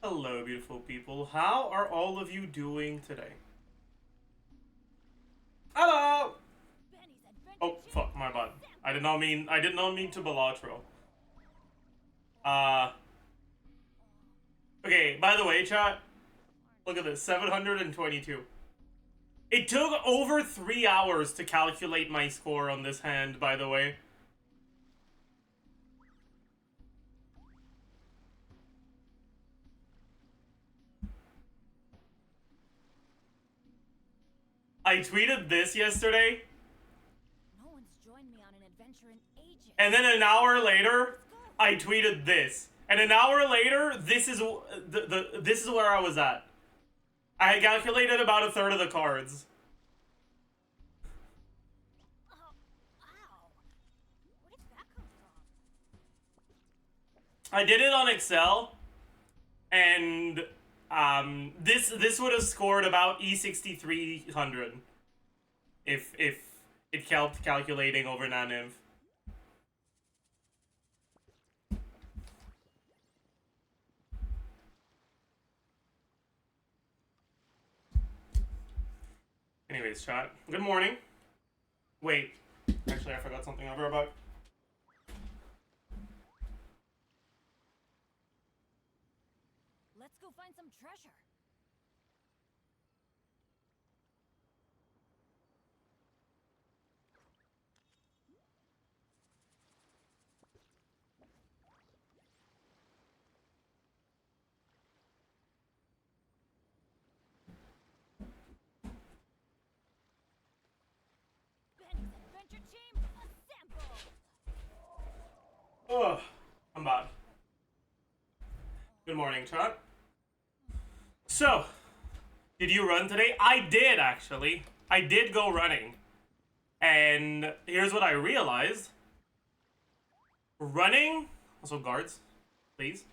Hello, beautiful people. How are all of you doing today? Hello! Oh, fuck, my bad. I did not mean to Balatro. Uh, okay, by the way, chat, look at this, 722. It took over 3 hours to calculate my score on this hand, by the way. I tweeted this yesterday, No one's joined me on an adventure in ages. and then an hour later, I tweeted this. And an hour later, this is this is where I was at. I had calculated about a third of the cards. Oh, wow. Where did that come from? I did it on Excel, and this would have scored about E6300 if it helped calculating over Naniv. Anyways, chat. Good morning. Wait, actually, I forgot something over about. Let's go find some treasure. Benny's adventure team assembled. Ugh, I'm bad. Good morning, chat. So, did you run today? I did, actually. I did go running. And here's what I realized. Running, also guards, please.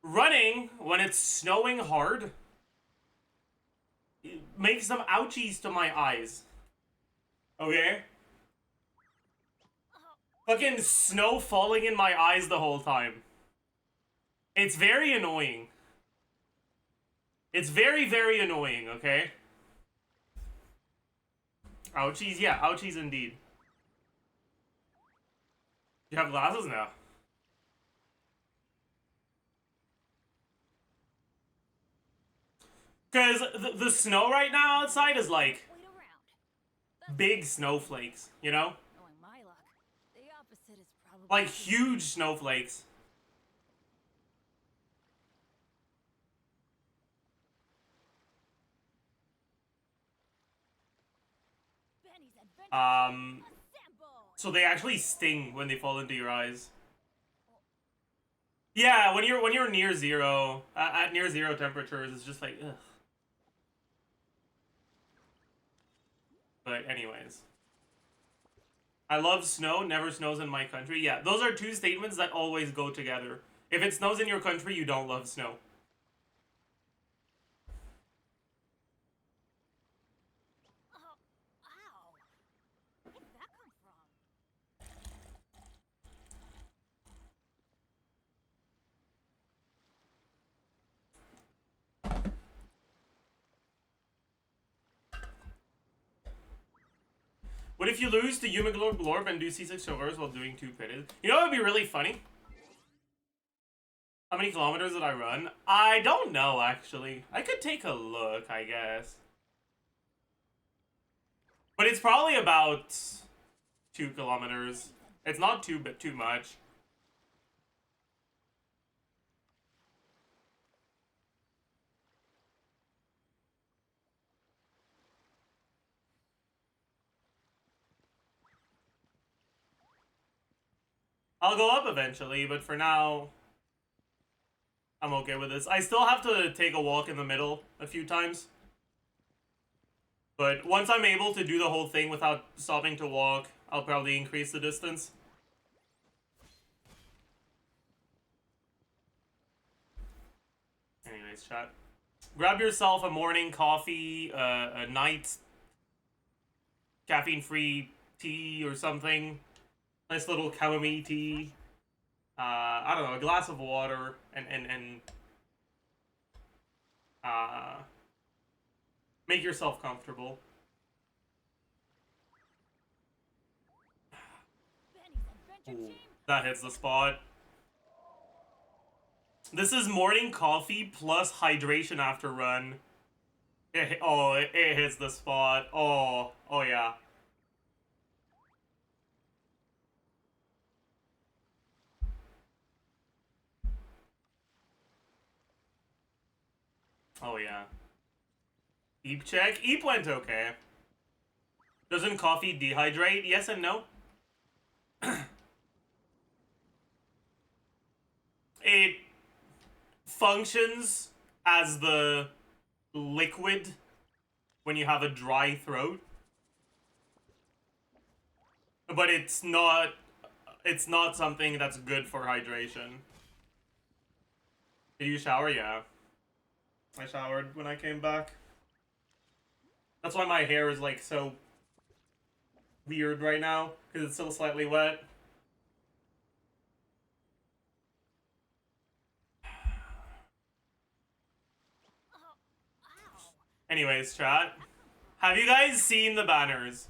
Running when it's snowing hard makes some ouchies to my eyes. Okay? Fucking snow falling in my eyes the whole time. It's very annoying. It's very, very annoying, okay? Ouchies? Yeah, ouchies indeed. You have glasses now. Because the snow right now outside is like Wait around. big snowflakes, you know? Knowing my luck, the opposite is probably Like huge snowflakes. Benny's adventure Um, team assembled. so they actually sting when they fall into your eyes. Yeah, when you're near zero, at near zero temperatures, it's just like ugh. But anyways, I love snow. Never snows in my country. Yeah, those are two statements that always go together. If it snows in your country, you don't love snow. Oh, wow. Where did that come from? What if you lose to Yumiglorb Glorb and do C6 showers while doing 2 pitted? You know what would be really funny? How many kilometers did I run? I don't know, actually. I could take a look, I guess. But it's probably about 2 kilometers. It's not too much. I'll go up eventually, but for now, I'm okay with this. I still have to take a walk in the middle a few times. But once I'm able to do the whole thing without stopping to walk, I'll probably increase the distance. Anyways, chat. Grab yourself a morning coffee, a night caffeine-free tea or something. Nice little chamomile tea. I don't know, a glass of water, and Make yourself comfortable. Ooh, that hits the spot. This is morning coffee plus hydration after run. It hits the spot. Oh yeah. Oh yeah. Eep check. Eep went okay. Doesn't coffee dehydrate? Yes and no. It functions as the liquid when you have a dry throat. But it's not something that's good for hydration. Did you shower? Yeah. I showered when I came back. That's why my hair is like so weird right now, because it's still slightly wet. Anyways, chat. Have you guys seen the banners?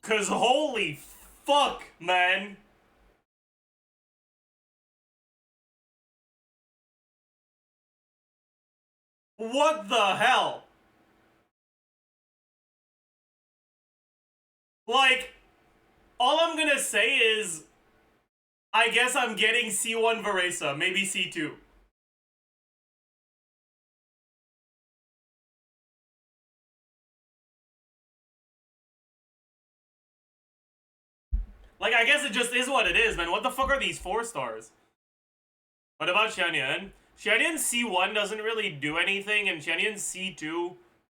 Cause holy fuck, man. What the hell? Like, all I'm gonna say is, I guess I'm getting C1 Varesa, maybe C2. Like, I guess it just is what it is, man. What the fuck are these 4 stars? What about Xianyan? Xianyan C1 doesn't really do anything, and Xianyan C2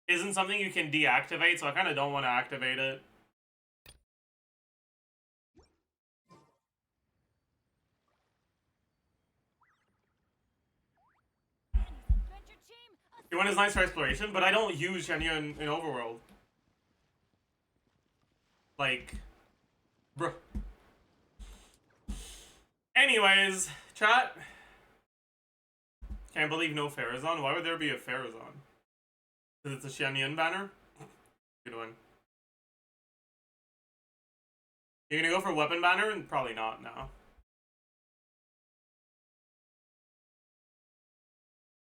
isn't something you can deactivate, so I kind of don't want to activate it. C1 is nice for exploration, but I don't use Xianyan in Overworld. Like, bruh. Anyways, chat. Can't believe no Farazan. Why would there be a Farazan? Because it's a Xianyan banner? Good one. You're gonna go for weapon banner? Probably not, no.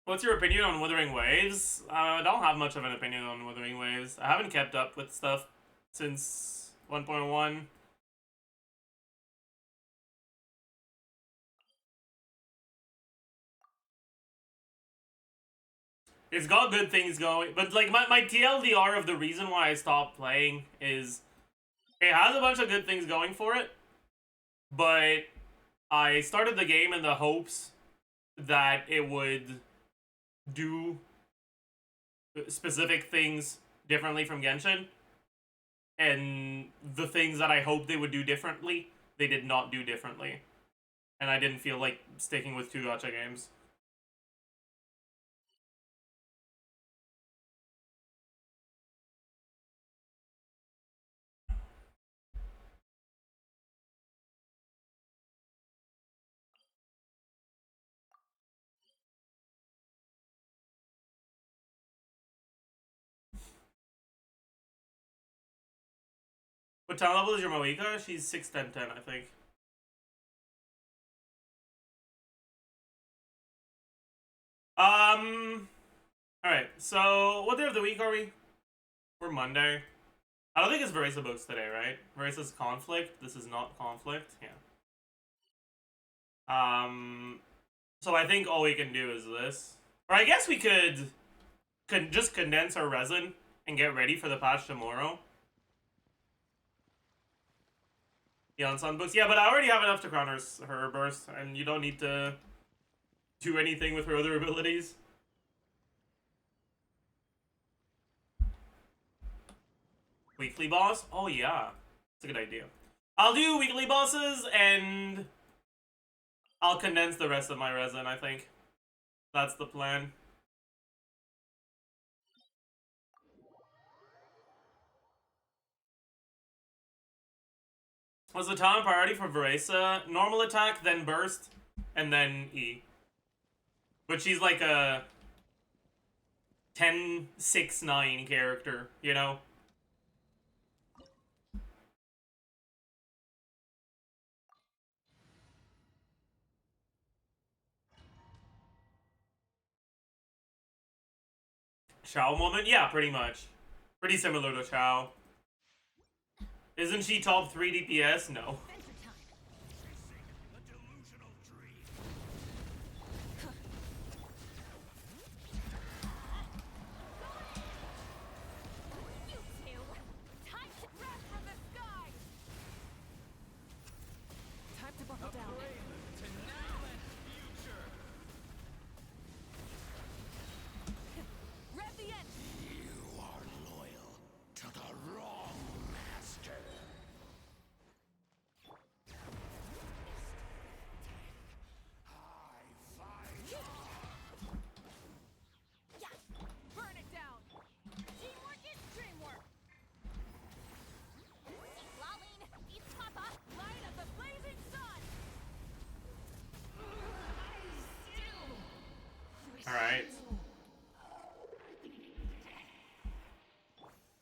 What's your opinion on Wuthering Waves? I don't have much of an opinion on Wuthering Waves. I haven't kept up with stuff since 1.1. It's got good things going, but like my TLDR of the reason why I stopped playing is it has a bunch of good things going for it, but I started the game in the hopes that it would do specific things differently from Genshin, and the things that I hoped they would do differently, they did not do differently, and I didn't feel like sticking with 2 gacha games. What talent level is your Moika? She's 6, 10, 10, I think. Alright, so what day of the week are we? We're Monday. I don't think it's Veresa books today, right? Veresa's Conflict. This is not Conflict. Yeah. So I think all we can do is this. Or I guess we could just condense our resin and get ready for the patch tomorrow. Sun books. Yeah, but I already have enough to crown her burst, and you don't need to do anything with her other abilities. Weekly boss? Oh yeah. It's a good idea. I'll do weekly bosses, and I'll condense the rest of my resin, I think. That's the plan. Was the time priority for Veresa? Normal attack, then burst, and then E. But she's like a 10-6-9 character, you know? Chao moment? Yeah, pretty much. Pretty similar to Chao. Isn't she top 3 DPS? No. Alright.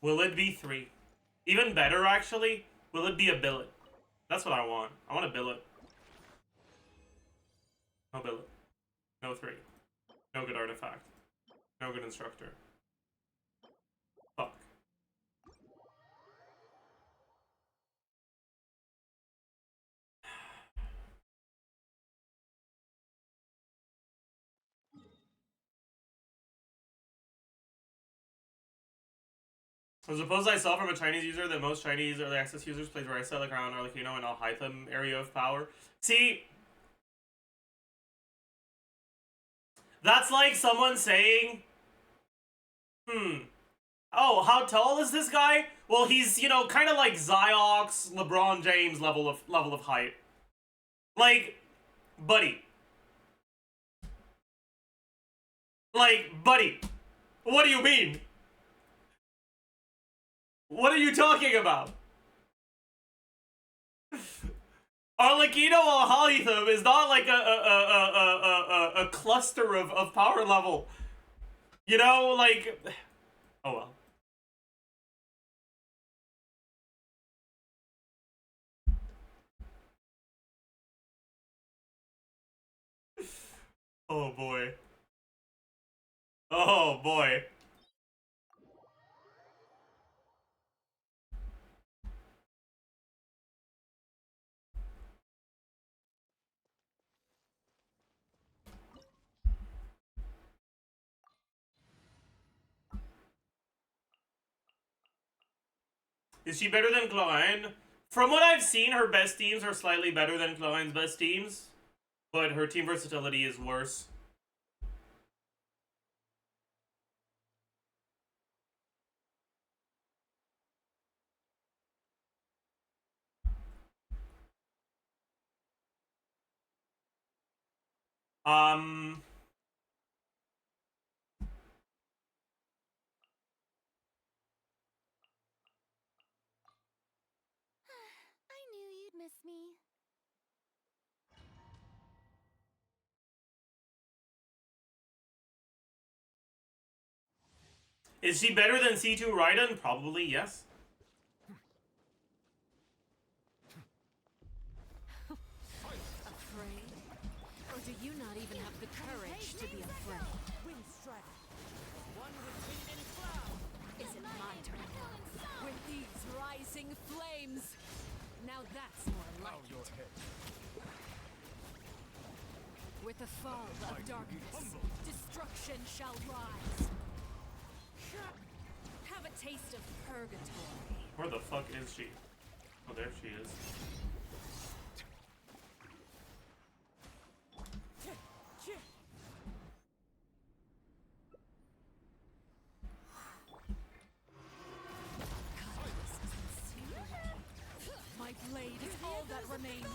Will it be 3? Even better, actually, will it be a billet? That's what I want. I want a billet. No billet. No 3. No good artifact. No good instructor. Fuck. So suppose I saw from a Chinese user that most Chinese early access users play Risa like around Arlecchino and Al-Haytham area of power. See, that's like someone saying, oh, how tall is this guy? Well, he's, you know, kind of like Ziox, LeBron James level of height. Like, buddy. Like, buddy. What do you mean? What are you talking about? Arlecchino Al-Haytham is not like a cluster of power level. You know, like... Oh well. Oh boy. Oh boy. Is she better than Chlorine? From what I've seen, her best teams are slightly better than Chlorine's best teams, but her team versatility is worse. Um... I knew you'd miss me. Is she better than C2 Raiden? Probably, yes. Afraid? Or do you not even have the courage to be afraid? Is it my turn? With these rising flames! Now that's more like it. With the fall of darkness, destruction shall rise. Have a taste of purgatory. Where the fuck is she? Oh, there she is. My blade is all that remains.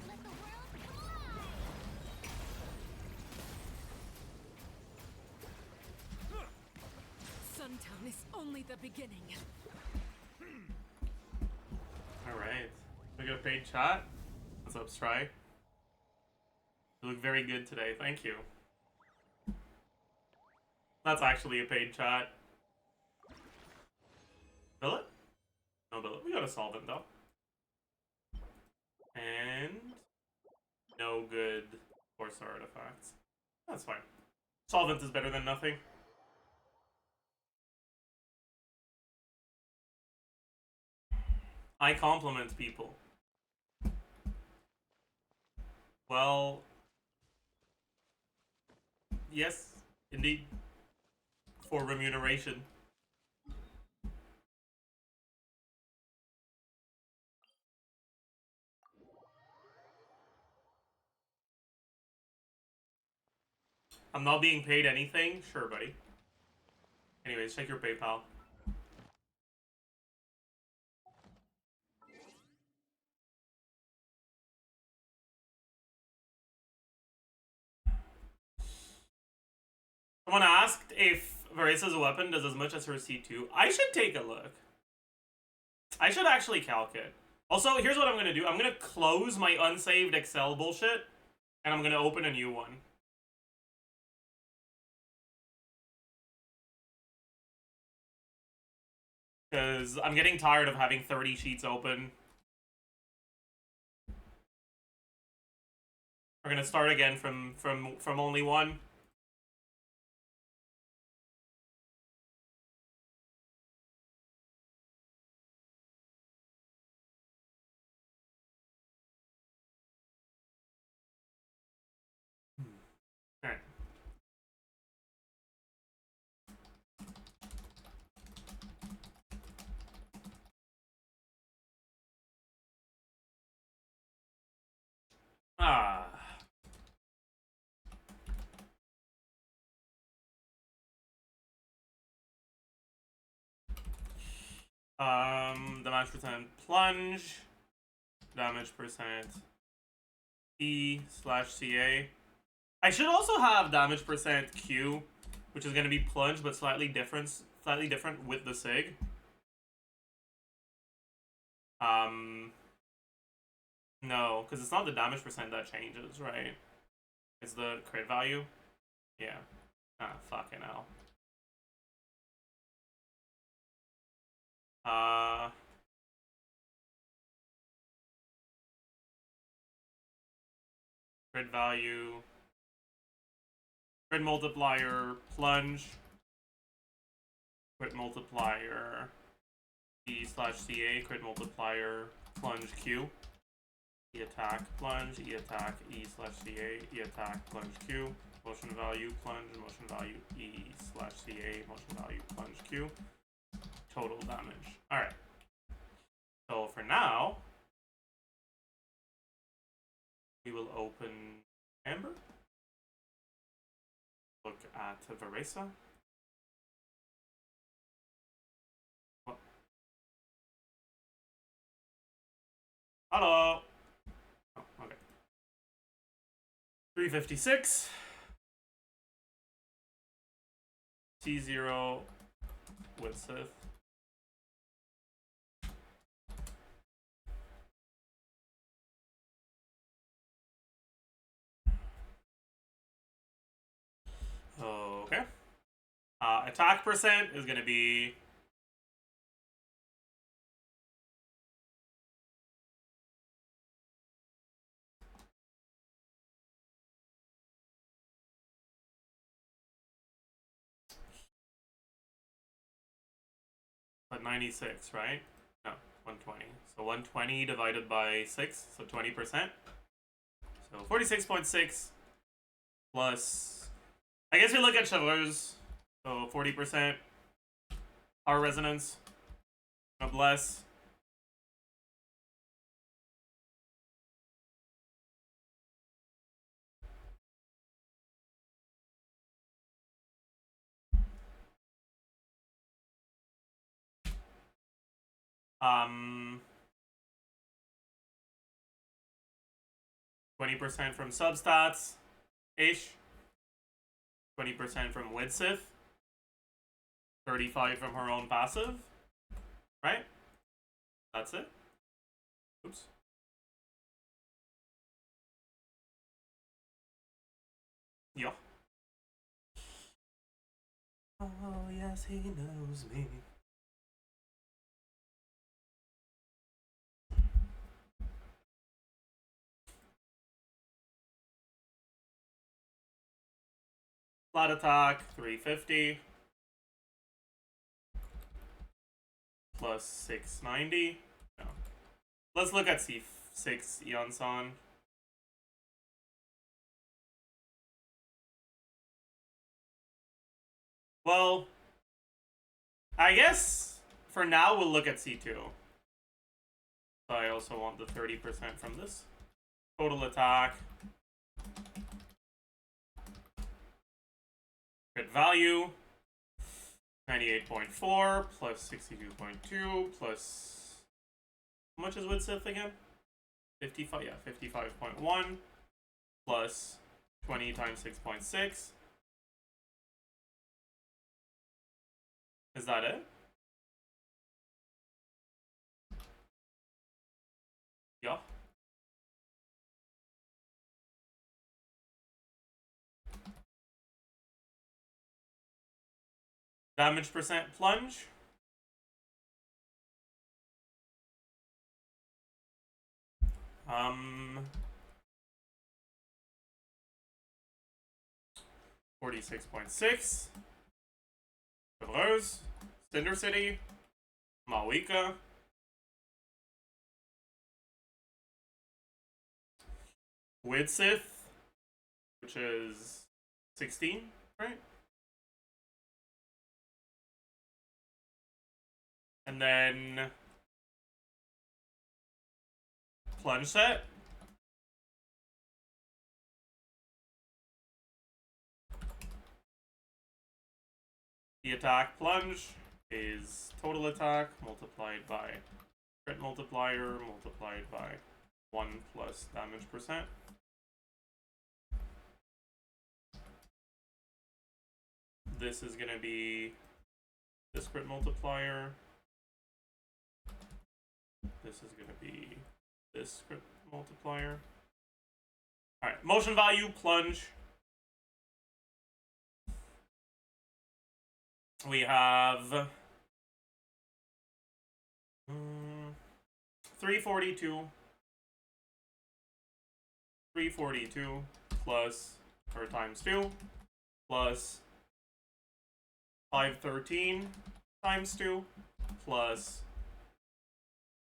Let the world fly. Suntown is only the beginning. Alright. We got a paid chat. What's up, Stry? You look very good today, thank you. That's actually a paid chat. Billet? No billet. We got a solvent though. And no good force artifacts. That's fine. Solvent is better than nothing. I compliment people. Well, yes, indeed. For remuneration. I'm not being paid anything? Sure, buddy. Anyways, check your PayPal. Someone asked if Varisa's weapon does as much as her C2. I should take a look. I should actually calc it. Also, here's what I'm gonna do. I'm gonna close my unsaved Excel bullshit, and I'm gonna open a new one. Because I'm getting tired of having 30 sheets open. We're gonna start again from only one. Alright. Ah. Damage percent plunge. Damage percent E/CA. I should also have damage percent Q, which is gonna be plunge, but slightly different with the SIG. No, because it's not the damage percent that changes, right? It's the crit value. Yeah. Ah, fucking hell. Crit value. Crit multiplier, plunge. Crit multiplier, E/CA. Crit multiplier, plunge Q. E attack, plunge, E attack, E/CA. E attack, plunge Q. Motion value, plunge, motion value, E/CA. Motion value, plunge Q. Total damage. Alright. So for now, we will open Amber. Look at Varesa. What? Hello. Oh, okay. 356. T0 with Sith. Okay. Attack percent is going to be but 96, right? No, 120. So 120 divided by 6, so 20%. So 46.6 plus, I guess we look at Chevreuse. So 40%. Power resonance. Noblesse. Um, 20% from substats ish. 20% from Widsith. 35 from her own passive. Right? That's it. Oops. Yeah. Oh, yes, he knows me. Flat attack, 350. Plus 690. No. Let's look at C6 Eon-san. Well, I guess for now we'll look at C2. I also want the 30% from this. Total attack. Crit value. 98.4 plus 62.2 plus... How much is Widsith again? 55, yeah, 55.1 plus 20 times 6.6. Is that it? Yeah. Damage percent plunge. Um, 46.6. Rose, Cinder City, Mawika, Widsith, which is 16, right? And then Plunge Set. The attack plunge is total attack multiplied by crit multiplier multiplied by 1 plus damage percent. This is going to be this crit multiplier. This is going to be this crit multiplier. Alright, motion value, plunge. We have 342 plus, or times 2, plus 513 times 2, plus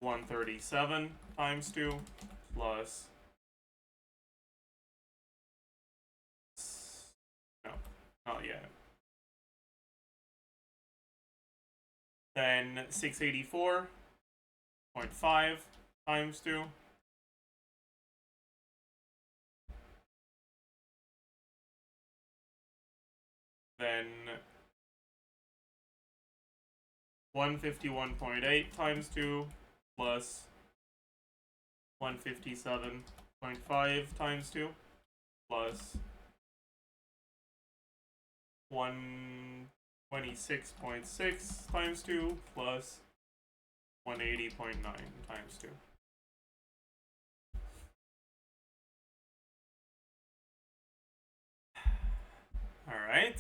137 times 2, plus... No, not yet. Then 684.5 times 2. Then 151.8 times 2 plus 157.5 times 2 plus 126.6 times 2 plus 180.9 times 2. All right.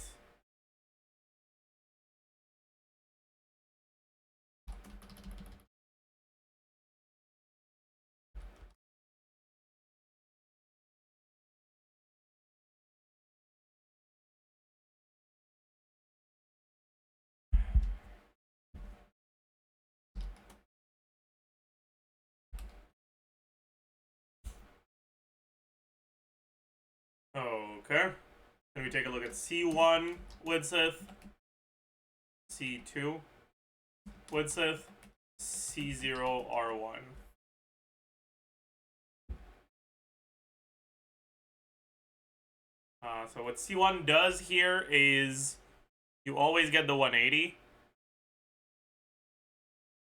Okay. Can we take a look at C1 Widsith, C2 Widsith, C0 R1. So what C1 does here is you always get the 180.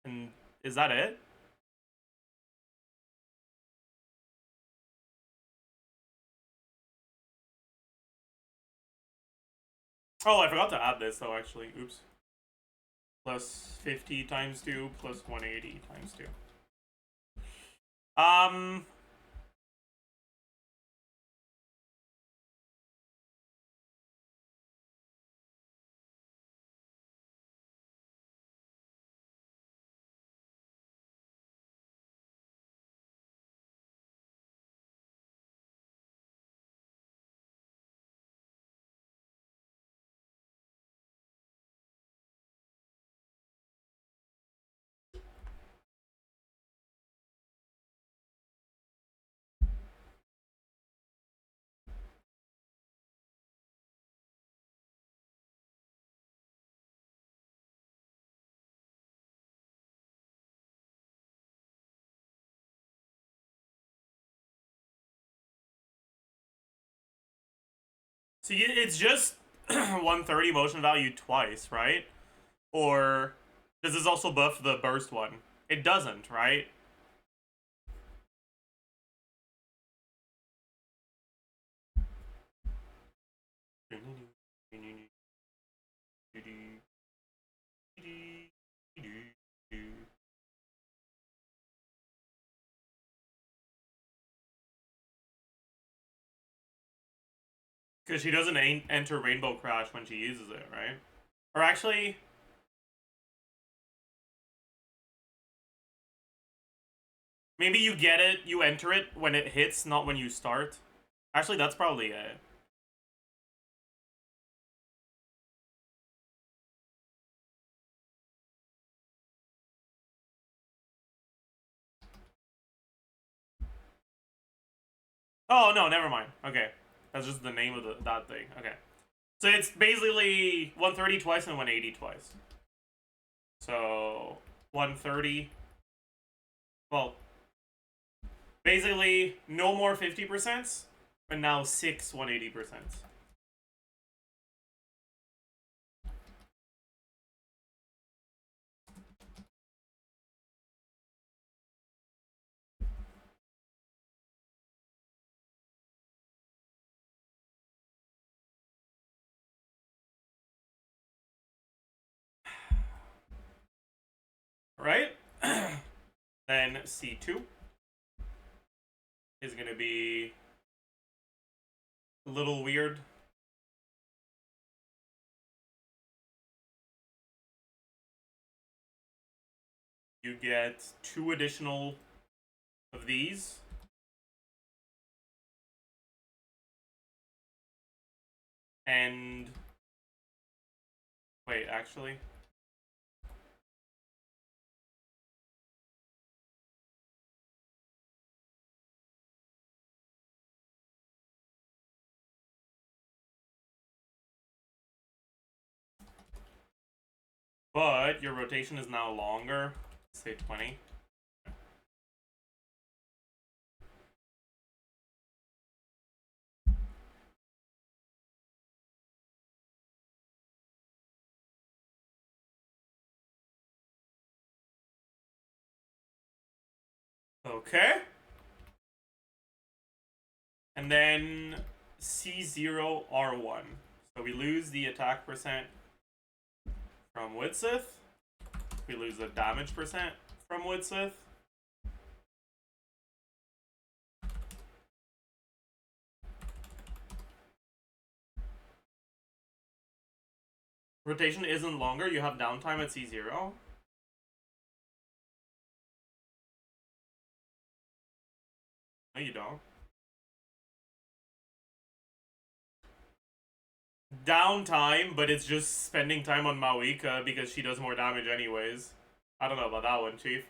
And is that it? Oh, I forgot to add this though, actually. Oops. Plus 50 times 2 plus 180 times 2. Um, so it's just 130 motion value twice, right? Or does this also buff the burst one? It doesn't, right? Because she doesn't enter Rainbow Crash when she uses it, right? Or actually, maybe you get it, you enter it when it hits, not when you start. Actually, that's probably it. Oh, no, never mind. Okay. That's just the name of that thing. Okay. So it's basically 130 twice and 180 twice. So 130. Well, basically no more 50%, but now 6 180%. Right? Then C2 is going to be a little weird. You get 2 additional of these. And wait, actually, but your rotation is now longer. Say 20. Okay. And then C0R1. So we lose the attack percent from Widsith. We lose the damage percent from Widsith. Rotation isn't longer. You have downtime at C0. No, you don't. Downtime, but it's just spending time on Mawika because she does more damage anyways. I don't know about that one, Chief.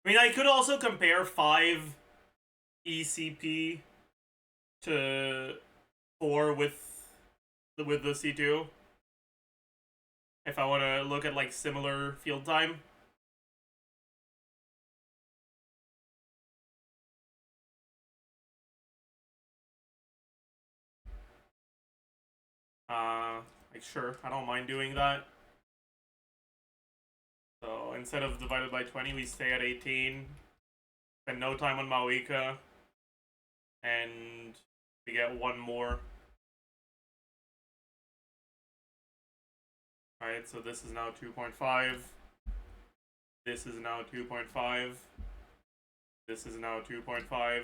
I mean, I could also compare 5 ECP to 4 with the C2. If I want to look at like similar field time. Like sure, I don't mind doing that. So instead of divided by 20, we stay at 18. Spend no time on Mawika. And we get 1 more Alright, so this is now 2.5. This is now 2.5. This is now 2.5.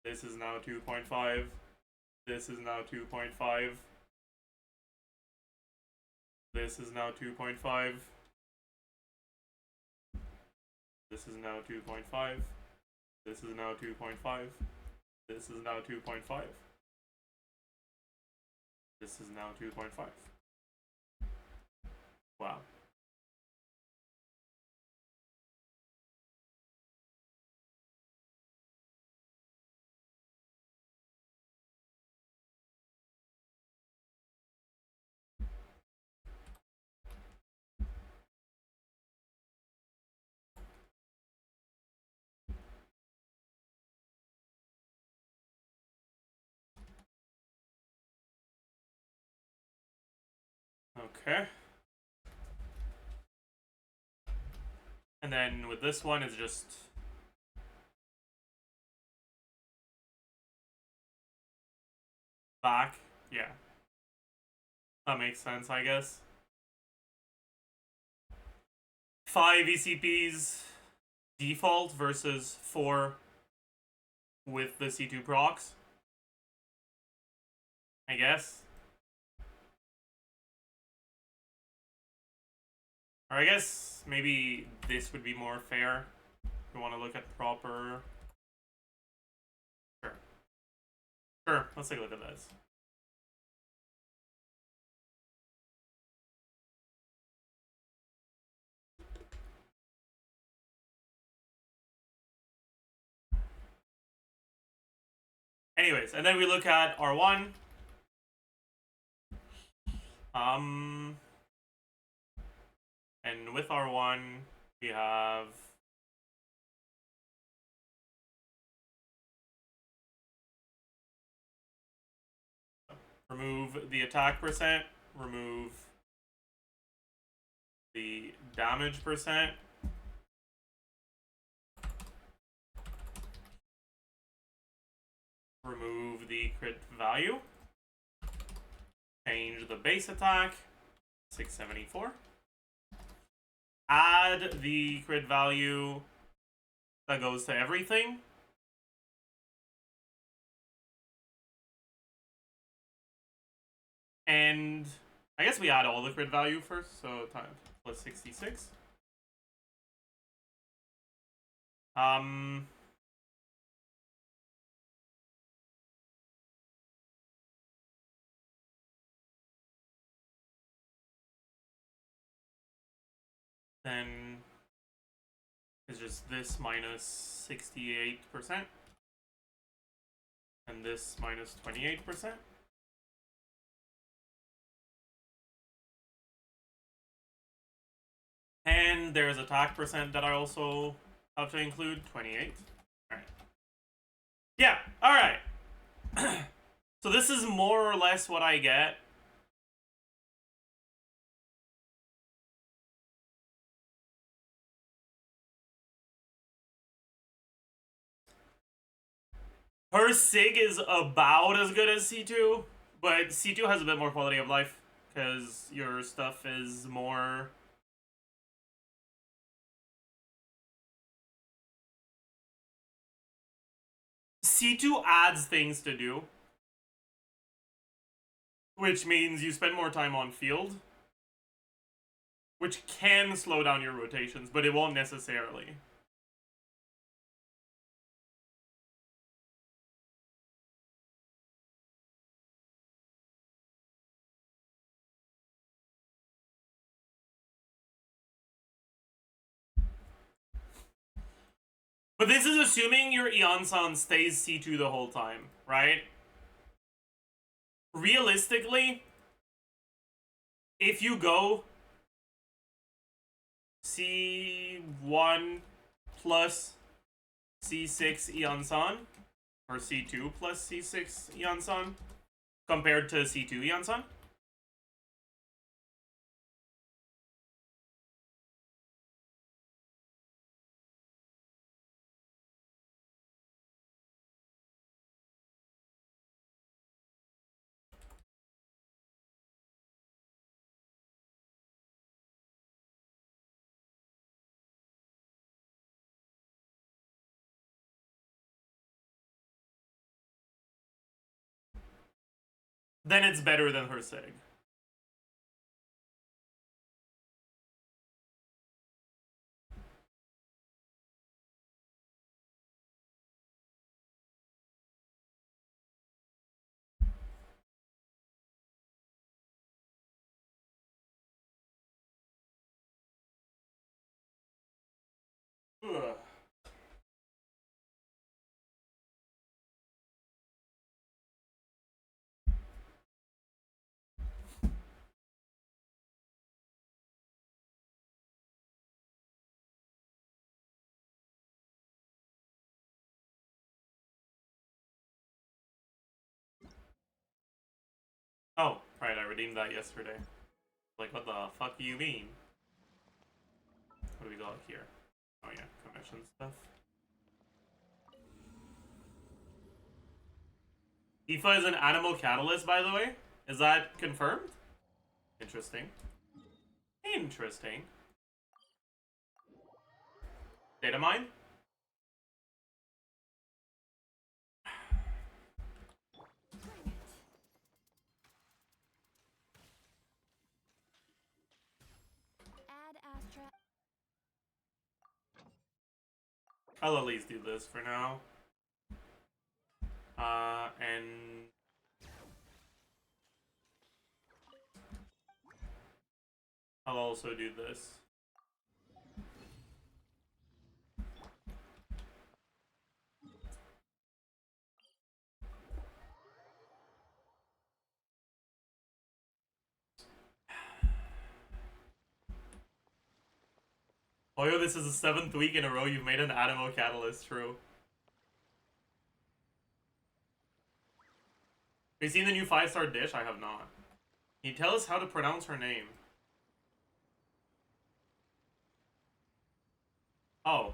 This is now 2.5. This is now 2.5. This is now 2.5. This is now 2.5. This is now 2.5. This is now 2.5. This is now 2.5. Wow. Okay. And then with this one, it's just back. Yeah. That makes sense, I guess. 5 ECPs default versus 4 with the C2 procs, I guess. Or I guess maybe this would be more fair if you want to look at proper. Sure. Sure, let's take a look at this. Anyways, and then we look at R1. And with R1, we have remove the attack percent, remove the damage percent, remove the crit value, change the base attack, 674, add the crit value that goes to everything, and I guess we add all the crit value first, so times plus 66. Then it's just this minus 68%, and this minus 28%. And there's attack percent that I also have to include, 28. Alright. Yeah, alright. So this is more or less what I get. Her SIG is about as good as C2, but C2 has a bit more quality of life, because your stuff is more... C2 adds things to do, which means you spend more time on field, which can slow down your rotations, but it won't necessarily. But this is assuming your Eon-san stays C2 the whole time, right? Realistically, if you go C1 plus C6 Eon-san, or C2 plus C6 Eon-san, compared to C2 Eon-san, then it's better than her sig. Ugh. Oh, right, I redeemed that yesterday. Like, what the fuck do you mean? What do we got here? Oh yeah, commission stuff. Tifa is an animal catalyst, by the way? Is that confirmed? Interesting. Interesting. Data mine? Add Astra. I'll at least do this for now. And I'll also do this. Oh yo, this is the 7th week in a row you've made an animal catalyst, true. Have you seen the new 5-star dish? I have not. Can you tell us how to pronounce her name? Oh.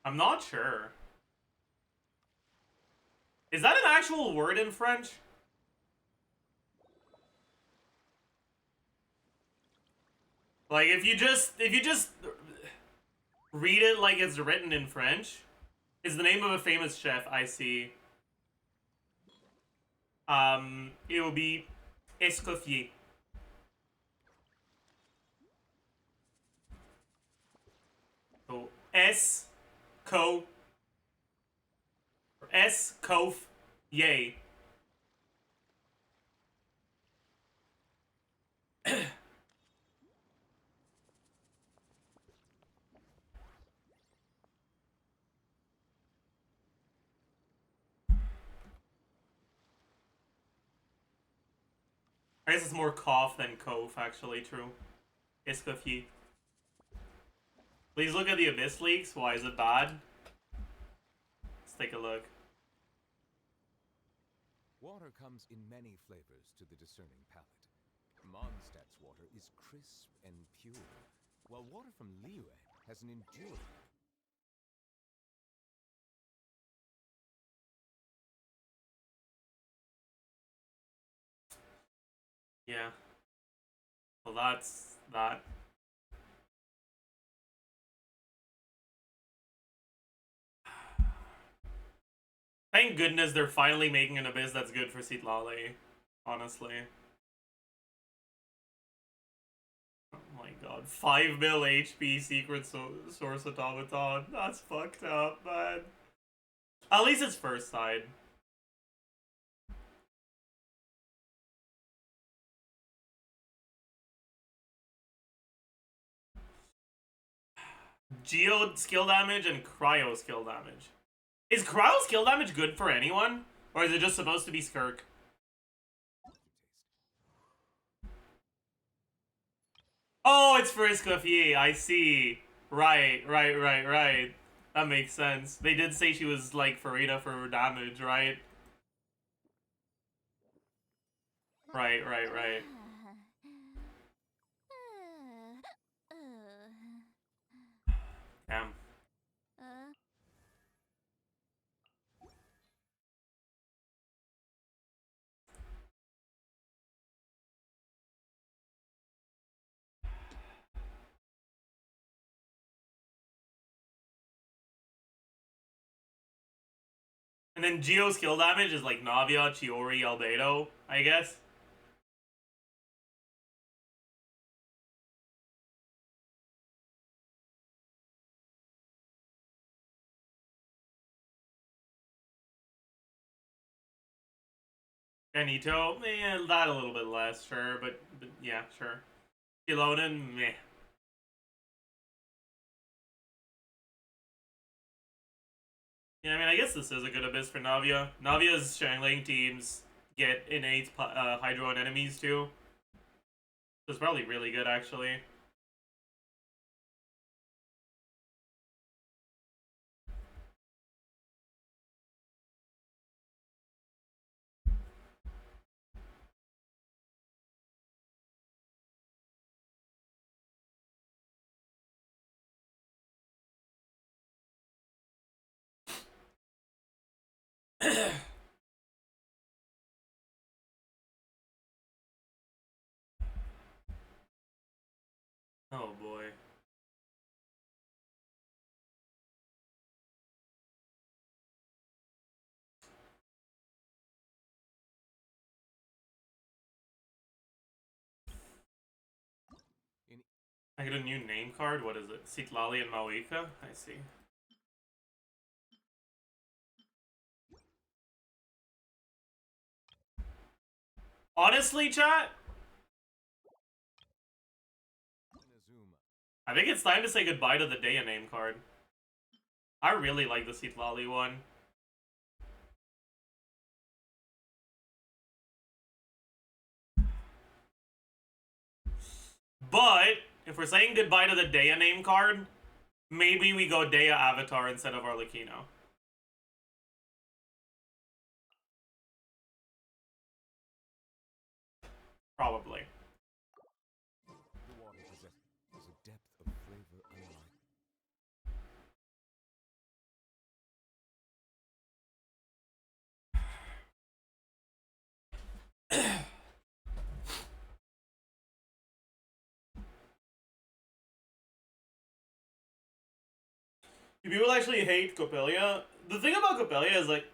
I'm not sure. Is that an actual word in French? Like, if you just read it like it's written in French, is the name of a famous chef I see. It will be Escoffier. So Escoffier. I guess it's more cough than cove, actually, true. Escoffier. Please look at the Abyss leaks. Why is it bad? Let's take a look. Water comes in many flavors to the discerning palate. Mondstadt's water is crisp and pure, while water from Liyue has an enduring. Yeah. Well, that's that. Thank goodness they're finally making an Abyss that's good for Citlali. Honestly. Oh my god. 5 mil HP secret source automaton. That's fucked up, man. At least it's first side. Geo skill damage and cryo skill damage. Is cryo skill damage good for anyone? Or is it just supposed to be Skirk? Oh, it's for Escoffier. I see. Right. That makes sense. They did say she was like Farida for damage, right? Right. Damn. And then Geo's kill damage is like Navia, Chiori, Albedo, I guess. Ganito, that a little bit less, sure, but yeah, sure. Kilonen, meh. Yeah, I mean, I guess this is a good abyss for Navia. Navia's strangling teams get innate Hydro on enemies too. So it's probably really good, actually. Oh boy. I get a new name card. What is it? Sitlali and Mawika? I see. Honestly, chat, I think it's time to say goodbye to the Daya name card. I really like the Sitlali one. But if we're saying goodbye to the Daya name card, maybe we go Daya Avatar instead of Arlecchino. Probably. The water has a depth of flavor unlike. People actually hate Coppelia. The thing about Coppelia is, like,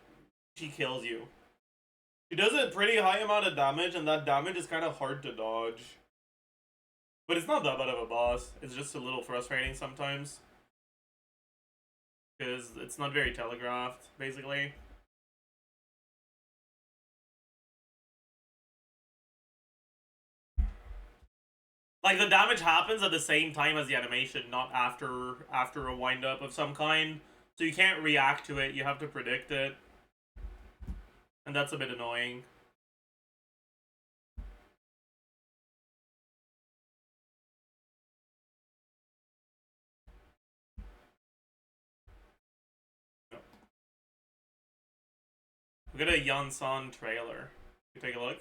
she kills you. She does a pretty high amount of damage, and that damage is kind of hard to dodge. But it's not that bad of a boss. It's just a little frustrating sometimes. Because it's not very telegraphed, basically. Like, the damage happens at the same time as the animation, not after a wind-up of some kind. So you can't react to it, you have to predict it. And that's a bit annoying. We got a Yansan trailer. You take a look.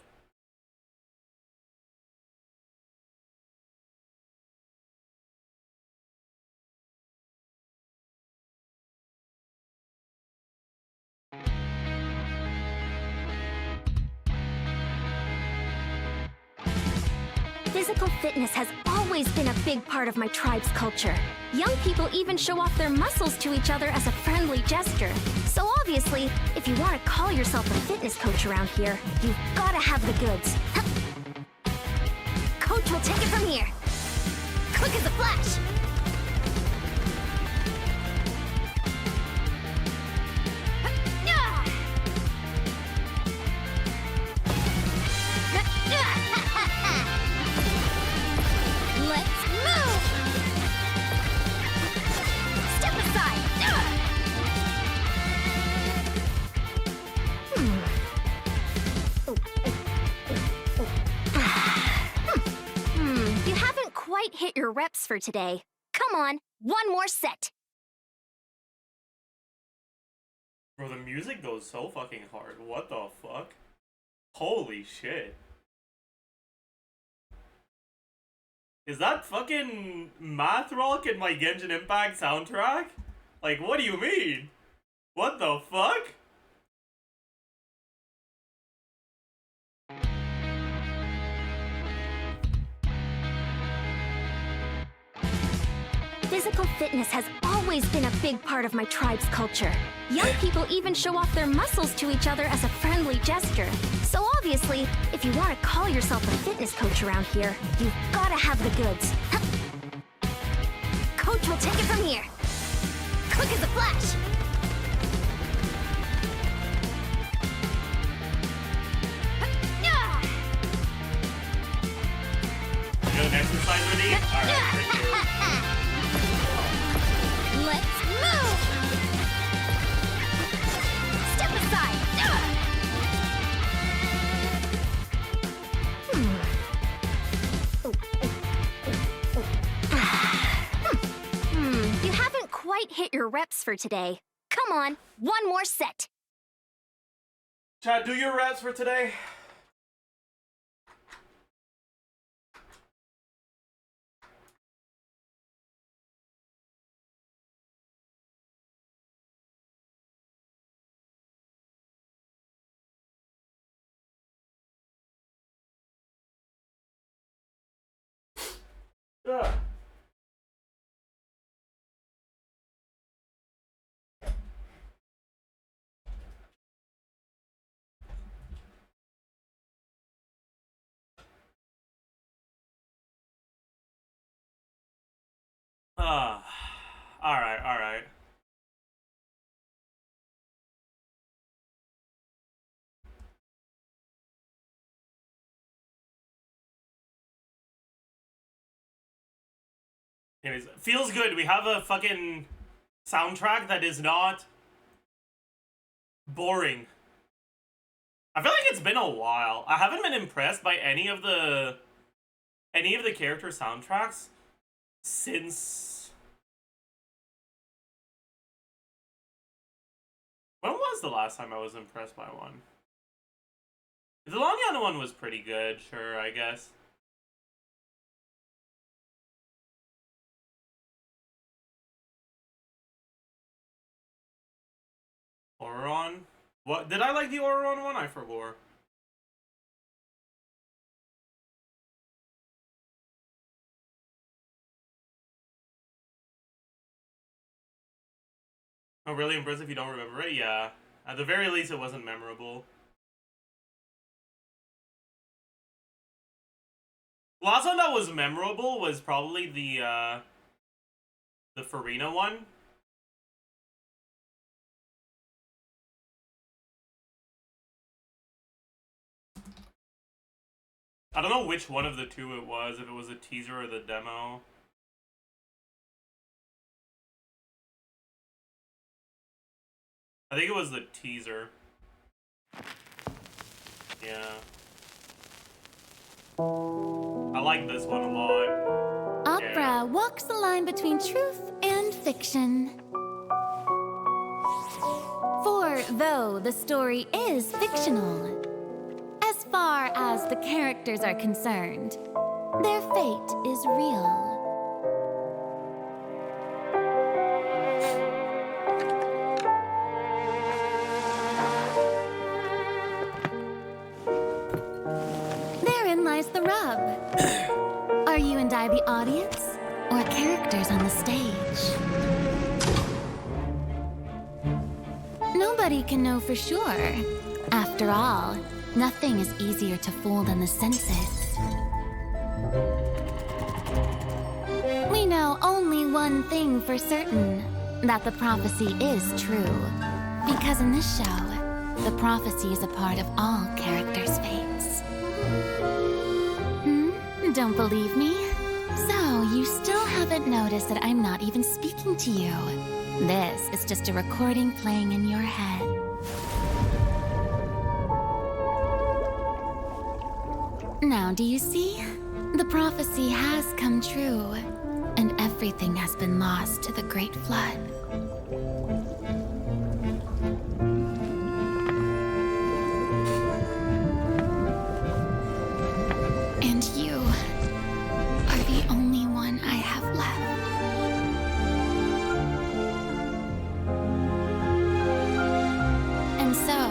Physical fitness has always been a big part of my tribe's culture. Young people even show off their muscles to each other as a friendly gesture. So obviously, if you want to call yourself a fitness coach around here, you've got to have the goods. Coach will take it from here. Quick as a flash. Let's move! Step aside! You haven't quite hit your reps for today. Come on, one more set. Bro, the music goes so fucking hard. What the fuck? Holy shit. Is that fucking math rock in my Genshin Impact soundtrack? Like, what do you mean? What the fuck? Physical fitness has always been a big part of my tribe's culture. Young people even show off their muscles to each other as a friendly gesture. So obviously, if you want to call yourself a fitness coach around here, you've gotta have the goods. Coach will take it from here. Quick as a flash. You got an exercise ready? Alright, thank you. Let's move! Step aside! You haven't quite hit your reps for today. Come on, one more set. Chad, do your reps for today. Ugh. Alright, alright. Anyways, feels good. We have a fucking soundtrack that is not boring. I feel like it's been a while. I haven't been impressed by any of the character soundtracks since... When was the last time I was impressed by one? The Longyan one was pretty good, sure, I guess. Auron? What? Did I like the Auron one? I forgot. Oh, really impressive if you don't remember it? Yeah. At the very least, it wasn't memorable. Last one that was memorable was probably the Farina one. I don't know which one of the two it was, if it was a teaser or the demo. I think it was the teaser. Yeah. I like this one a lot. Opera walks the line between truth and fiction. For though the story is fictional, as far as the characters are concerned, their fate is real. Therein lies the rub. Are you and I the audience, or characters on the stage? Nobody can know for sure. After all, nothing is easier to fool than the senses. We know only one thing for certain, that the prophecy is true. Because in this show, the prophecy is a part of all characters' fates. Don't believe me? So, you still haven't noticed that I'm not even speaking to you. This is just a recording playing in your head. Now, do you see? The prophecy has come true, and everything has been lost to the Great Flood. And you are the only one I have left. And so,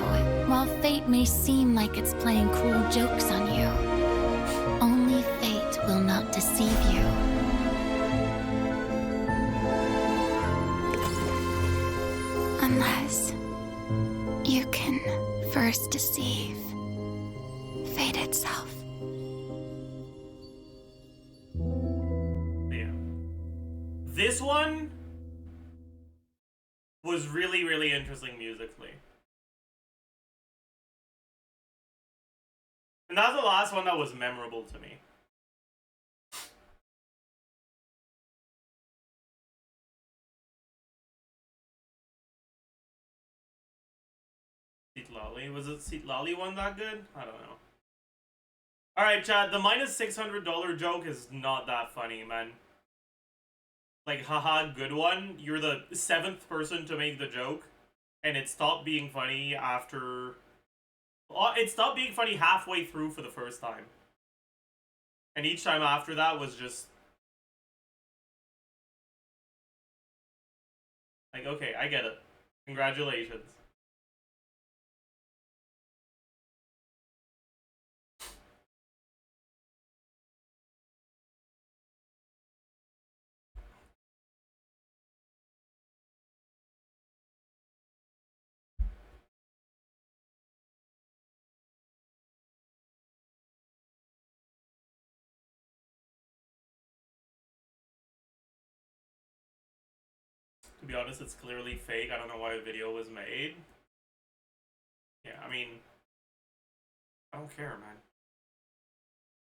while fate may seem like it's playing cruel jokes on you, only fate will not deceive you. Unless you can first deceive fate itself. Yeah. This one was really, really interesting musically. And that's the last one that was memorable to me. Seat Lolly? Was it Seat Lolly one that good? I don't know. Alright, Chad, the minus $600 joke is not that funny, man. Like, haha, good one. You're the 7th person to make the joke, and it stopped being funny after... It stopped being funny halfway through for the first time. And each time after that was just... like, okay, I get it. Congratulations. To be honest, it's clearly fake. I don't know why a video was made. Yeah, I mean... I don't care, man.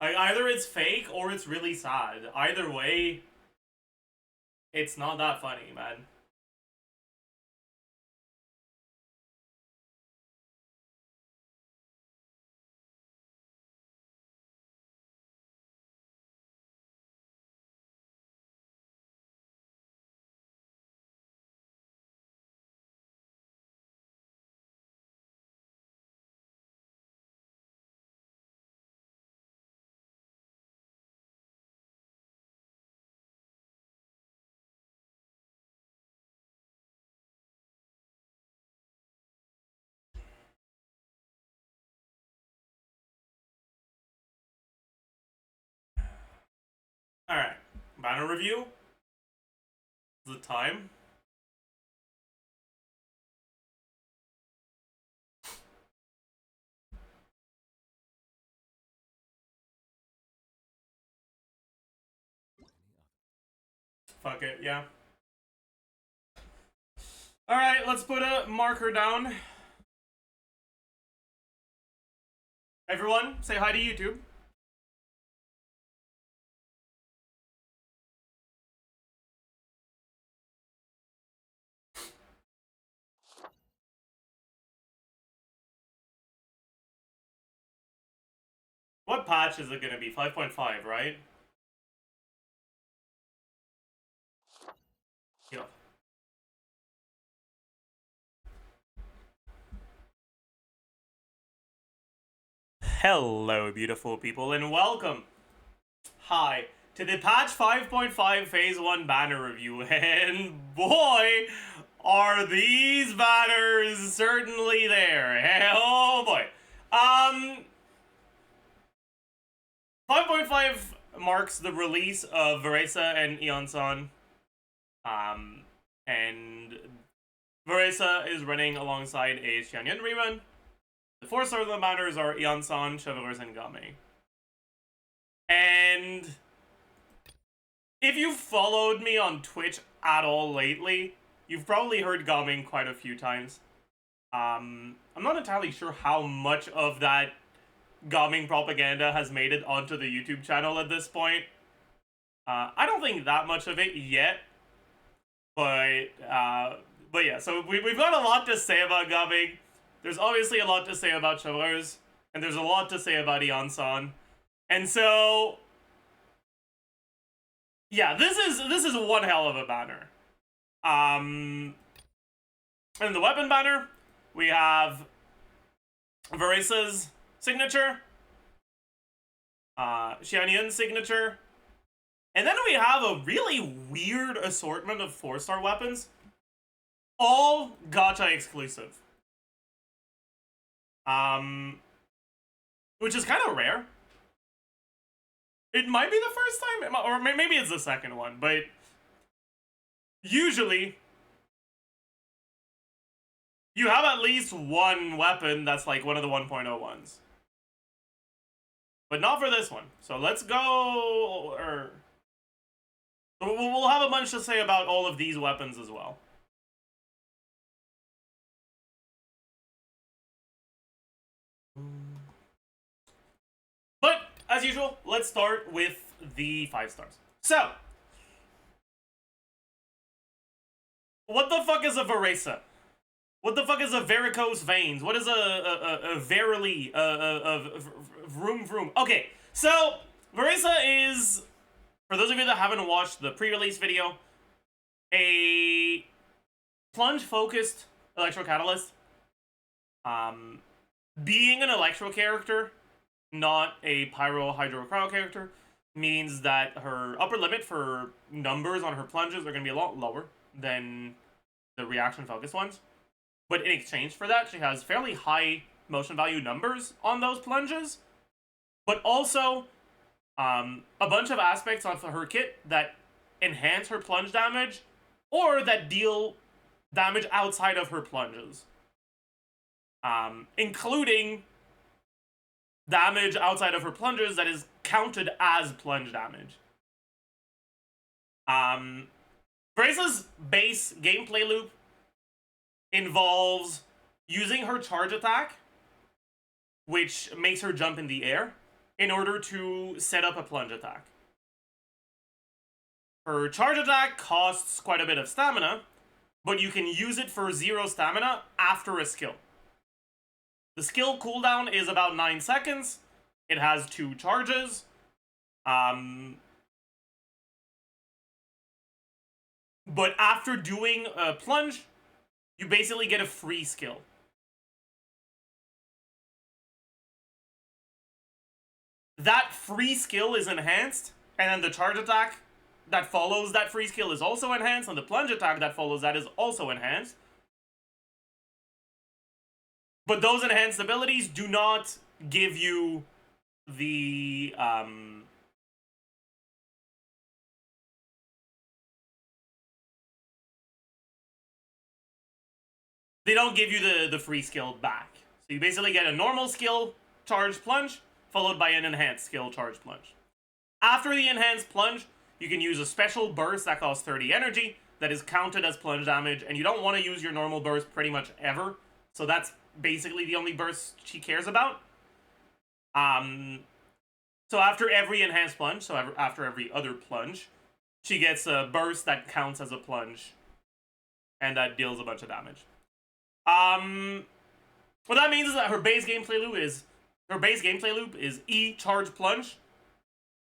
Like, either it's fake or it's really sad. Either way, it's not that funny, man. Alright, banner review. The time. Fuck it, yeah. Alright, let's put a marker down. Everyone, say hi to YouTube. What patch is it gonna be? 5.5, right? Yeah. Hello, beautiful people, and welcome. Hi, to the patch 5.5 Phase 1 banner review, and boy, are these banners certainly there. Oh boy. 5.5 marks the release of Veresa and Eon-san. And Veresa is running alongside a Xianyan rerun. The 4-star of the banners are Eon-san, Chevaliers, and Game. And if you've followed me on Twitch at all lately, you've probably heard Gaming quite a few times. I'm not entirely sure how much of that Gaming propaganda has made it onto the YouTube channel at this point. I don't think that much of it yet, but yeah. So we've got a lot to say about Gaming. There's obviously a lot to say about Chevaliers, and there's a lot to say about Eon-san, and so yeah, this is one hell of a banner. In the weapon banner, we have Veresa's signature, Xianyan's signature, and then we have a really weird assortment of 4-star weapons, all gacha exclusive. Which is kind of rare. It might be the first time, or maybe it's the second one, but usually You have at least one weapon that's like one of the 1.0 ones. But not for this one. So let's go... We'll have a bunch to say about all of these weapons as well. But, as usual, let's start with the 5 stars. So, what the fuck is a Varesa? What the fuck is a varicose veins? What is a verily, vroom vroom? Okay, so, Varesa is, for those of you that haven't watched the pre-release video, a plunge-focused electro catalyst. Being an electro character, not a pyro hydro cryo character, means that her upper limit for numbers on her plunges are going to be a lot lower than the reaction focused ones. But in exchange for that, she has fairly high motion value numbers on those plunges, but also a bunch of aspects of her kit that enhance her plunge damage or that deal damage outside of her plunges. Including damage outside of her plunges that is counted as plunge damage. Varesa's base gameplay loop involves using her charge attack, which makes her jump in the air, in order to set up a plunge attack. Her charge attack costs quite a bit of stamina, but you can use it for 0 stamina after a skill. The skill cooldown is about 9 seconds. It has 2 charges. But after doing a plunge, you basically get a free skill. That free skill is enhanced, and then the charge attack that follows that free skill is also enhanced, and the plunge attack that follows that is also enhanced. But those enhanced abilities do not give you the they don't give you the free skill back. So you basically get a normal skill charge plunge followed by an enhanced skill charge plunge. After the enhanced plunge, you can use a special burst that costs 30 energy that is counted as plunge damage, and you don't want to use your normal burst pretty much ever. So that's basically the only burst she cares about. So after every enhanced plunge, so after every other plunge, she gets a burst that counts as a plunge, and that deals a bunch of damage. What that means is that her base gameplay loop is E charge plunge,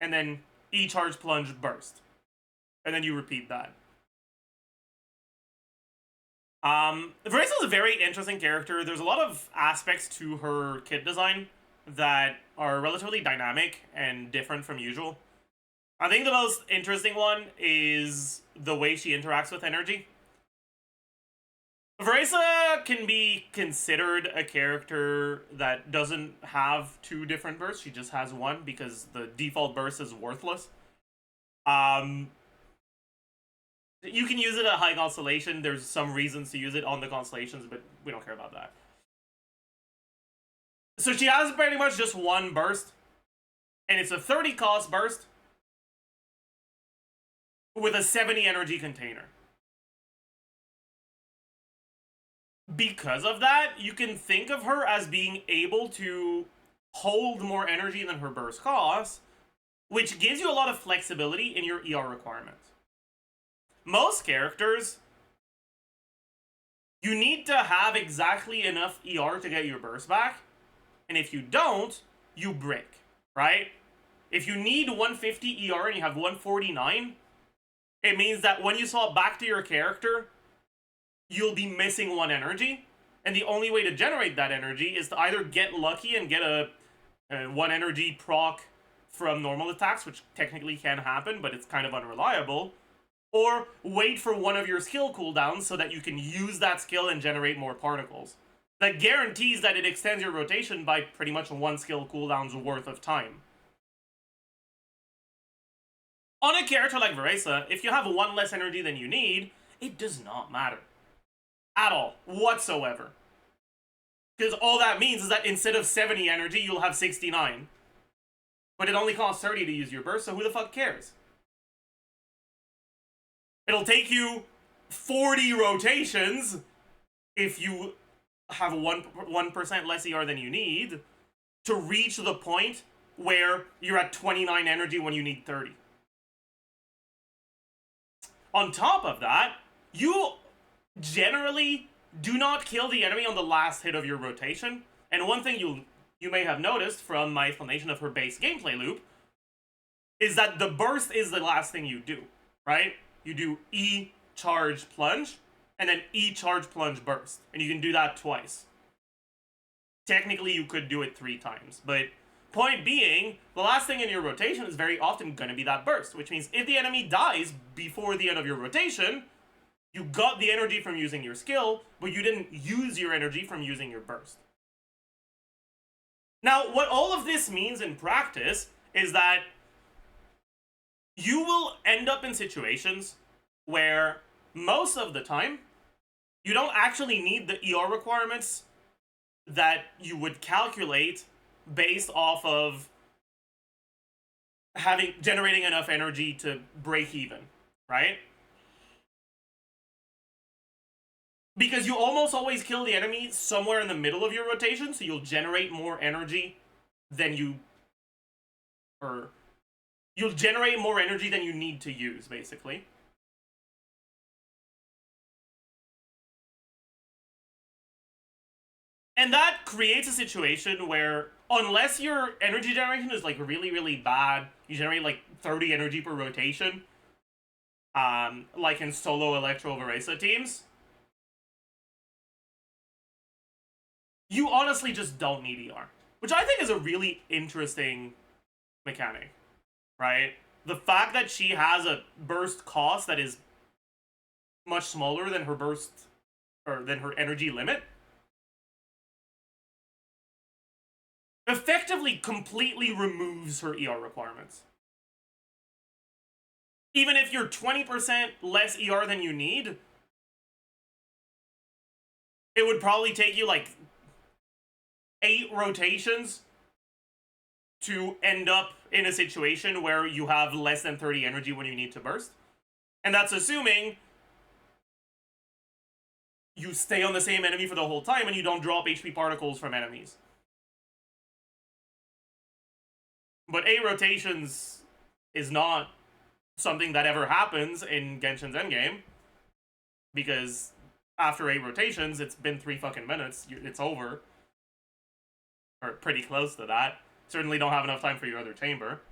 and then E charge plunge burst, and then you repeat that. Varesa is a very interesting character. There's a lot of aspects to her kit design that are relatively dynamic and different from usual. I think the most interesting one is the way she interacts with energy. Varesa can be considered a character that doesn't have 2 different bursts. She just has 1 because the default burst is worthless. You can use it at high constellation. There's some reasons to use it on the constellations, but we don't care about that. So she has pretty much just 1 burst, and it's a 30 cost burst with a 70 energy container. Because of that, you can think of her as being able to hold more energy than her burst costs, which gives you a lot of flexibility in your ER requirements. Most characters, you need to have exactly enough ER to get your burst back, and if you don't, you brick, right? If you need 150 ER and you have 149, it means that when you swap back to your character, you'll be missing 1 energy, and the only way to generate that energy is to either get lucky and get a 1 energy proc from normal attacks, which technically can happen, but it's kind of unreliable, or wait for one of your skill cooldowns so that you can use that skill and generate more particles. That guarantees that it extends your rotation by pretty much 1 skill cooldown's worth of time. On a character like Varesa, if you have 1 less energy than you need, it does not matter. at all, whatsoever. Because all that means is that instead of 70 energy, you'll have 69. But it only costs 30 to use your burst, so who the fuck cares? It'll take you 40 rotations if you have 1% less ER than you need to reach the point where you're at 29 energy when you need 30. On top of that, you generally do not kill the enemy on the last hit of your rotation. And one thing you may have noticed from my explanation of her base gameplay loop is that the burst is the last thing you do, right? You do E, charge, plunge, and then E, charge, plunge, burst. And you can do that twice. Technically, you could do it 3 times, but point being, the last thing in your rotation is very often going to be that burst, which means if the enemy dies before the end of your rotation, you got the energy from using your skill, but you didn't use your energy from using your burst. Now, what all of this means in practice is that you will end up in situations where most of the time, you don't actually need the ER requirements that you would calculate based off of generating enough energy to break even, right? Because you almost always kill the enemy somewhere in the middle of your rotation, so you'll generate more energy than you'll generate more energy than you need to use, basically. And that creates a situation where, unless your energy generation is like really, really bad, you generate like 30 energy per rotation, like in solo Electro Varesa teams, you honestly just don't need ER. Which I think is a really interesting mechanic, right? The fact that she has a burst cost that is much smaller than her burst, or than her energy limit, effectively completely removes her ER requirements. Even if you're 20% less ER than you need, it would probably take you like 8 rotations to end up in a situation where you have less than 30 energy when you need to burst. And that's assuming you stay on the same enemy for the whole time and you don't drop HP particles from enemies. But 8 rotations is not something that ever happens in Genshin's endgame, because after 8 rotations, it's been 3 fucking minutes, it's over. Or pretty close to that. Certainly don't have enough time for your other chamber.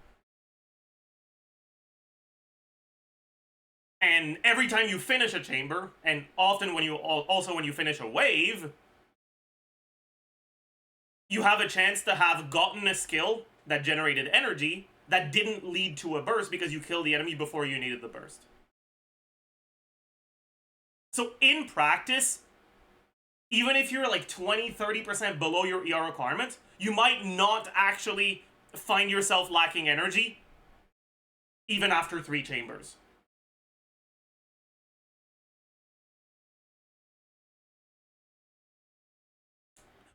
And every time you finish a chamber, and often when you finish a wave, you have a chance to have gotten a skill that generated energy that didn't lead to a burst because you killed the enemy before you needed the burst. So in practice, even if you're like 20-30% below your ER requirement, you might not actually find yourself lacking energy even after 3 chambers.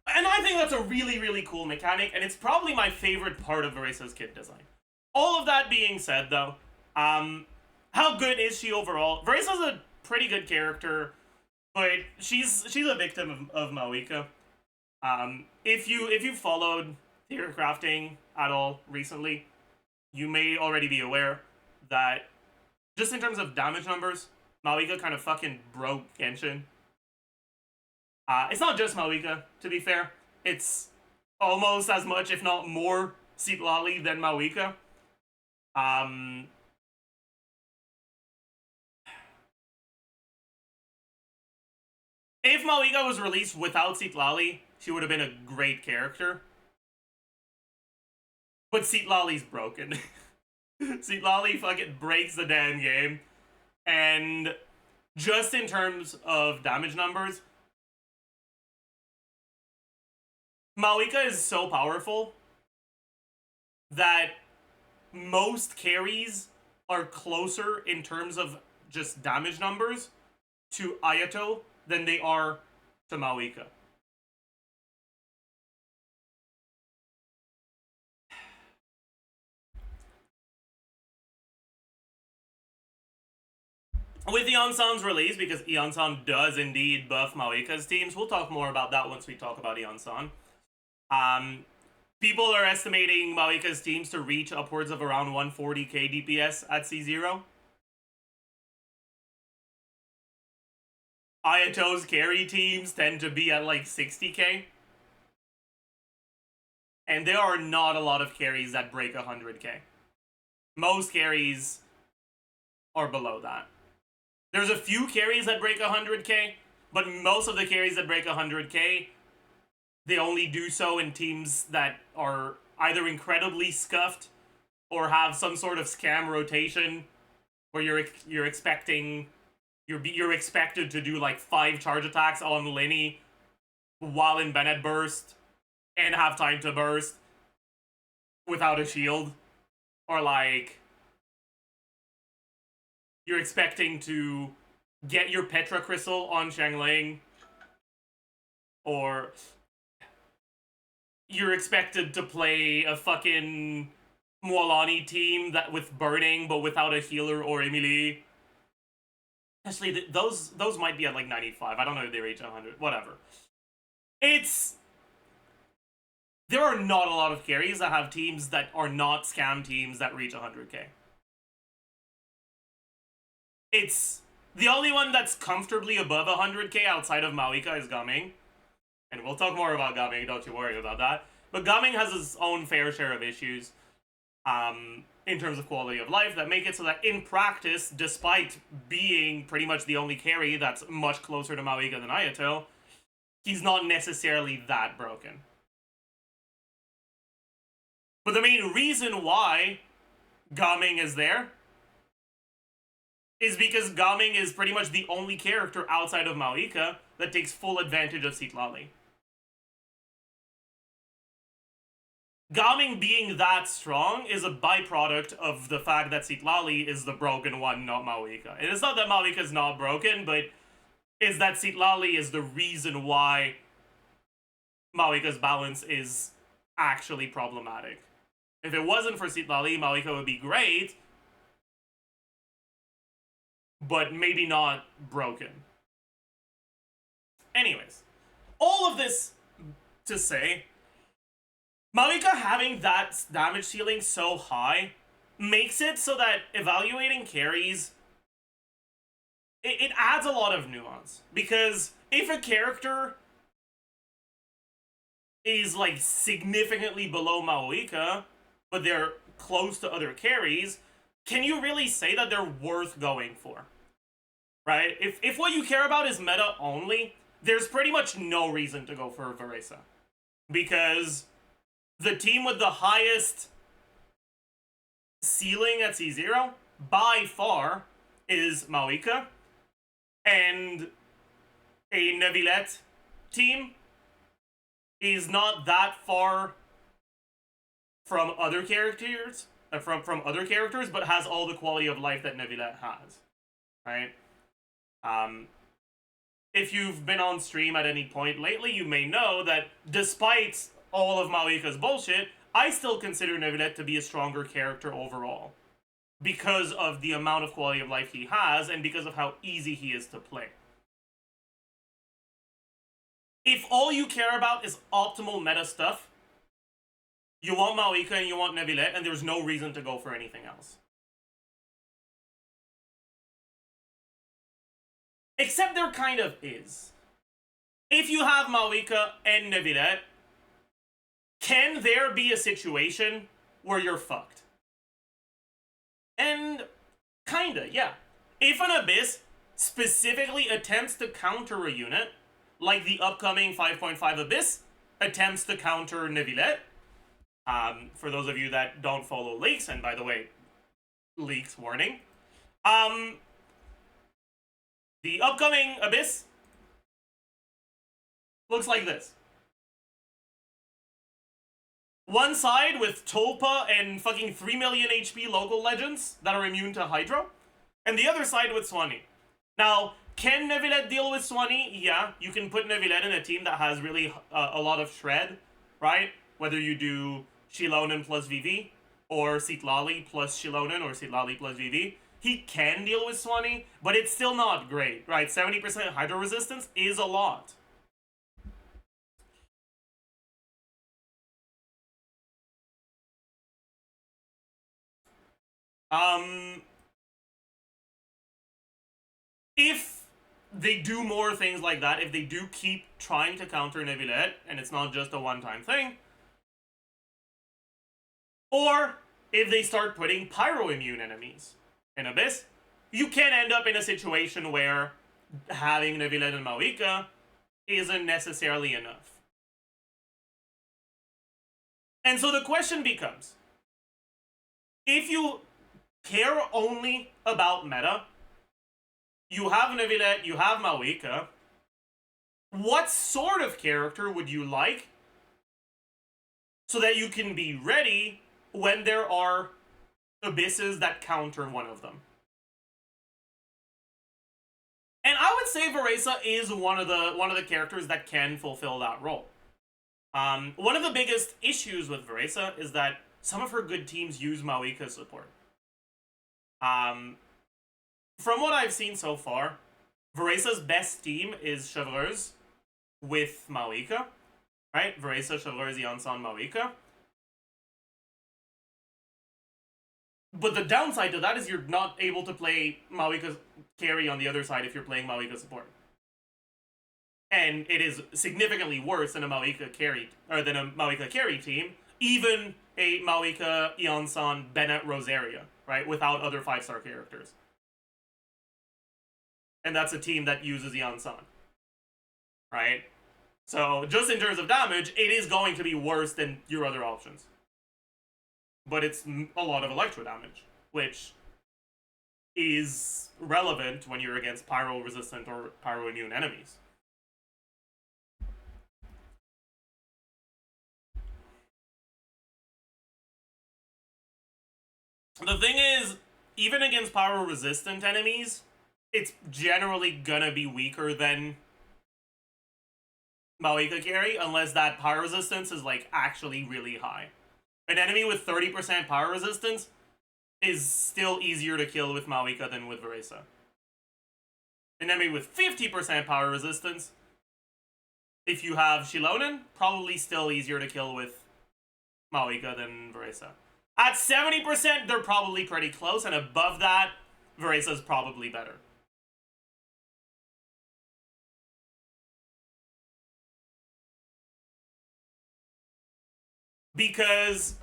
And I think that's a really, really cool mechanic, and it's probably my favorite part of Varesa's kit design. All of that being said, though, how good is she overall? Varesa's a pretty good character, but she's a victim of Mawika. If you followed theory crafting at all recently, you may already be aware that just in terms of damage numbers, Mawika kind of fucking broke Genshin. It's not just Mawika, to be fair. It's almost as much, if not more, Citlali than Mawika. If Mawika was released without Citlali, she would have been a great character. But Citlali's broken. Citlali fucking breaks the damn game. And just in terms of damage numbers, Mawika is so powerful that most carries are closer in terms of just damage numbers to Ayato than they are to Maoika. With Eon-san's release, because Eon-san does indeed buff Maoika's teams, we'll talk more about that once we talk about Eon-san. People are estimating Maoika's teams to reach upwards of around 140k DPS at C0. Ayato's carry teams tend to be at like 60k. And there are not a lot of carries that break 100k. Most carries are below that. There's a few carries that break 100k, but most of the carries that break 100k, they only do so in teams that are either incredibly scuffed or have some sort of scam rotation where you're expecting you're expected to do like 5 charge attacks on Linny while in Bennett burst and have time to burst without a shield, or like you're expecting to get your Petra Crystal on Xiangling, or you're expected to play a fucking Mualani team that with burning but without a healer or Emily. Actually, those might be at like 95. I don't know if they reach 100. Whatever. There are not a lot of carries that have teams that are not scam teams that reach 100k. The only one that's comfortably above 100k outside of Maoika is Gaming. And we'll talk more about Gaming, don't you worry about that. But Gaming has its own fair share of issues in terms of quality of life that make it so that in practice, despite being pretty much the only carry that's much closer to Maoika than Ayato, he's not necessarily that broken. But the main reason why Gaming is there is because Gaming is pretty much the only character outside of Maoika that takes full advantage of Citlali. Gaming being that strong is a byproduct of the fact that Citlali is the broken one, not Maoika. And it's not that Maoika is not broken, but it's that Citlali is the reason why Maoika's balance is actually problematic. If it wasn't for Citlali, Maoika would be great, but maybe not broken. Anyways, all of this to say, Maoika having that damage ceiling so high makes it so that evaluating carries, it adds a lot of nuance. Because if a character is like significantly below Maoika, but they're close to other carries, can you really say that they're worth going for? Right? If what you care about is meta only, there's pretty much no reason to go for Veresa. Because the team with the highest ceiling at C0, by far, is Maoika. And a Neuvillette team is not that far from other characters, from other characters, but has all the quality of life that Neuvillette has, right? If you've been on stream at any point lately, you may know that despite all of Maoika's bullshit, I still consider Neuvillette to be a stronger character overall, because of the amount of quality of life he has, and because of how easy he is to play. If all you care about is optimal meta stuff, you want Maoika and you want Neuvillette, and there's no reason to go for anything else. Except there kind of is. If you have Maoika and Neuvillette, can there be a situation where you're fucked? And kinda, yeah. If an Abyss specifically attempts to counter a unit, like the upcoming 5.5 Abyss attempts to counter Neuvillette, for those of you that don't follow leaks, and by the way, leaks warning, the upcoming Abyss looks like this. One side with Tulpa and fucking 3 million HP local legends that are immune to Hydro, and the other side with Swanee. Now, Can Neuvillette deal with Swanee? Yeah, you can put Neuvillette in a team that has really a lot of shred, right? Whether you do Shilonen plus VV, or Citlali plus Shilonen, or Citlali plus VV. He can deal with Swanee, but it's still not great, right? 70% hydro resistance is a lot. If they do more things like that, if they do keep trying to counter Neuvillette, and it's not just a one-time thing, or if they start putting pyro-immune enemies in Abyss, you can end up in a situation where having Neuvillette and Maoika isn't necessarily enough. And so the question becomes, if you care only about meta, you have Neuvillette, you have Maoika, what sort of character would you like so that you can be ready when there are abysses that counter one of them? And I would say Veresa is one of the characters that can fulfill that role. One of the biggest issues with Veresa is that some of her good teams use Maoika support. From what I've seen so far, Veresa's best team is Chevreuse with Maoika, right? Veresa, Chevreuse, Yansan, Maoika. But the downside to that is you're not able to play Maoika carry on the other side if you're playing Maoika support. And it is significantly worse than a Maoika carry team, even a Maoika, Yansan, Bennett, Rosaria, right? Without other 5-star characters. And that's a team that uses Yansan, right? So just in terms of damage, it is going to be worse than your other options. But it's a lot of electro damage, which is relevant when you're against pyro-resistant or pyro-immune enemies. The thing is, even against pyro-resistant enemies, it's generally gonna be weaker than Maoika carry, unless that pyro resistance is like actually really high. An enemy with 30% power resistance is still easier to kill with Maoika than with Veresa. An enemy with 50% power resistance, if you have Shilonen, probably still easier to kill with Maoika than Veresa. At 70%, they're probably pretty close, and above that, Veresa's probably better. Because,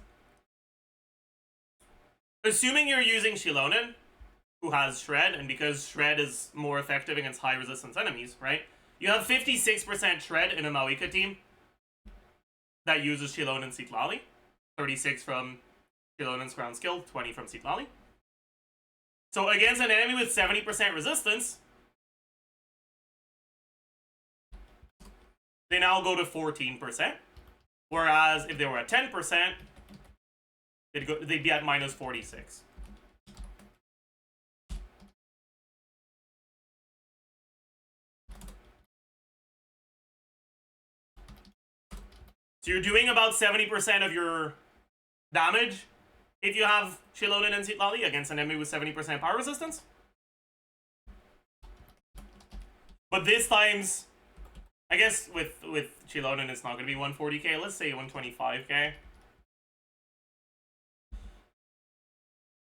assuming you're using Shilonen, who has Shred, and because Shred is more effective against high resistance enemies, right? You have 56% Shred in a Maoika team that uses Shilonen Citlali. 36 from Shilonen's ground skill, 20 from Citlali. So against an enemy with 70% resistance, they now go to 14%. Whereas if they were at 10%, they'd be at minus 46. So you're doing about 70% of your damage if you have Shilonen and Citlali against an enemy with 70% power resistance. But this times, I guess with Shilonen it's not going to be 140k, let's say 125k.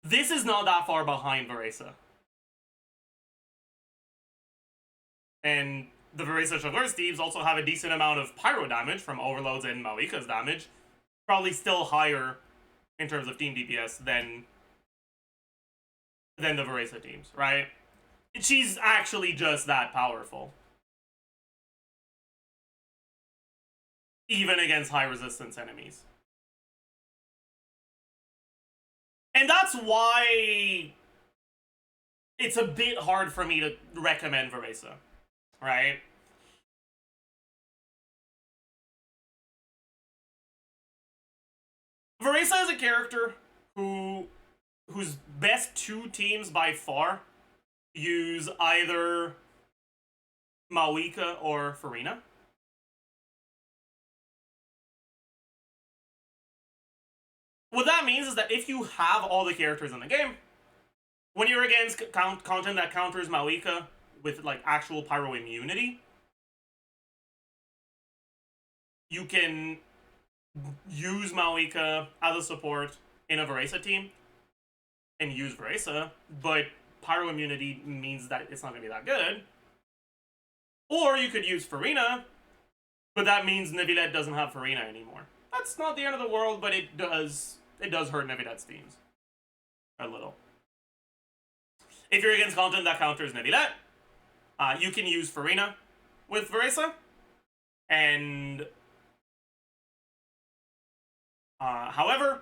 This is not that far behind Veresa. And the Veresa Chevreuse teams also have a decent amount of pyro damage from overloads and Maoika's damage. Probably still higher in terms of team DPS than the Veresa teams, right? She's actually just that powerful. Even against high resistance enemies. And that's why it's a bit hard for me to recommend Veresa, right? Veresa is a character whose best two teams by far use either Mawika or Farina. What that means is that if you have all the characters in the game, when you're against content that counters Mawika with like actual pyro immunity, you can use Mawika as a support in a Veresa team and use Veresa, but pyro immunity means that it's not going to be that good. Or you could use Farina, but that means Neuvillette doesn't have Farina anymore. That's not the end of the world, but it does hurt Neuvillette's teams. A little. If you're against content that counters Neuvillette, you can use Farina with Veresa, and however,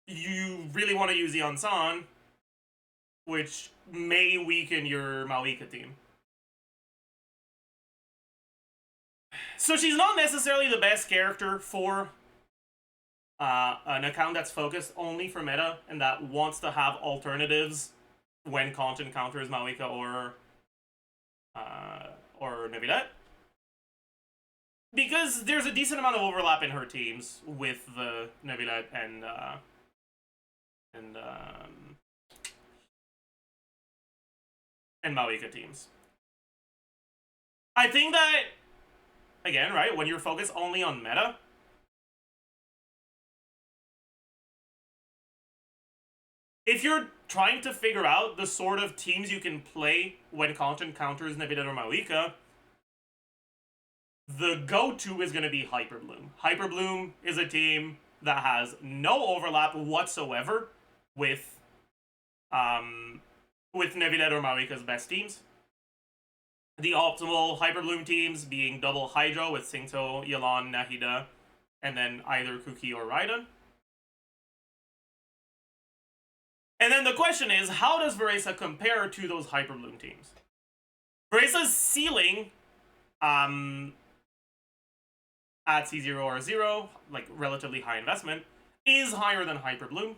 you really want to use Ion-san, which may weaken your Mawika team. So she's not necessarily the best character for an account that's focused only for meta and that wants to have alternatives when content counters Mawika or Neuvillette. Because there's a decent amount of overlap in her teams with the Neuvillette and Mawika teams. I think that, again, right, when you're focused only on meta, if you're trying to figure out the sort of teams you can play when content counters Neuvillette or Mawika, the go-to is going to be Hyperbloom. Hyperbloom is a team that has no overlap whatsoever with Neuvillette or Mawika's best teams. The optimal Hyperbloom teams being double Hydro with Singto, Yelan, Nahida, and then either Kuki or Raiden. And then the question is, how does Veresa compare to those Hyperbloom teams? Veresa's ceiling at C0 or 0, like relatively high investment, is higher than Hyperbloom.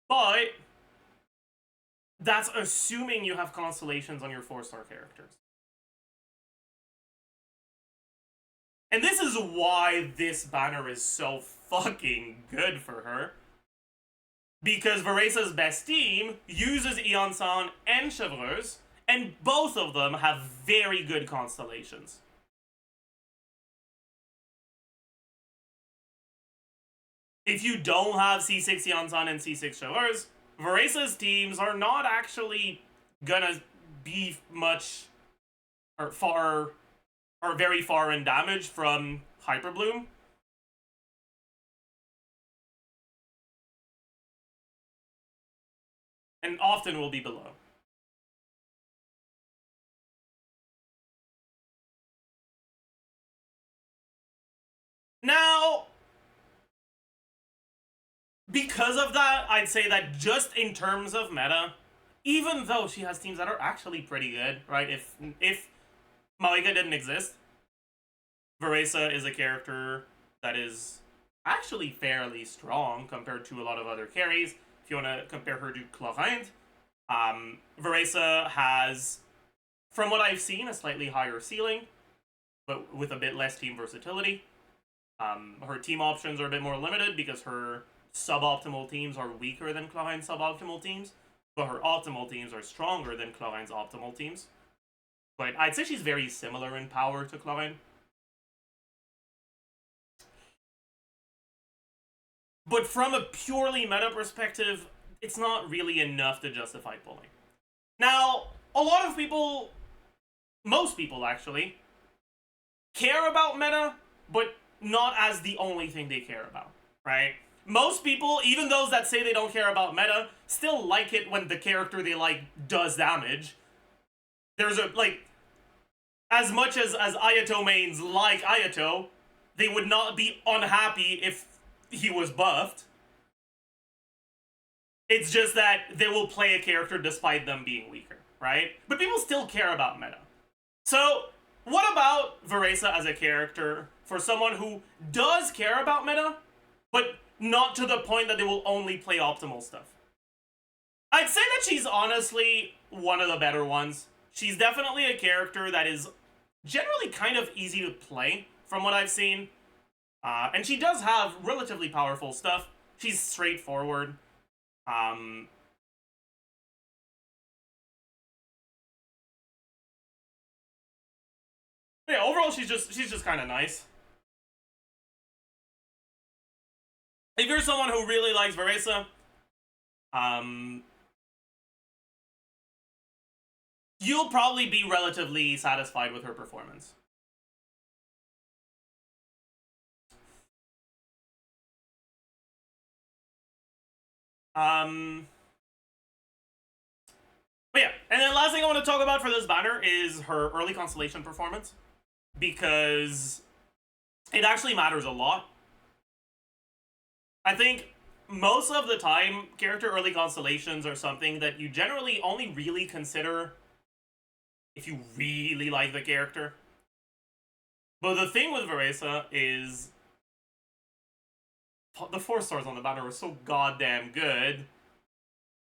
But that's assuming you have constellations on your 4-star characters. And this is why this banner is so fucking good for her. Because Veresa's best team uses Ion-san and Chevreuse, and both of them have very good constellations. If you don't have C6 Ion-san and C6 Chevreuse, Veresa's teams are not actually gonna be much or very far in damage from Hyperbloom. And often will be below. Now, because of that, I'd say that just in terms of meta, even though she has teams that are actually pretty good, right? If Mawika didn't exist, Veresa is a character that is actually fairly strong compared to a lot of other carries. If you want to compare her to Chlorinde, Veresa has, from what I've seen, a slightly higher ceiling, but with a bit less team versatility. Her team options are a bit more limited because her suboptimal teams are weaker than Chlorine's suboptimal teams, but her optimal teams are stronger than Chlorine's optimal teams. But I'd say she's very similar in power to Chlorine. But from a purely meta perspective, it's not really enough to justify pulling. Now, a lot of people, most people actually, care about meta, but not as the only thing they care about, right? Most people, even those that say they don't care about meta, still like it when the character they like does damage. There's a, like, as much as Ayato mains like Ayato, they would not be unhappy if he was buffed. It's just that they will play a character despite them being weaker, right? But people still care about meta. So, what about Veresa as a character for someone who does care about meta, but not to the point that they will only play optimal stuff? I'd say that she's honestly one of the better ones. She's definitely a character that is generally kind of easy to play, from what I've seen. And she does have relatively powerful stuff. She's straightforward. Yeah, overall she's just kind of nice. If you're someone who really likes Veresa, you'll probably be relatively satisfied with her performance. But yeah, and then last thing I want to talk about for this banner is her early constellation performance, because it actually matters a lot. I think most of the time, character early constellations are something that you generally only really consider if you really like the character. But the thing with Veresa is the 4 stars on the banner are so goddamn good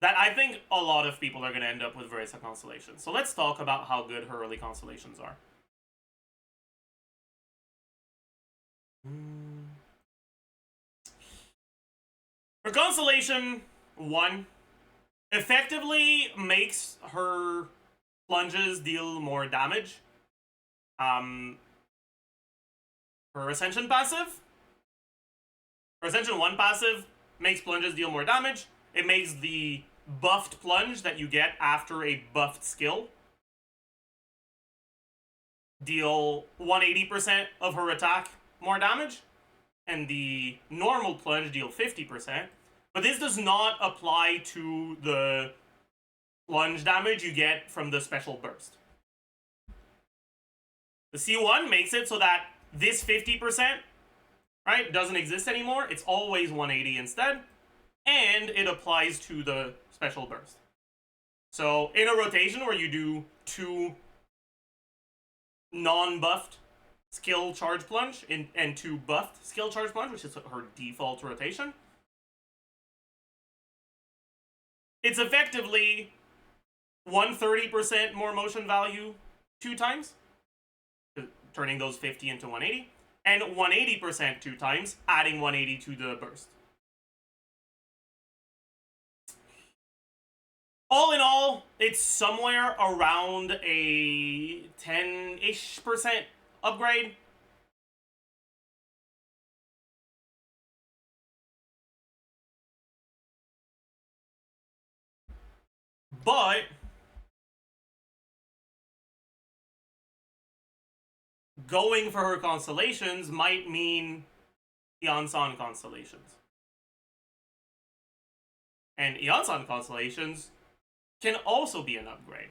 that I think a lot of people are going to end up with Veresa constellations. So let's talk about how good her early constellations are. Her constellation 1 effectively makes her plunges deal more damage. Her Ascension passive, her Ascension 1 passive makes plunges deal more damage. It makes the buffed plunge that you get after a buffed skill deal 180% of her attack more damage, and the normal plunge deal 50%. But this does not apply to the plunge damage you get from the special burst. The C1 makes it so that this 50%, right, doesn't exist anymore. It's always 180 instead, and it applies to the special burst. So in a rotation where you do 2 non-buffed skill charge plunge and 2 buffed skill charge plunge, which is her default rotation, it's effectively 130% more motion value 2 times, turning those 50 into 180, and 180% 2 times, adding 180 to the burst. All in all, it's somewhere around a 10-ish% upgrade. But going for her constellations might mean Eon-san constellations. And Eon-san constellations can also be an upgrade.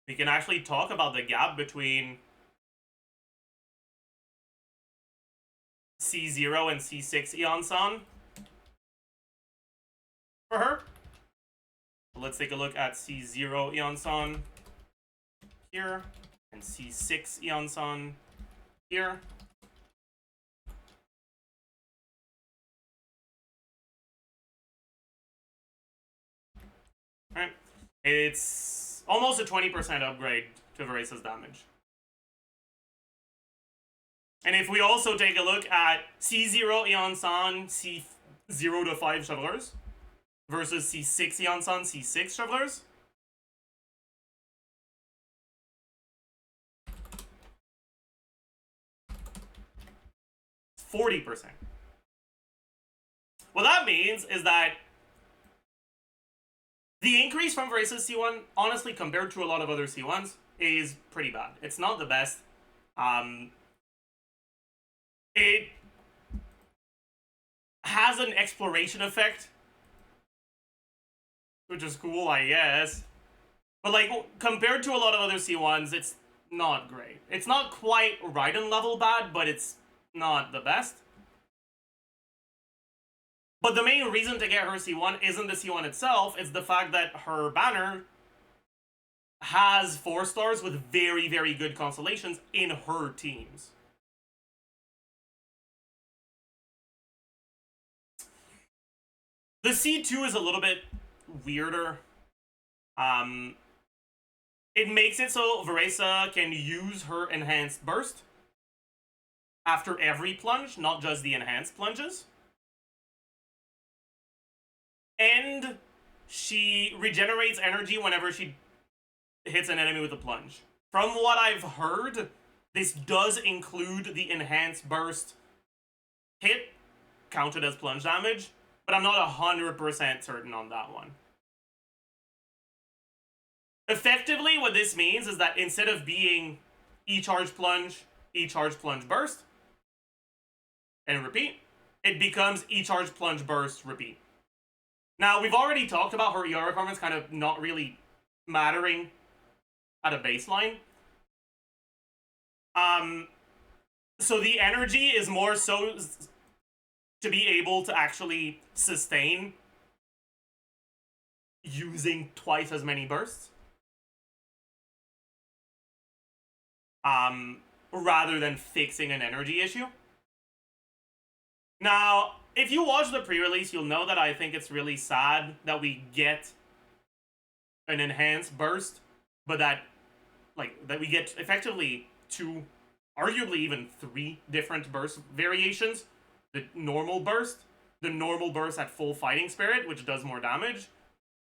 We can actually talk about the gap between C0 and C6 Eon-san for her. Let's take a look at C0 Eon-san here and C6 Eon-san here. Alright, it's almost a 20% upgrade to Veresa's damage. And if we also take a look at C0 Eon-san, C0 to 5 Shovelers versus C6 Eon-san, C6 Shovelers, it's 40%. What that means is that the increase from Veresa's C1, honestly, compared to a lot of other C1s, is pretty bad. It's not the best. It has an exploration effect, which is cool, I guess. But, like, compared to a lot of other C1s, it's not great. It's not quite Raiden level bad, but it's not the best. But the main reason to get her C1 isn't the C1 itself, it's the fact that her banner has 4 stars with very, very good constellations in her teams. The C2 is a little bit weirder. It makes it so Veresa can use her enhanced burst after every plunge, not just the enhanced plunges. And she regenerates energy whenever she hits an enemy with a plunge. From what I've heard, this does include the enhanced burst hit, counted as plunge damage, but I'm not 100% certain on that one. Effectively, what this means is that instead of being E-charge plunge burst, and repeat, it becomes E-charge plunge burst, repeat. Now, we've already talked about her ER requirements kind of not really mattering at a baseline. So the energy is more so to be able to actually sustain using twice as many bursts. Rather than fixing an energy issue. Now, if you watch the pre-release, you'll know that I think it's really sad that we get an enhanced burst, but that we get effectively 2, arguably even 3 different burst variations. The normal burst at full fighting spirit, which does more damage,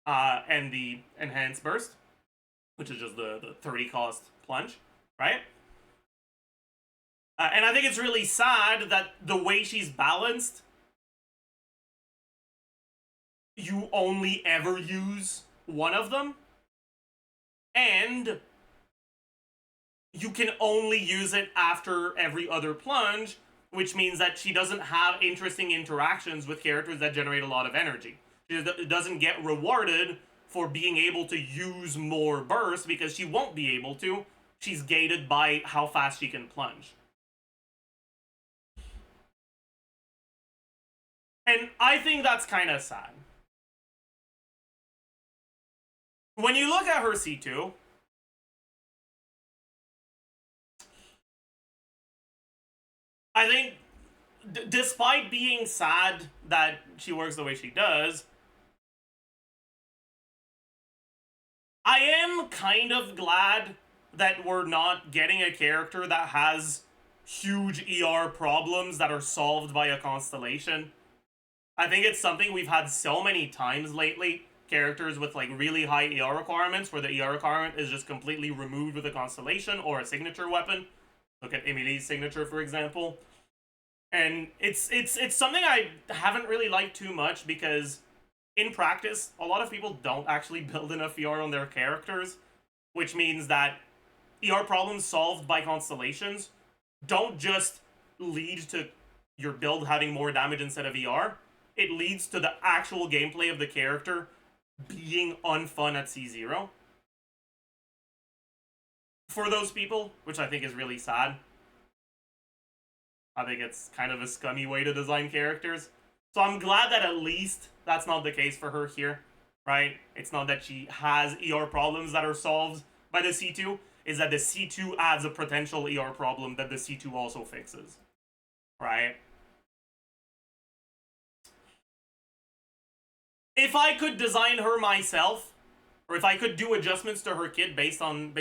and the enhanced burst, which is just the 30 cost plunge, right? And I think it's really sad that the way she's balanced, you only ever use one of them, and you can only use it after every other plunge, which means that she doesn't have interesting interactions with characters that generate a lot of energy. She doesn't get rewarded for being able to use more bursts because she won't be able to. She's gated by how fast she can plunge. And I think that's kind of sad. When you look at her C2, I think, despite being sad that she works the way she does, I am kind of glad that we're not getting a character that has huge ER problems that are solved by a constellation. I think it's something we've had so many times lately. Characters with like really high ER requirements, where the ER requirement is just completely removed with a constellation or a signature weapon. Look at Emily's signature, for example. And it's something I haven't really liked too much because in practice, a lot of people don't actually build enough ER on their characters, which means that ER problems solved by constellations don't just lead to your build having more damage instead of ER. It leads to the actual gameplay of the character being unfun at C0 for those people, which I think is really sad. I think it's kind of a scummy way to design characters. So I'm glad that at least that's not the case for her here, right? It's not that she has ER problems that are solved by the C2, is that the C2 adds a potential ER problem that the C2 also fixes, right? If I could design her myself, or if I could do adjustments to her kit based on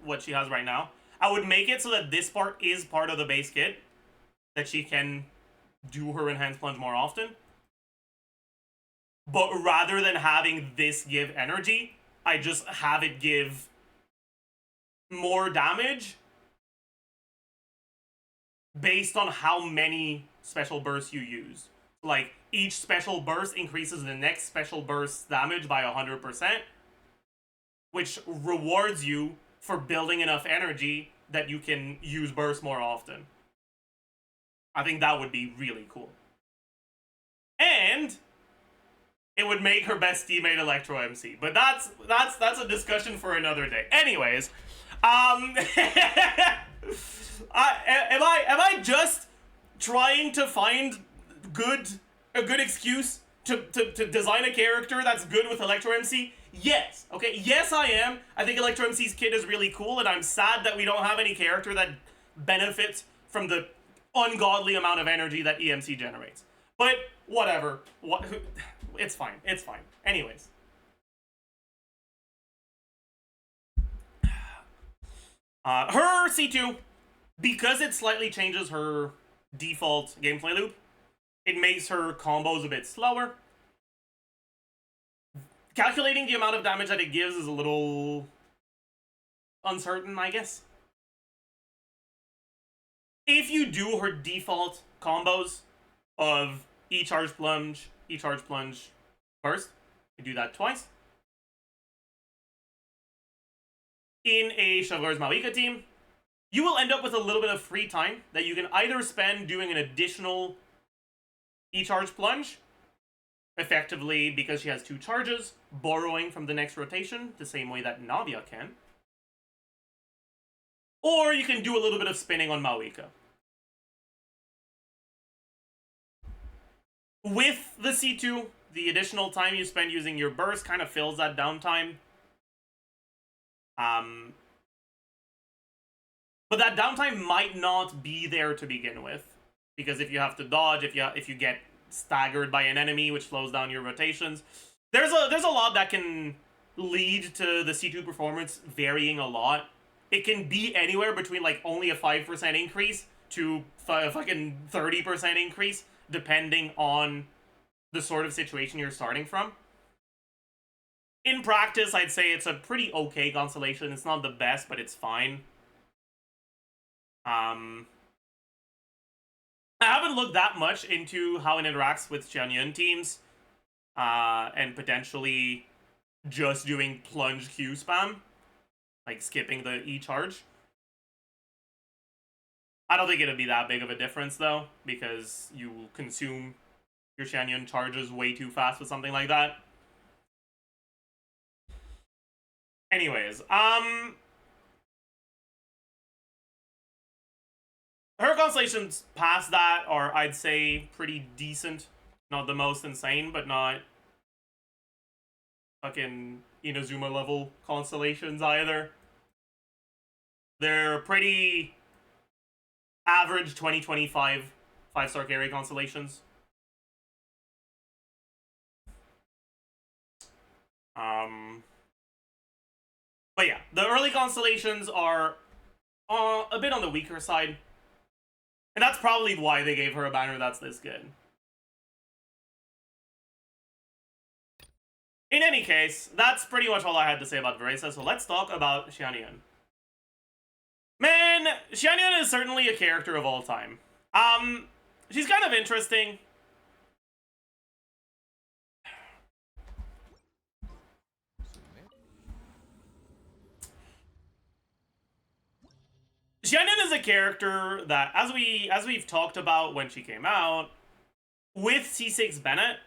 what she has right now, I would make it so that this part is part of the base kit, that she can do her enhanced plunge more often. But rather than having this give energy, I just have it give more damage based on how many special bursts you use. Like, each special burst increases the next special burst's damage by 100%, which rewards you for building enough energy that you can use bursts more often. I think that would be really cool. And it would make her best teammate Electro MC. But that's a discussion for another day. Anyways, am I just trying to find a good excuse to design a character that's good with Electro MC? Yes. Okay, yes I am. I think Electro MC's kit is really cool, and I'm sad that we don't have any character that benefits from the ungodly amount of energy that EMC generates. But whatever. It's fine. It's fine. Anyways. Her C2, because it slightly changes her default gameplay loop, it makes her combos a bit slower. Calculating the amount of damage that it gives is a little uncertain, I guess. If you do her default combos of E-charge plunge first, you do that twice. In a Chevaleur's Malika team, you will end up with a little bit of free time that you can either spend doing an additional E-charge plunge, effectively because she has 2 charges, borrowing from the next rotation, the same way that Navia can. Or you can do a little bit of spinning on Malika. With the C2, the additional time you spend using your burst kind of fills that downtime. But that downtime might not be there to begin with, because if you have to dodge, if you get staggered by an enemy, which slows down your rotations, there's a lot that can lead to the C2 performance varying a lot. It can be anywhere between like only a 5% increase to a fucking 30% increase, depending on the sort of situation you're starting from. In practice, I'd say it's a pretty okay constellation. It's not the best, but it's fine. I haven't looked that much into how it interacts with Xianyun teams, and potentially just doing plunge Q spam, like skipping the E-charge. I don't think it'll be that big of a difference, though, because you will consume your Xianyun charges way too fast with something like that. Anyways, her constellations past that are, I'd say, pretty decent. Not the most insane, but not fucking Inazuma level constellations either. They're pretty average 2025 5-star carry constellations. But yeah, the early constellations are a bit on the weaker side. And that's probably why they gave her a banner that's this good. In any case, that's pretty much all I had to say about Veresa, so let's talk about Xianyun. Man, Xianyun is certainly a character of all time. She's kind of interesting. Xianyun is a character that, as we've talked about when she came out, with C6 Bennett,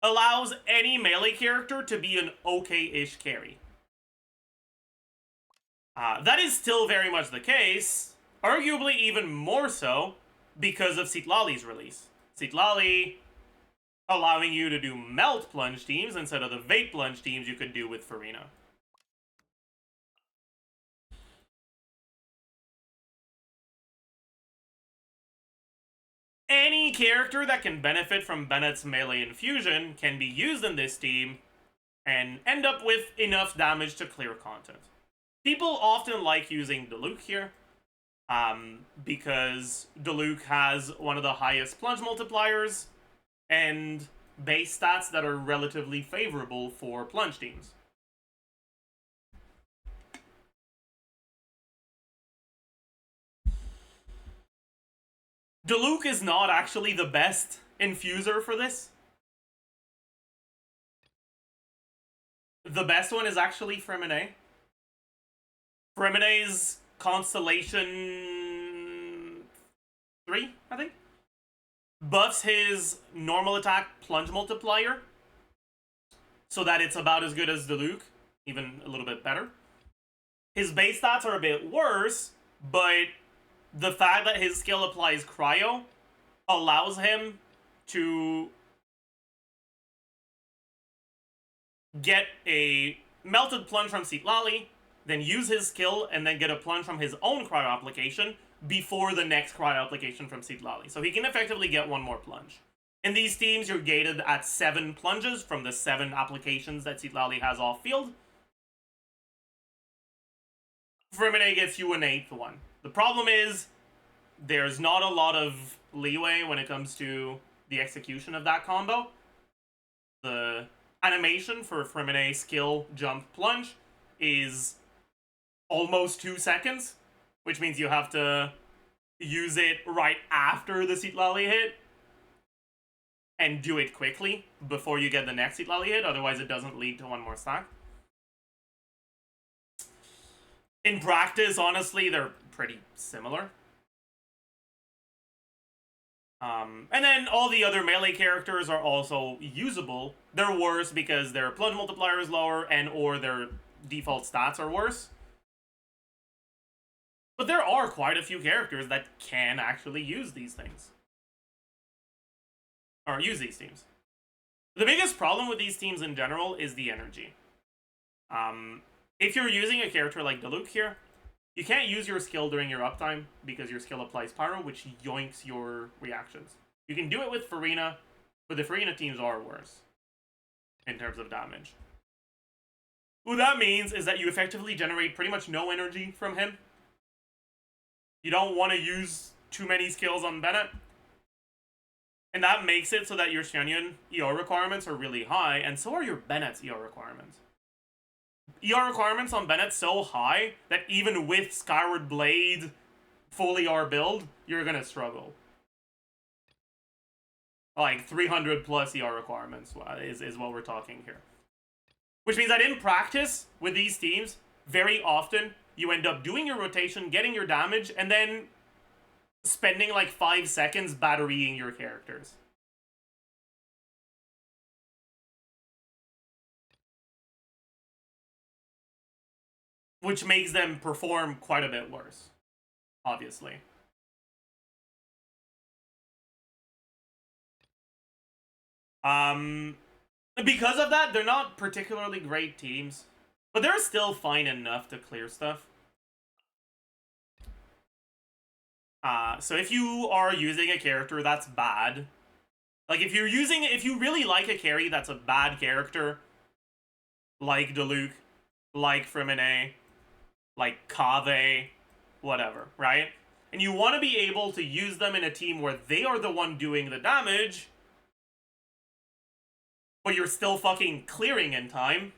allows any melee character to be an okay-ish carry. That is still very much the case, arguably even more so because of Citlali's release. Citlali allowing you to do melt plunge teams instead of the vape plunge teams you could do with Farina. Any character that can benefit from Bennett's melee infusion can be used in this team and end up with enough damage to clear content. People often like using Diluc here, because Diluc has one of the highest plunge multipliers and base stats that are relatively favorable for plunge teams. Diluc is not actually the best infuser for this. The best one is actually Freminet. Freminet's Constellation 3, I think, buffs his normal attack plunge multiplier so that it's about as good as Diluc, even a little bit better. His base stats are a bit worse, but the fact that his skill applies cryo allows him to get a melted plunge from Citlali, then use his skill, and then get a plunge from his own cryo application before the next cryo application from Citlali. So he can effectively get one more plunge. In these teams, you're gated at 7 plunges from the 7 applications that Citlali has off-field. Freminet gets you an 8th one. The problem is, there's not a lot of leeway when it comes to the execution of that combo. The animation for Freminet skill, jump, plunge is almost 2 seconds, which means you have to use it right after the Citlali hit and do it quickly before you get the next Citlali hit, otherwise it doesn't lead to one more stack. In practice, honestly, they're pretty similar. And then all the other melee characters are also usable. They're worse because their plunge multiplier is lower and or their default stats are worse. But there are quite a few characters that can actually use these things. Or use these teams. The biggest problem with these teams in general is the energy. If you're using a character like Diluc here, you can't use your skill during your uptime because your skill applies Pyro, which yoinks your reactions. You can do it with Farina, but the Farina teams are worse in terms of damage. What that means is that you effectively generate pretty much no energy from him. You don't want to use too many skills on Bennett. And that makes it so that your Xianyun ER requirements are really high, and so are your Bennett's ER requirements. ER requirements on Bennett so high that even with Skyward Blade full ER build, you're gonna struggle. Like 300 plus ER requirements is what we're talking here. Which means that in practice, with these teams, very often you end up doing your rotation, getting your damage, and then spending like 5 seconds batterying your characters. Which makes them perform quite a bit worse, obviously. Because of that, they're not particularly great teams, but they're still fine enough to clear stuff. So if you are using a character that's bad, like if you really like a carry that's a bad character, like Diluc, like Freminet, like Kave, whatever, right? And you want to be able to use them in a team where they are the one doing the damage, but you're still fucking clearing in time,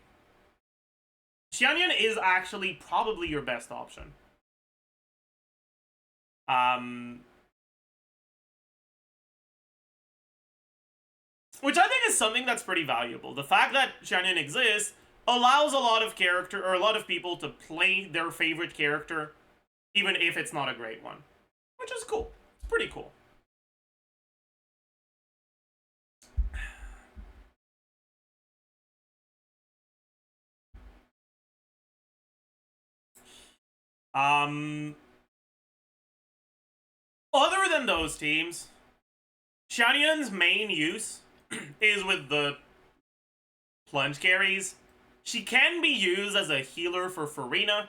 Xianyun is actually probably your best option. Which I think is something that's pretty valuable. The fact that Xianyun exists allows a lot of people to play their favorite character, even if it's not a great one. Which is cool. It's pretty cool. Other than those teams, Xianyun's main use is with the plunge carries. She can be used as a healer for Farina.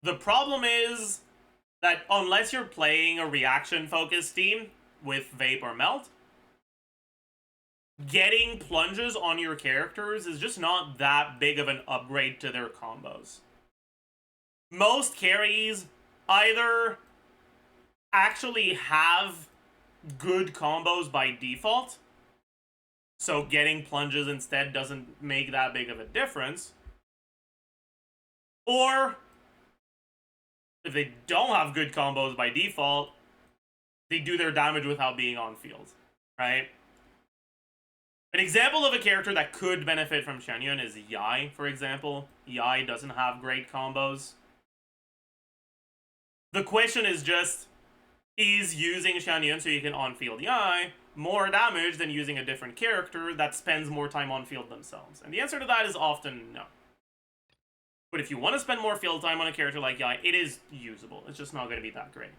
The problem is that unless you're playing a reaction-focused team with Vape or Melt, getting plunges on your characters is just not that big of an upgrade to their combos. Most carries either actually have good combos by default, so getting plunges instead doesn't make that big of a difference, or if they don't have good combos by default, they do their damage without being on field, right? An example of a character that could benefit from Xianyun is Yai, for example. Yai doesn't have great combos. The question is just, is using Xianyun so you can on-field Yai more damage than using a different character that spends more time on-field themselves? And the answer to that is often no. But if you want to spend more field time on a character like Yai, it is usable. It's just not going to be that great.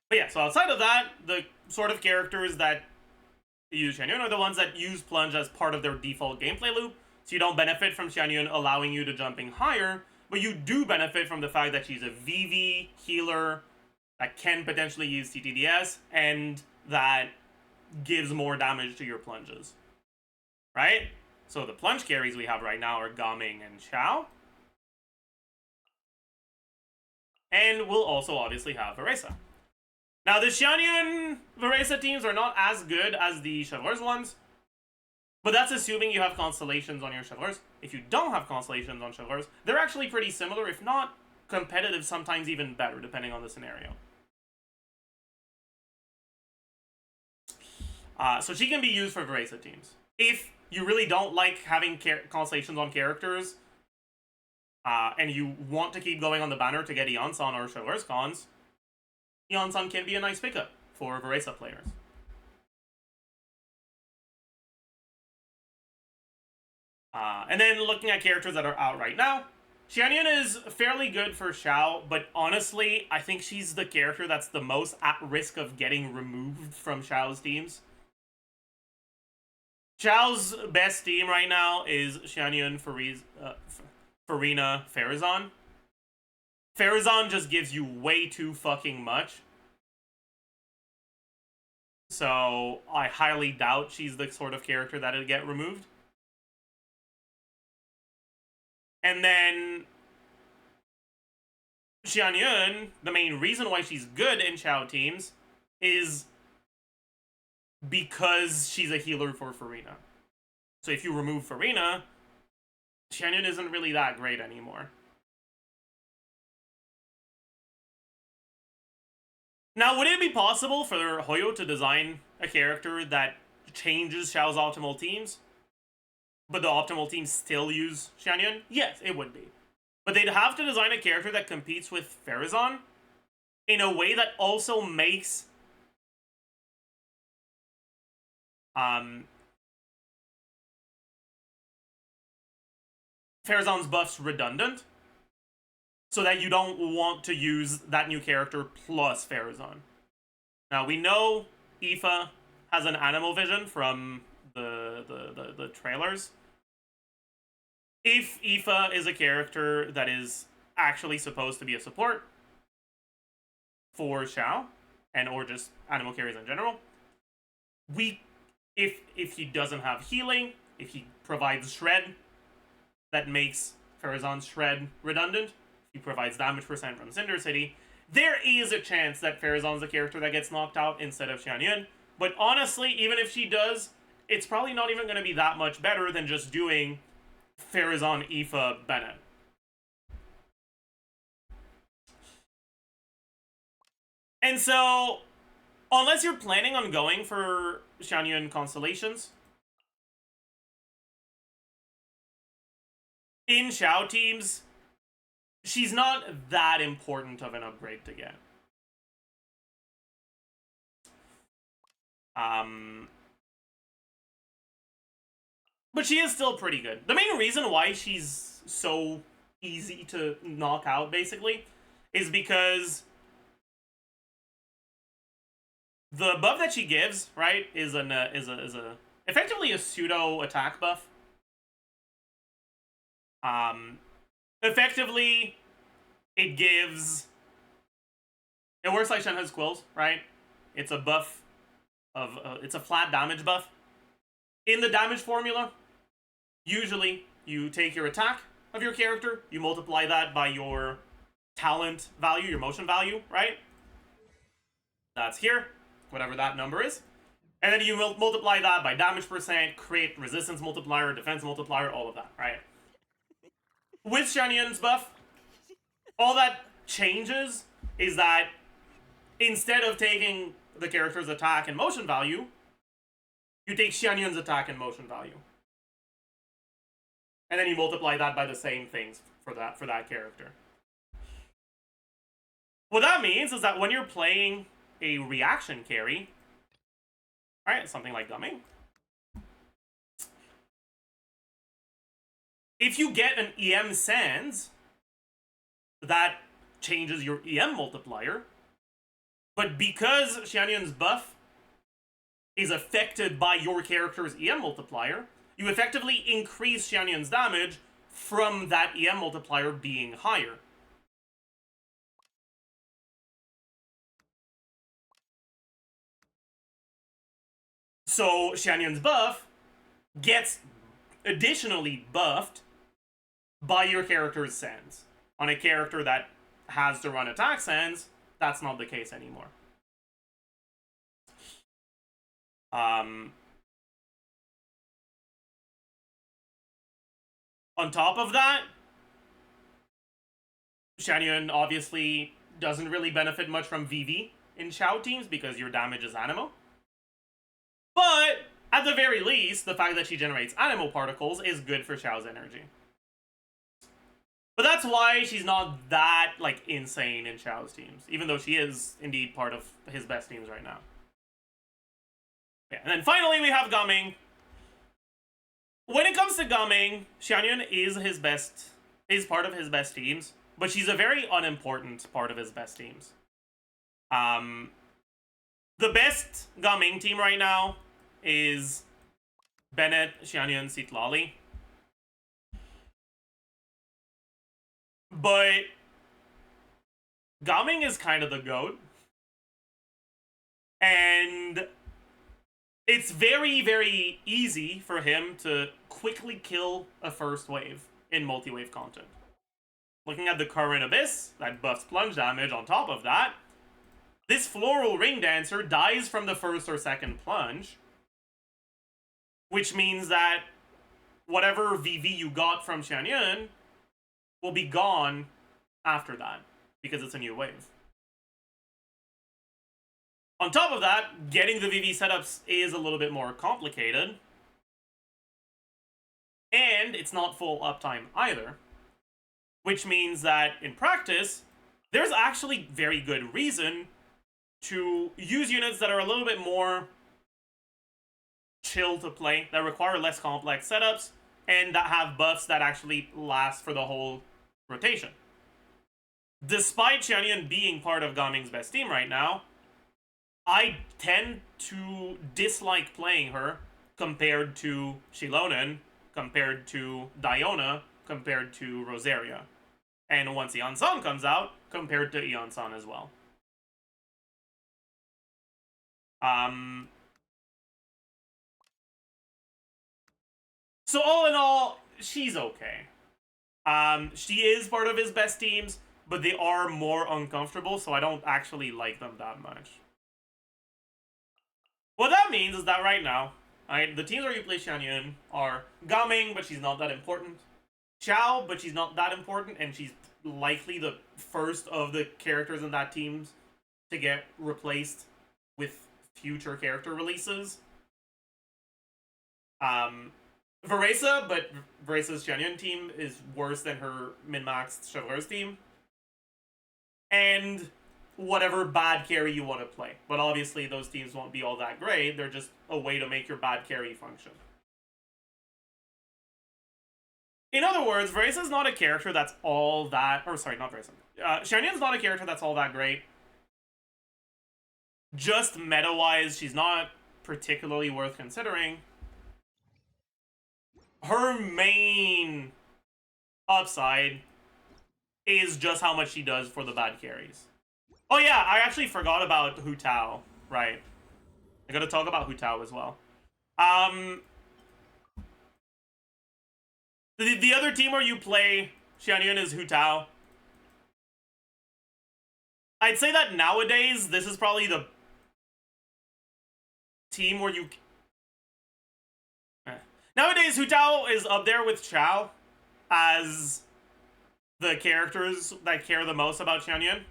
But yeah, so outside of that, the sort of characters that use Xianyun are the ones that use plunge as part of their default gameplay loop, so you don't benefit from Xianyun allowing you to jumping higher, but you do benefit from the fact that she's a VV healer that can potentially use TTDS, and that gives more damage to your plunges. Right? So the plunge carries we have right now are Gaming and Xiao. And we'll also obviously have Veresa. Now the Xianyun Veresa teams are not as good as the Chevaliers ones, but that's assuming you have constellations on your Chevaliers. If you don't have constellations on Chevaliers, they're actually pretty similar, if not competitive, sometimes even better, depending on the scenario. So she can be used for Veresa teams. If you really don't like having constellations on characters, and you want to keep going on the banner to get Eonsan or Chevaliers cons, Eonsan can be a nice pickup for Veresa players. And then looking at characters that are out right now, Xianyun is fairly good for Xiao, but honestly, I think she's the character that's the most at risk of getting removed from Xiao's teams. Xiao's best team right now is Xianyun, Farina, Farazan. Farazan just gives you way too fucking much. So I highly doubt she's the sort of character that'll get removed. And then Xianyun, the main reason why she's good in Xiao teams is because she's a healer for Farina. So if you remove Farina, Xianyun isn't really that great anymore. Now, would it be possible for Hoyo to design a character that changes Xiao's optimal teams, but the optimal teams still use Xianyun? Yes, it would be. But they'd have to design a character that competes with Farazan in a way that also makes Farazan's buffs redundant, so that you don't want to use that new character plus Farazan. Now, we know Aoife has an animal vision from the trailers. If Aoife is a character that is actually supposed to be a support for Xiao, and or just animal carries in general, if he doesn't have healing, if he provides shred that makes Farazan's shred redundant, he provides damage percent from Cinder City, there is a chance that Farazan's a character that gets knocked out instead of Xianyun. But honestly, even if she does, it's probably not even going to be that much better than just doing Farazan, Aoife, Bennett. And so, unless you're planning on going for Xianyun constellations, in Xiao teams, she's not that important of an upgrade to get. But she is still pretty good. The main reason why she's so easy to knock out, basically, is because the buff that she gives, right, is effectively a pseudo attack buff. Effectively, it works like Shenhe's Quills, right? It's a buff of, it's a flat damage buff. In the damage formula, usually you take your attack of your character, you multiply that by your talent value, your motion value, right? That's here, whatever that number is. And then you multiply that by damage percent, create resistance multiplier, defense multiplier, all of that, right? With Xianyun's buff, all that changes is that instead of taking the character's attack and motion value, you take Xianyun's attack and motion value. And then you multiply that by the same things for that character. What that means is that when you're playing a reaction carry, right, something like Gumming, if you get an EM Sands, that changes your EM multiplier. But because Xianyun's buff is affected by your character's EM multiplier, you effectively increase Xianyun's damage from that EM multiplier being higher. So Xianyun's buff gets additionally buffed by your character's sends. On a character that has to run attack sends, that's not the case anymore. On top of that, Xianyun obviously doesn't really benefit much from VV in Xiao teams because your damage is Animo. But, at the very least, the fact that she generates Animo particles is good for Xiao's energy. But that's why she's not that, like, insane in Xiao's teams, even though she is, indeed, part of his best teams right now. Yeah, and then finally we have Gaming. When it comes to Gaming, Xianyun is part of his best teams, but she's a very unimportant part of his best teams. The best Gaming team right now is Bennett, Xianyun, Citlali. But Gaming is kind of the GOAT. And it's very, very easy for him to quickly kill a first wave in multi-wave content. Looking at the current Abyss, that buffs plunge damage on top of that, this Floral Ring Dancer dies from the first or second plunge, which means that whatever VV you got from Xianyun will be gone after that, because it's a new wave. On top of that, getting the VV setups is a little bit more complicated, and it's not full uptime either, which means that in practice, there's actually very good reason to use units that are a little bit more chill to play, that require less complex setups, and that have buffs that actually last for the whole rotation. Despite Xianyun being part of Gaming's best team right now, I tend to dislike playing her compared to Xilonen, compared to Diona, compared to Rosaria. And once Eon-san comes out, compared to Eon-san as well. So all in all, she's okay. She is part of his best teams, but they are more uncomfortable, so I don't actually like them that much. What that means is that right now, the teams where you play Xianyun are Gaming, but she's not that important. Xiao, but she's not that important, and she's likely the first of the characters in that team to get replaced with future character releases. Veresa, but Veresa's Xianyun team is worse than her min-maxed Chevreuse team. And whatever bad carry you want to play. But obviously those teams won't be all that great, they're just a way to make your bad carry function. In other words, Veresa's not a character that's all that... Or sorry, not Veresa. Xianyun's not a character that's all that great. Just meta-wise, she's not particularly worth considering. Her main upside is just how much she does for the bad carries. Oh yeah, I actually forgot about Hu Tao. Right. I gotta talk about Hu Tao as well. The other team where you play Xianyun is Hu Tao. I'd say that nowadays, this is probably the team where you... Nowadays, Hu Tao is up there with Chao as the characters that care the most about Xianyun.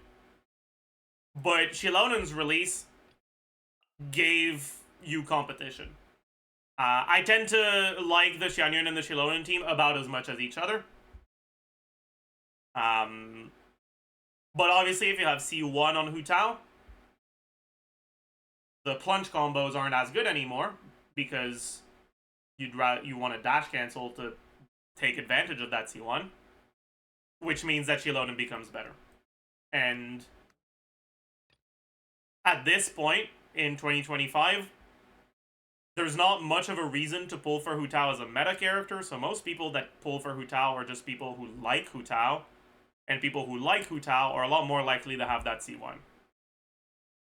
But Shilonen's release gave you competition. I tend to like the Xianyun and the Xilonen team about as much as each other. But obviously, if you have C1 on Hu Tao, the plunge combos aren't as good anymore because you want to dash cancel to take advantage of that C1, which means that Xilonen becomes better. And at this point in 2025, there's not much of a reason to pull for Hu Tao as a meta character, so most people that pull for Hu Tao are just people who like Hu Tao, and people who like Hu Tao are a lot more likely to have that C1.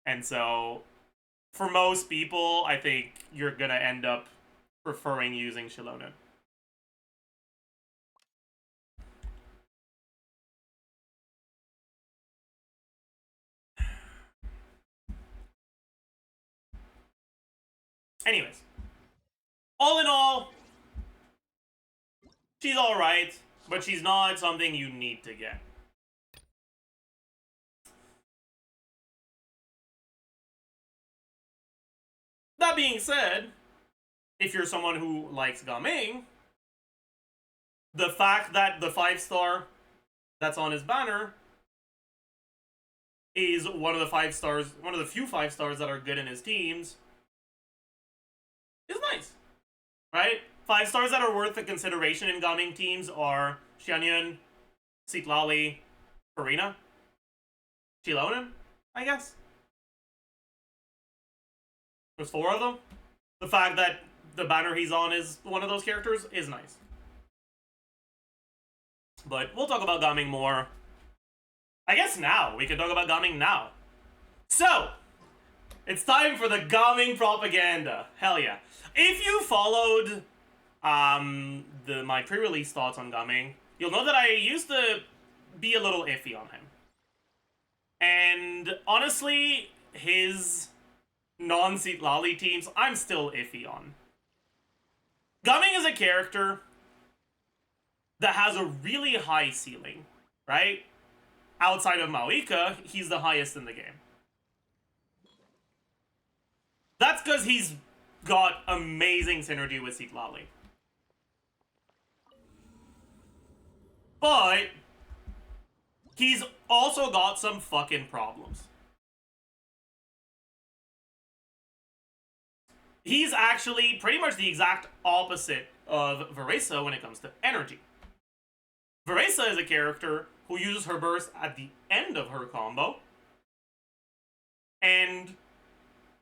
And so for most people, I think you're gonna end up preferring using Shilonen. Anyways, all in all, she's alright, but she's not something you need to get. That being said, if you're someone who likes Gaming, the fact that the 5-star that's on his banner is one of the 5 stars, one of the few 5 stars that are good in his teams, is nice, right? 5 stars that are worth the consideration in Gaming teams are Xianyun, Citlali, Farina, Shilonen, I guess. There's 4 of them. The fact that the banner he's on is one of those characters is nice. But we'll talk about Gaming more. I guess now. We can talk about Gaming now. So, it's time for the Gaming propaganda. Hell yeah. If you followed my pre-release thoughts on Gaming, you'll know that I used to be a little iffy on him. And honestly, his non-Citlali teams, I'm still iffy on. Gaming is a character that has a really high ceiling, right? Outside of Maoika, he's the highest in the game. That's because he's got amazing synergy with Citlali. But he's also got some fucking problems. He's actually pretty much the exact opposite of Veresa when it comes to energy. Veresa is a character who uses her burst at the end of her combo, and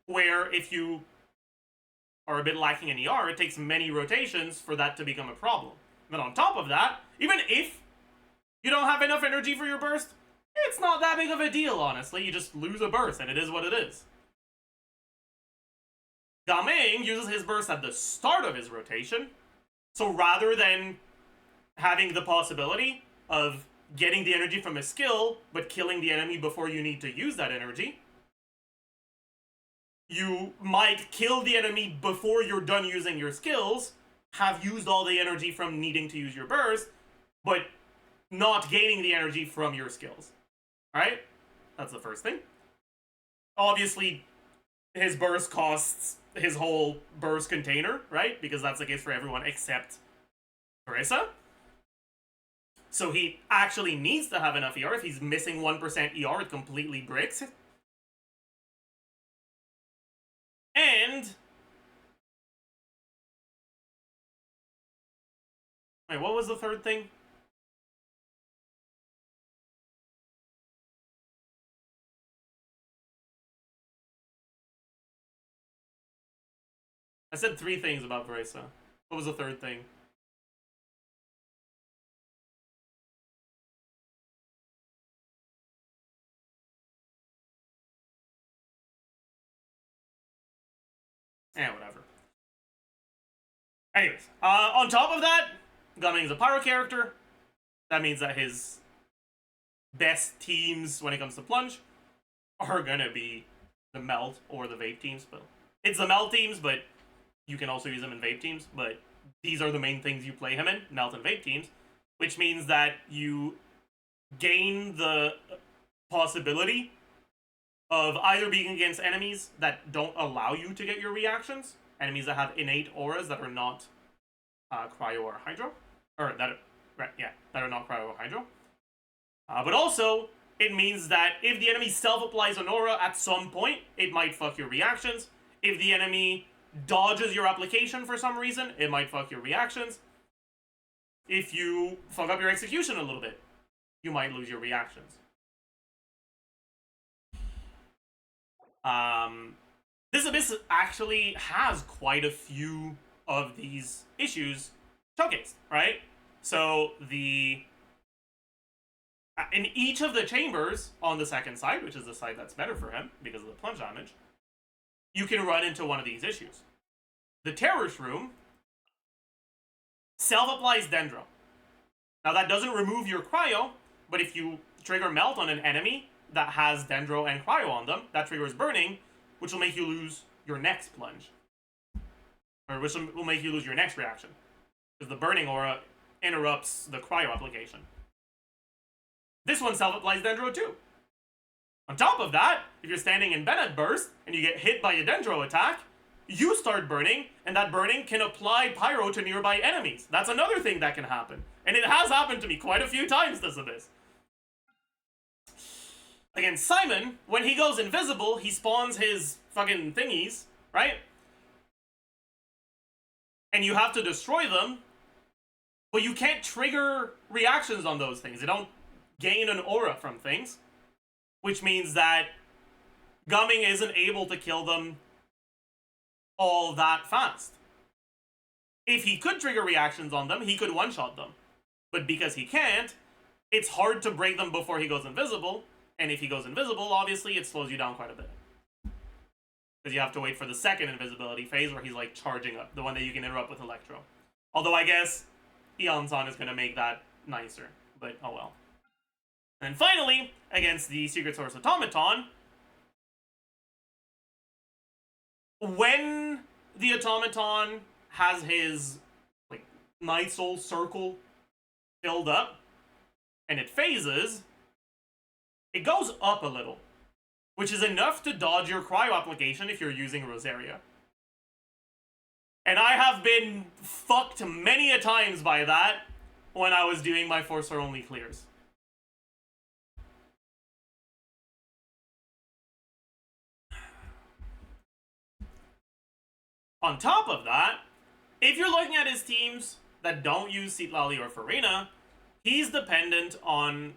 where if you are a bit lacking in ER, it takes many rotations for that to become a problem. Then on top of that, even if you don't have enough energy for your burst, it's not that big of a deal, honestly. You just lose a burst, and it is what it is. Gaming uses his burst at the start of his rotation, so rather than having the possibility of getting the energy from a skill, but killing the enemy before you need to use that energy, you might kill the enemy before you're done using your skills, have used all the energy from needing to use your burst, but not gaining the energy from your skills. Alright? That's the first thing. Obviously, his burst costs his whole burst container, right? Because that's the case for everyone except Veresa. So he actually needs to have enough ER. If he's missing 1% ER, it completely breaks. And... wait, what was the third thing? I said 3 things about Veresa. What was the third thing? Whatever. Anyways, on top of that, Gaming is a pyro character. That means that his best teams when it comes to plunge are gonna be the melt or the vape teams. But it's the melt teams, but you can also use them in vape teams. But these are the main things you play him in, melt and vape teams, which means that you gain the possibility of either being against enemies that don't allow you to get your reactions, enemies that have innate auras that are not cryo or hydro, or that are not cryo or hydro. But also, it means that if the enemy self-applies an aura at some point, it might fuck your reactions. If the enemy dodges your application for some reason, it might fuck your reactions. If you fuck up your execution a little bit, you might lose your reactions. This Abyss actually has quite a few of these issues showcased, right? So in each of the chambers on the second side, which is the side that's better for him because of the plunge damage, you can run into one of these issues. The Terror Shroom self-applies Dendro. Now that doesn't remove your Cryo, but if you trigger Melt on an enemy that has Dendro and Cryo on them, that triggers Burning, which will make you lose your next plunge. Or which will make you lose your next reaction. Because the Burning Aura interrupts the Cryo application. This one self-applies Dendro too. On top of that, if you're standing in Bennett Burst and you get hit by a Dendro attack, you start burning, and that burning can apply Pyro to nearby enemies. That's another thing that can happen. And it has happened to me quite a few times this abyss. Against Simon, when he goes invisible, he spawns his fucking thingies, right? And you have to destroy them, but you can't trigger reactions on those things. They don't gain an aura from things, which means that Gumming isn't able to kill them all that fast. If he could trigger reactions on them, he could one-shot them. But because he can't, it's hard to break them before he goes invisible, and if he goes invisible, obviously it slows you down quite a bit. Because you have to wait for the second invisibility phase where he's like charging up, the one that you can interrupt with Electro. Although I guess Eon-san is going to make that nicer, but oh well. And finally, against the Secret Source Automaton, when the Automaton has his like Night Soul circle filled up and it phases, it goes up a little, which is enough to dodge your Cryo application if you're using Rosaria. And I have been fucked many a times by that when I was doing my Forcer only clears. On top of that, if you're looking at his teams that don't use Citlali or Farina, he's dependent on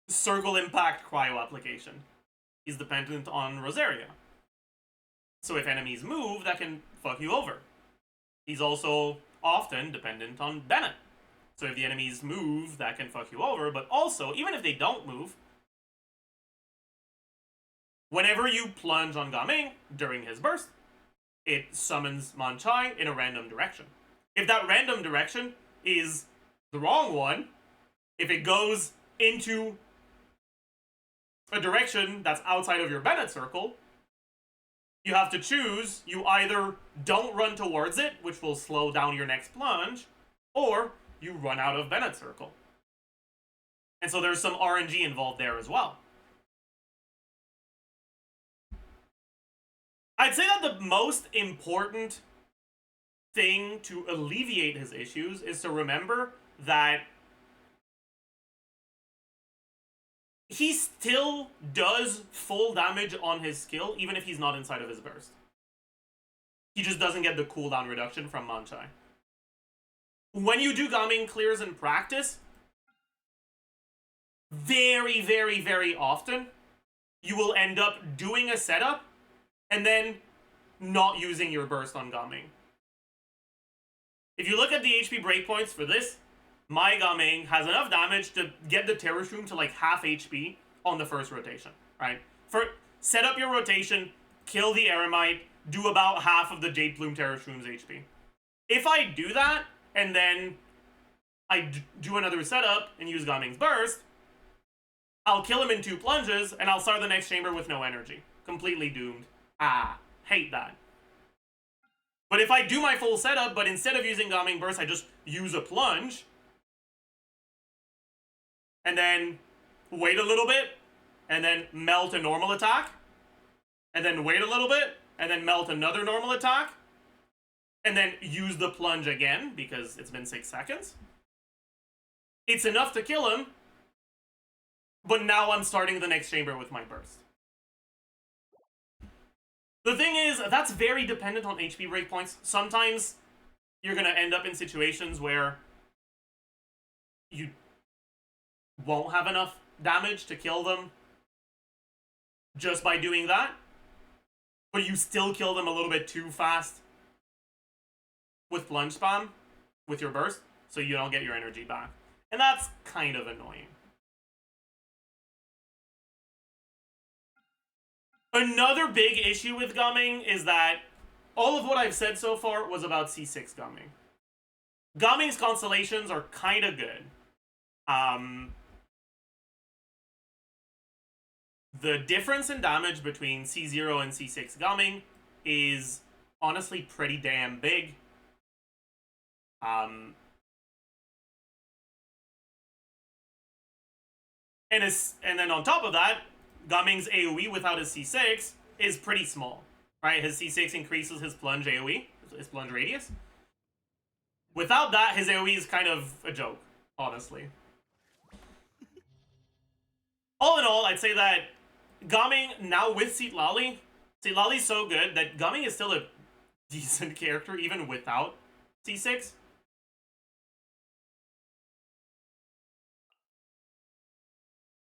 Circle Impact Cryo application. He's dependent on Rosaria. So if enemies move, that can fuck you over. He's also often dependent on Bennett. So if the enemies move, that can fuck you over, but also, even if they don't move, whenever you plunge on Gaming during his burst, it summons Manchai in a random direction. If that random direction is the wrong one, if it goes into a direction that's outside of your Bennett circle, you have to choose. You either don't run towards it, which will slow down your next plunge, or you run out of Bennett circle. And so there's some RNG involved there as well. I'd say that the most important thing to alleviate his issues is to remember that he still does full damage on his skill, even if he's not inside of his burst. He just doesn't get the cooldown reduction from Manchai. When you do Gaming clears in practice, very, very, very often, you will end up doing a setup and then not using your burst on Gaming. If you look at the HP breakpoints for this, my Gaming has enough damage to get the Terror Shroom to like half HP on the first rotation, right? Set up your rotation, kill the Eremite, do about half of the Jade Plume Terror Shroom's HP. If I do that, and then I do another setup and use Gaming's burst, I'll kill him in 2 plunges, and I'll start the next chamber with no energy. Completely doomed. Hate that. But if I do my full setup, but instead of using Gaming Burst, I just use a plunge, and then wait a little bit, and then melt a normal attack, and then wait a little bit, and then melt another normal attack, and then use the plunge again, because it's been 6 seconds. It's enough to kill him, but now I'm starting the next chamber with my burst. The thing is, that's very dependent on HP breakpoints. Sometimes you're going to end up in situations where you won't have enough damage to kill them just by doing that, but you still kill them a little bit too fast with plunge spam, with your burst, so you don't get your energy back. And that's kind of annoying. Another big issue with gumming is that all of what I've said so far was about C6 gumming. Gumming's constellations are kind of good. The difference in damage between C0 and C6 gumming is honestly pretty damn big. And then on top of that, Gumming's AoE without his C6 is pretty small, right? His C6 increases his plunge AoE, his plunge radius. Without that, his AoE is kind of a joke, honestly. All in all, I'd say that Gumming, now with Seatlali's so good that Gumming is still a decent character even without C6.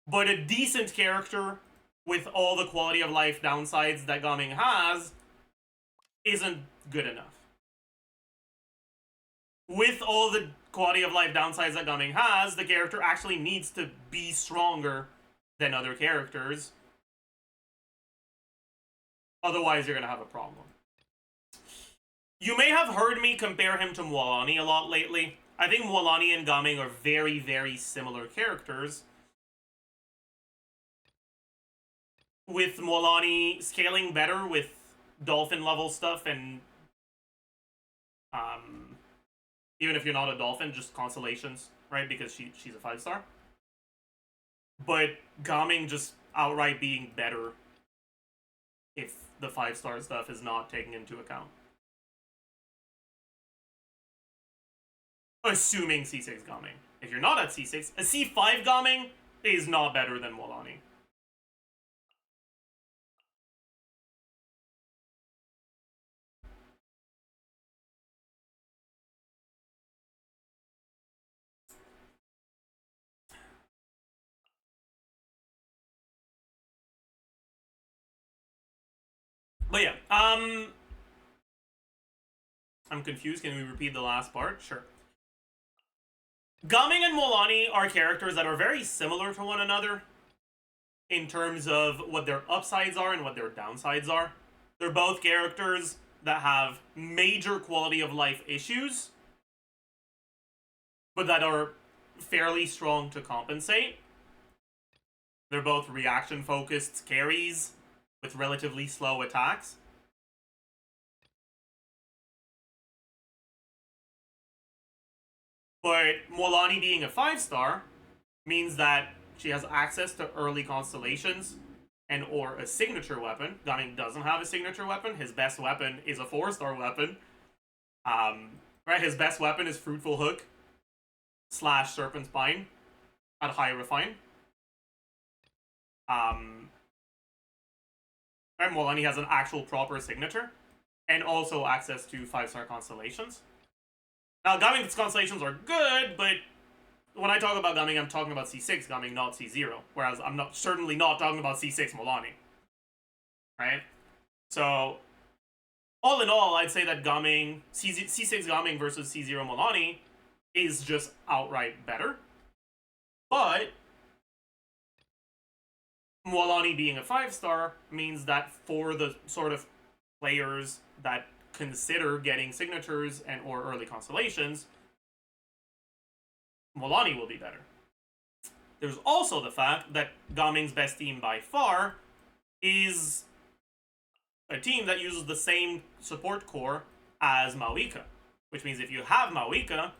But a decent character with all the quality of life downsides that Gumming has isn't good enough. With all the quality of life downsides that Gumming has, the character actually needs to be stronger than other characters. Otherwise, you're going to have a problem. You may have heard me compare him to Mualani a lot lately. I think Mualani and Gumming are very, very similar characters. With Mualani scaling better with dolphin level stuff and even if you're not a dolphin, just constellations, right? Because she's a 5-star. But Gumming just outright being better if the 5-star stuff is not taken into account. Assuming C6 Gumming. If you're not at C6, a C5 Gumming is not better than Mualani. But yeah, I'm confused. Can we repeat the last part? Sure. Gumming and Mualani are characters that are very similar to one another in terms of what their upsides are and what their downsides are. They're both characters that have major quality of life issues, but that are fairly strong to compensate. They're both reaction-focused carries with relatively slow attacks. But Mualani being a 5-star means that she has access to early constellations and or a signature weapon. Gumming doesn't have a signature weapon. His best weapon is a 4-star weapon. Right, his best weapon is Fruitful Hook / Serpent Spine at high refine. Right, Mualani has an actual proper signature and also access to 5-star constellations. Now, Gumming's constellations are good, but when I talk about Gumming, I'm talking about C6 Gumming, not C0. Whereas I'm certainly not talking about C6 Mualani. Right? So, all in all, I'd say that Gumming, C6 Gumming versus C0 Mualani is just outright better. But Mualani being a 5-star means that for the sort of players that consider getting signatures and or early constellations, Mualani will be better. There's also the fact that Gumming's best team by far is a team that uses the same support core as Mawika. Which means if you have Mawika,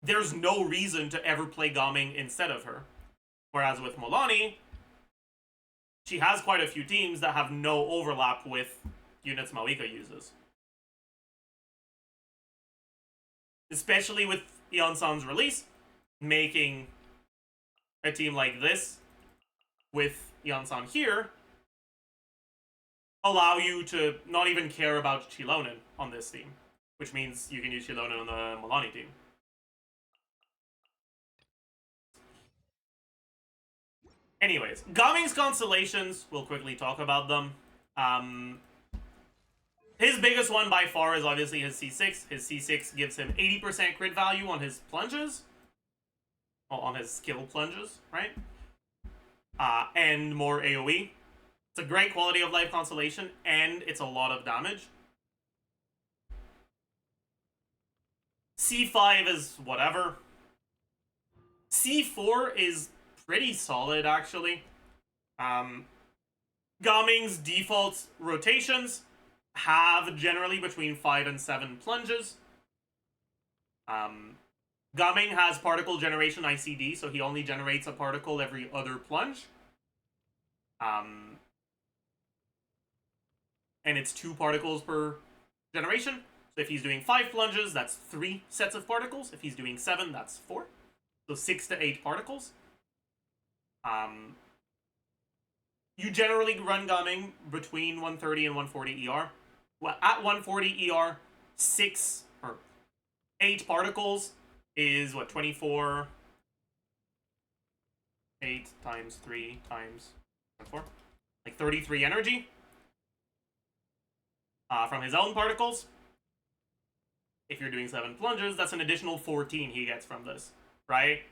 there's no reason to ever play Gumming instead of her. Whereas with Mualani, she has quite a few teams that have no overlap with units Mawika uses. Especially with Yeonsan's release, making a team like this with Yeonsan here allow you to not even care about Chilonen on this team, which means you can use Chilonen on the Mualani team. Anyways, Gumming's constellations, we'll quickly talk about them. His biggest one by far is obviously his C6. His C6 gives him 80% crit value on his plunges. Well, on his skill plunges, right? And more AoE. It's a great quality of life constellation, and it's a lot of damage. C5 is whatever. C4 is pretty solid, actually. Gaming's default rotations have generally between 5 and 7 plunges. Gaming has particle generation ICD, so he only generates a particle every other plunge. And it's 2 particles per generation. So if he's doing 5 plunges, that's 3 sets of particles. If he's doing 7, that's 4. So 6 to 8 particles. You generally run Gaming between 130 and 140 ER. Well, at 140 ER, 6 or 8 particles is what, 24? 8 times 3 times 4? Like 33 energy. From his own particles. If you're doing 7 plunges, that's an additional 14 he gets from this, right?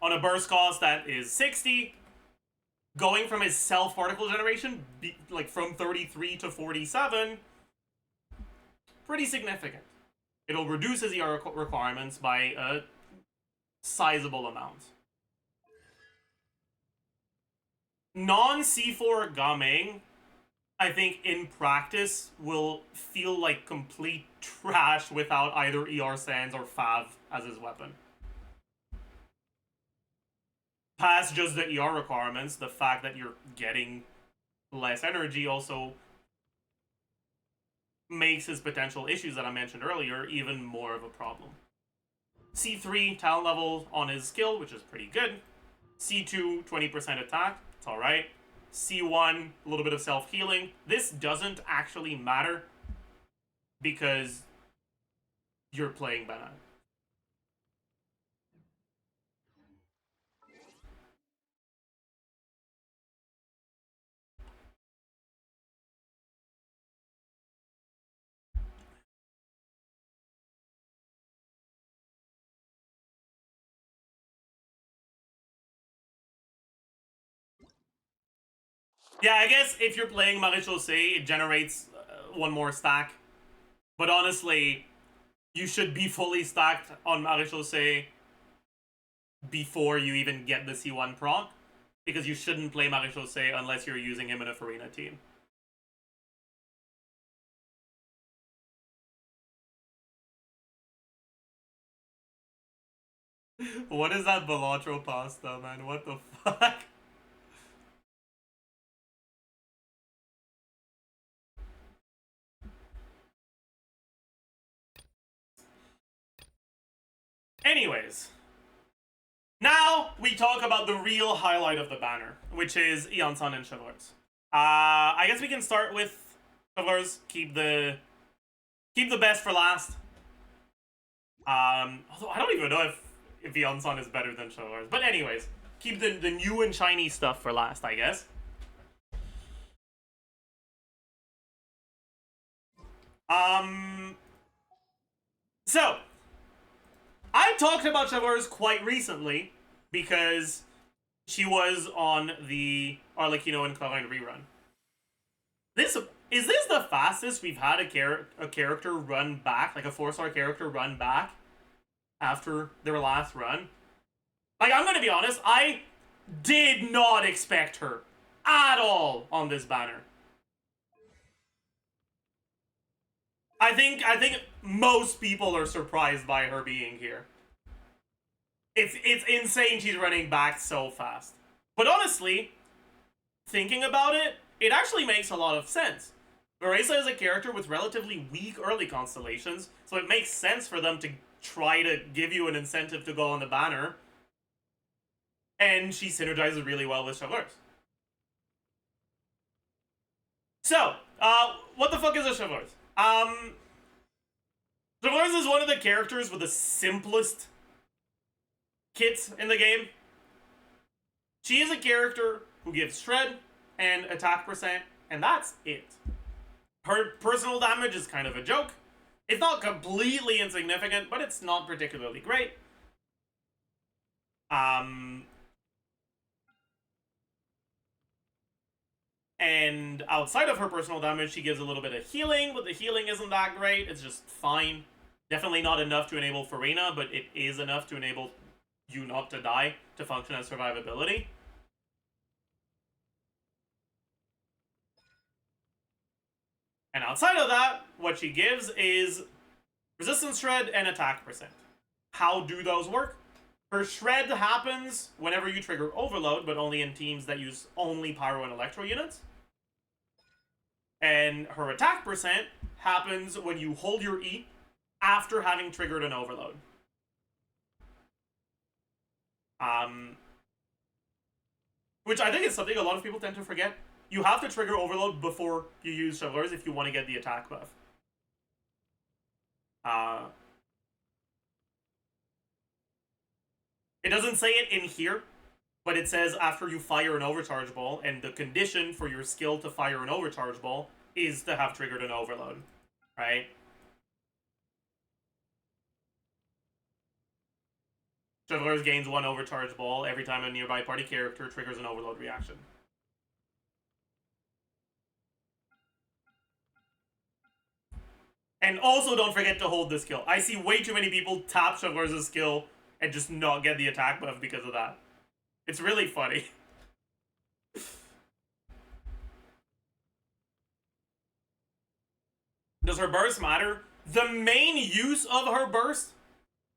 On a burst cost that is 60, going from his self-particle generation, like from 33 to 47, pretty significant. It'll reduce his ER requirements by a sizable amount. Non-C4 Gaming, I think in practice, will feel like complete trash without either ER Sands or Fav as his weapon. Past just the ER requirements, the fact that you're getting less energy also makes his potential issues that I mentioned earlier even more of a problem. C3, talent level on his skill, which is pretty good. C2, 20% attack. It's alright. C1, a little bit of self-healing. This doesn't actually matter because you're playing Banana. Yeah, I guess if you're playing Maréchaussée, it generates one more stack. But honestly, you should be fully stacked on Maréchaussée before you even get the C1 proc. Because you shouldn't play Maréchaussée unless you're using him in a Farina team. What is that Velatro pasta, man? What the fuck? Anyways, now we talk about the real highlight of the banner, which is Eonson and Chivalrous. I guess we can start with Chivalrous. Keep the best for last. Although I don't even know if Eonson is better than Chivalrous. But anyways, keep the new and shiny stuff for last, I guess. So I talked about Chivalrous quite recently because she was on the Arlecchino and Cloud9 rerun. Is this the fastest we've had a character run back, like a 4-star character run back after their last run? Like, I'm gonna be honest, I did not expect her at all on this banner. I think most people are surprised by her being here. It's insane she's running back so fast. But honestly, thinking about it, it actually makes a lot of sense. Marisa is a character with relatively weak early constellations, so it makes sense for them to try to give you an incentive to go on the banner. And she synergizes really well with Chivalrous. So, what the fuck is a Chivalrous? Chivalrous is one of the characters with the simplest kits in the game. She is a character who gives shred and attack percent, and that's it. Her personal damage is kind of a joke. It's not completely insignificant, but it's not particularly great. And outside of her personal damage, she gives a little bit of healing, but the healing isn't that great. It's just fine. Definitely not enough to enable Farina, but it is enough to enable you not to die, to function as survivability. And outside of that, what she gives is resistance shred and attack percent. How do those work? Her shred happens whenever you trigger overload, but only in teams that use only pyro and electro units. And her attack percent happens when you hold your E after having triggered an overload. Which I think is something a lot of people tend to forget. You have to trigger overload before you use Shovelers if you want to get the attack buff. It doesn't say it in here, but it says after you fire an overcharge ball, and the condition for your skill to fire an overcharge ball is to have triggered an overload, right? Shovelers gains 1 overcharge ball every time a nearby party character triggers an overload reaction. And also don't forget to hold the skill. I see way too many people tap Shovelers' skill and just not get the attack buff because of that. It's really funny. Does her burst matter? The main use of her burst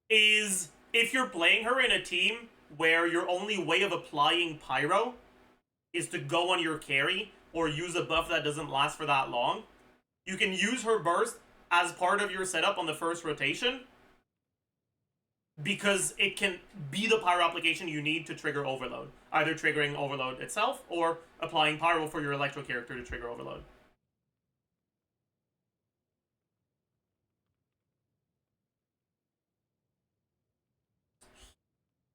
is if you're playing her in a team where your only way of applying pyro is to go on your carry or use a buff that doesn't last for that long. You can use her burst as part of your setup on the first rotation because it can be the pyro application you need to trigger overload. Either triggering overload itself or applying pyro for your electro character to trigger overload.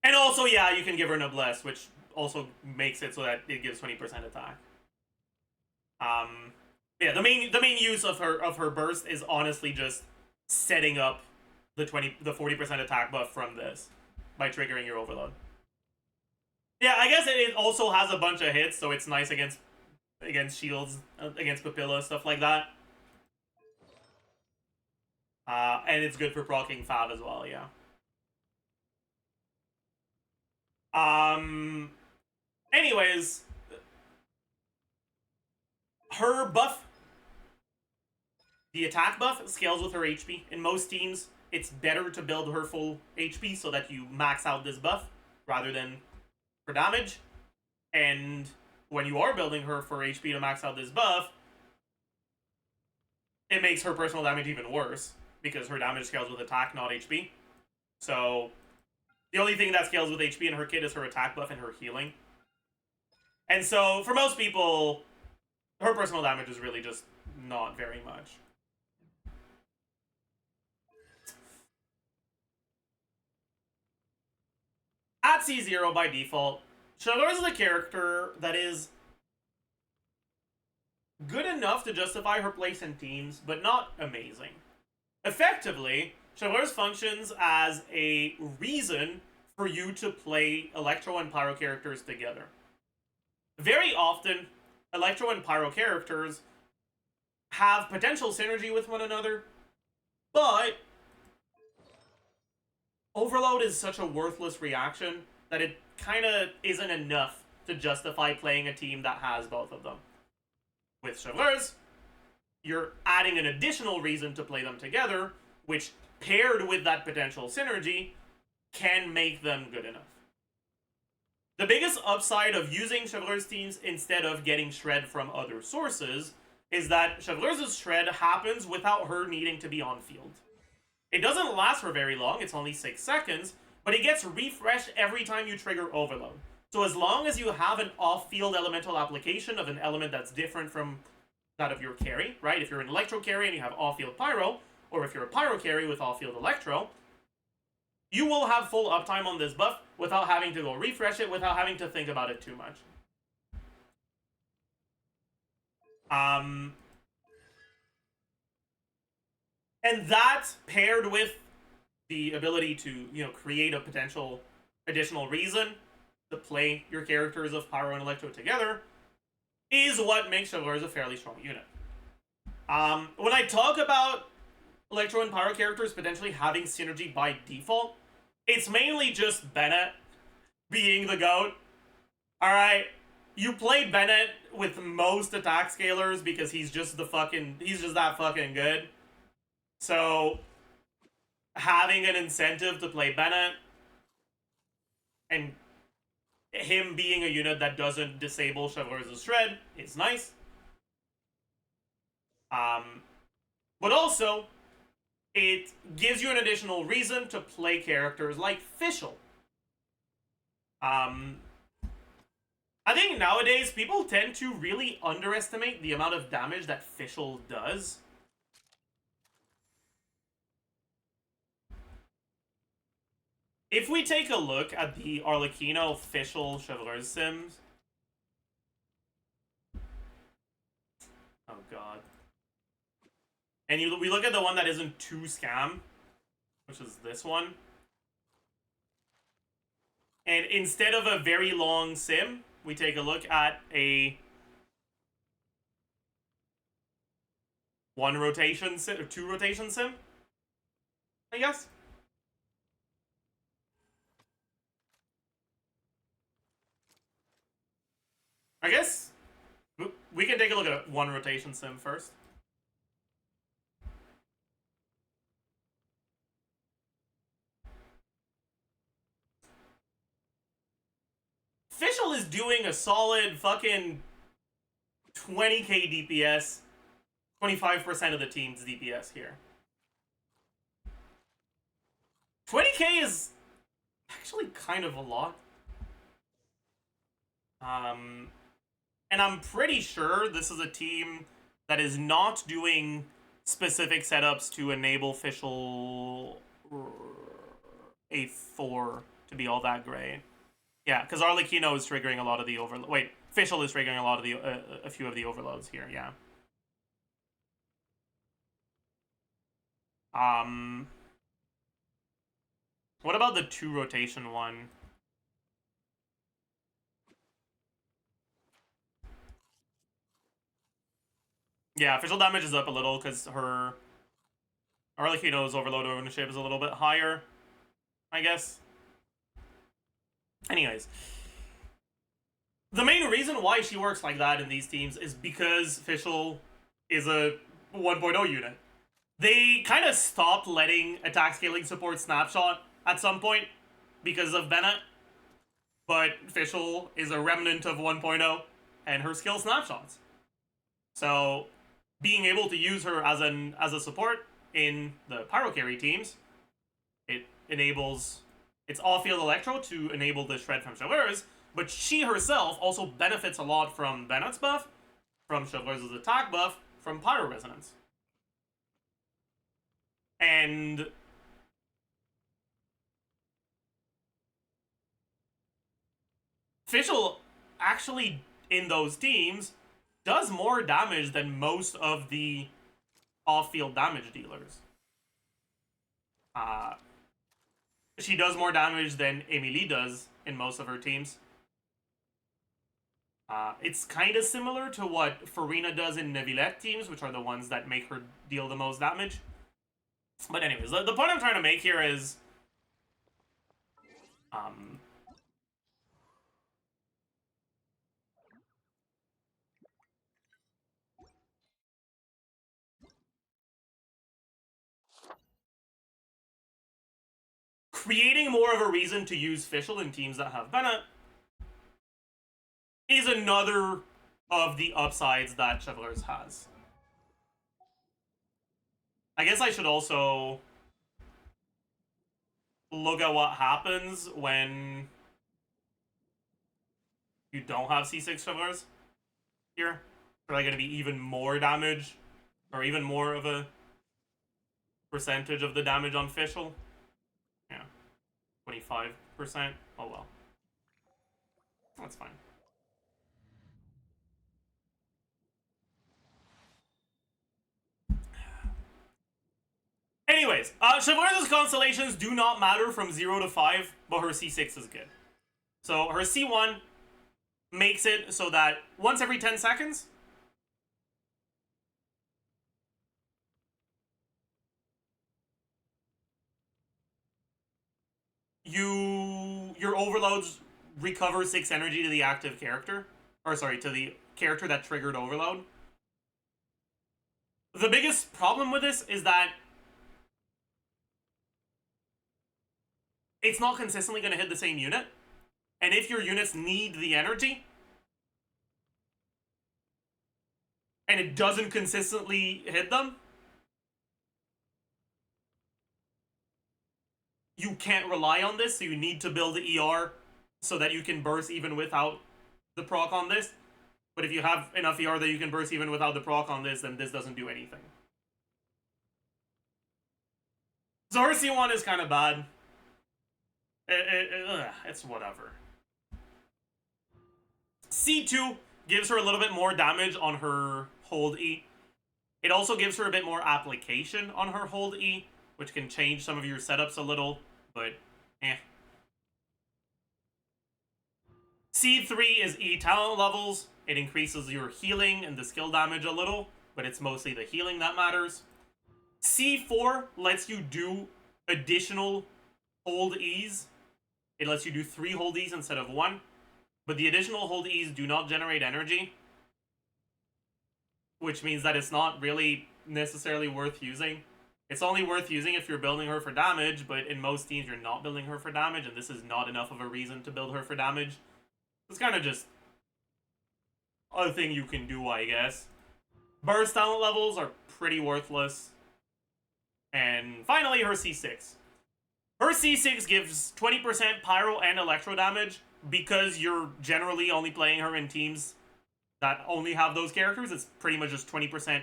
And also, yeah, you can give her Noblesse, which also makes it so that it gives 20% attack. Yeah, the main use of her burst is honestly just setting up the 40% attack buff from this by triggering your overload. Yeah, I guess it also has a bunch of hits, so it's nice against shields, against Papilla, stuff like that. And it's good for proccing Fav as well, yeah. Anyways, her buff, the attack buff, scales with her HP. In most teams, it's better to build her full HP so that you max out this buff rather than for damage. And when you are building her for HP to max out this buff, it makes her personal damage even worse because her damage scales with attack, not HP. So the only thing that scales with HP in her kit is her attack buff and her healing. And so, for most people, her personal damage is really just not very much. At C0 by default, Shovelers is a character that is good enough to justify her place in teams, but not amazing. Effectively, Shovelers functions as a reason for you to play Electro and Pyro characters together. Very often, Electro and Pyro characters have potential synergy with one another, but Overload is such a worthless reaction that it kind of isn't enough to justify playing a team that has both of them. With Shovelers, you're adding an additional reason to play them together, which, paired with that potential synergy, can make them good enough. The biggest upside of using Shovelers teams instead of getting shred from other sources is that Shovelers' shred happens without her needing to be on field. It doesn't last for very long, it's only 6 seconds, but it gets refreshed every time you trigger Overload. So as long as you have an off-field elemental application of an element that's different from that of your carry, right? If you're an Electro carry and you have off-field Pyro, or if you're a Pyro carry with off-field Electro, you will have full uptime on this buff without having to go refresh it, without having to think about it too much. And that, paired with the ability to, you know, create a potential additional reason to play your characters of Pyro and Electro together, is what makes Chivalrous a fairly strong unit. When I talk about Electro and Pyro characters potentially having synergy by default, it's mainly just Bennett being the GOAT. Alright, you play Bennett with most attack scalers because he's just that fucking good. So, having an incentive to play Bennett, and him being a unit that doesn't disable Chivalrous' Shred is nice. But also, it gives you an additional reason to play characters like Fischl. I think nowadays people tend to really underestimate the amount of damage that Fischl does. If we take a look at the Arlecchino Fischl Chivalrous Sims... Oh god. And we look at the one that isn't too scam, which is this one. And instead of a very long sim, we take a look at a one rotation sim, or two rotation sim, I guess. I guess we can take a look at a one rotation sim first. Fischl is doing a solid fucking 20k DPS, 25% of the team's DPS here. 20k is actually kind of a lot. And I'm pretty sure this is a team that is not doing specific setups to enable Fischl A4 to be all that great. Yeah, because Arlecchino is triggering a lot of the overload. Wait, Fischl is triggering a lot of the a few of the overloads here. Yeah. What about the two rotation one? Yeah, Fischl damage is up a little because her Arlecchino's overload ownership is a little bit higher, I guess. Anyways, the main reason why she works like that in these teams is because Fischl is a 1.0 unit. They kind of stopped letting attack scaling support snapshot at some point because of Bennett, but Fischl is a remnant of 1.0 and her skill snapshots. So being able to use her as a support in the Pyro carry teams, it enables its off-field Electro to enable the Shred from Chivalrous, but she herself also benefits a lot from Bennett's buff, from Chivalrous' attack buff, from Pyro Resonance. And Fischl actually, in those teams, does more damage than most of the off-field damage dealers. She does more damage than Emilie does in most of her teams. It's kind of similar to what Farina does in Neuvillette teams, which are the ones that make her deal the most damage. But anyways, the point I'm trying to make here is... creating more of a reason to use Fischl in teams that have Bennett is another of the upsides that Chivalrous has. I guess I should also look at what happens when you don't have C6 Chivalrous here. Are they going to be even more damage? Or even more of a percentage of the damage on Fischl? Yeah. 25%? Oh well. That's fine. Anyways, Chevreuse' constellations do not matter from 0 to 5, but her C6 is good. So her C1 makes it so that once every 10 seconds, your overloads recover 6 energy to the active character. Or sorry, to the character that triggered overload. The biggest problem with this is that it's not consistently going to hit the same unit. And if your units need the energy, and it doesn't consistently hit them, you can't rely on this, so you need to build the ER so that you can burst even without the proc on this. But if you have enough ER that you can burst even without the proc on this, then this doesn't do anything. So her C1 is kind of bad. It's whatever. C2 gives her a little bit more damage on her hold E. It also gives her a bit more application on her hold E, which can change some of your setups a little, but eh. C3 is E talent levels. It increases your healing and the skill damage a little, but it's mostly the healing that matters. C4 lets you do additional hold E's. It lets you do 3 hold E's instead of 1. But the additional hold E's do not generate energy, which means that it's not really necessarily worth using. It's only worth using if you're building her for damage, but in most teams you're not building her for damage, and this is not enough of a reason to build her for damage. It's kind of just a thing you can do, I guess. Burst talent levels are pretty worthless. And finally, her C6. Her C6 gives 20% pyro and electro damage. Because you're generally only playing her in teams that only have those characters, it's pretty much just 20%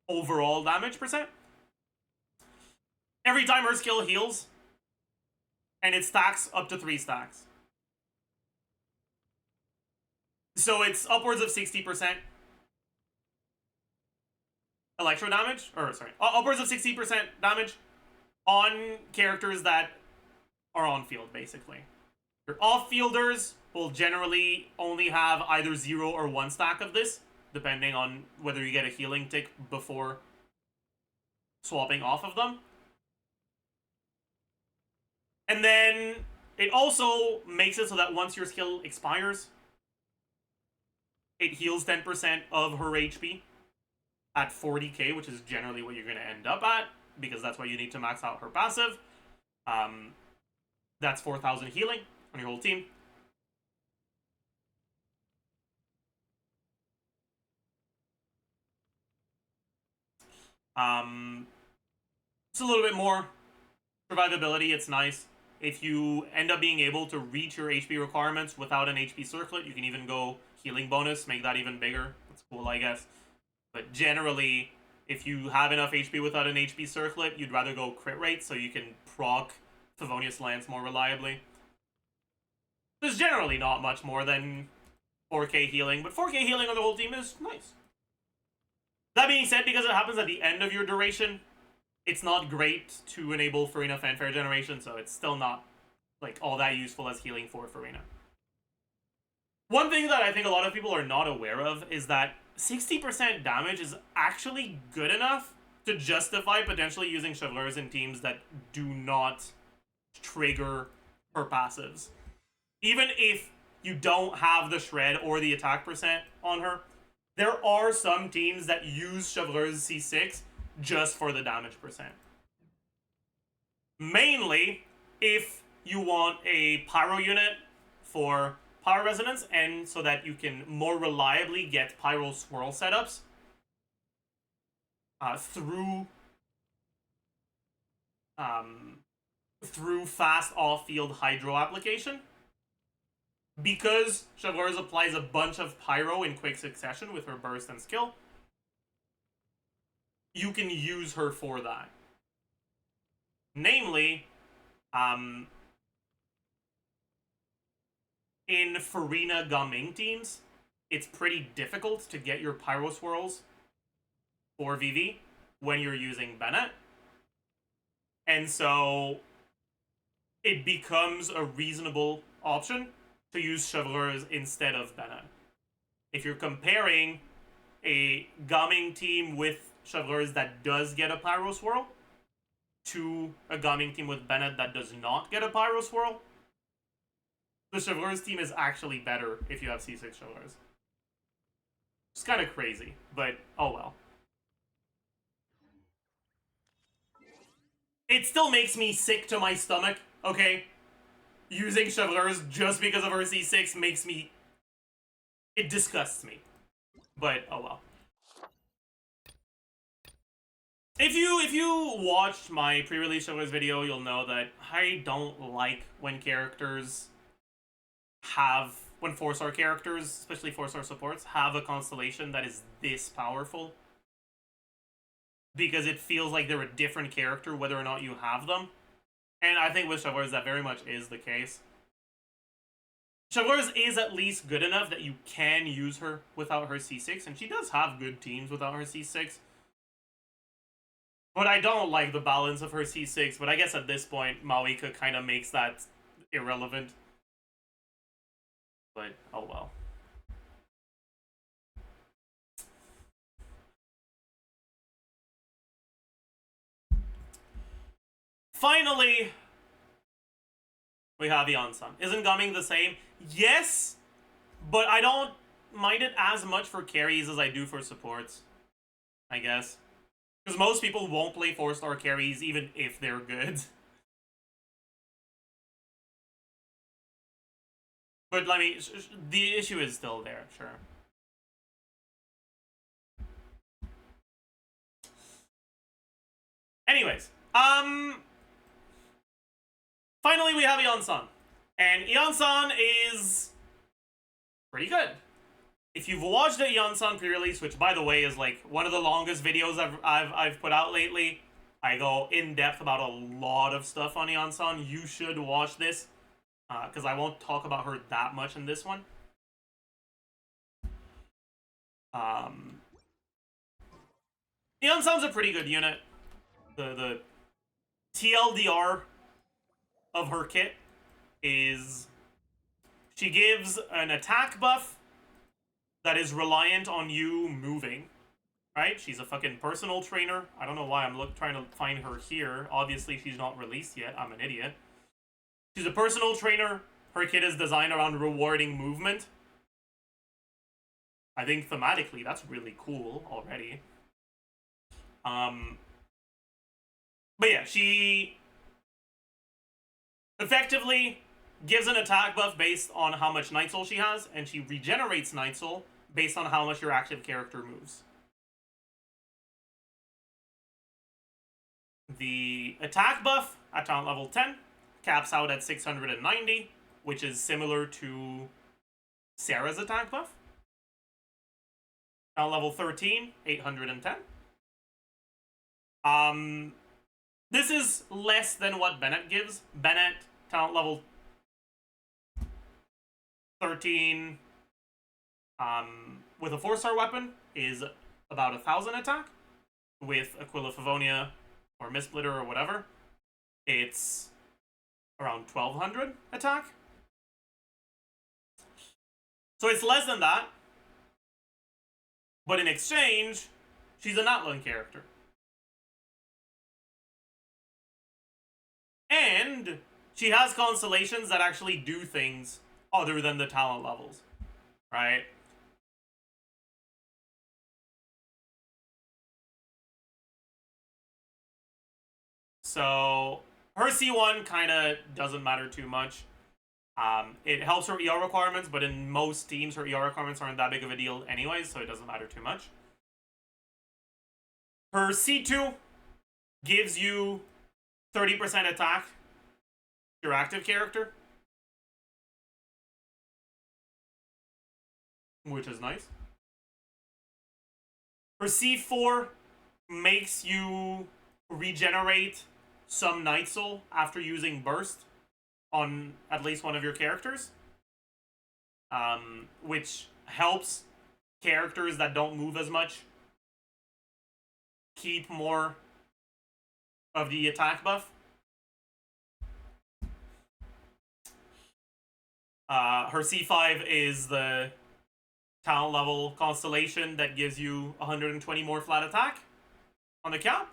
overall damage percent. Every time her skill heals, and it stacks up to 3 stacks. So it's upwards of 60% electro damage, or sorry, upwards of 60% damage on characters that are on field, basically. Your off-fielders will generally only have either 0 or 1 stack of this, depending on whether you get a healing tick before swapping off of them. And then it also makes it so that once your skill expires, it heals 10% of her HP at 40k, which is generally what you're going to end up at, because that's what you need to max out her passive. That's 4,000 healing on your whole team. It's a little bit more survivability. It's nice. If you end up being able to reach your HP requirements without an HP circlet, you can even go healing bonus, make that even bigger. That's cool, I guess. But generally, if you have enough HP without an HP circlet, you'd rather go crit rate so you can proc Favonius Lance more reliably. There's generally not much more than 4k healing, but 4k healing on the whole team is nice. That being said, because it happens at the end of your duration, it's not great to enable Farina Fanfare Generation, so it's still not like all that useful as healing for Farina. One thing that I think a lot of people are not aware of is that 60% damage is actually good enough to justify potentially using Chevreuse in teams that do not trigger her passives. Even if you don't have the shred or the attack percent on her, there are some teams that use Chevreuse C6 just for the damage percent. Mainly, if you want a pyro unit for Pyro Resonance, and so that you can more reliably get Pyro Swirl setups through fast off-field Hydro application. Because Chevreuse applies a bunch of Pyro in quick succession with her burst and skill, you can use her for that. Namely, in Farina Gaming teams, it's pretty difficult to get your Pyro Swirls for VV when you're using Bennett. And so it becomes a reasonable option to use Chevreuse instead of Bennett. If you're comparing a Gaming team with Chevreuse that does get a Pyro Swirl to a Gaming team with Bennett that does not get a Pyro Swirl, the Chevreuse team is actually better if you have C6 Chevreuse. It's kind of crazy, but oh well. It still makes me sick to my stomach, okay? Using Chevreuse just because of her C6 makes me... It disgusts me. But, oh well. If you watched my pre-release Chevreuse video, you'll know that I don't like when characters have... When 4-star characters, especially 4-star supports, have a constellation that is this powerful. Because it feels like they're a different character whether or not you have them. And I think with Chevreuse that very much is the case. Chevreuse is at least good enough that you can use her without her C6, and she does have good teams without her C6. But I don't like the balance of her C6, but I guess at this point, Maoika kind of makes that irrelevant. But, oh well. Finally, we have Yansan. Isn't Gumming the same? Yes, but I don't mind it as much for carries as I do for supports, I guess. Because most people won't play 4-star carries even if they're good. But let me... the issue is still there, sure. Anyways, finally we have Yansan. And Yansan is pretty good. If you've watched the Yansan pre-release, which by the way is like one of the longest videos I've put out lately, I go in depth about a lot of stuff on Yansan. You should watch this, because I won't talk about her that much in this one. Yansan's a pretty good unit. The TLDR of her kit is she gives an attack buff that is reliant on you moving, right? She's a fucking personal trainer. I don't know why I'm trying to find her here. Obviously, she's not released yet. I'm an idiot. She's a personal trainer. Her kit is designed around rewarding movement. I think thematically, that's really cool already. But yeah, she effectively gives an attack buff based on how much Night Soul she has, and she regenerates Night Soul based on how much your active character moves. The attack buff at talent level 10 caps out at 690, which is similar to Sarah's attack buff. Talent level 13, 810. This is less than what Bennett gives. Bennett, talent level 13, with a 4-star weapon, is about 1,000 attack. With Aquila Favonia or Mistsplitter or whatever, it's around 1,200 attack. So it's less than that. But in exchange, she's a Natlan character. And she has constellations that actually do things other than the talent levels, right? So her C1 kind of doesn't matter too much. It helps her ER requirements, but in most teams, her ER requirements aren't that big of a deal anyways, so it doesn't matter too much. Her C2 gives you 30% attack, your active character, which is nice. Her C4 makes you regenerate some Night Soul after using Burst on at least one of your characters, which helps characters that don't move as much keep more of the attack buff. Her C5 is the talent level constellation that gives you 120 more flat attack on the count.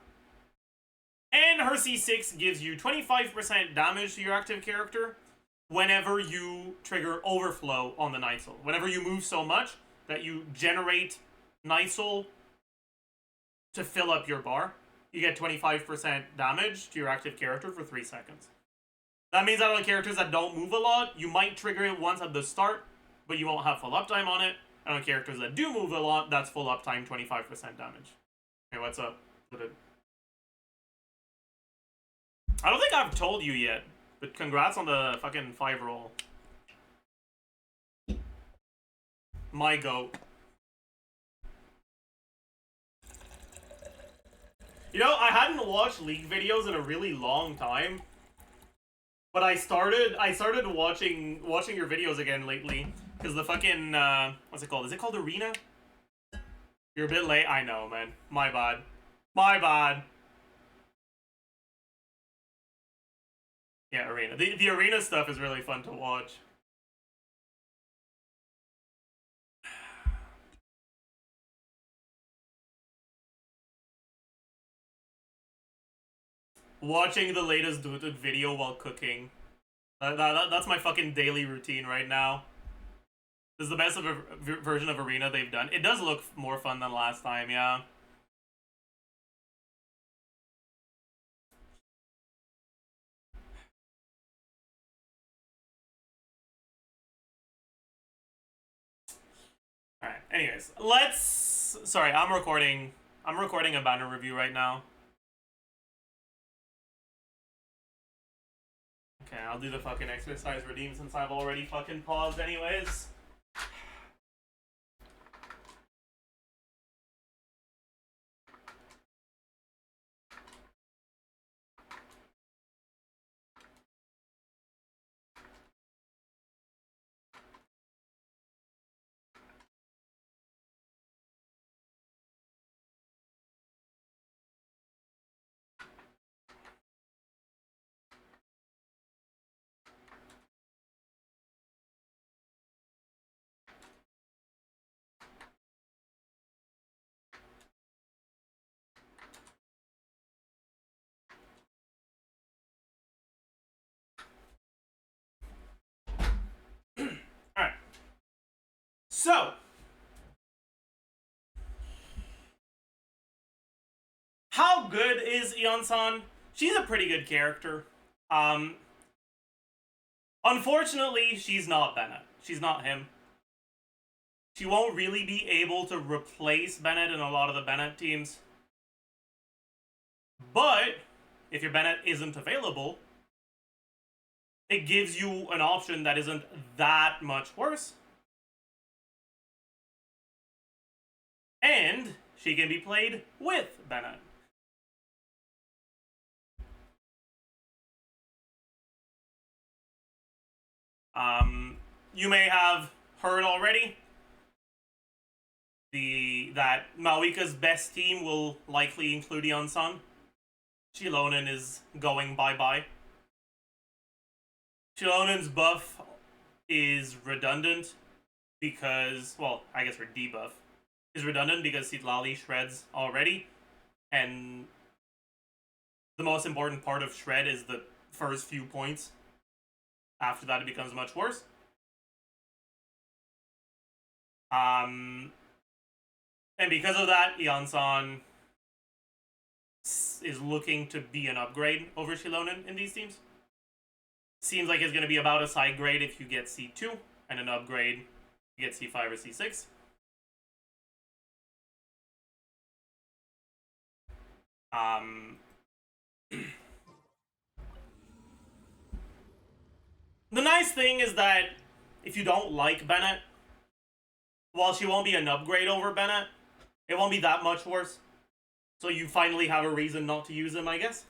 And her C6 gives you 25% damage to your active character whenever you trigger overflow on the Night Soul. Whenever you move so much that you generate Night Soul to fill up your bar, you get 25% damage to your active character for 3 seconds. That means that on characters that don't move a lot, you might trigger it once at the start, but you won't have full uptime on it. And on characters that do move a lot, that's full uptime, 25% damage. Hey, what's up? I don't think I've told you yet, but congrats on the fucking 5 roll. My goat. You know, I hadn't watched League videos in a really long time, but I started watching your videos again lately because the fucking what's it called? Is it called Arena? You're a bit late. I know, man. My bad. My bad. Yeah, Arena. The Arena stuff is really fun to watch. Watching the latest Dutut video while cooking. That's my fucking daily routine right now. This is the best of a version of Arena they've done. It does look more fun than last time, yeah. Alright, anyways, let's... Sorry, I'm recording a banner review right now. Okay, I'll do the fucking exercise redeem since I've already fucking paused anyways. Alright. So, how good is Eon-san? She's a pretty good character. Unfortunately, she's not Bennett. She's not him. She won't really be able to replace Bennett in a lot of the Bennett teams. But, if your Bennett isn't available, it gives you an option that isn't that much worse. And she can be played with Bennett. You may have heard already that Mawika's best team will likely include Eon-san. Chilonen is going bye-bye. Chilonen's buff is redundant because, well, I guess her debuff is redundant because Citlali shreds already, and the most important part of shred is the first few points. After that, it becomes much worse. And because of that, Eon-san is looking to be an upgrade over Chilonen in these teams. Seems like it's going to be about a side grade if you get C2, and an upgrade if you get C5 or C6. The nice thing is that if you don't like Bennett, while she won't be an upgrade over Bennett, it won't be that much worse. So you finally have a reason not to use him, I guess.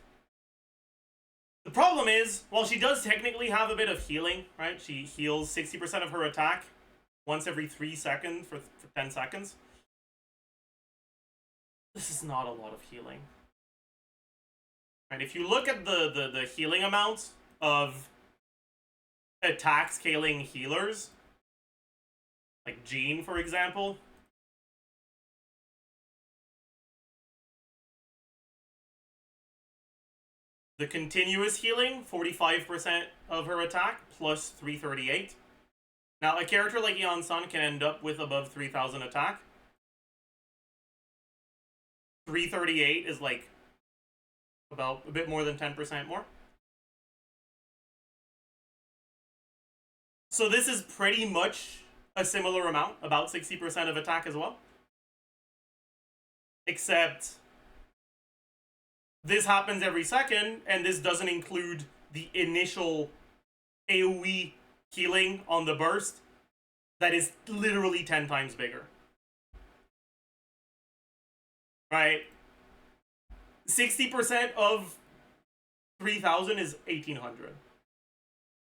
The problem is, while she does technically have a bit of healing, right? She heals 60% of her attack once every 3 seconds for 10 seconds. This is not a lot of healing. And if you look at the healing amounts of attack scaling healers, like Jean, for example, the continuous healing, 45% of her attack, plus 338. Now, a character like Yeon Sun can end up with above 3,000 attack. 338 is like about a bit more than 10% more. So this is pretty much a similar amount, about 60% of attack as well. Except this happens every second, and this doesn't include the initial AoE healing on the burst that is literally 10 times bigger. Right? 60% of 3,000 is 1,800.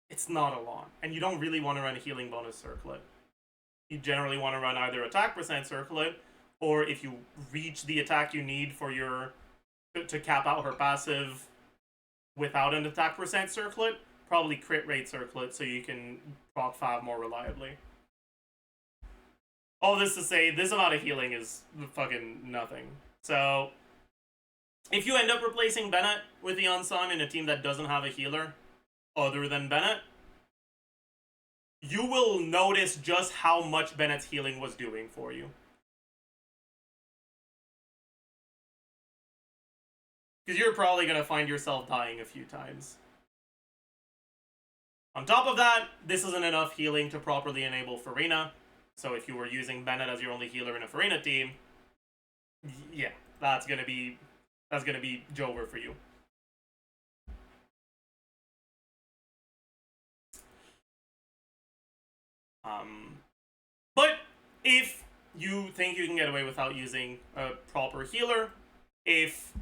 It's not a lot, and you don't really want to run a healing bonus circlet. You generally want to run either attack percent circlet, or if you reach the attack you need for your to cap out her passive without an attack percent circlet, probably crit rate circlet so you can proc 5 more reliably. All this to say, this amount of healing is fucking nothing. So if you end up replacing Bennett with Yeon Sun in a team that doesn't have a healer other than Bennett, you will notice just how much Bennett's healing was doing for you. Because you're probably going to find yourself dying a few times. On top of that, this isn't enough healing to properly enable Farina. So if you were using Bennett as your only healer in a Farina team, yeah, that's gonna be Jover for you. But if you think you can get away without using a proper healer, if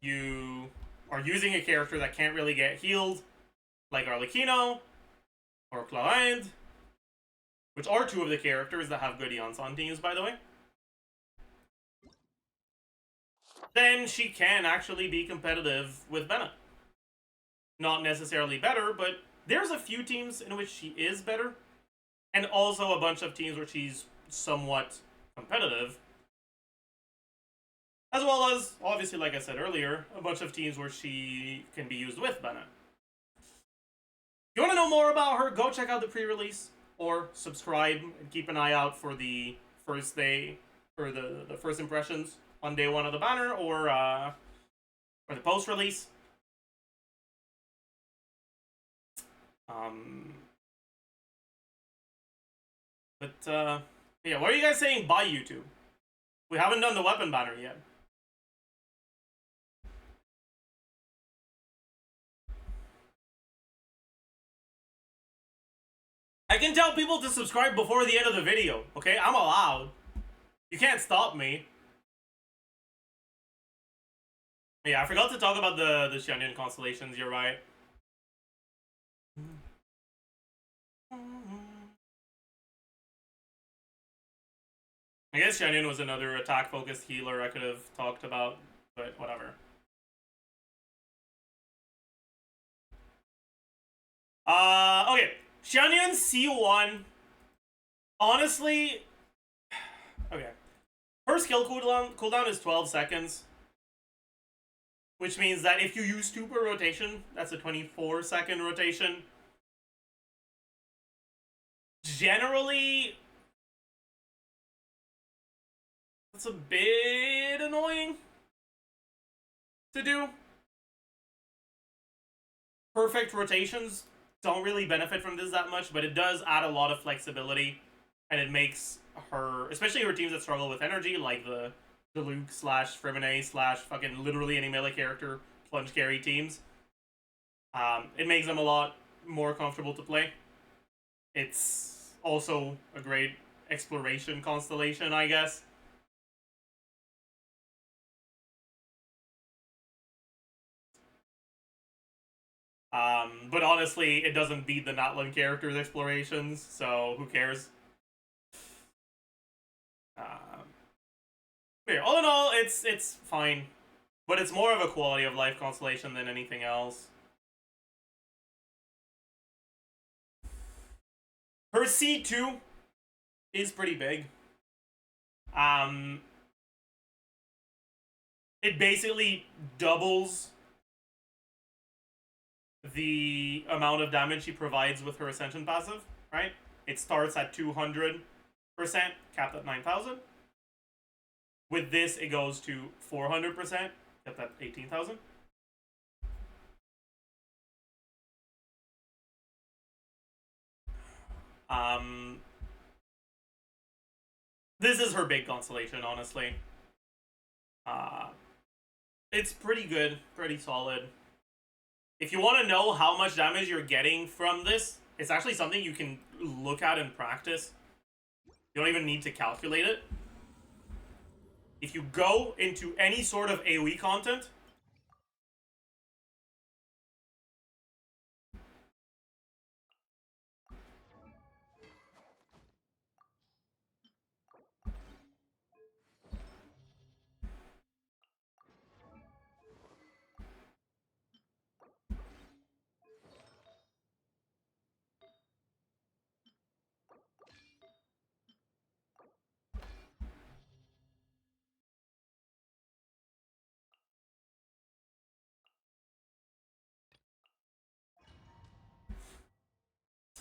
you are using a character that can't really get healed, like Arlecchino or Clavand, which are two of the characters that have good Yeon Sun teams, by the way, then she can actually be competitive with Bennett. Not necessarily better, but there's a few teams in which she is better, and also a bunch of teams where she's somewhat competitive. As well as, obviously, like I said earlier, a bunch of teams where she can be used with Bennett. If you want to know more about her, go check out the pre-release, or subscribe and keep an eye out for the first day, or the first impressions on day one of the banner, or the post-release. Yeah, what are you guys saying by YouTube? We haven't done the weapon banner yet. I can tell people to subscribe before the end of the video, okay? I'm allowed. You can't stop me. Yeah, I forgot to talk about the Xianyun constellations, you're right. I guess Xianyun was another attack-focused healer I could have talked about, but whatever. Okay. Xianyun C1. Honestly, okay. Her skill cooldown is 12 seconds. Which means that if you use 2 per rotation, that's a 24-second rotation. Generally, that's a bit annoying to do. Perfect rotations don't really benefit from this that much, but it does add a lot of flexibility, and it makes her, especially her teams that struggle with energy, like the Luke / Freminet / fucking literally any melee character plunge carry teams. It makes them a lot more comfortable to play. It's also a great exploration constellation, I guess. But honestly, it doesn't beat the Natlan character's explorations, so who cares? Yeah, all in all, it's fine. But it's more of a quality of life constellation than anything else. Her C2 is pretty big. It basically doubles the amount of damage she provides with her Ascension passive, right? It starts at 200%, capped at 9,000. With this, it goes to 400%, capped at 18,000. This is her big constellation, honestly. It's pretty good, pretty solid. If you want to know how much damage you're getting from this, it's actually something you can look at in practice. You don't even need to calculate it. If you go into any sort of AoE content,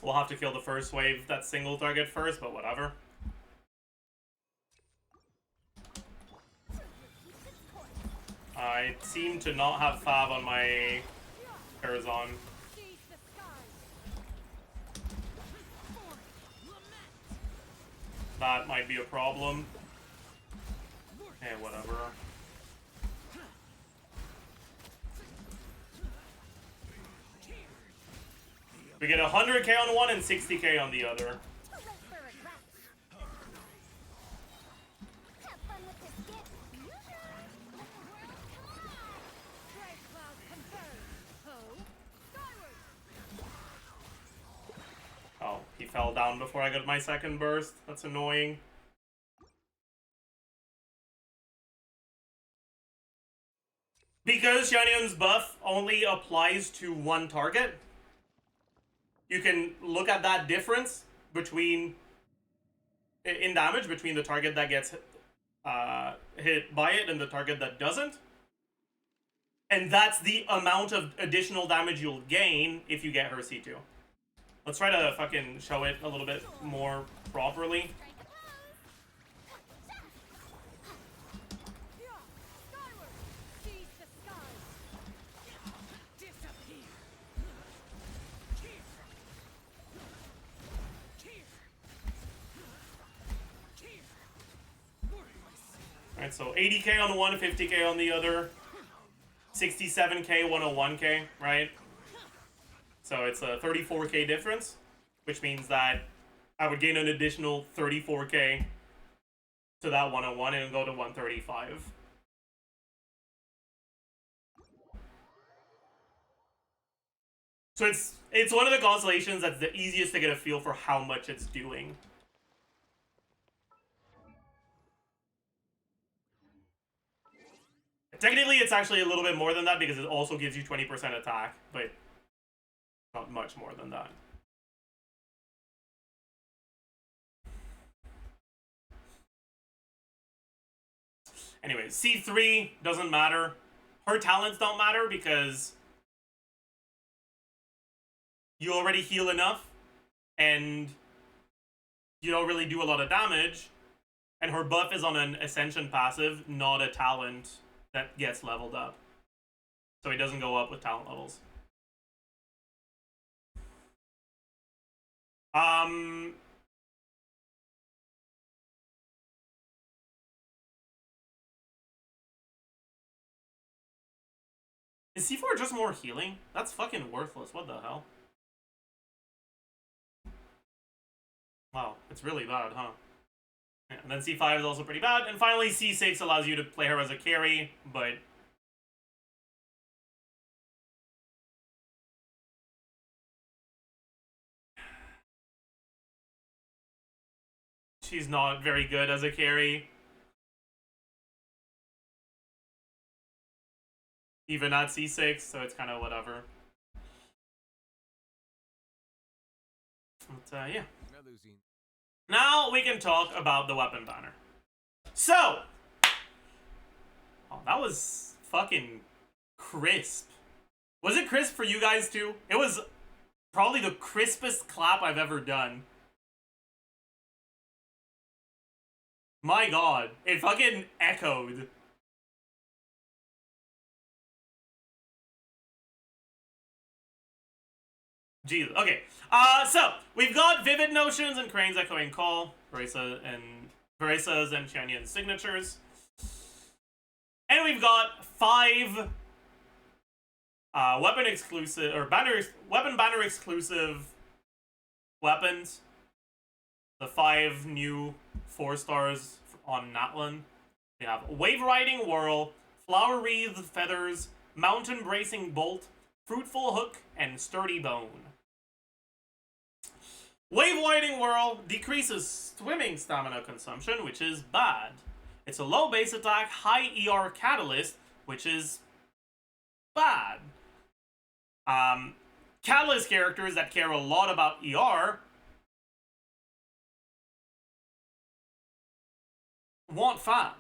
we'll have to kill the first wave, that single target first, but whatever. I seem to not have Fab on my Corazon. That might be a problem. Eh, whatever. We get 100k on one and 60k on the other. Oh, he fell down before I got my second burst. That's annoying. Because Xianyun's buff only applies to one target, you can look at that difference between in damage between the target that gets hit by it and the target that doesn't. And that's the amount of additional damage you'll gain if you get her C2. Let's try to fucking show it a little bit more properly. Alright, so 80k on one, 50k on the other, 67k, 101k, right? So it's a 34k difference, which means that I would gain an additional 34k to that 101 and go to 135. So it's one of the constellations that's the easiest to get a feel for how much it's doing. Technically, it's actually a little bit more than that because it also gives you 20% attack, but not much more than that. Anyway, C3 doesn't matter. Her talents don't matter because you already heal enough and you don't really do a lot of damage. And her buff is on an Ascension passive, not a talent that gets leveled up. So it doesn't go up with talent levels. Is C4 just more healing? That's fucking worthless. What the hell? Wow, it's really bad, huh? Yeah, and then C5 is also pretty bad. And finally, C6 allows you to play her as a carry, but she's not very good as a carry. even at C6, so it's kind of whatever. But, yeah. Now we can talk about the weapon banner. So, oh, that was fucking crisp. Was it crisp for you guys too? It was probably the crispest clap I've ever done. My god, it fucking echoed. Jesus. Okay. So we've got Vivid Notions and Crane's Echoing Call, Veresa's and Chanyan's signatures, and we've got 5 weapon exclusive or weapon banner exclusive weapons. The 5 new 4 stars on Natlan. We have Wave Riding Whirl, Flower Wreathed Feathers, Mountain Bracing Bolt, Fruitful Hook, and Sturdy Bone. Wave Riding Whirl decreases swimming stamina consumption, which is bad. It's a low base attack, high ER catalyst, which is bad. Catalyst characters that care a lot about ER want 5.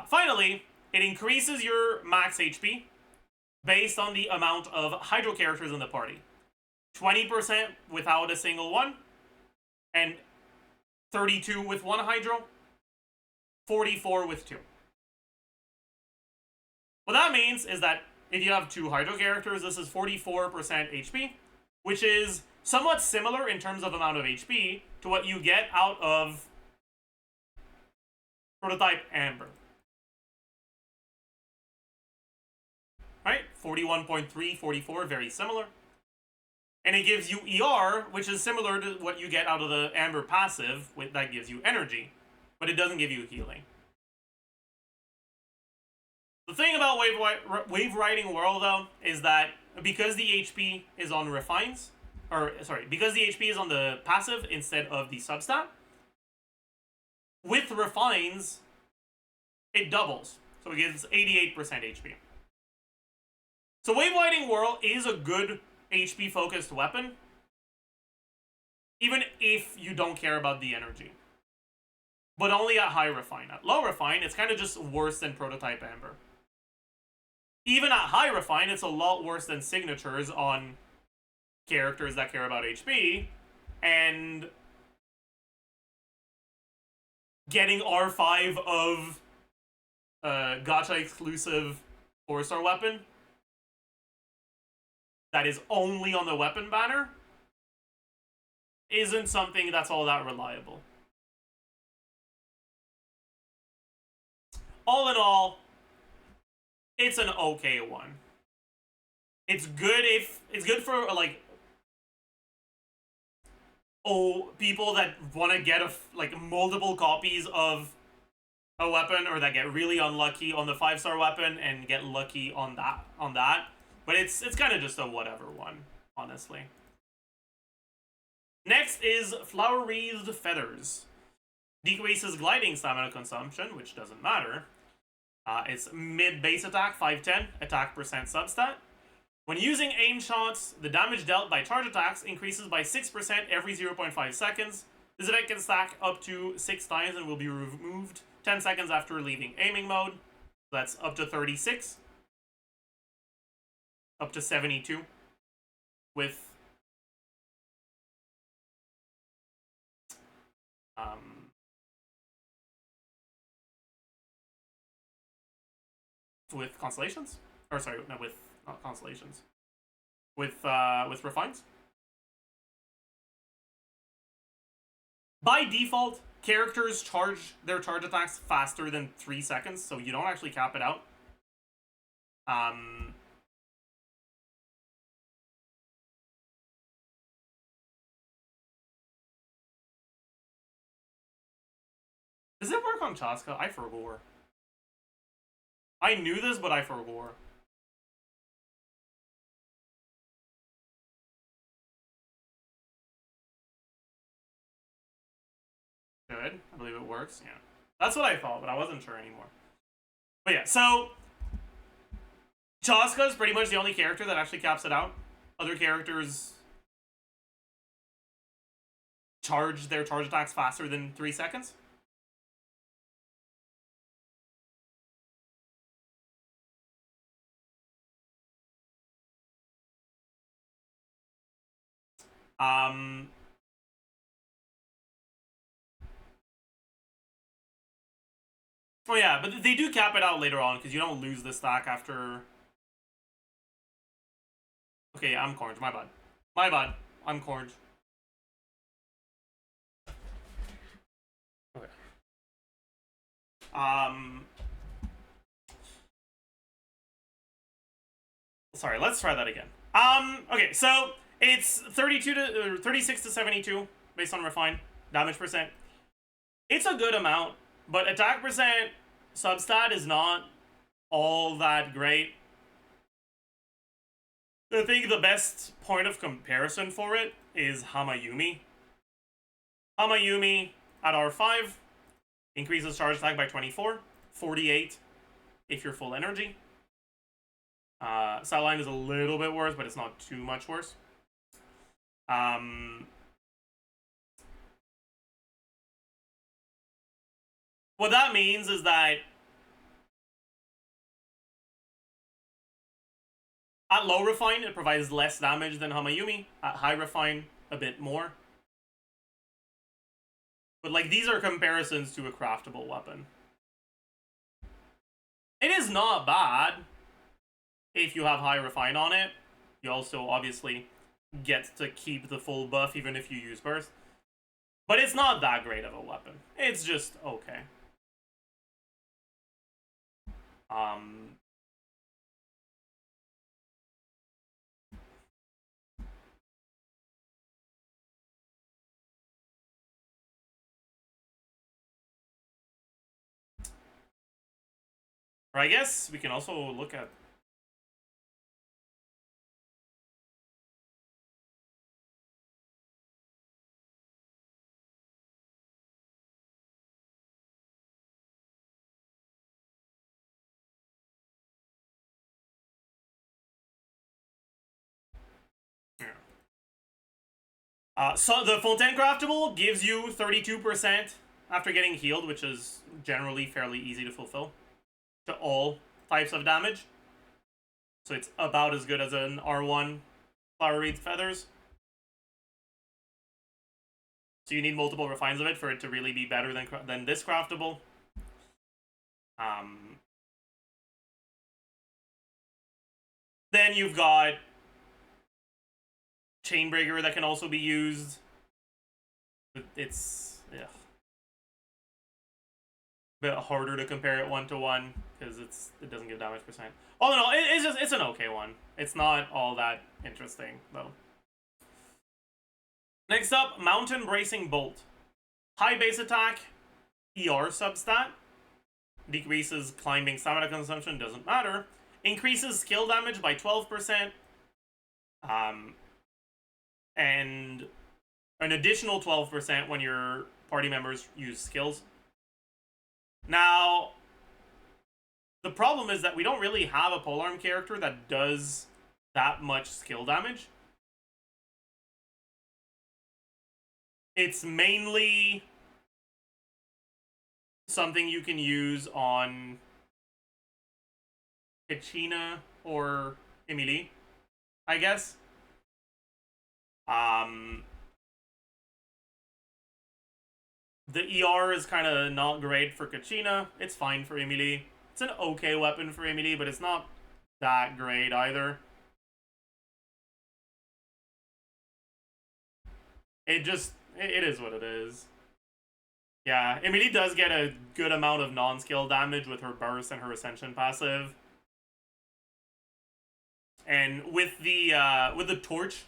Finally, it increases your max HP based on the amount of Hydro characters in the party. 20% without a single one, and 32 with 1 Hydro, 44 with 2. What that means is that if you have 2 Hydro characters, this is 44% HP, which is somewhat similar in terms of amount of HP to what you get out of Prototype Amber. Right? 41.3, 44, very similar. And it gives you ER, which is similar to what you get out of the Amber passive, that gives you energy, but it doesn't give you healing. The thing about Wave Riding Whirl, though, is that because the HP is on Refines, because the HP is on the passive instead of the substat, with Refines, it doubles. So it gives 88% HP. So Wave Riding Whirl is a good HP-focused weapon, even if you don't care about the energy. But only at high Refine. At low Refine, it's kind of just worse than Prototype Amber. Even at high Refine, it's a lot worse than signatures on characters that care about HP, and getting R5 of gacha exclusive 4-star weapon that is only on the weapon banner isn't something that's all that reliable. All in all, it's an okay one. It's good for like people that want to get multiple copies of a weapon, or that get really unlucky on the 5-star weapon and get lucky on that. But it's kind of just a whatever one, honestly. Next is Flower Wreathed Feathers. Decreases gliding stamina consumption, which doesn't matter. It's mid base attack, 510, attack percent substat. When using aim shots, the damage dealt by charge attacks increases by 6% every 0.5 seconds. This effect can stack up to 6 times and will be removed 10 seconds after leaving aiming mode. That's up to 36. Up to 72. With constellations? Or sorry, no, with not constellations. With refines. By default, characters charge their charge attacks faster than 3 seconds, so you don't actually cap it out. Does it work on Chaska? I forgot. I knew this, but I forgot. Good. I believe it works. Yeah. That's what I thought, but I wasn't sure anymore. But yeah, so Chaska is pretty much the only character that actually caps it out. Other characters charge their charge attacks faster than 3 seconds. Oh yeah, but they do cap it out later on because you don't lose the stack after. Okay, yeah, I'm Cornge. My bad. My bad. I'm Cornge. Okay. Sorry, let's try that again. Okay, so it's 36 to 72 based on refine damage percent. It's a good amount, but attack percent substat is not all that great. I think the best point of comparison for it is Hamayumi. Hamayumi at R5 increases charge attack by 24, 48 if you're full energy. Sideline is a little bit worse, but it's not too much worse. What that means is that at low refine, it provides less damage than Hamayumi. At high refine, a bit more. But, like, these are comparisons to a craftable weapon. It is not bad if you have high refine on it. You also, obviously, get to keep the full buff even if you use burst. But it's not that great of a weapon. It's just okay. Or I guess we can also look at so the Fontaine Craftable gives you 32% after getting healed, which is generally fairly easy to fulfill to all types of damage. So it's about as good as an R1 Flower Reed's Feathers. So you need multiple refines of it for it to really be better than this craftable. Then you've got Chainbreaker that can also be used. It's a bit harder to compare it 1-to-1 because it doesn't give damage percent. All in all, it's an okay one. It's not all that interesting though. Next up, Mountain Bracing Bolt. High base attack, ER substat. Decreases climbing stamina consumption, doesn't matter. Increases skill damage by 12%. And an additional 12% when your party members use skills. Now, the problem is that we don't really have a polearm character that does that much skill damage. It's mainly something you can use on Kachina or Emily, I guess. The ER is kind of not great for Kachina. It's fine for Emily. It's an okay weapon for Emily, but it's not that great either. It is what it is. Yeah, Emily does get a good amount of non-skill damage with her burst and her ascension passive. And with the torch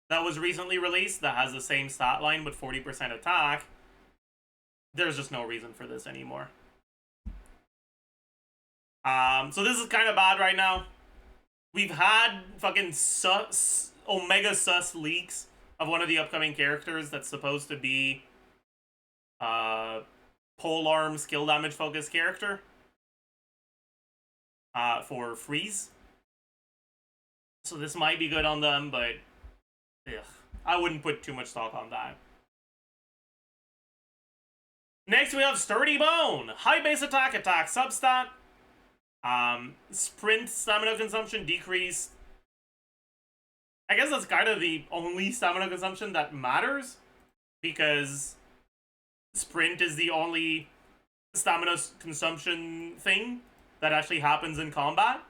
that was recently released that has the same stat line but 40% attack, there's just no reason for this anymore. So this is kind of bad right now. We've had fucking Omega sus leaks of one of the upcoming characters that's supposed to be polearm skill damage focused character for freeze. So this might be good on them, but ugh, I wouldn't put too much stock on that. Next we have Sturdy Bone. High base attack, attack substat. Sprint stamina consumption decreased. I guess that's kind of the only stamina consumption that matters, because sprint is the only stamina consumption thing that actually happens in combat.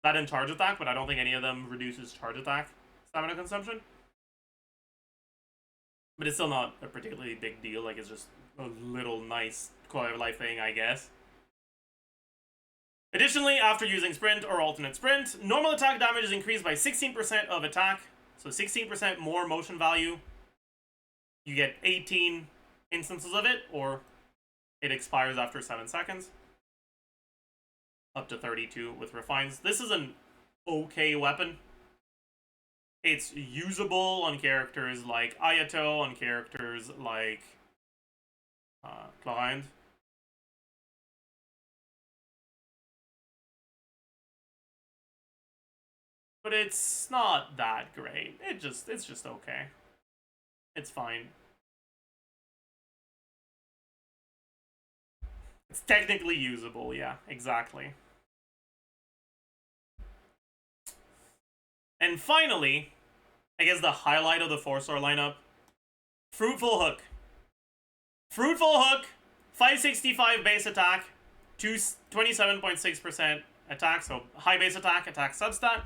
That and charge attack, but I don't think any of them reduces charge attack stamina consumption. But it's still not a particularly big deal, like it's just a little nice quality of life thing, I guess. Additionally, after using sprint or alternate sprint, normal attack damage is increased by 16% of attack, so 16% more motion value. You get 18 instances of it, or it expires after 7 seconds. Up to 32 with refines. This is an okay weapon. It's usable on characters like Ayato, on characters like Chlorinde. But it's not that great. It's just okay. It's fine. It's technically usable, yeah, exactly. And finally, I guess the highlight of the 4-star lineup, Fruitful Hook. Fruitful Hook, 565 base attack, 27.6% attack, so high base attack, attack substat.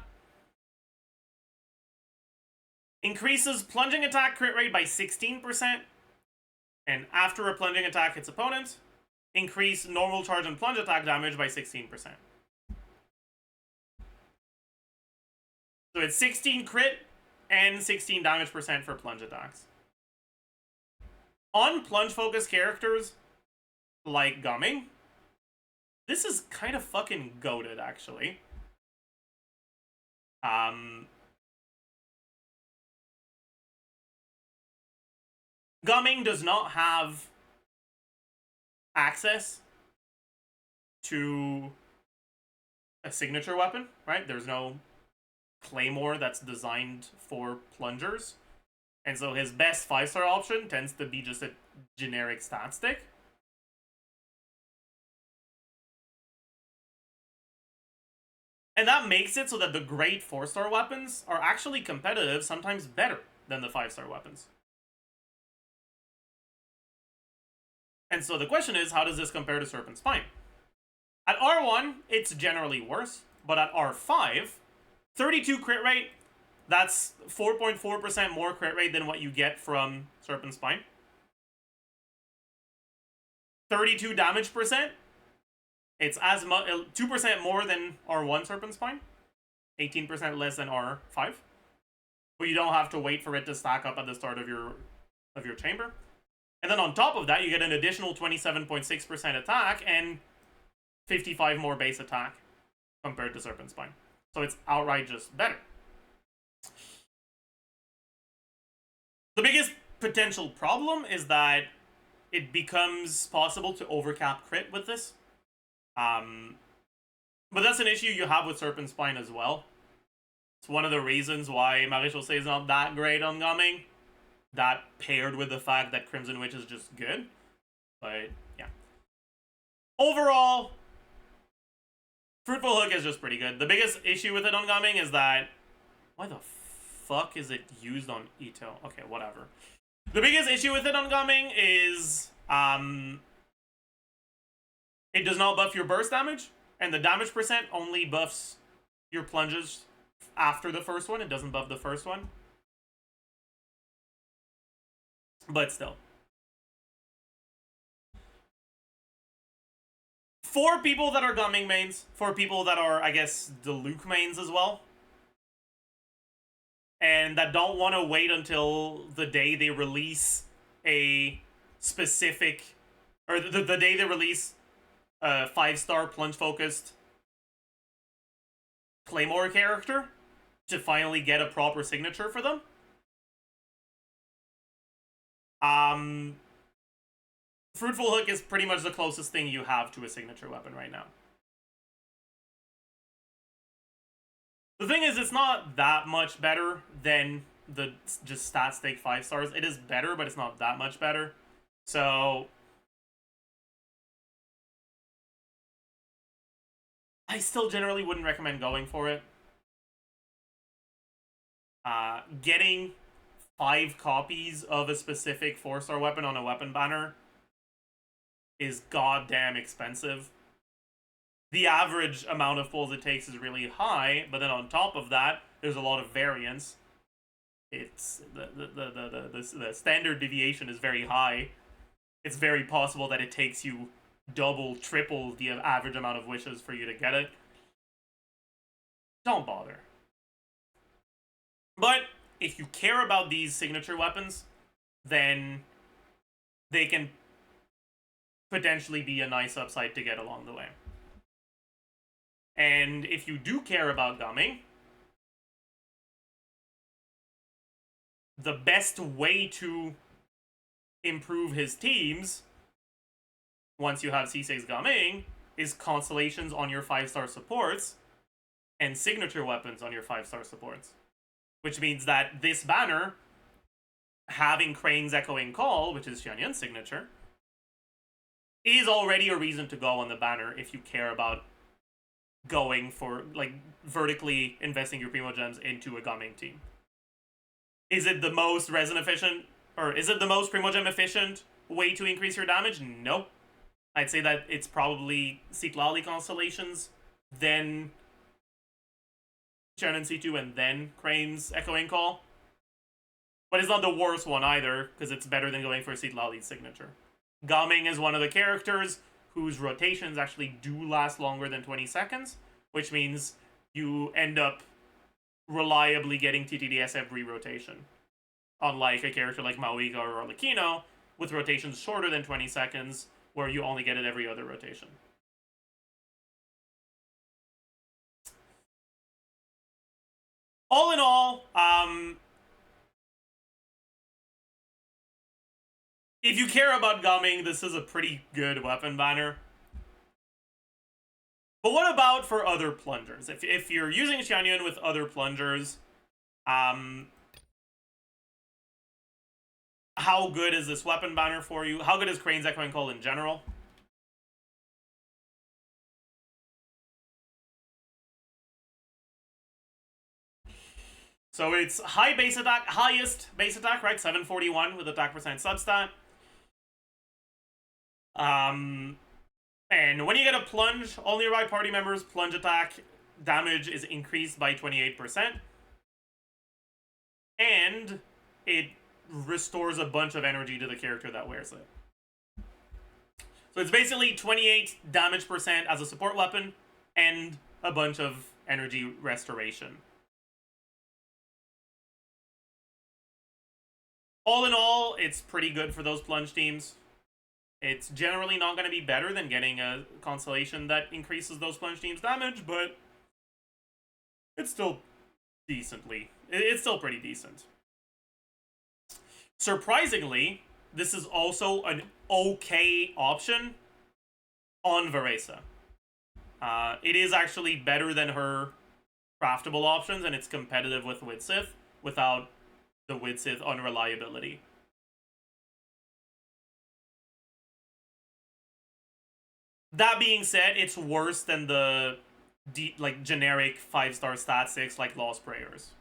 Increases plunging attack crit rate by 16%, and after a plunging attack hits opponent, increase normal charge and plunge attack damage by 16%. So it's 16 crit and 16 damage percent for plunge attacks. On plunge focused characters like Gumming, this is kind of fucking goated, actually. Gumming does not have access to a signature weapon, right? There's no claymore that's designed for plungers. And so his best 5-star option tends to be just a generic stat stick. And that makes it so that the great 4-star weapons are actually competitive, sometimes better than the 5-star weapons. And so the question is, how does this compare to Serpent Spine? At R1, it's generally worse, but at R5, 32 crit rate, that's 4.4% more crit rate than what you get from Serpent Spine. 32 damage percent, it's as much 2% more than R1 Serpent Spine, 18% less than R5. But you don't have to wait for it to stack up at the start of your chamber. And then on top of that, you get an additional 27.6% attack and 55 more base attack compared to Serpent Spine. So it's outright just better. The biggest potential problem is that it becomes possible to overcap crit with this. But that's an issue you have with Serpent Spine as well. It's one of the reasons why Marie-Chaussée is not that great on Gumming. That paired with the fact that Crimson Witch is just good. But, yeah. Overall, Fruitful Hook is just pretty good. The biggest issue with it on Gumming is that... Why the fuck is it used on Ito? Okay, whatever. The biggest issue with it on Gumming is... it does not buff your burst damage. And the damage percent only buffs your plunges after the first one. It doesn't buff the first one. But still. For people that are Gumming mains, for people that are, I guess, the Luke mains as well, and that don't want to wait until the day they release a specific, or the day they release a 5-star plunge-focused Claymore character to finally get a proper signature for them. Fruitful Hook is pretty much the closest thing you have to a signature weapon right now. The thing is, it's not that much better than the just stat stake 5 stars. It is better, but it's not that much better. So I still generally wouldn't recommend going for it. Getting 5 copies of a specific 4-star weapon on a weapon banner is goddamn expensive. The average amount of pulls it takes is really high, but then on top of that, there's a lot of variance. It's the standard deviation is very high. It's very possible that it takes you double, triple the average amount of wishes for you to get it. Don't bother. But if you care about these signature weapons, then they can potentially be a nice upside to get along the way. And if you do care about gumming, the best way to improve his teams, once you have C6 gumming, is constellations on your 5-star supports and signature weapons on your 5-star supports. Which means that this banner, having Crane's Echoing Call, which is Xianyun's signature, is already a reason to go on the banner if you care about going for, like, vertically investing your Primogems into a gumming team. Is it the most resin efficient, or is it the most Primogem efficient way to increase your damage? No. I'd say that it's probably Citlali Constellations, then Sharon C2, and then Crane's Echoing Call. But it's not the worst one either, because it's better than going for Citlali's signature. Gumming is one of the characters whose rotations actually do last longer than 20 seconds, which means you end up reliably getting TTDS every rotation. Unlike a character like Mauiga or Arlecchino, with rotations shorter than 20 seconds, where you only get it every other rotation. All in all, if you care about gumming, this is a pretty good weapon banner. But what about for other plungers? If you're using Xianyun with other plungers, how good is this weapon banner for you? How good is Crane's Echoing Call in general? So it's high base attack, highest base attack, right? 741 with attack percent substat. And when you get a plunge, all nearby party members' plunge attack damage is increased by 28%. And it restores a bunch of energy to the character that wears it. So it's basically 28 damage percent as a support weapon and a bunch of energy restoration. All in all, it's pretty good for those plunge teams. It's generally not going to be better than getting a constellation that increases those plunge teams' damage, but it's still it's still pretty decent. Surprisingly, this is also an okay option on Varesa. It is actually better than her craftable options, and it's competitive with Widsith without the Widsith unreliability. That being said, it's worse than the generic 5-star stat 6 like Lost Prayers.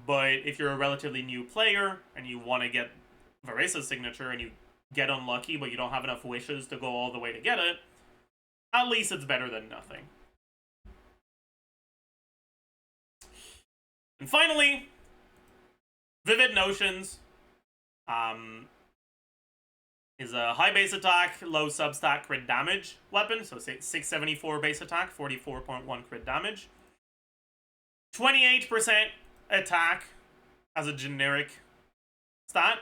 But if you're a relatively new player and you want to get Varesa's signature and you get unlucky but you don't have enough wishes to go all the way to get it, at least it's better than nothing. And finally, Vivid Notions is a high base attack, low substat crit damage weapon. So 674 base attack, 44.1 crit damage. 28% attack as a generic stat,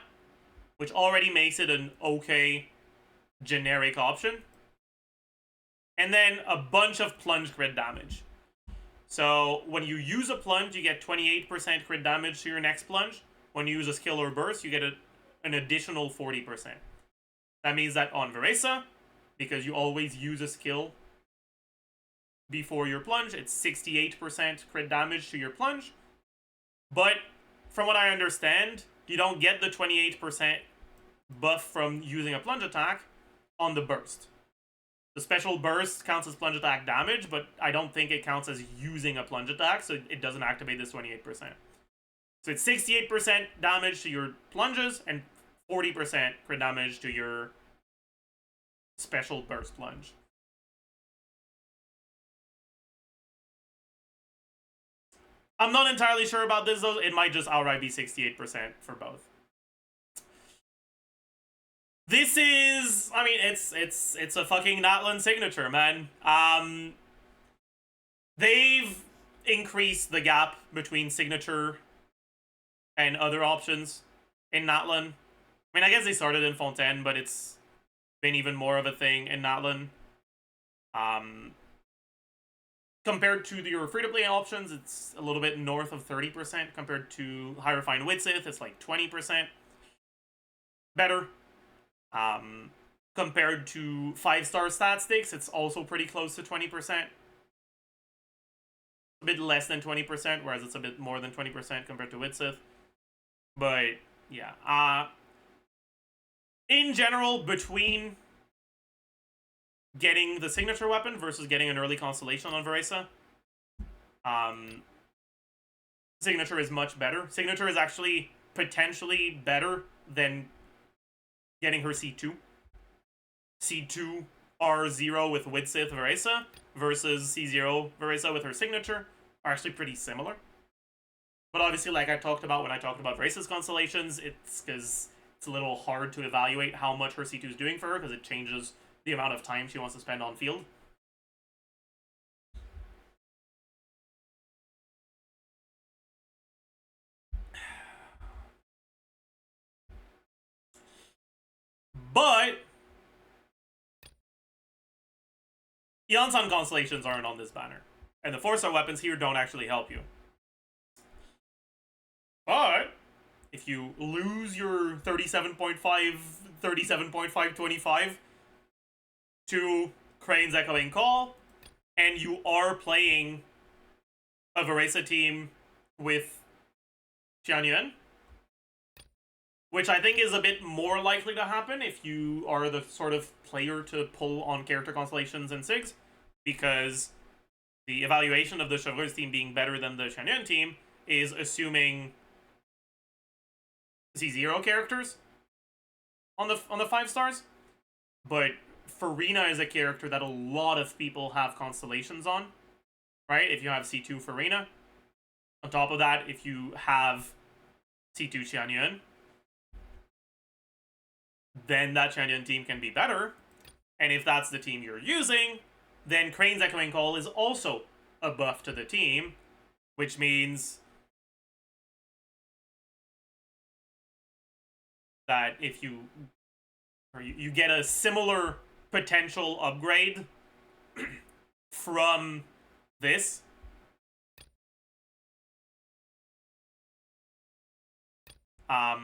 which already makes it an okay generic option. And then a bunch of plunge crit damage. So when you use a plunge, you get 28% crit damage to your next plunge. When you use a skill or burst, you get an additional 40%. That means that on Veresa, because you always use a skill before your plunge, it's 68% crit damage to your plunge. But from what I understand, you don't get the 28% buff from using a plunge attack on the burst. The special burst counts as plunge attack damage, but I don't think it counts as using a plunge attack, so it doesn't activate this 28%. So it's 68% damage to your plunges and 40% crit damage to your special burst plunge. I'm not entirely sure about this though. It might just outright be 68% for both. This is, I mean, it's a fucking Natlan signature, man. They've increased the gap between signature and other options in Natlan. I mean, I guess they started in Fontaine, but it's been even more of a thing in Natlan. Compared to your free-to-play options, it's a little bit north of 30%. Compared to High Refined Widsith, it's like 20% better. Compared to 5-star stat sticks, it's also pretty close to 20%. A bit less than 20%, whereas it's a bit more than 20% compared to Widsith. But, yeah. In general, between getting the signature weapon versus getting an early constellation on Veresa, signature is much better. Signature is actually potentially better than getting her C2. C2 R0 with Widsith Veresa versus C0 Veresa with her signature are actually pretty similar. But obviously, like I talked about when I talked about Veresa's constellations, it's because it's a little hard to evaluate how much her C2 is doing for her because it changes the amount of time she wants to spend on field. But Yansan constellations aren't on this banner. And the 4-star weapons here don't actually help you. But if you lose your 37.525 to Crane's Echoing Call, and you are playing a Veresa team with Xianyuan, which I think is a bit more likely to happen if you are the sort of player to pull on character constellations and SIGs, because the evaluation of the Chevreuse team being better than the Xianyuan team is assuming Z0 characters on the 5 stars. But Farina is a character that a lot of people have constellations on, right? If you have C2 Farina. On top of that, if you have C2 Xianyuan, then that Xianyuan team can be better. And if that's the team you're using, then Crane's Echoing Call is also a buff to the team, which means that if you get a similar potential upgrade from this, or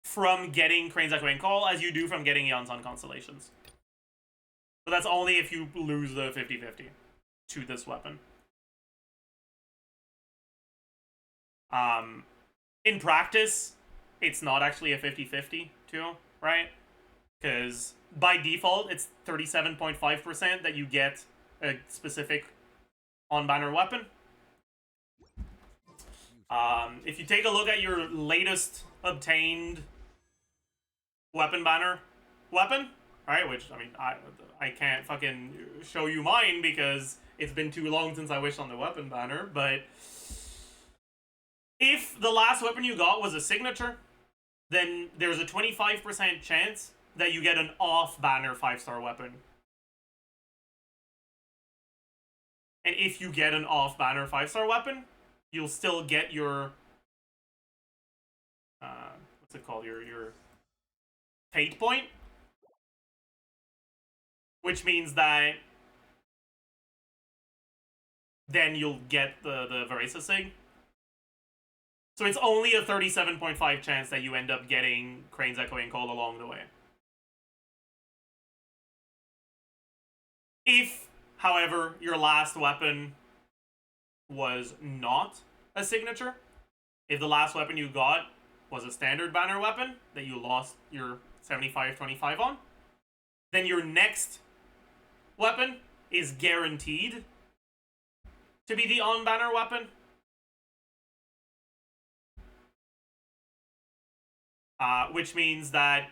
from getting Crane's Echoing Call as you do from getting Yansan constellations. But that's only if you lose the 50-50 to this weapon. In practice, it's not actually a 50-50 too, right? Because by default, it's 37.5% that you get a specific on-banner weapon. If you take a look at your latest obtained weapon banner weapon, right? Which, I mean, I can't fucking show you mine because it's been too long since I wished on the weapon banner, but if the last weapon you got was a signature, then there's a 25% chance that you get an off-banner 5-star weapon. And if you get an off-banner 5-star weapon, you'll still get your what's it called? Your fate point, which means that then you'll get the Veresa Sig. So it's only a 37.5 chance that you end up getting Crane's Echoing Call along the way. If, however, your last weapon was not a signature, if the last weapon you got was a standard banner weapon that you lost your 75-25 on, then your next weapon is guaranteed to be the on-banner weapon. Which means that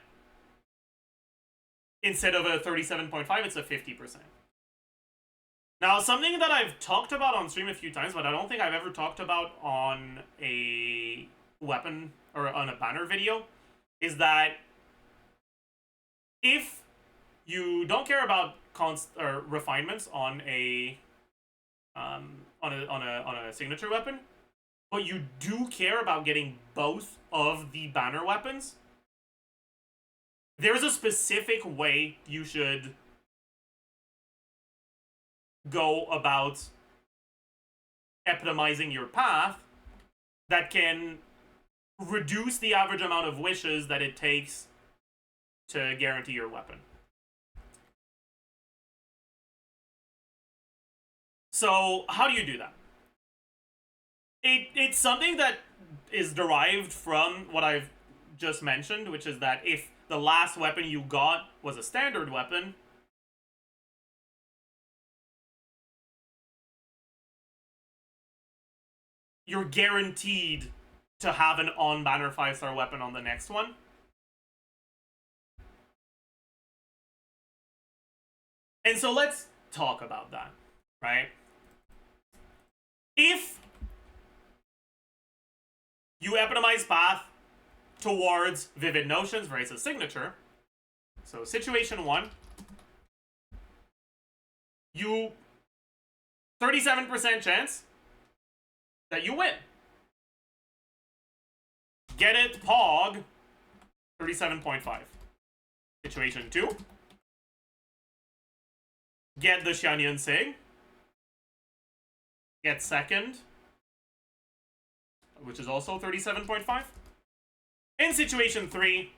instead of a 37.5, it's a 50%. Now, something that I've talked about on stream a few times, but I don't think I've ever talked about on a weapon or on a banner video, is that if you don't care about refinements on a signature weapon, but you do care about getting both of the banner weapons, there's a specific way you should go about epitomizing your path that can reduce the average amount of wishes that it takes to guarantee your weapon. So, how do you do that? It's something that is derived from what I've just mentioned, which is that if the last weapon you got was a standard weapon, you're guaranteed to have an on-banner 5-star weapon on the next one. And so let's talk about that, right? If you epitomize path towards Vivid Notions versus Signature, so situation 1, you 37% chance that you win. Get it, Pog, 37.5. Situation 2, get the Xianyan Sig, get second, which is also 37.5. In situation 3,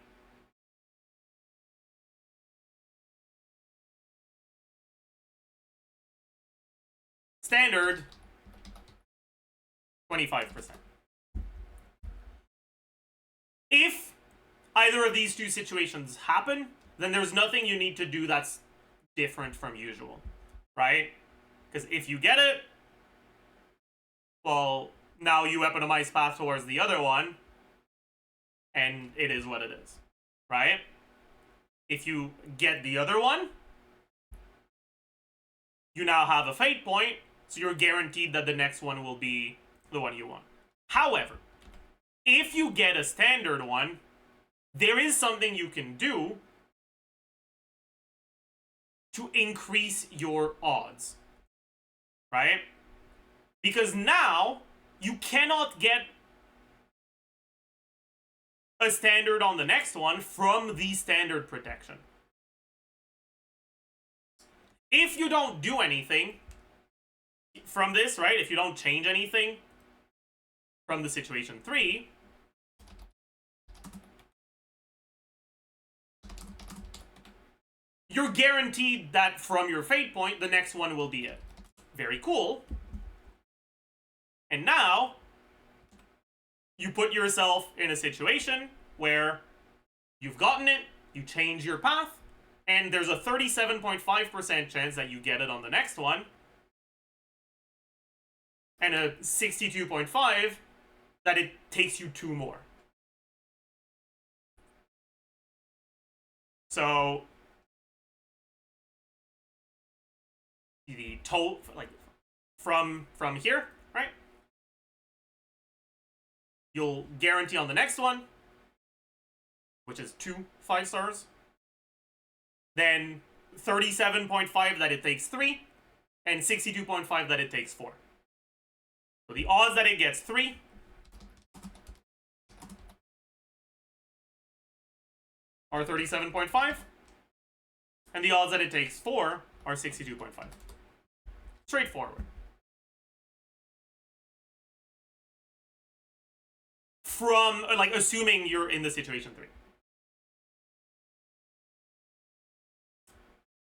standard, 25%. If either of these two situations happen, then there's nothing you need to do that's different from usual, right? Because if you get it, well, now you epitomize path towards the other one, and it is what it is, right? If you get the other one, you now have a fate point, so you're guaranteed that the next one will be the one you want. However, if you get a standard one, there is something you can do to increase your odds, right? Because now you cannot get a standard on the next one from the standard protection. If you don't do anything from this, right? If you don't change anything from the situation 3, you're guaranteed that from your fate point, the next one will be it. Very cool. And now, you put yourself in a situation where you've gotten it, you change your path, and there's a 37.5% chance that you get it on the next one, and a 62.5% that it takes you 2 more. So, the total, like, from here, right? You'll guarantee on the next one, which is 2 5-stars. Then 37.5 that it takes 3, and 62.5 that it takes 4. So the odds that it gets 3 are 37.5, and the odds that it takes 4 are 62.5. Straightforward. from, like, assuming you're in the situation 3.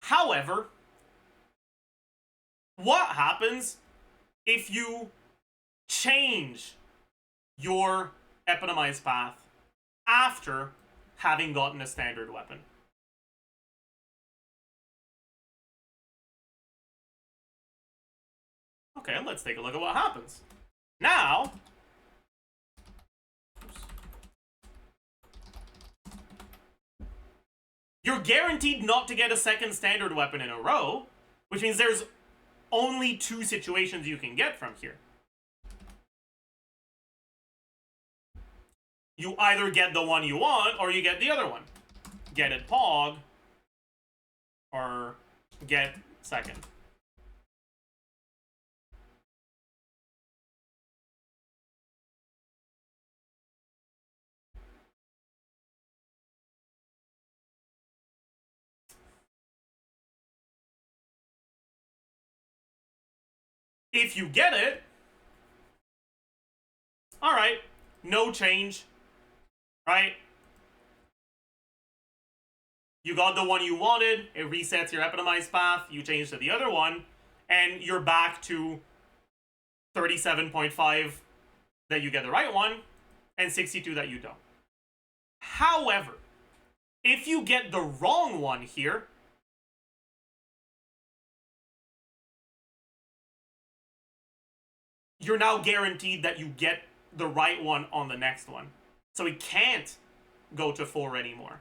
However, what happens if you change your epitomized path after having gotten a standard weapon? Okay, let's take a look at what happens. Now, you're guaranteed not to get a second standard weapon in a row, which means there's only 2 situations you can get from here. You either get the one you want, or you get the other one. Get it Pog, or get second. If you get it, alright, no change, right? You got the one you wanted, it resets your epitomized path, you change to the other one, and you're back to 37.5 that you get the right one, and 62 that you don't. However, if you get the wrong one here, you're now guaranteed that you get the right one on the next one. So it can't go to 4 anymore.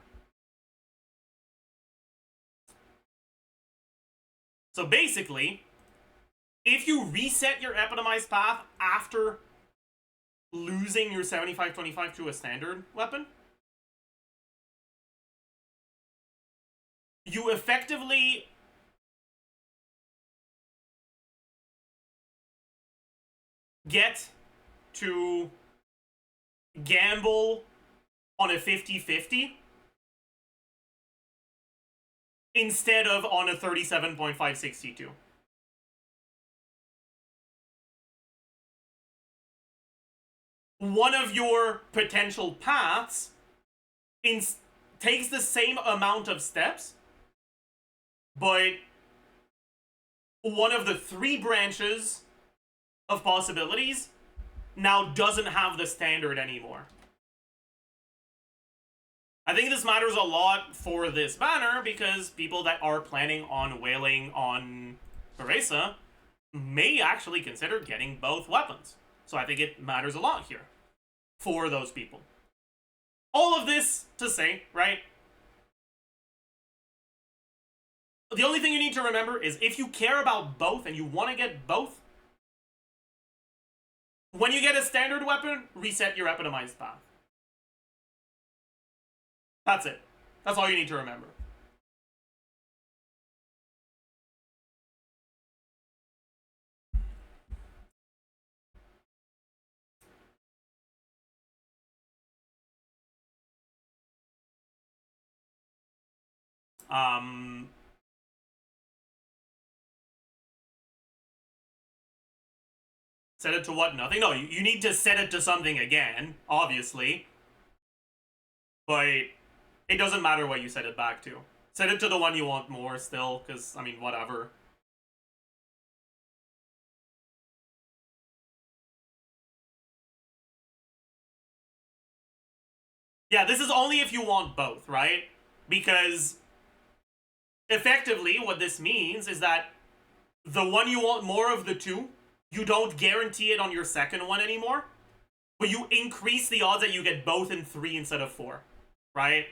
So basically, if you reset your epitomized path after losing your 75-25 to a standard weapon, you effectively get to gamble on a 50-50 instead of on a 37.562. One of your potential paths takes the same amount of steps, but one of the 3 branches of possibilities now doesn't have the standard anymore. I think this matters a lot for this banner because people that are planning on whaling on Beresa may actually consider getting both weapons. So I think it matters a lot here for those people. All of this to say, right? The only thing you need to remember is if you care about both and you want to get both, when you get a standard weapon, reset your epitomized path. That's it. That's all you need to remember. Set it to what? Nothing? No, you need to set it to something again, obviously. But it doesn't matter what you set it back to. Set it to the one you want more still, because, I mean, whatever. Yeah, this is only if you want both, right? Because effectively what this means is that the one you want more of the 2, you don't guarantee it on your second one anymore, but you increase the odds that you get both in 3 instead of 4, right?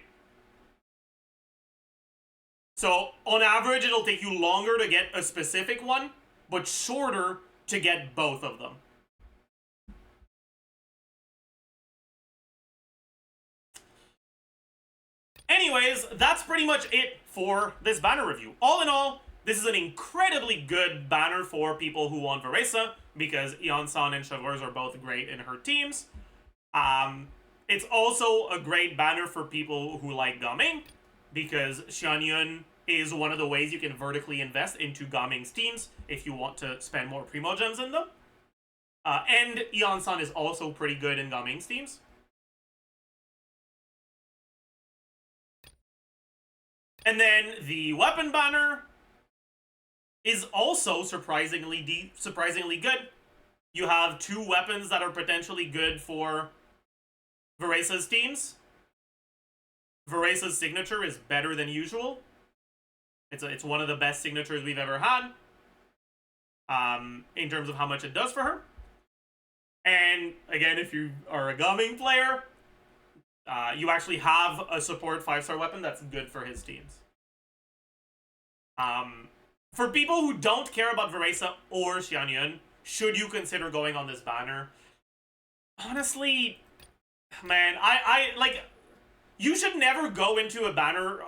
So, on average, it'll take you longer to get a specific one, but shorter to get both of them. Anyways, that's pretty much it for this banner review. All in all, this is an incredibly good banner for people who want Veresa, because Yeon-san and Chavers are both great in her teams. It's also a great banner for people who like Gaming, because Xianyun is one of the ways you can vertically invest into Gaming's teams if you want to spend more Primo Gems in them. And Yeon-san is also pretty good in Gaming's teams. And then the weapon banner is also surprisingly good. You have 2 weapons that are potentially good for Veresa's teams. Veresa's signature is better than usual. It's one of the best signatures we've ever had. In terms of how much it does for her. And again, if you are a Gaming player, you actually have a support 5-star weapon that's good for his teams. For people who don't care about Veresa or Xianyun, should you consider going on this banner? Honestly, man, I like, you should never go into a banner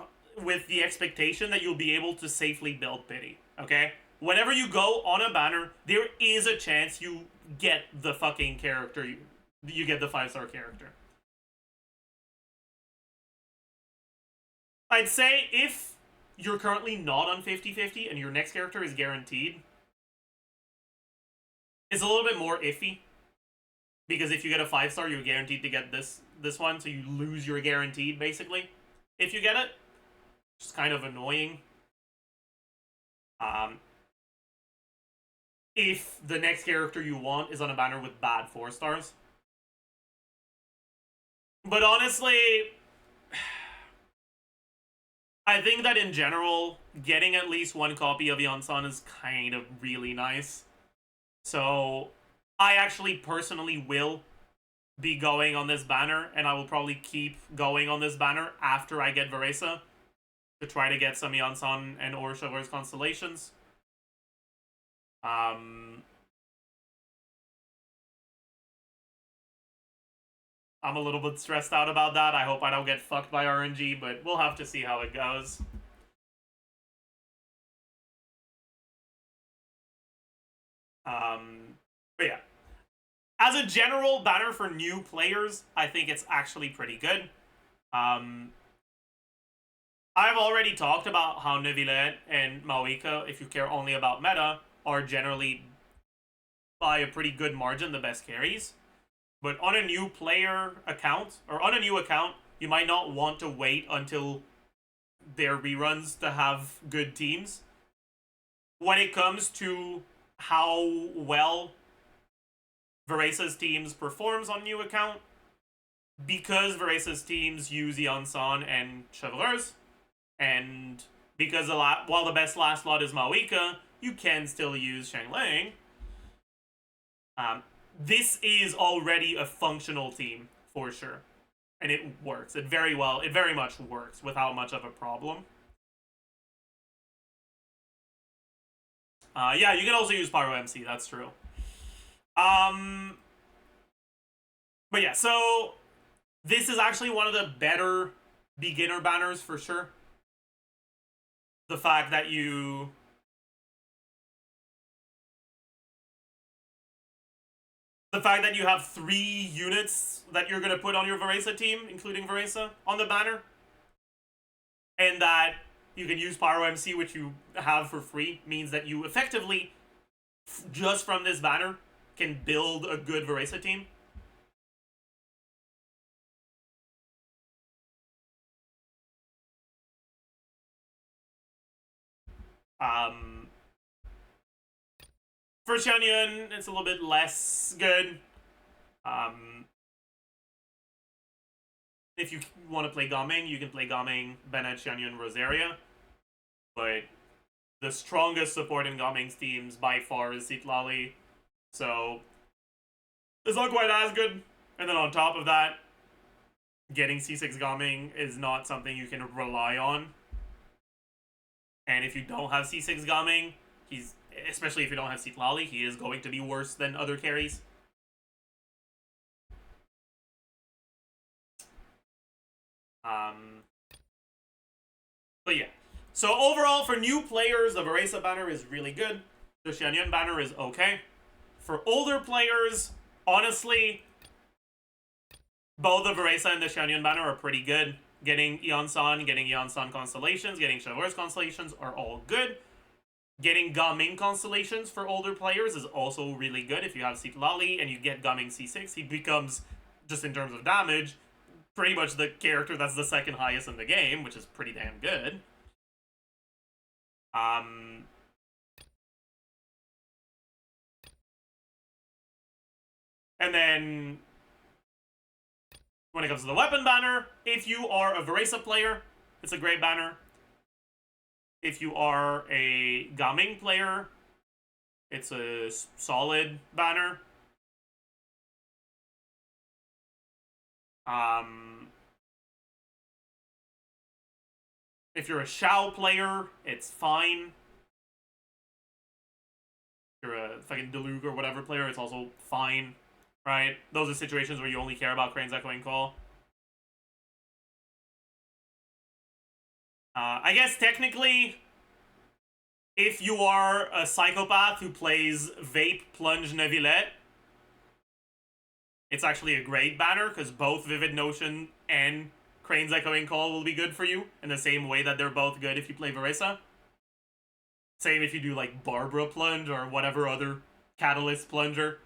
with the expectation that you'll be able to safely build pity, okay? Whenever you go on a banner, there is a chance you get the fucking character, you get the 5-star character. I'd say if you're currently not on 50-50 and your next character is guaranteed, it's a little bit more iffy. Because if you get a 5-star, you're guaranteed to get this one, so you lose your guaranteed, basically. If you get it. It's kind of annoying. If the next character you want is on a banner with bad 4-stars. But honestly, I think that in general, getting at least 1 copy of Yeonsan is kind of really nice. So, I actually personally will be going on this banner, and I will probably keep going on this banner after I get Veresa to try to get some Yeonsan and or Chauveur's constellations. I'm a little bit stressed out about that. I hope I don't get fucked by RNG, but we'll have to see how it goes. But yeah. As a general banner for new players, I think it's actually pretty good. I've already talked about how Neuvillette and Maoika, if you care only about meta, are generally, by a pretty good margin, the best carries. But on a new player account, or on a new account, you might not want to wait until their reruns to have good teams. When it comes to how well Veresa's teams performs on new account, because Veresa's teams use Yeonsan and Chauveur's, and because while the best last slot is Maoika, you can still use Xiangling. This is already a functional team, for sure. And it works. It very much works without much of a problem. Yeah, you can also use Pyro MC, that's true. But yeah, so this is actually one of the better beginner banners for sure. The fact that you have 3 units that you're going to put on your Veresa team, including Veresa, on the banner. And that you can use Pyro MC, which you have for free, means that you effectively, just from this banner, can build a good Veresa team. For Xianyun, it's a little bit less good. If you want to play Gaming, you can play Gaming, Bennett, Xianyun, Rosaria. But the strongest support in Gaming's teams by far is Citlali. So it's not quite as good. And then on top of that, getting C6 Gaming is not something you can rely on. And if you don't have C6 Gaming, especially if you don't have Citlali, he is going to be worse than other carries. But yeah. So overall, for new players, the Veresa banner is really good. The Xianyun banner is okay. For older players, honestly, both the Veresa and the Xianyun banner are pretty good. Getting Yeonsan constellations, getting Chauveur's constellations are all good. Getting Gaming constellations for older players is also really good. If you have Citlali and you get Gaming C6, he becomes, just in terms of damage, pretty much the character that's the second highest in the game, which is pretty damn good. Um, and then when it comes to the weapon banner, if you are a Veresa player, it's a great banner. If you are a Gaming player, it's a solid banner. If you're a Shao player, it's fine. If you're a fucking Deluge or whatever player, it's also fine, right? Those are situations where you only care about Crane's Echoing Call. I guess technically, if you are a psychopath who plays Vape, Plunge, Neuvillette, it's actually a great banner, because both Vivid Notion and Crane's Echoing Call will be good for you, in the same way that they're both good if you play Veresa. Same if you do, like, Barbara Plunge or whatever other Catalyst Plunger.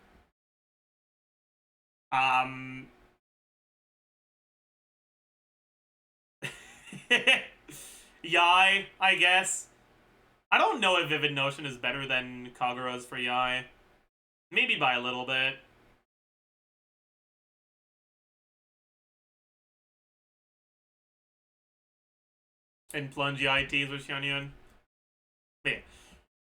Yai, I guess. I don't know if Vivid Notion is better than Kagura's for Yai. Maybe by a little bit. And Plunge Yai teas with Xianyun. Yeah.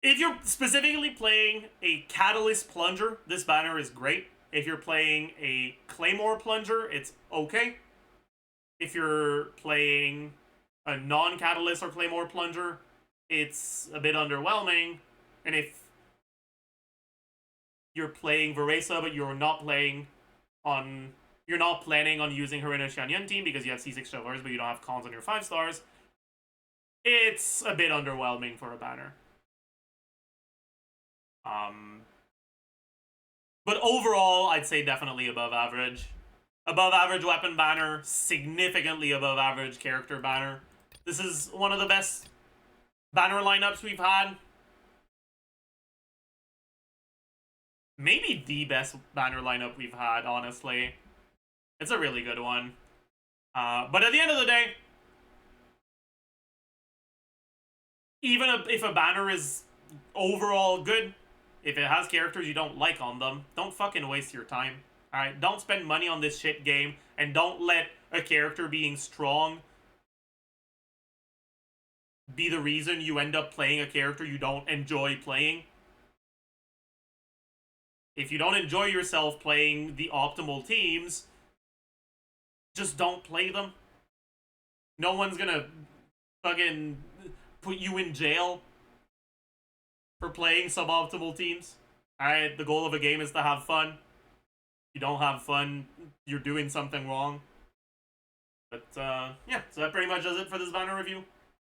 If you're specifically playing a Catalyst Plunger, this banner is great. If you're playing a Claymore Plunger, it's okay. If you're playing a non-Catalyst or Claymore Plunger, it's a bit underwhelming. And if you're playing Veresa, but you're not planning on using her in a Xianyun team because you have C6 Chauffeurs, but you don't have cons on your 5 stars, it's a bit underwhelming for a banner. But overall, I'd say definitely above average. Above average weapon banner, significantly above average character banner. This is one of the best banner lineups we've had. Maybe the best banner lineup we've had, honestly. It's a really good one. But at the end of the day, even if a banner is overall good, if it has characters you don't like on them, don't fucking waste your time. Alright? Don't spend money on this shit game, and don't let a character being strong be the reason you end up playing a character you don't enjoy playing. If you don't enjoy yourself playing the optimal teams, just don't play them. No one's gonna fucking put you in jail for playing suboptimal teams. Alright, the goal of a game is to have fun. If you don't have fun, you're doing something wrong. But, yeah, so that pretty much does it for this banner review.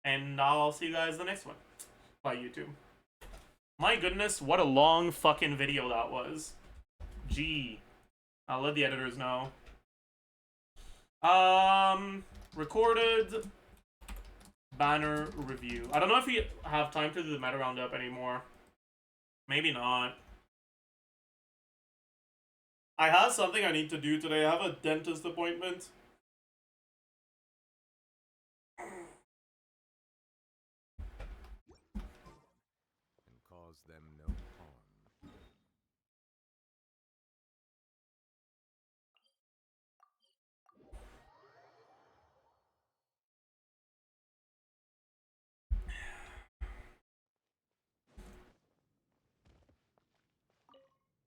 And I'll see you guys in the next one. Bye, YouTube. My goodness, what a long fucking video that was. Gee. I'll let the editors know. Recorded banner review. I don't know if we have time to do the meta roundup anymore. Maybe not. I have something I need to do today. I have a dentist appointment. And cause them no harm.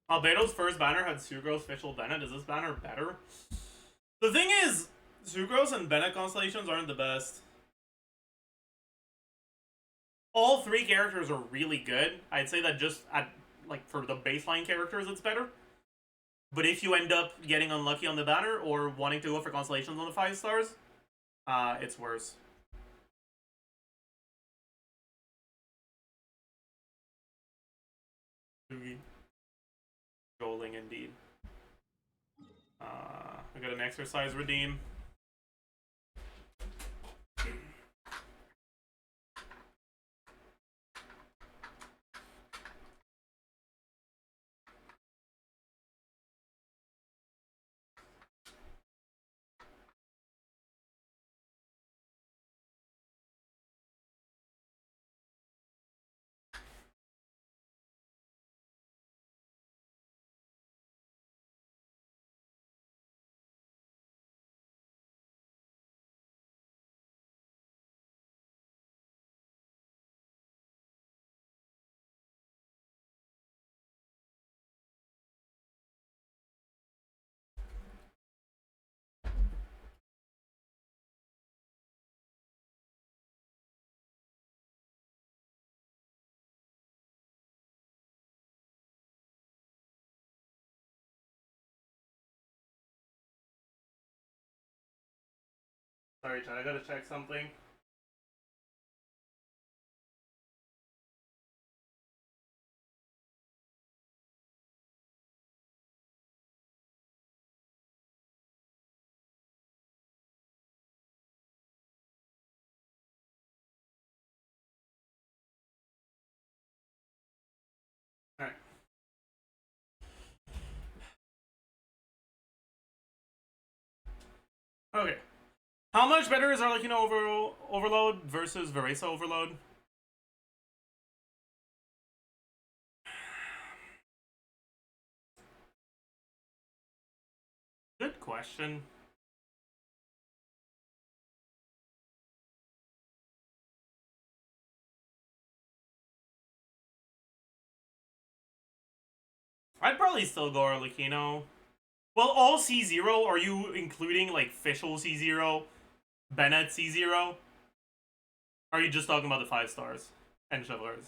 Albedo's first banner had Sucrose, Fischl, Bennett. Is this banner better? The thing is, Sucrose and Bennett constellations aren't the best. All 3 characters are really good. I'd say that just at, like, for the baseline characters, it's better. But if you end up getting unlucky on the banner or wanting to go for constellations on the 5 stars, it's worse. Rolling indeed. I got an exercise redeem. Sorry, Chad, I gotta check something. Alright. Okay. How much better is Arlecchino Overload versus Veresa Overload? Good question. I'd probably still go Arlecchino. Well, all C0, are you including like Fischl C0, Bennett C0? Or are you just talking about the 5 stars and Shovelers?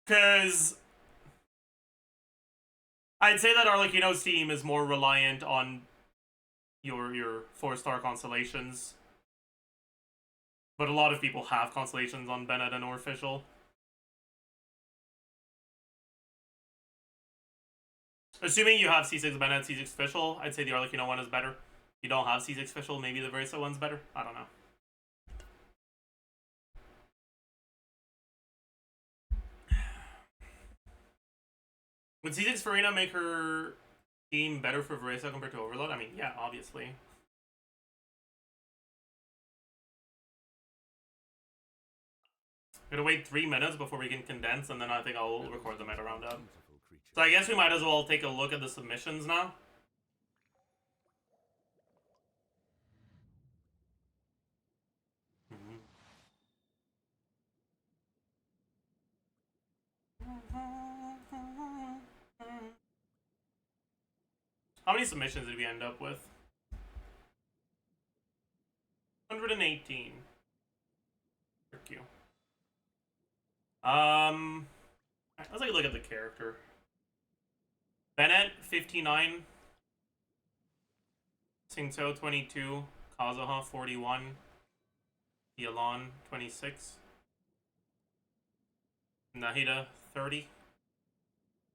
Because I'd say that Arlecchino's team is more reliant on your 4-star constellations. But a lot of people have constellations on Bennett and or Fischl. Assuming you have C6 Bennett, C6 Fischl, I'd say the Arlecchino one is better. If you don't have C6 Fischl, maybe the Veresa one's better. I don't know. Would C6 Farina make her team better for Veresa compared to Overload? I mean, yeah, obviously. Gonna wait 3 minutes before we can condense, and then I think I'll record them at a roundup. So I guess we might as well take a look at the submissions now. How many submissions did we end up with? 118. Thank you. Let's take a look at the character. Bennett, 59. Singto, 22. Kazuha, 41. Yalon, 26. Nahida, 30.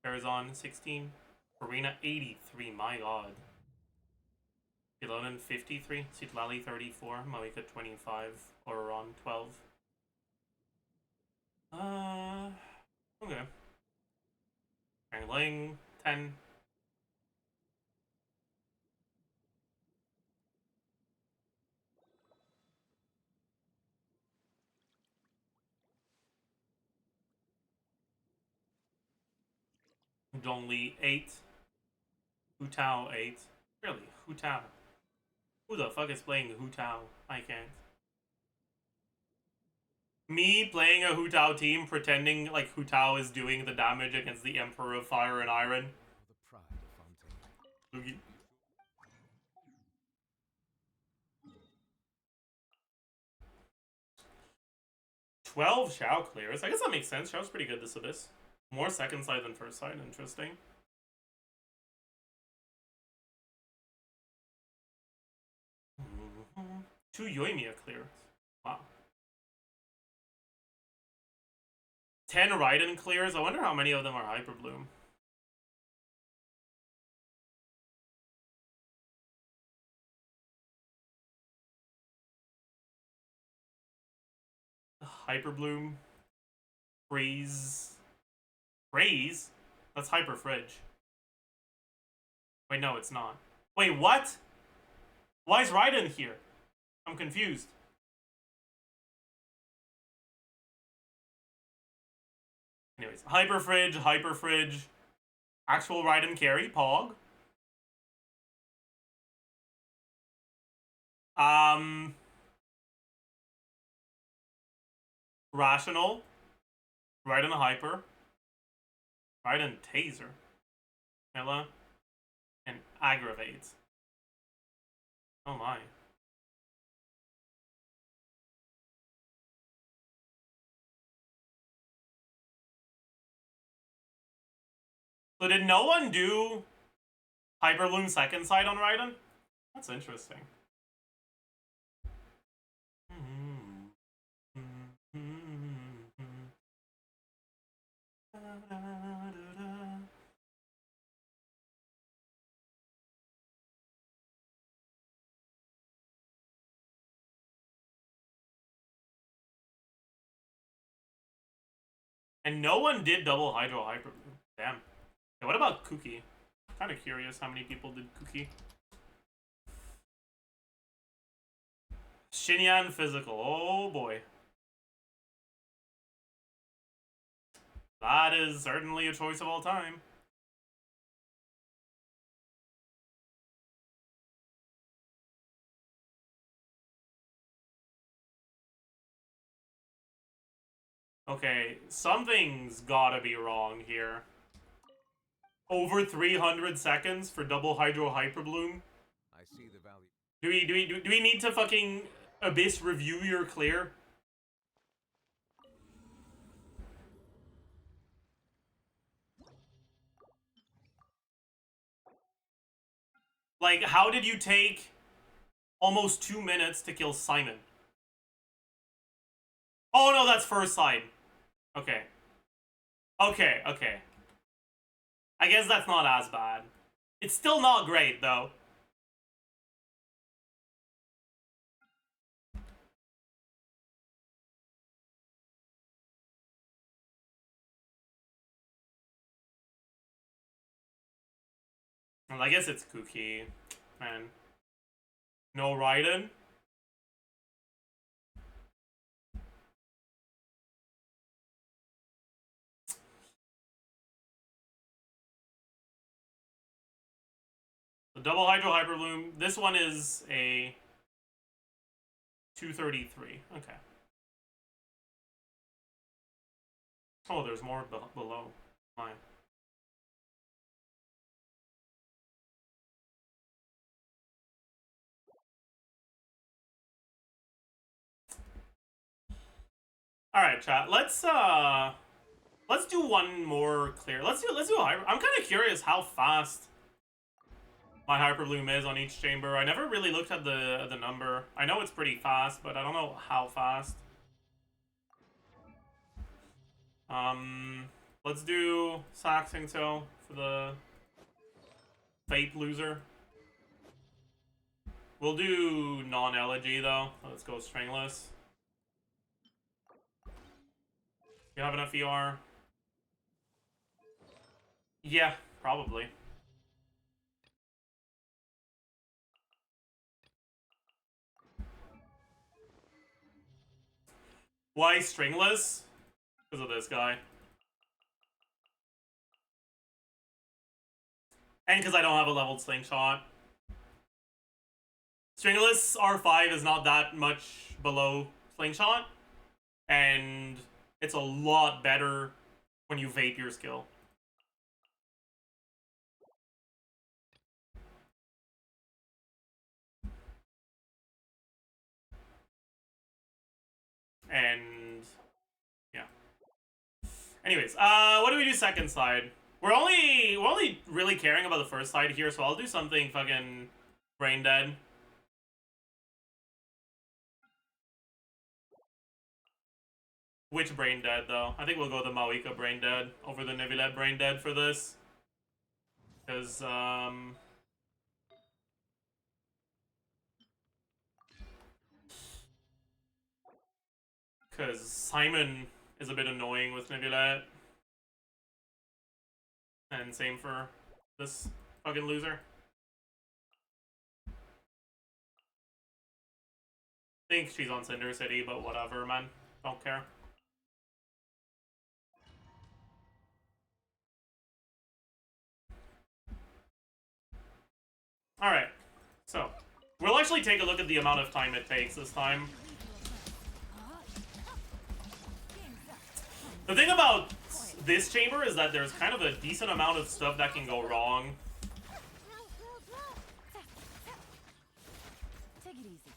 Farazan, 16. Farina, 83. My god. Ilonin, 53. Sitlali, 34. Moika, 25. Ororon, 12. Okay. Angling, 10. Dongli, 8. Hu Tao, 8. Really? Hu Tao? Who the fuck is playing Hu Tao? I can't. Me playing a Hu Tao team pretending like Hu Tao is doing the damage against the Emperor of Fire and Iron. Oogie. 12 Shao clears. I guess that makes sense. Shao's pretty good this Abyss. More second side than first side. Interesting. Two Yoimiya clears. Wow. 10 Raiden clears. I wonder how many of them are Hyper Bloom. Hyper Bloom. Freeze. Freeze? That's Hyper Fridge. Wait, no, it's not. Wait, what? Why is Raiden here? I'm confused. Anyways, Hyper Fridge, actual Raiden carry, Pog. Rational, Raiden Hyper, Raiden Taser, Milla, and Aggravate. Oh my. So did no one do Hyperbloom second side on Raiden? That's interesting. And no one did double Hydro Hyper. Damn. Okay, what about Kuki? Kind of curious how many people did Kuki. Shinyan Physical. Oh boy. That is certainly a choice of all time. Okay, something's gotta be wrong here. Over 300 seconds for double Hydro Hyper Bloom. I see the value. Do we need to fucking Abyss review your clear? Like, how did you take almost 2 minutes to kill Simon? Oh no, that's first side. Okay. Okay, okay. I guess that's not as bad. It's still not great, though. Well, I guess it's Kuki. Man. No Raiden? The double Hydro Hyper Bloom. This one is a 233. Okay. Oh, there's more below. Fine. All right, chat. Let's do one more clear. Let's do hyper. I'm kind of curious how fast my Hyper Bloom is on each chamber. I never really looked at the number. I know it's pretty fast, but I don't know how fast. Let's do Saxingto for the Fate loser. We'll do non-elegy though. Let's go stringless. You have enough ER? Yeah, probably. Why stringless? Because of this guy. And because I don't have a leveled slingshot. Stringless R5 is not that much below slingshot. And it's a lot better when you vape your skill. And yeah. Anyways, what do we do second side? We're only really caring about the first side here, so I'll do something fucking brain dead. Which brain dead though? I think we'll go the Maoika brain dead over the Neuvillette brain dead for this. Because Simon is a bit annoying with Neuvillette. And same for this fucking loser. Think she's on Cinder City, but whatever, man. Don't care. Alright, so we'll actually take a look at the amount of time it takes this time. The thing about this chamber is that there's kind of a decent amount of stuff that can go wrong. Take it easy.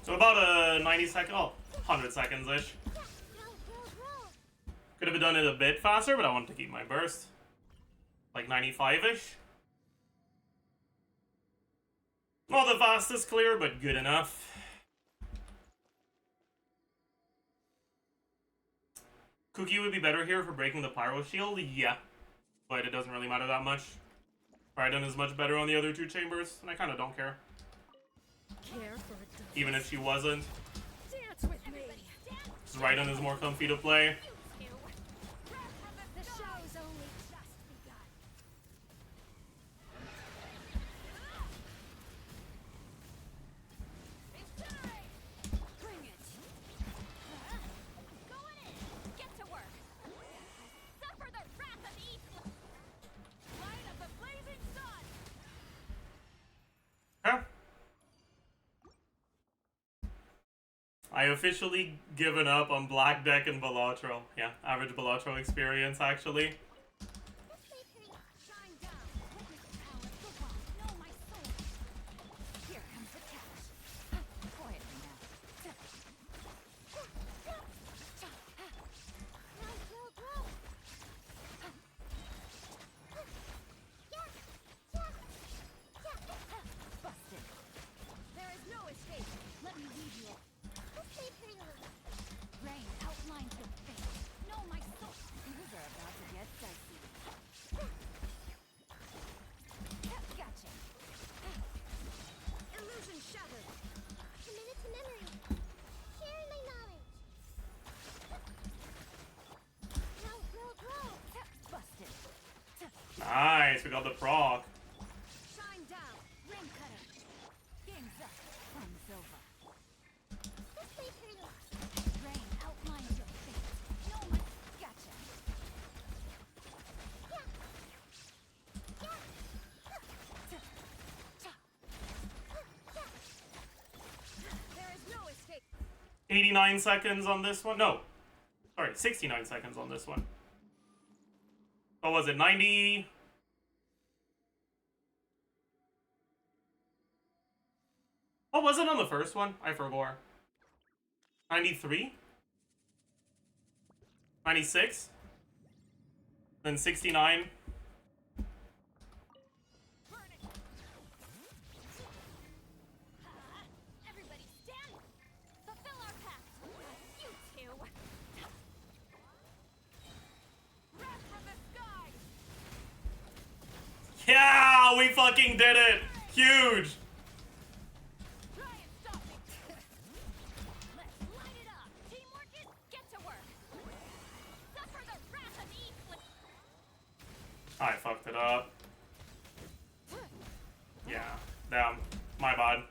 So about a 90-second, 100 seconds-ish. Could have done it a bit faster, but I wanted to keep my burst. Like 95-ish. Not the fastest clear, but good enough. Cookie would be better here for breaking the pyro shield, yeah. But it doesn't really matter that much. Raiden is much better on the other two chambers, and I kind of don't care. Even if she wasn't. Dance with me. Because Raiden is more comfy to play. The show's only just begun. Bring it. Going in. Get to work. Suffer the wrath of evil. Light of the blazing sun. Huh? I officially given up on Black Deck and Balatro. Yeah, average Balatro experience, actually. Shine down. Witness the power of the one. Know my soul. Here comes the catch. Quietly now. Busted. There is no escape. Let me lead you. Rain outlines your fate. Know my soul. Things are about to get dicey. Gotcha. Illusion shattered. Committed to memory. Sharing my knowledge. Grow. Busted. Nice, we got the proc. Shine down. Ring cutter. Game's up. Fun's over. Rain outlines your fate. No my gotcha. There is no escape. 89 seconds on this one. No. Sorry, 69 seconds on this one. What was it? 90? What was it on the first one? I forgot. 93? 96? Then 69? Burn it. Everybody stand. Fulfill our pact. You two. Wrath from the sky. Yeah, we fucking did it! Huge! Try and stop me. Let's light it up. Teamwork is get to work. Suffer the wrath of evil. I fucked it up. Yeah, damn. My bad.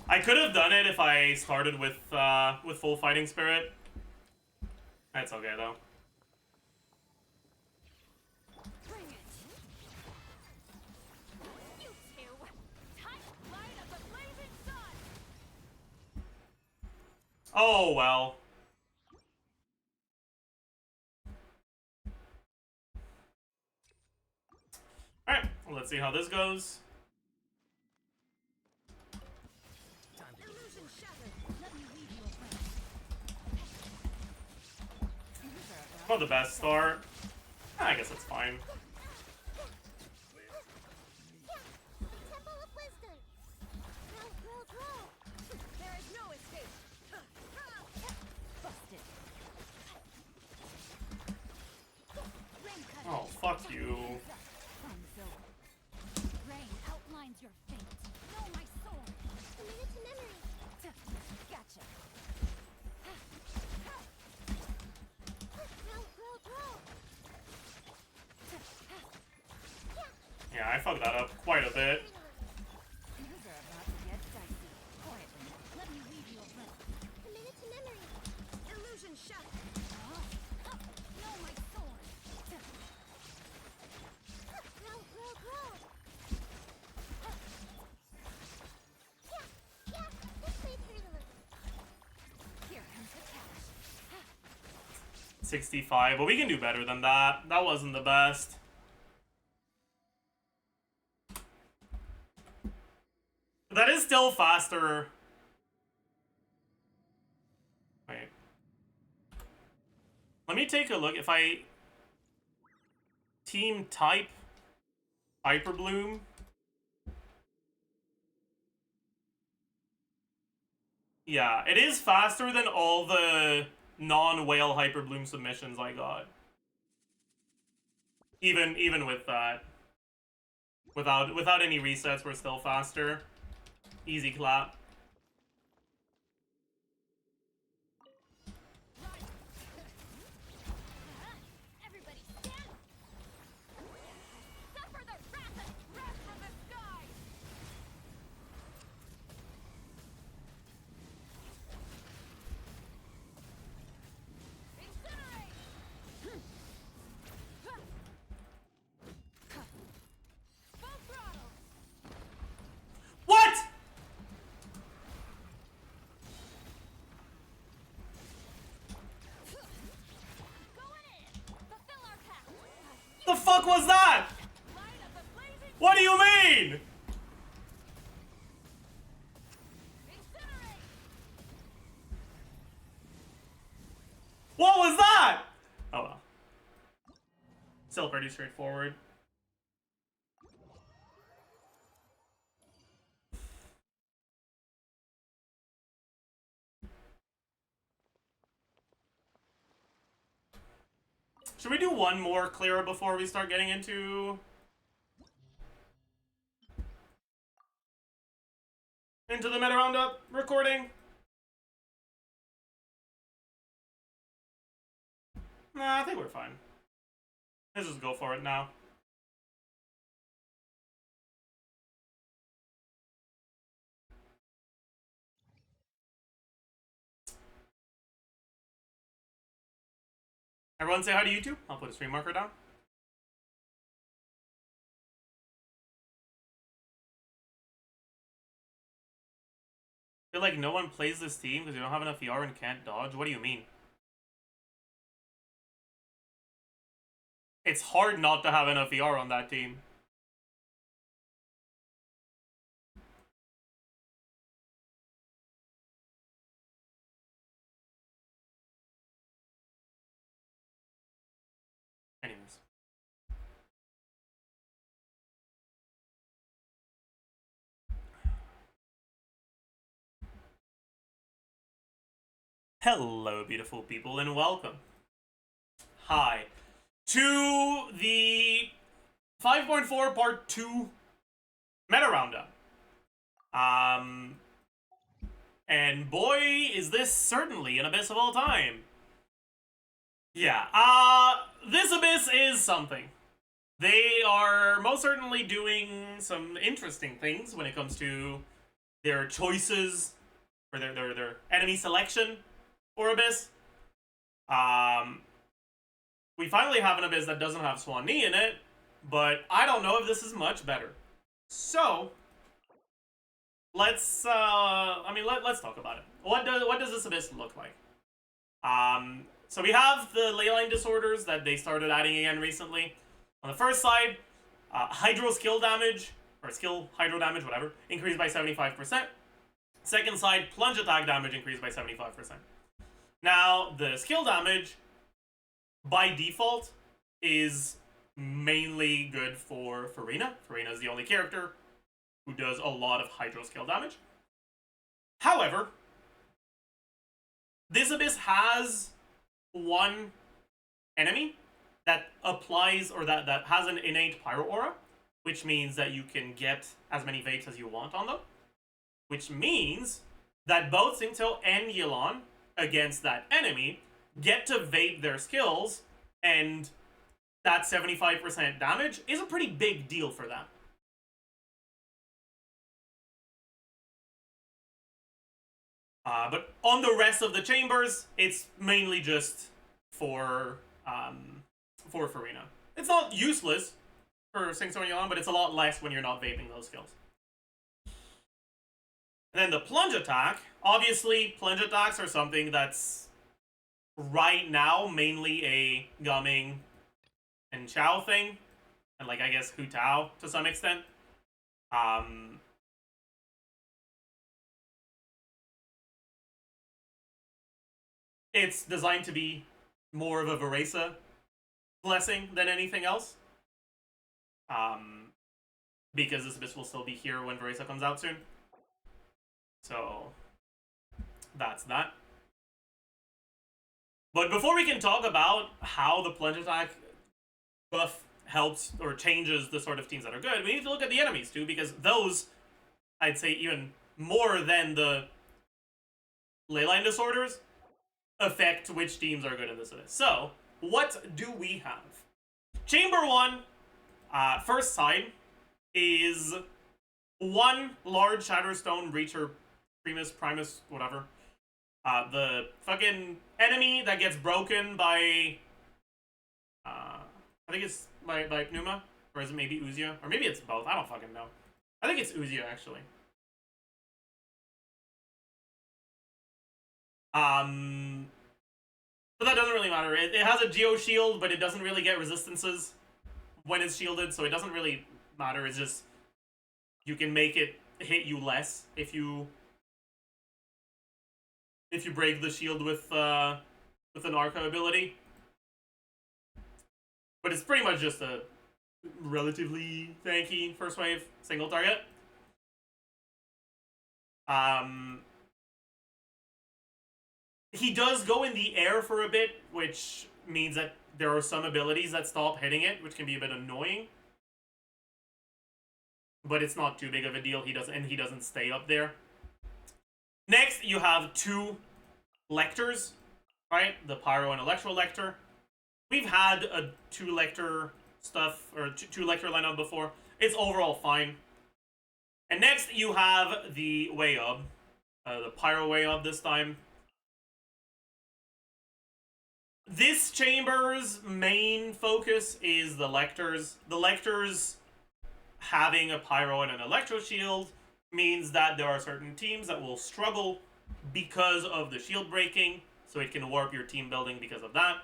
I could have done it if I started with full fighting spirit. That's okay though. Bring it. You two. Light of the blazing sun. Oh well. Alright, well, let's see how this goes. Illusion shattered. Let me lead you away. Not the best start. I guess it's fine. Temple of Wisdom. Grow. There is no escape. Busted. Ring cutter. Oh, fuck you. Fun's over. Rain outlines your fate. Know my soul. Committed to memory. Gotcha. Grow. Yeah, I fucked that up quite a bit. Things are about to get dicey. Quietly. Let me lead you away. Committed to memory. Illusion shattered. Know my soul. Grow. Here comes the catch. 65, but we can do better than that. That wasn't the best. That is still still faster. Wait. Let me take a look. If I team type Hyper Bloom. Yeah, it is faster than all the non-whale Hyper Bloom submissions I got. Even with that. Without any resets, we're still faster. Easy clap. Everybody stand! Suffer the wrath from the sky! Incinerate! Full throttle! What? Going in! Fulfill our pact! The fuck was that? Light of the blazing What do you mean? incinerate! What was that? Oh well. Still pretty straightforward. Should we do one more clear before we start getting into the meta roundup recording? Nah, I think we're fine. Let's just go for it now. Everyone say hi to YouTube. I'll put a stream marker down. I feel like no one plays this team because you don't have enough ER and can't dodge. What do you mean? It's hard not to have enough ER on that team. Anyways. Hello, beautiful people, and welcome. Hi. To the 5.4 Part 2 Meta Roundup. And boy, is this certainly an Abyss of all time. Yeah, this Abyss is something. They are most certainly doing some interesting things when it comes to their choices, or their enemy selection for Abyss. We finally have an Abyss that doesn't have Swan Knee in it, but I don't know if this is much better. So, let's let's talk about it. What does this Abyss look like? So we have the leyline disorders that they started adding again recently. On the first side, Hydro skill damage, or skill Hydro damage, whatever, increased by 75%. Second side, plunge attack damage increased by 75%. Now, the skill damage, by default, is mainly good for Furina. Furina is the only character who does a lot of Hydro skill damage. However, this Abyss has one enemy that applies, or that has an innate Pyro Aura, which means that you can get as many vapes as you want on them. Which means that both Singto and Yelan, against that enemy, get to vape their skills, and that 75% damage is a pretty big deal for them. But on the rest of the chambers, it's mainly just for Furina. It's not useless for Singto and Yelan, but it's a lot less when you're not vaping those skills. And then the plunge attack. Obviously, plunge attacks are something that's right now mainly a Gumming and Chao thing, and like I guess Hu Tao to some extent. it's designed to be more of a Varesa blessing than anything else. Because this abyss will still be here when Varesa comes out soon. So that's that. But before we can talk about how the plunge attack buff helps or changes the sort of teams that are good, we need to look at the enemies too, because those, I'd say even more than the leyline disorders, affect which teams are good in this abyss. So, what do we have? Chamber 1, first side, is one large Shatterstone Breacher Primus, whatever. The fucking enemy that gets broken by, I think it's by Pneuma, or is it maybe Uzia? Or maybe it's both, I don't fucking know. I think it's Uzia, actually. But that doesn't really matter. It has a Geo Shield, but it doesn't really get resistances when it's shielded, so it doesn't really matter. It's just, you can make it hit you less if you break the shield with an Arca ability. But it's pretty much just a relatively tanky first wave single target. He does go in the air for a bit, which means that there are some abilities that stop hitting it, which can be a bit annoying. But it's not too big of a deal. He doesn't stay up there. Next, you have two Lectors, right? The Pyro and Electro Lector. We've had a two Lector stuff, or two Lector lineup before. It's overall fine. And next, you have the Way-Up. The Pyro Way-Up this time. This chamber's main focus is the Lectors. The Lectors having a Pyro and an Electro Shield means that there are certain teams that will struggle because of the shield breaking, so it can warp your team building because of that.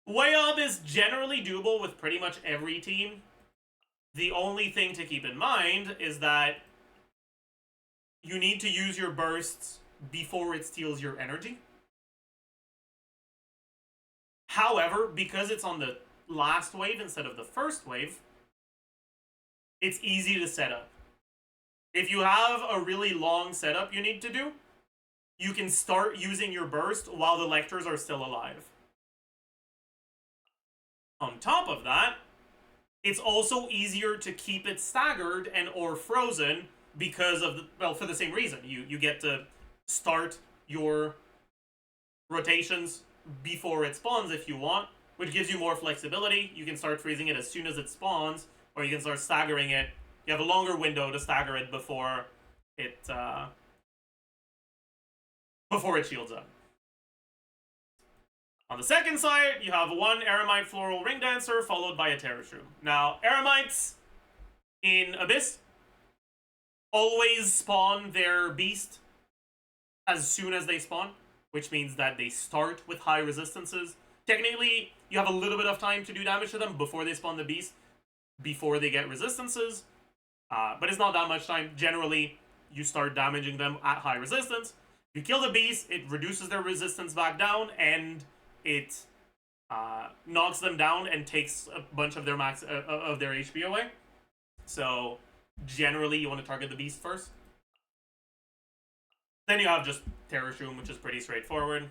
Way Up is generally doable with pretty much every team. The only thing to keep in mind is that you need to use your bursts before it steals your energy. However, because it's on the last wave instead of the first wave, it's easy to set up. If you have a really long setup you need to do, you can start using your burst while the Lectors are still alive. On top of that, it's also easier to keep it staggered and or frozen because of for the same reason. You get to start your rotations before it spawns if you want, which gives you more flexibility. You can start freezing it as soon as it spawns, or you can start staggering it. You have a longer window to stagger it before it shields up. On the second side, you have one Eremite Floral Ring Dancer followed by a Terror Shroom. Now, Eremites in Abyss always spawn their beast as soon as they spawn, which means that they start with high resistances. Technically, you have a little bit of time to do damage to them before they spawn the beast, before they get resistances. But it's not that much time. Generally, you start damaging them at high resistance. You kill the beast, it reduces their resistance back down, and it knocks them down and takes a bunch of their max of their HP away. So, generally, you want to target the beast first. Then you have just Terror Shroom, which is pretty straightforward.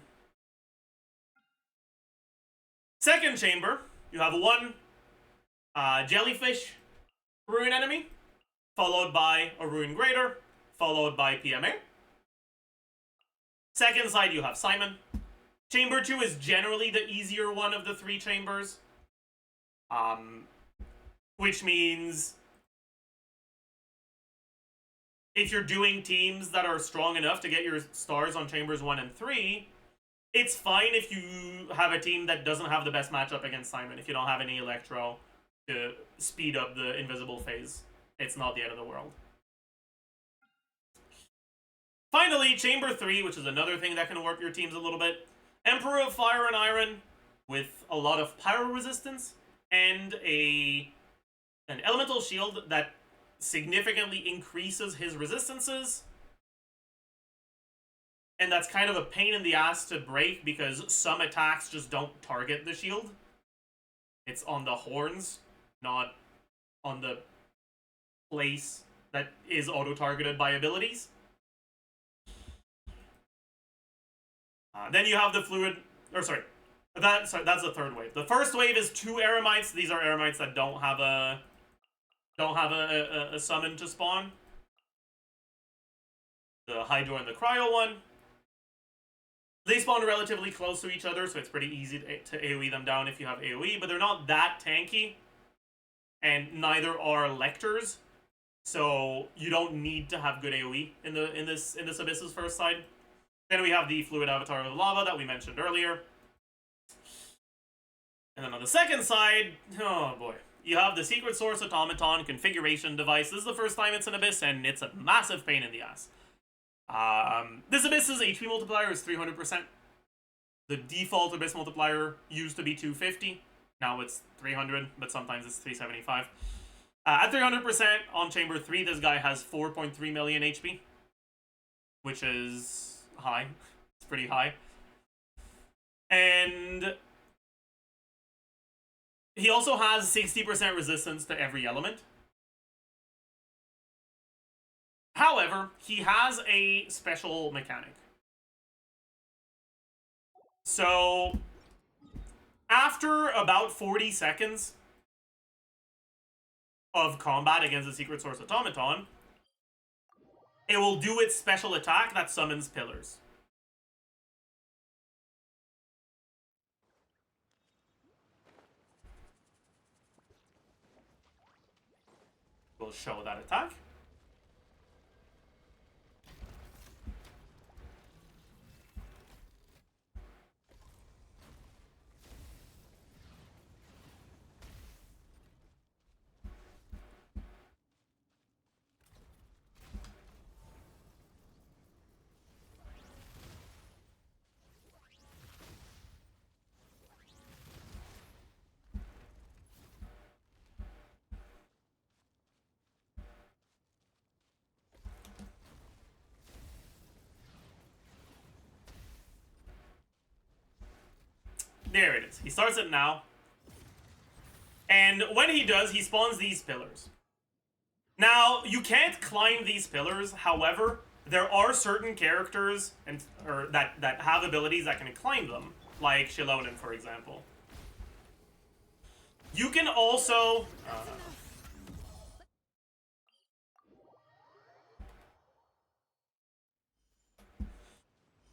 Second chamber, you have one Jellyfish Ruin enemy, followed by a Ruin Greater, followed by PMA. Second side, you have Simon. Chamber 2 is generally the easier one of the three chambers. Which means if you're doing teams that are strong enough to get your stars on chambers 1 and 3, it's fine if you have a team that doesn't have the best matchup against Simon, if you don't have any Electro to speed up the invisible phase. It's not the end of the world. Finally, Chamber 3, which is another thing that can warp your teams a little bit. Emperor of Fire and Iron with a lot of pyro resistance and an elemental shield that significantly increases his resistances. And that's kind of a pain in the ass to break because some attacks just don't target the shield. It's on the horns, not on the place that is auto-targeted by abilities. Then you have the fluid, or sorry, that's the third wave. The first wave is 2 Eremites. These are Eremites that don't have a summon to spawn. The Hydro and the Cryo one. They spawn relatively close to each other, so it's pretty easy to AoE them down if you have AoE, but they're not that tanky, and neither are Lectors, so you don't need to have good AoE in this Abyss's first side. Then we have the Fluid Avatar of Lava that we mentioned earlier. And then on the second side, oh boy, you have the Secret Source Automaton Configuration Device. This is the first time it's an Abyss, and it's a massive pain in the ass. This Abyss's HP multiplier is 300%. The default Abyss multiplier used to be 250. Now it's 300, but sometimes it's 375. At 300% on Chamber 3, this guy has 4.3 million HP, which is high. It's pretty high. And he also has 60% resistance to every element. However, he has a special mechanic. So, after about 40 seconds of combat against the Secret Source Automaton, it will do its special attack that summons pillars. We'll show that attack. There it is. He starts it now. And when he does, he spawns these pillars. Now, you can't climb these pillars. However, there are certain characters that have abilities that can climb them. Like Shilonen, for example. You can also...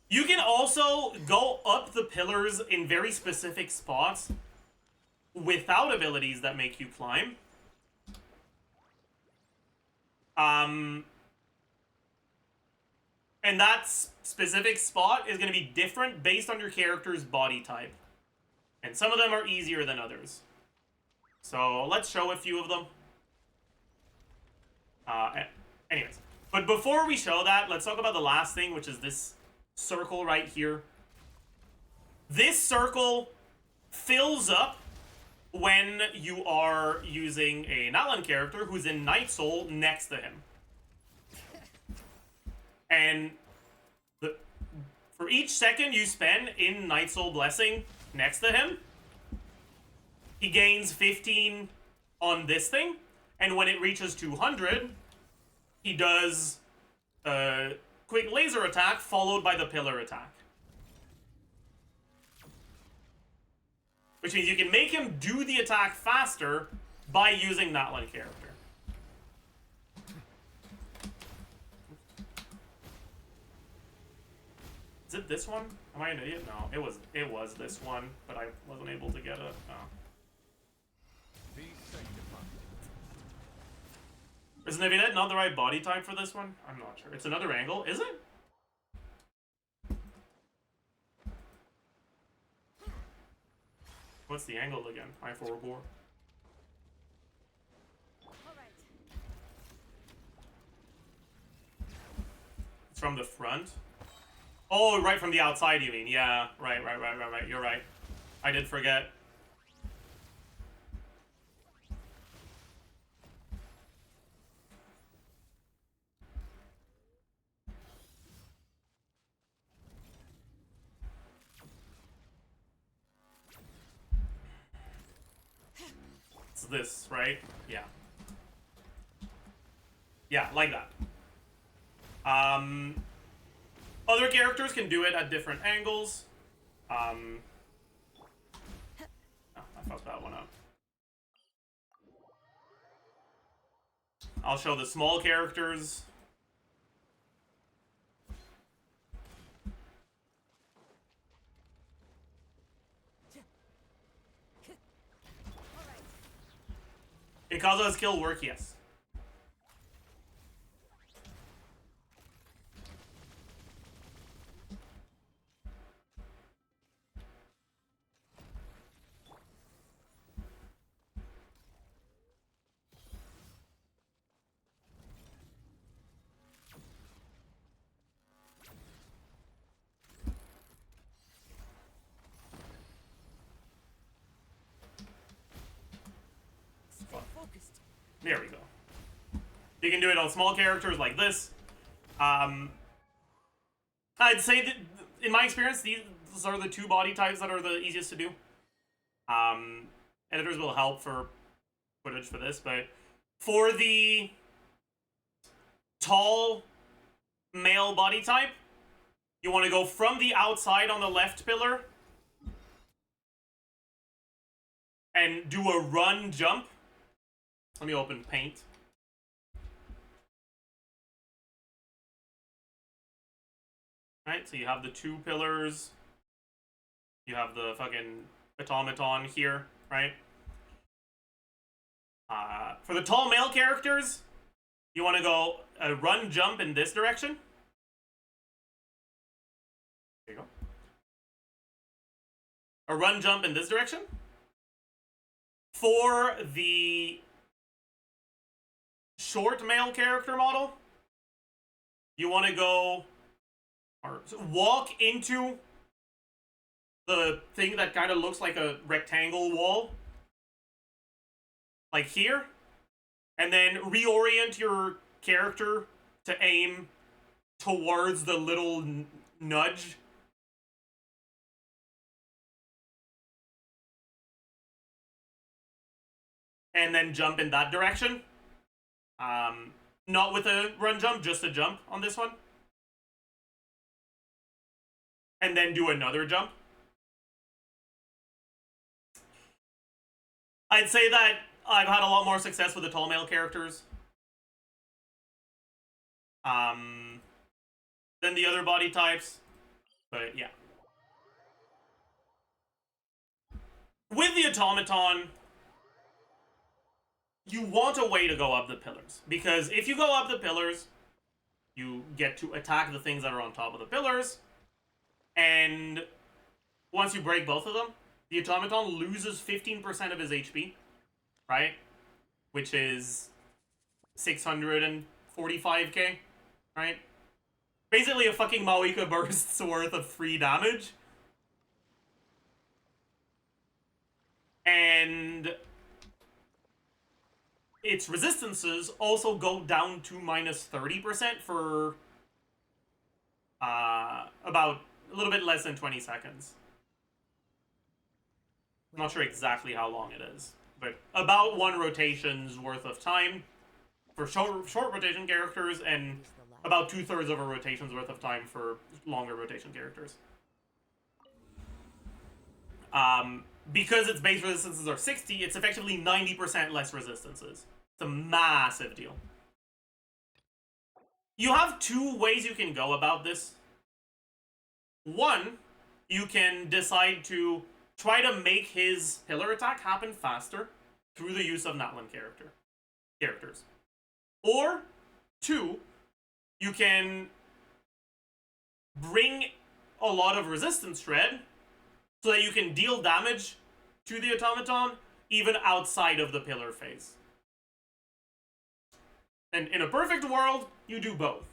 You can also go up the pillars in very specific spots without abilities that make you climb. And that specific spot is going to be different based on your character's body type. And some of them are easier than others. So let's show a few of them. Anyways. But before we show that, let's talk about the last thing, which is this circle right here. This circle fills up when you are using a Nalan character who's in Night Soul next to him. And for each second you spend in Night Soul Blessing next to him, he gains 15 on this thing, and when it reaches 200, he does quick laser attack followed by the pillar attack. Which means you can make him do the attack faster by using that one character. Is it this one? Am I an idiot? No, it was this one, but I wasn't able to get it. Oh. Is Navidad not the right body type for this one? I'm not sure. It's another angle, is it? What's the angle again? I4 Gore. It's from the front? Oh, right from the outside, you mean? Yeah, right. You're right. I did forget. this, right? Yeah. Yeah, like that. Other characters can do it at different angles. Oh, I fucked that one up. I'll show the small characters. It causes skill work, yes. Stay focused. There we go. You can do it on small characters like this. I'd say that, in my experience, these are the two body types that are the easiest to do. Editors will help for footage for this, but for the tall male body type, you want to go from the outside on the left pillar and do a run jump. Let me open Paint. Right, so you have the two pillars. You have the fucking automaton here, right? For the tall male characters, you want to go a run jump in this direction. There you go. A run jump in this direction. For the short male character model, you want to go or walk into the thing that kind of looks like a rectangle wall, like here, and then reorient your character to aim towards the little nudge. And then jump in that direction. Not with a run jump, just a jump on this one. And then do another jump. I'd say that I've had a lot more success with the tall male characters than the other body types, but yeah. With the automaton, you want a way to go up the pillars, because if you go up the pillars, you get to attack the things that are on top of the pillars, and once you break both of them, the automaton loses 15% of his HP, right? Which is 645k, right? Basically a fucking Maoika burst's worth of free damage. And its resistances also go down to minus 30% for about a little bit less than 20 seconds. I'm not sure exactly how long it is, but about one rotation's worth of time for short rotation characters, and about 2/3 of a rotation's worth of time for longer rotation characters. Because its base resistances are 60, it's effectively 90% less resistances. It's a massive deal. You have two ways you can go about this. One, you can decide to try to make his pillar attack happen faster through the use of Natlan characters. Or, two, you can bring a lot of resistance shred so that you can deal damage to the automaton even outside of the pillar phase. And in a perfect world, you do both.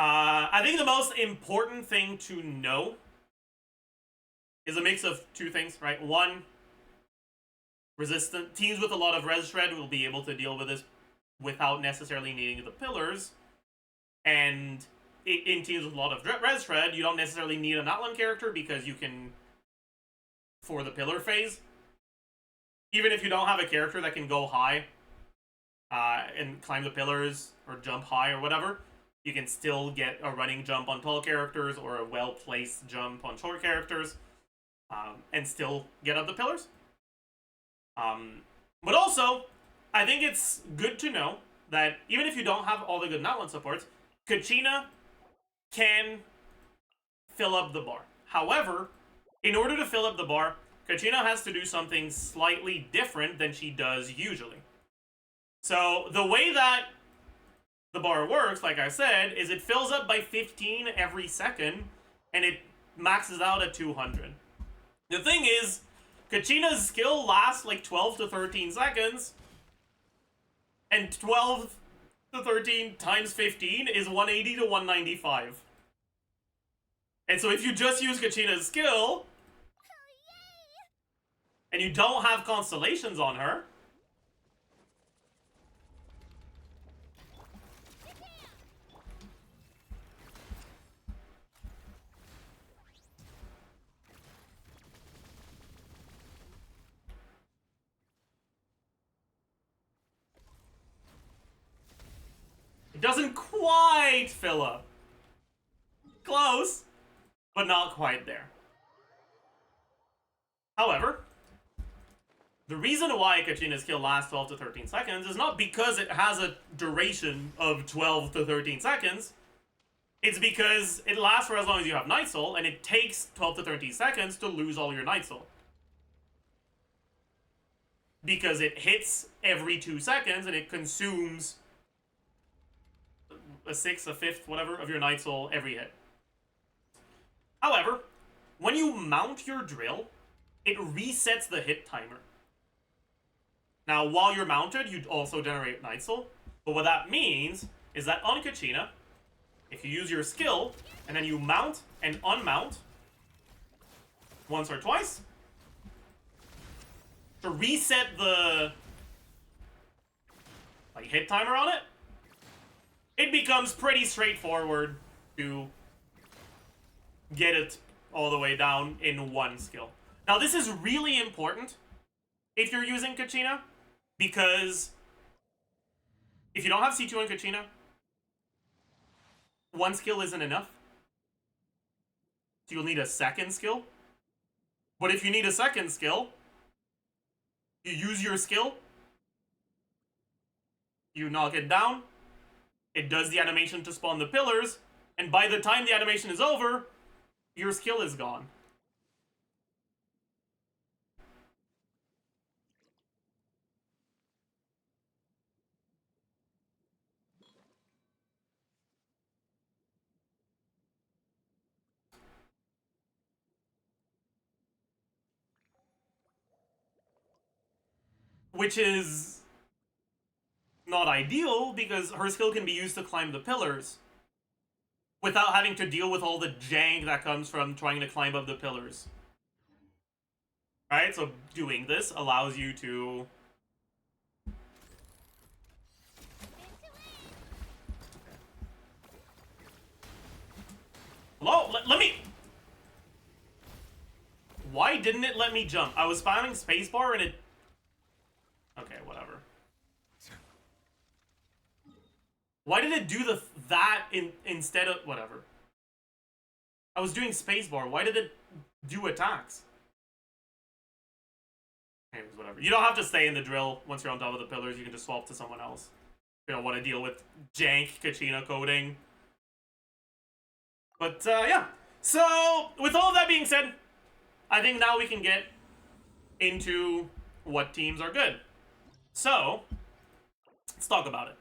I think the most important thing to know is a mix of two things, right? One, resistant teams with a lot of res shred will be able to deal with this without necessarily needing the pillars. And in teams with a lot of res shred, you don't necessarily need an Atlan character because you can, for the pillar phase, even if you don't have a character that can go high and climb the pillars or jump high or whatever, you can still get a running jump on tall characters or a well-placed jump on short characters and still get up the pillars. But also, I think it's good to know that even if you don't have all the good Natlan supports, Kachina can fill up the bar. However, in order to fill up the bar, Kachina has to do something slightly different than she does usually. So the way that the bar works, like I said, is it fills up by 15 every second, and it maxes out at 200. The thing is, Kachina's skill lasts like 12 to 13 seconds, and 12 to 13 times 15 is 180 to 195. And so if you just use Kachina's skill, and you don't have constellations on her, it doesn't quite fill up. Close, but not quite there. However, the reason why Kachina's kill lasts 12 to 13 seconds is not because it has a duration of 12 to 13 seconds. It's because it lasts for as long as you have Night Soul, and it takes 12 to 13 seconds to lose all your Night Soul. Because it hits every 2 seconds, and it consumes a sixth, a fifth, whatever, of your Night Soul every hit. However, when you mount your drill, it resets the hit timer. Now, while you're mounted, you also generate Night Soul. But what that means is that on Kachina, if you use your skill, and then you mount and unmount once or twice, to reset the hit timer on it, it becomes pretty straightforward to get it all the way down in one skill. Now, this is really important if you're using Kachina, because if you don't have C2 on Kachina, one skill isn't enough. So you'll need a second skill. But if you need a second skill, you use your skill, you knock it down, it does the animation to spawn the pillars, and by the time the animation is over, your skill is gone. Which is not ideal, because her skill can be used to climb the pillars without having to deal with all the jank that comes from trying to climb up the pillars. Right? So doing this allows you to... Hello? Let me... Why didn't it let me jump? I was spamming spacebar and it... Okay, whatever. Why did it do that instead of... Whatever. I was doing spacebar. Why did it do attacks? Anyways, whatever. You don't have to stay in the drill once you're on top of the pillars. You can just swap to someone else. You don't want to deal with jank Kachina coding. But, yeah. So, with all that being said, I think now we can get into what teams are good. So, let's talk about it.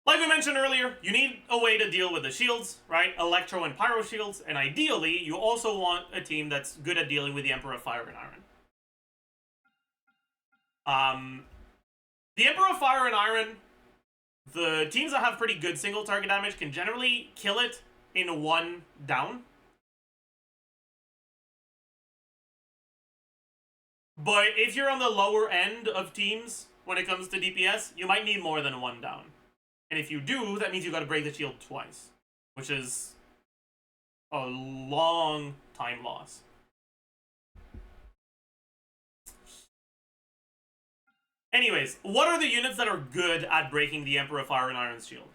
Like we mentioned earlier, you need a way to deal with the shields, right? Electro and Pyro shields, and ideally, you also want a team that's good at dealing with the Emperor of Fire and Iron. The Emperor of Fire and Iron, the teams that have pretty good single target damage can generally kill it in one down. But if you're on the lower end of teams when it comes to DPS, you might need more than one down. And if you do, that means you gotta break the shield twice, which is a long time loss. Anyways, what are the units that are good at breaking the Emperor of Fire and Iron's shield?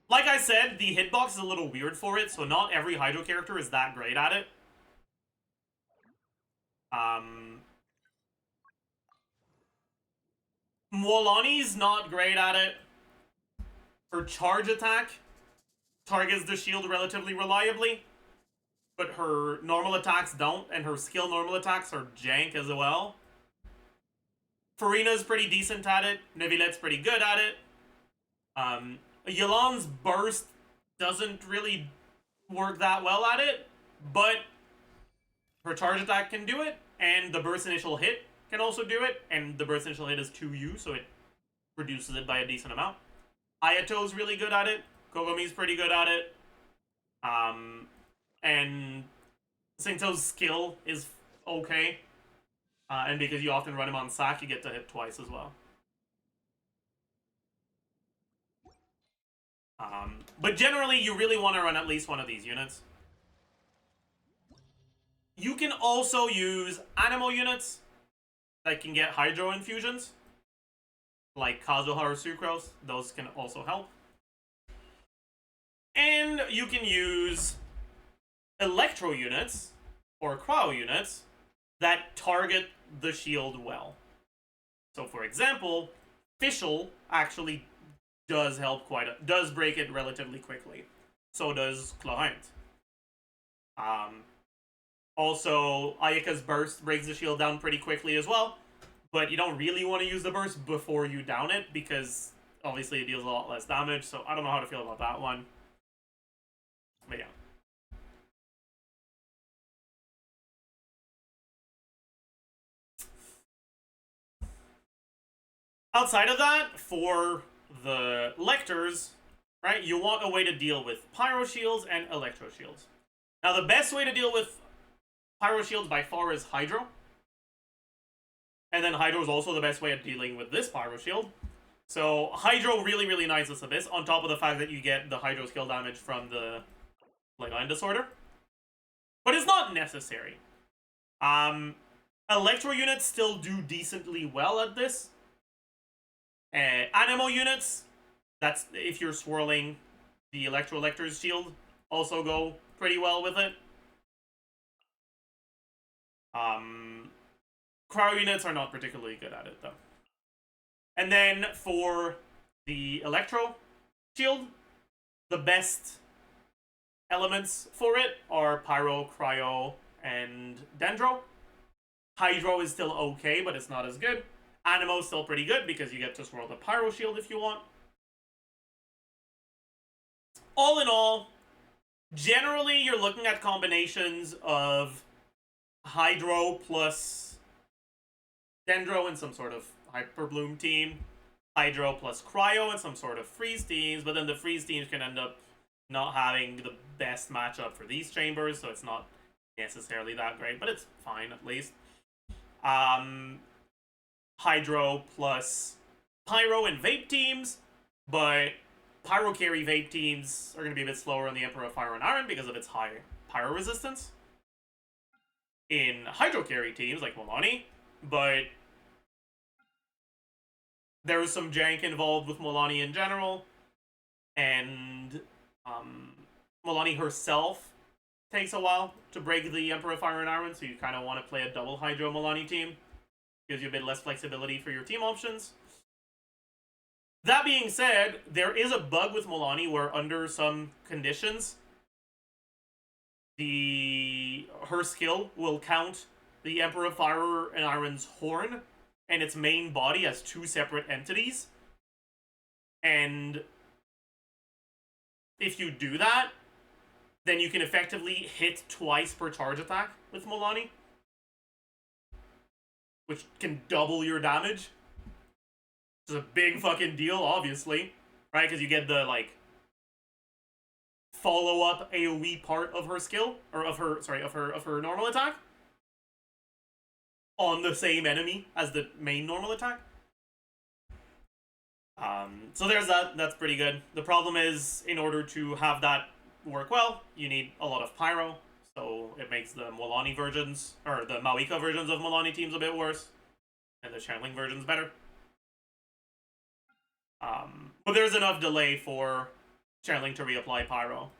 Like I said, the hitbox is a little weird for it, so not every Hydro character is that great at it. Mualani's not great at it. Her charge attack targets the shield relatively reliably, but her normal attacks don't, and her skill normal attacks are jank as well. Farina's pretty decent at it. Nevilette's pretty good at it. Yelan's burst doesn't really work that well at it, but her charge attack can do it, and the burst initial hit can also do it, and the burst initial hit is 2U, so it reduces it by a decent amount. Ayato's really good at it. Kogomi's pretty good at it. And Singto's skill is okay. And because you often run him on sack, you get to hit twice as well. But generally, you really want to run at least one of these units. You can also use animal units that can get Hydro infusions, like Kazuha or Sucrose. Those can also help. And you can use Electro units, or Cryo units, that target the shield well. So for example, Fischl actually does help does break it relatively quickly. So does Clohaint. Also, Ayaka's burst breaks the shield down pretty quickly as well, but you don't really want to use the burst before you down it, because obviously it deals a lot less damage, so I don't know how to feel about that one. But yeah. Outside of that, for the Lectors, right, you want a way to deal with Pyro Shields and Electro Shields. Now, the best way to deal with Pyro Shields by far is Hydro. And then Hydro is also the best way of dealing with this Pyro Shield. So, Hydro really, really nice with this, on top of the fact that you get the Hydro skill damage from the Line Disorder. But it's not necessary. Electro units still do decently well at this. Animal units, that's if you're swirling the Electro's shield, also go pretty well with it. Cryo units are not particularly good at it, though. And then for the Electro shield, the best elements for it are Pyro, Cryo, and Dendro. Hydro is still okay, but it's not as good. Animo's still pretty good because you get to swirl the Pyro shield if you want. All in all, generally you're looking at combinations of Hydro plus Dendro in some sort of Hyper Bloom team, Hydro plus Cryo in some sort of Freeze teams, but then the Freeze teams can end up not having the best matchup for these chambers, so it's not necessarily that great, but it's fine at least. Hydro plus Pyro and Vape teams, but Pyro carry Vape teams are going to be a bit slower on the Emperor of Fire and Iron because of its high Pyro resistance. In Hydro carry teams like Mualani, but there is some jank involved with Mualani in general, and Mualani herself takes a while to break the Emperor of Fire and Iron, so you kind of want to play a double Hydro Mualani team. Gives you a bit less flexibility for your team options. That being said, there is a bug with Mualani where under some conditions, her skill will count the Emperor of Fire and Iron's horn and its main body as two separate entities. And if you do that, then you can effectively hit twice per charge attack with Mualani, which can double your damage. Which is a big fucking deal, obviously. Right? Because you get the, like, follow-up AoE part of her skill, or of her normal attack on the same enemy as the main normal attack. So there's that. That's pretty good. The problem is, in order to have that work well, you need a lot of pyro. So it makes the Milani versions, or the Mawika versions of Milani teams a bit worse, and the channeling versions better. But there's enough delay for channeling to reapply pyro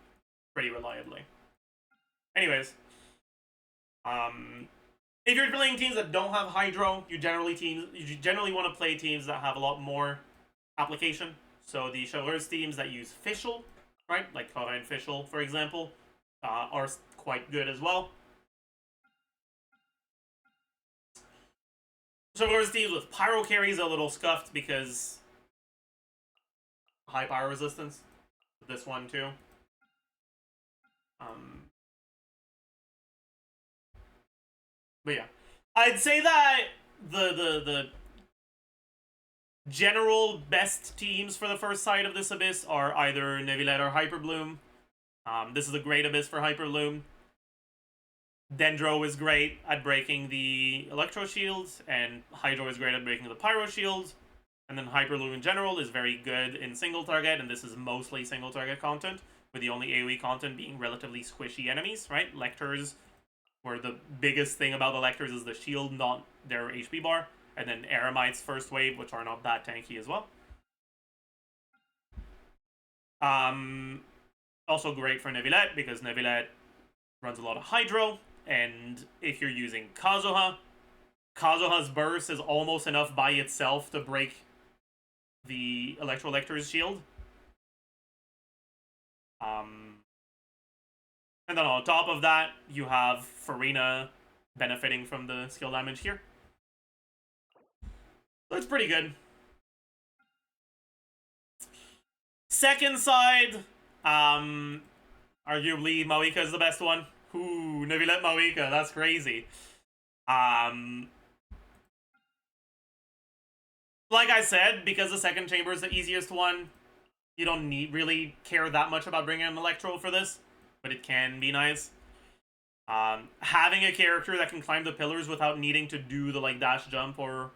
pretty reliably. Anyways, if you're playing teams that don't have hydro, you generally want to play teams that have a lot more application. So the Chaleurs teams that use Fischl, right, like Kara and Fischl, for example, are quite good as well. Chaleurs teams with pyro carries are a little scuffed because high pyro resistance. This one too. But yeah, I'd say that the general best teams for the first side of this Abyss are either Neuvillette or Hyperbloom. This is a great Abyss for Hyperbloom. Dendro is great at breaking the Electro Shields, and Hydro is great at breaking the Pyro Shields. And then Hyperloom in general is very good in single target, and this is mostly single target content, with the only AoE content being relatively squishy enemies, right? Lectors, where the biggest thing about the Lectors is the shield, not their HP bar. And then Eremites first wave, which are not that tanky as well. Also great for Neuvillette, because Neuvillette runs a lot of Hydro, and if you're using Kazuha, Kazuha's burst is almost enough by itself to break the Electrolector's shield. And then on top of that, you have Farina benefiting from the skill damage here. So it's pretty good. Second side, arguably Mawika is the best one. Ooh, Neuvillette Mawika, that's crazy. Like I said, because the second chamber is the easiest one, you don't really care that much about bringing an Electro for this, but it can be nice. Having a character that can climb the pillars without needing to do the dash jump or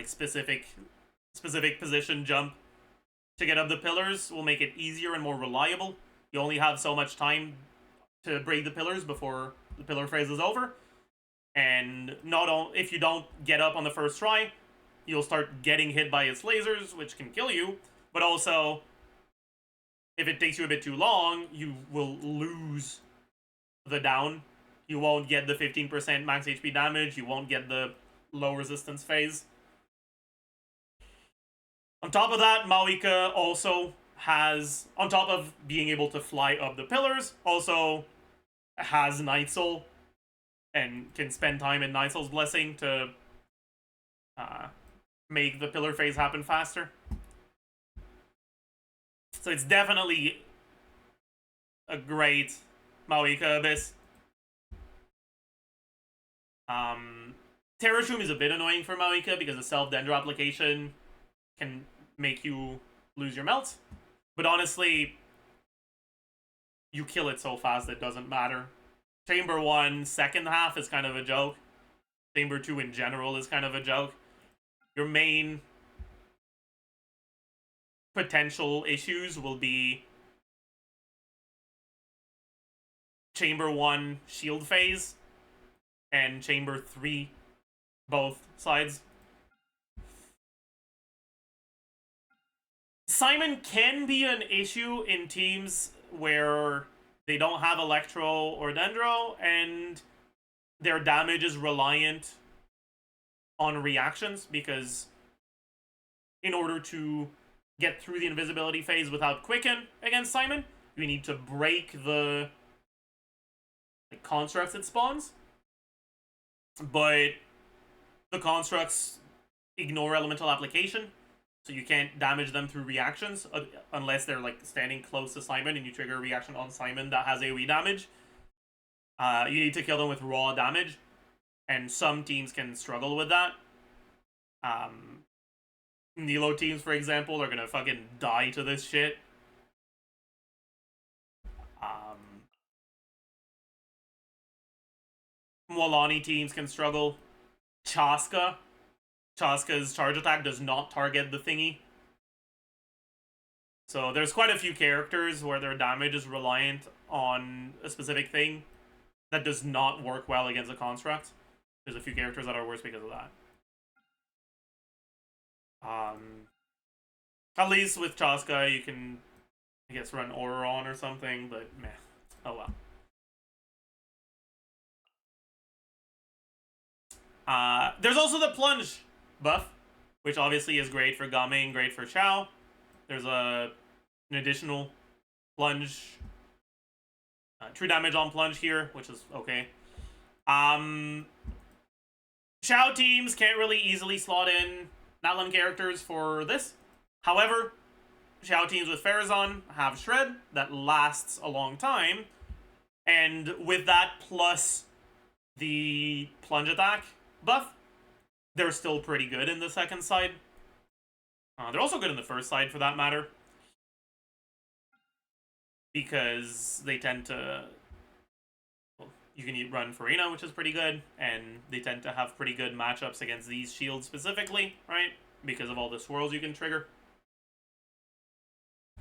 specific position jump to get up the pillars will make it easier and more reliable. You only have so much time to break the pillars before the pillar phase is over, and if you don't get up on the first try, you'll start getting hit by its lasers, which can kill you, but also, if it takes you a bit too long, you will lose the down. You won't get the 15% max HP damage, you won't get the low resistance phase. On top of that, Mawika also has, on top of being able to fly up the pillars, also has Night Soul, and can spend time in Night Soul's Blessing to make the pillar phase happen faster. So it's definitely a great Mawika Abyss. Terrashroom is a bit annoying for Mawika because the self-dendro application can make you lose your melt. But honestly, you kill it so fast it doesn't matter. Chamber 1, second half is kind of a joke. Chamber 2 in general is kind of a joke. Your main potential issues will be Chamber 1 shield phase and Chamber 3 both sides. Simon can be an issue in teams where they don't have Electro or Dendro and their damage is reliant on reactions, because in order to get through the invisibility phase without Quicken against Simon, you need to break the constructs it spawns. But the constructs ignore elemental application, so you can't damage them through reactions unless they're standing close to Simon and you trigger a reaction on Simon that has AoE damage. You need to kill them with raw damage, and some teams can struggle with that. Nilo teams, for example, are gonna fucking die to this shit. Milani teams can struggle. Chaska's charge attack does not target the thingy. So there's quite a few characters where their damage is reliant on a specific thing that does not work well against a construct. There's a few characters that are worse because of that. At least with Chaska, you can, I guess, run Aura on or something, but meh. Oh well. There's also the plunge buff, which obviously is great for Gaming, great for Chao. There's an additional plunge, true damage on plunge here, which is okay. Chao teams can't really easily slot in Natlan characters for this. However, Chao teams with Farazan have Shred that lasts a long time, and with that plus the plunge attack buff, they're still pretty good in the second side. They're also good in the first side, for that matter, because they tend to, well, you can run Farina, which is pretty good, and they tend to have pretty good matchups against these shields specifically, right? Because of all the swirls you can trigger.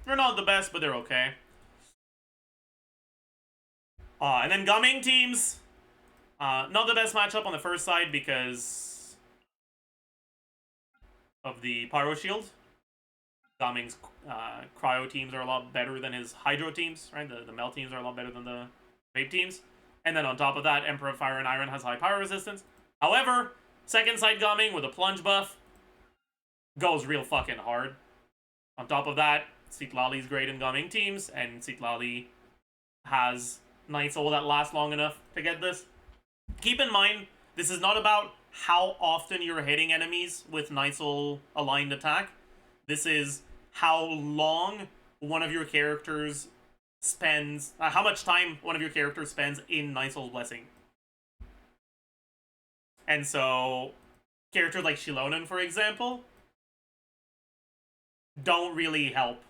They're not the best, but they're okay. And then Gaming teams, not the best matchup on the first side because of the Pyro Shield. Gaming's Cryo teams are a lot better than his Hydro teams, right? The Melt teams are a lot better than the Vape teams. And then on top of that, Emperor of Fire and Iron has high Pyro resistance. However, second side Gaming with a plunge buff goes real fucking hard. On top of that, Citlali's great in Gaming teams, and Citlali has Night Soul that lasts long enough to get this. Keep in mind, this is not about how often you're hitting enemies with Night Soul aligned attack. This is how long one of your characters spends, how much time one of your characters spends in Night Soul's Blessing. And so, characters like Shilonen, for example, don't really help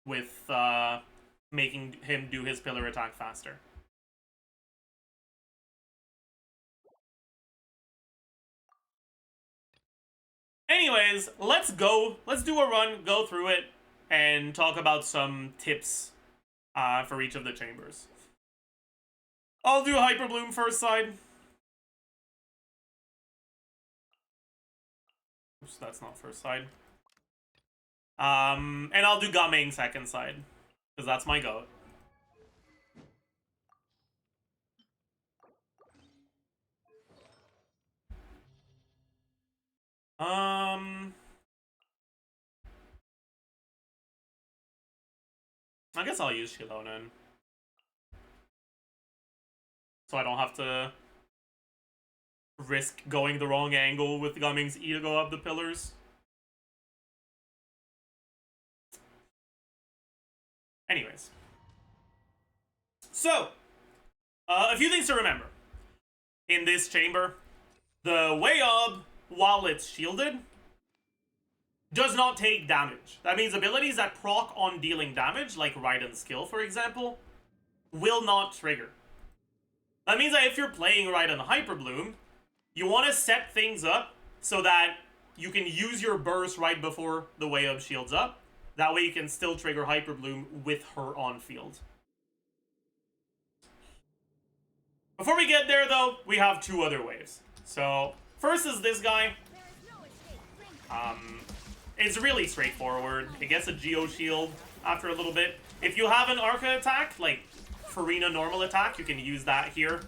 with making him do his pillar attack faster. Anyways, let's do a run, go through it, and talk about some tips for each of the chambers. I'll do Hyper Bloom first side. Oops, that's not first side. And I'll do Gaming second side, because that's my goat. I guess I'll use Shilonen, so I don't have to risk going the wrong angle with Gaming's E to go up the pillars. Anyways. So, a few things to remember. In this chamber, the Wayob, while it's shielded, does not take damage. That means abilities that proc on dealing damage, like Raiden's skill, for example, will not trigger. That means that if you're playing Raiden Hyper Bloom, you want to set things up so that you can use your burst right before the Wayob shields up. That way you can still trigger Hyper Bloom with her on field. Before we get there, though, we have two other ways. So, first is this guy. It's really straightforward. It gets a Geo Shield after a little bit. If you have an Arca attack, like Farina normal attack, you can use that here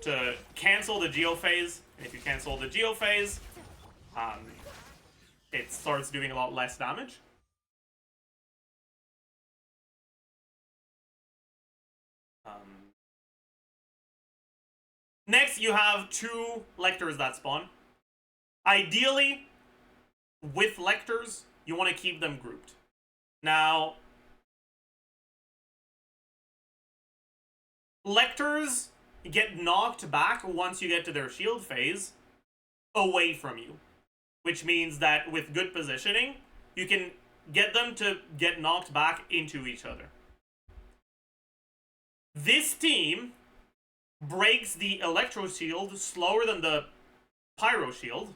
to cancel the Geo phase. And if you cancel the Geo phase, it starts doing a lot less damage. Next, you have two Lectors that spawn. Ideally, with Lectors, you want to keep them grouped. Now, Lectors get knocked back once you get to their shield phase away from you. Which means that with good positioning, you can get them to get knocked back into each other. This team breaks the Electro Shield slower than the Pyro Shield.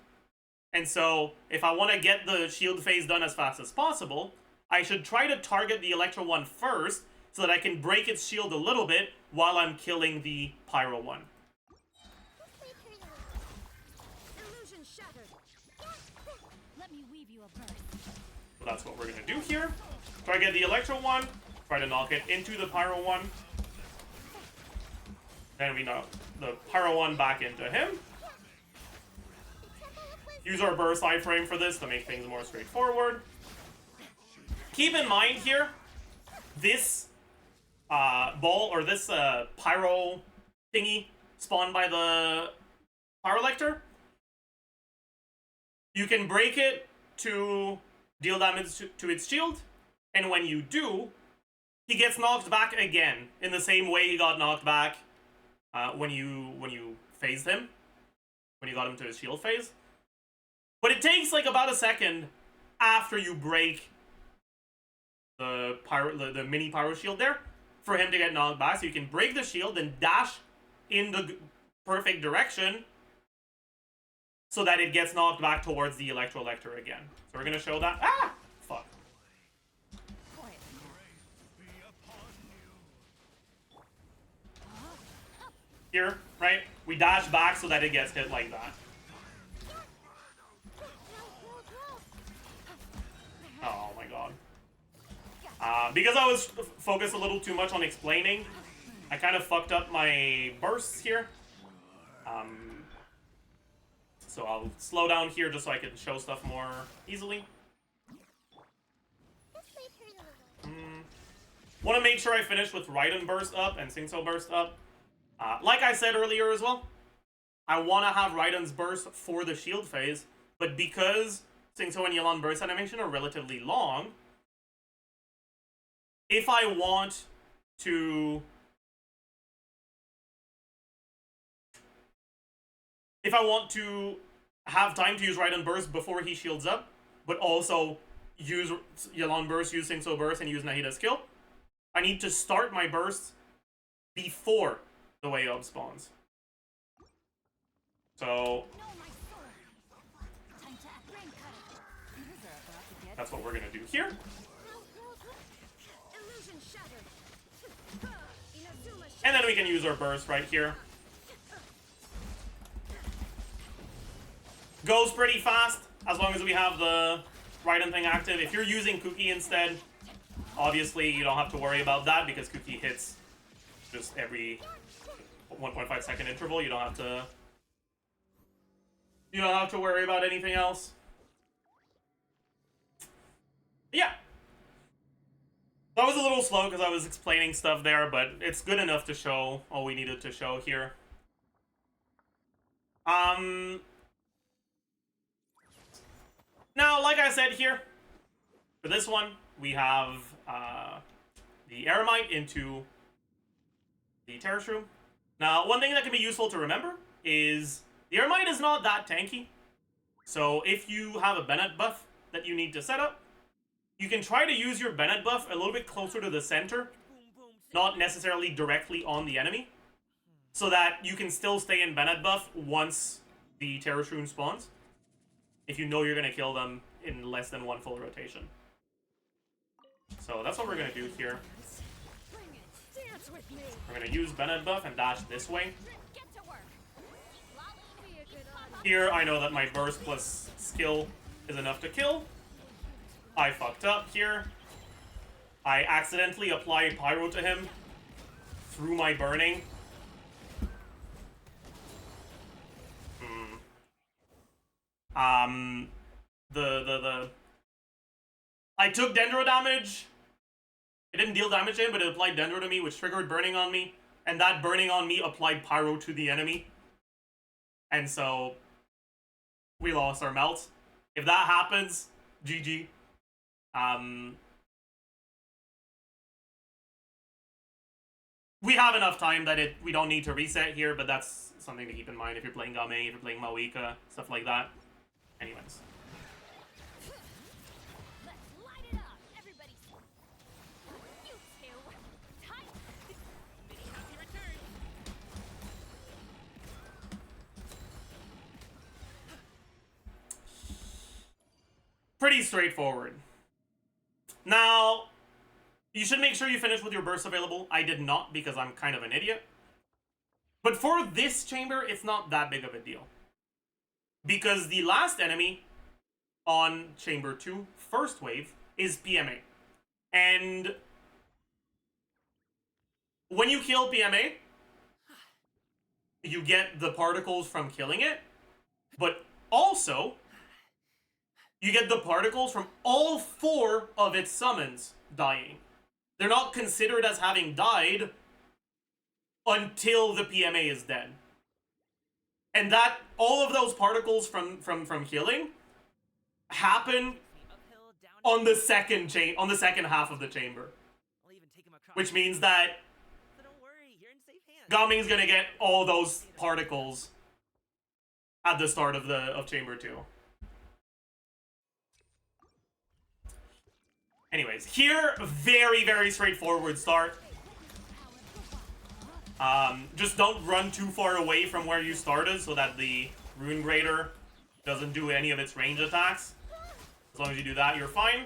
And so, if I want to get the shield phase done as fast as possible, I should try to target the Electro one first so that I can break its shield a little bit while I'm killing the Pyro one. Illusion shattered. Let me weave you a burst. So that's what we're gonna do here. Try to get the Electro one, try to knock it into the Pyro one. Then we knock the Pyro one back into him. Use our burst iframe for this to make things more straightforward. Keep in mind here, this ball or this pyro thingy spawned by the Pyrolector, you can break it to deal damage to its shield, and when you do, he gets knocked back again in the same way he got knocked back when you phased him, when you got him to his shield phase. But it takes like about a second after you break the mini pyro shield there for him to get knocked back. So you can break the shield and dash in the perfect direction so that it gets knocked back towards the Electrolector again. So we're gonna show that. Ah! Fuck. Here, right? We dash back so that it gets hit like that. Oh my god. Because I was focused a little too much on explaining, I kind of fucked up my bursts here. So I'll slow down here just so I can show stuff more easily. Want to make sure I finish with Raiden burst up and Singso burst up. Like I said earlier as well, I want to have Raiden's burst for the shield phase, but because Singso and Yelan burst animation are relatively long, if I want to have time to use Raiden burst before he shields up, but also use Yelan burst, use Singso burst, and use Nahida's kill, I need to start my burst before the way up spawns. So that's what we're gonna do here. And then we can use our burst right here. Goes pretty fast as long as we have the Raiden thing active. If you're using Kuki instead, obviously you don't have to worry about that because Kuki hits just every 1.5 second interval. You don't have to worry about anything else. Yeah. That was a little slow because I was explaining stuff there, but it's good enough to show all we needed to show here. Now, like I said here, for this one, we have the Eremite into the Terror Shroom. Now, one thing that can be useful to remember is the Eremite is not that tanky. So if you have a Bennett buff that you need to set up, you can try to use your Bennett buff a little bit closer to the center, not necessarily directly on the enemy, so that you can still stay in Bennett buff once the Terror Shroom spawns, if you know you're going to kill them in less than one full rotation. So that's what we're going to do here. We're going to use Bennett buff and dash this way. Here, I know that my burst plus skill is enough to kill. I fucked up here. I accidentally applied Pyro to him through my burning. I took Dendro damage. It didn't deal damage to him, but it applied Dendro to me, which triggered burning on me. And that burning on me applied Pyro to the enemy. And so we lost our melt. If that happens, GG. We have enough time that we don't need to reset here, but that's something to keep in mind if you're playing Game, if you're playing Mawika, stuff like that. Anyways. Pretty straightforward. Now, you should make sure you finish with your bursts available. I did not because I'm kind of an idiot. But for this chamber, it's not that big of a deal. Because the last enemy on Chamber 2, first wave, is PMA. And when you kill PMA, you get the particles from killing it, but also you get the particles from all 4 of its summons dying. They're not considered as having died until the PMA is dead. And that all of those particles from killing happen on the second half of the chamber. Which means that Gaming's gonna get all those particles at the start of Chamber 2. Anyways, here, very, very straightforward start. Just don't run too far away from where you started so that the Rune Grader doesn't do any of its range attacks. As long as you do that, you're fine.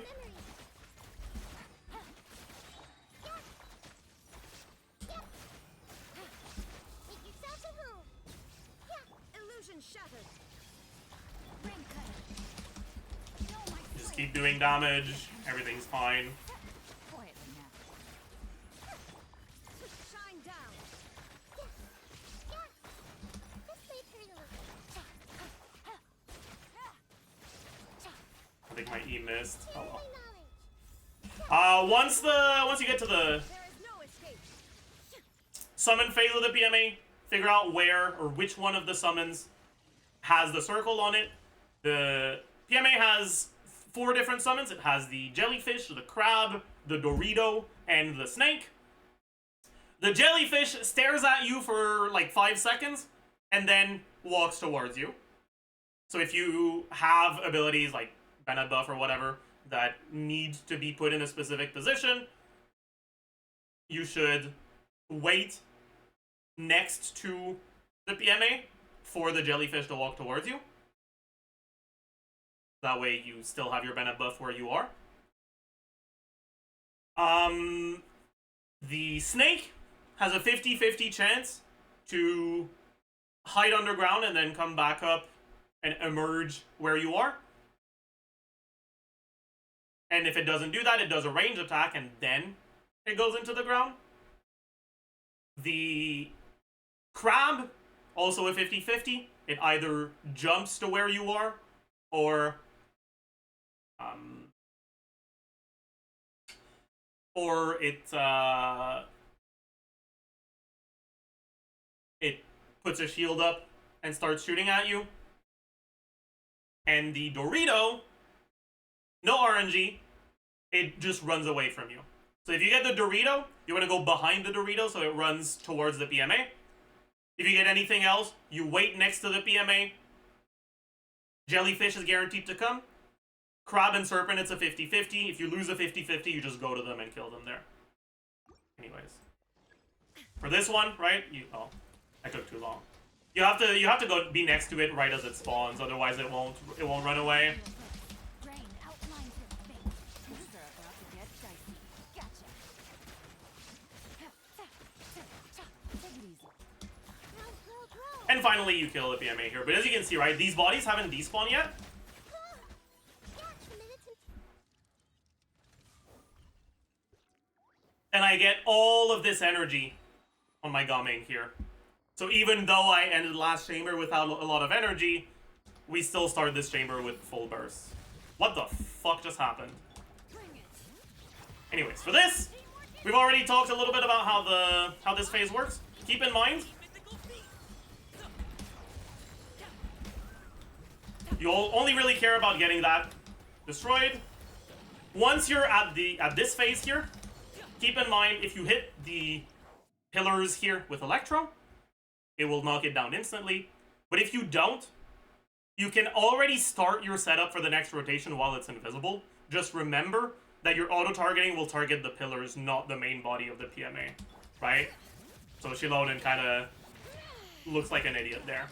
Just keep doing damage. Everything's fine. I think my E missed. Oh well. Once you get to the summon phase of the PMA, figure out where or which one of the summons has the circle on it. The PMA has 4 different summons. It has the jellyfish, the crab, the Dorito, and the snake. The jellyfish stares at you for like 5 seconds and then walks towards you. So if you have abilities like Bennett buff or whatever that need to be put in a specific position, you should wait next to the PMA for the jellyfish to walk towards you. That way you still have your Bennett buff where you are. The snake has a 50-50 chance to hide underground and then come back up and emerge where you are. And if it doesn't do that, it does a range attack and then it goes into the ground. The crab, also a 50-50. It either jumps to where you are or it puts a shield up and starts shooting at you. And the Dorito, no RNG, it just runs away from you. So if you get the Dorito, you want to go behind the Dorito so it runs towards the PMA. If you get anything else, you wait next to the PMA. Jellyfish is guaranteed to come. Crab and Serpent, it's a 50-50. If you lose a 50-50, you just go to them and kill them there. Anyways. For this one, right? Oh, I took too long. You have to go be next to it right as it spawns, otherwise it won't run away. And finally, you kill the PMA here. But as you can see, right, these bodies haven't despawned yet. And I get all of this energy on my Gaming here. So even though I ended the last chamber without a lot of energy, we still start this chamber with full burst. What the fuck just happened? Anyways, for this, we've already talked a little bit about how this phase works. Keep in mind, you'll only really care about getting that destroyed. Once you're at this phase here, keep in mind if you hit the pillars here with Electro, it will knock it down instantly. But if you don't, you can already start your setup for the next rotation while it's invisible. Just remember that your auto-targeting will target the pillars, not the main body of the PMA, right? So Shilonen kind of looks like an idiot there.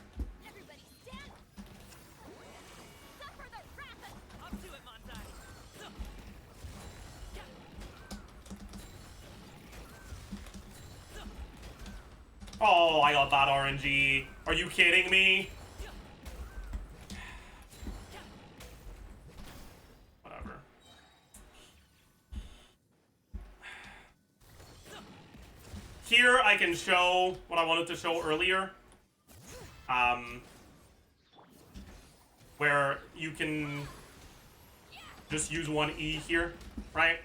Oh, I got bad RNG. Are you kidding me? Whatever. Here I can show what I wanted to show earlier. Where you can just use one E here, right?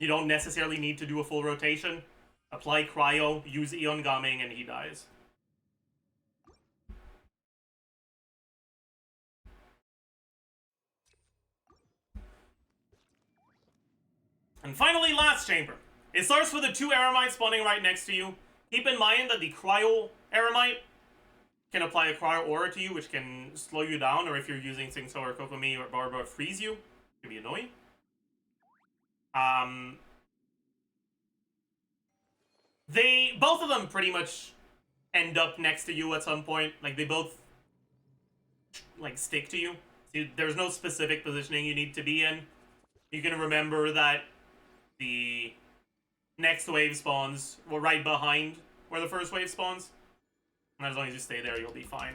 You don't necessarily need to do a full rotation. Apply cryo, use Eon Gumming, and he dies. And finally, last chamber. It starts with the 2 Eremites spawning right next to you. Keep in mind that the cryo Eremite can apply a cryo aura to you, which can slow you down, or if you're using Singso or Kokomi or Barbara, freeze you. It can be annoying. Both of them pretty much end up next to you at some point. Like, they both, like, stick to you. So there's no specific positioning you need to be in. You can remember that the next wave spawns right behind where the first wave spawns. And as long as you stay there, you'll be fine.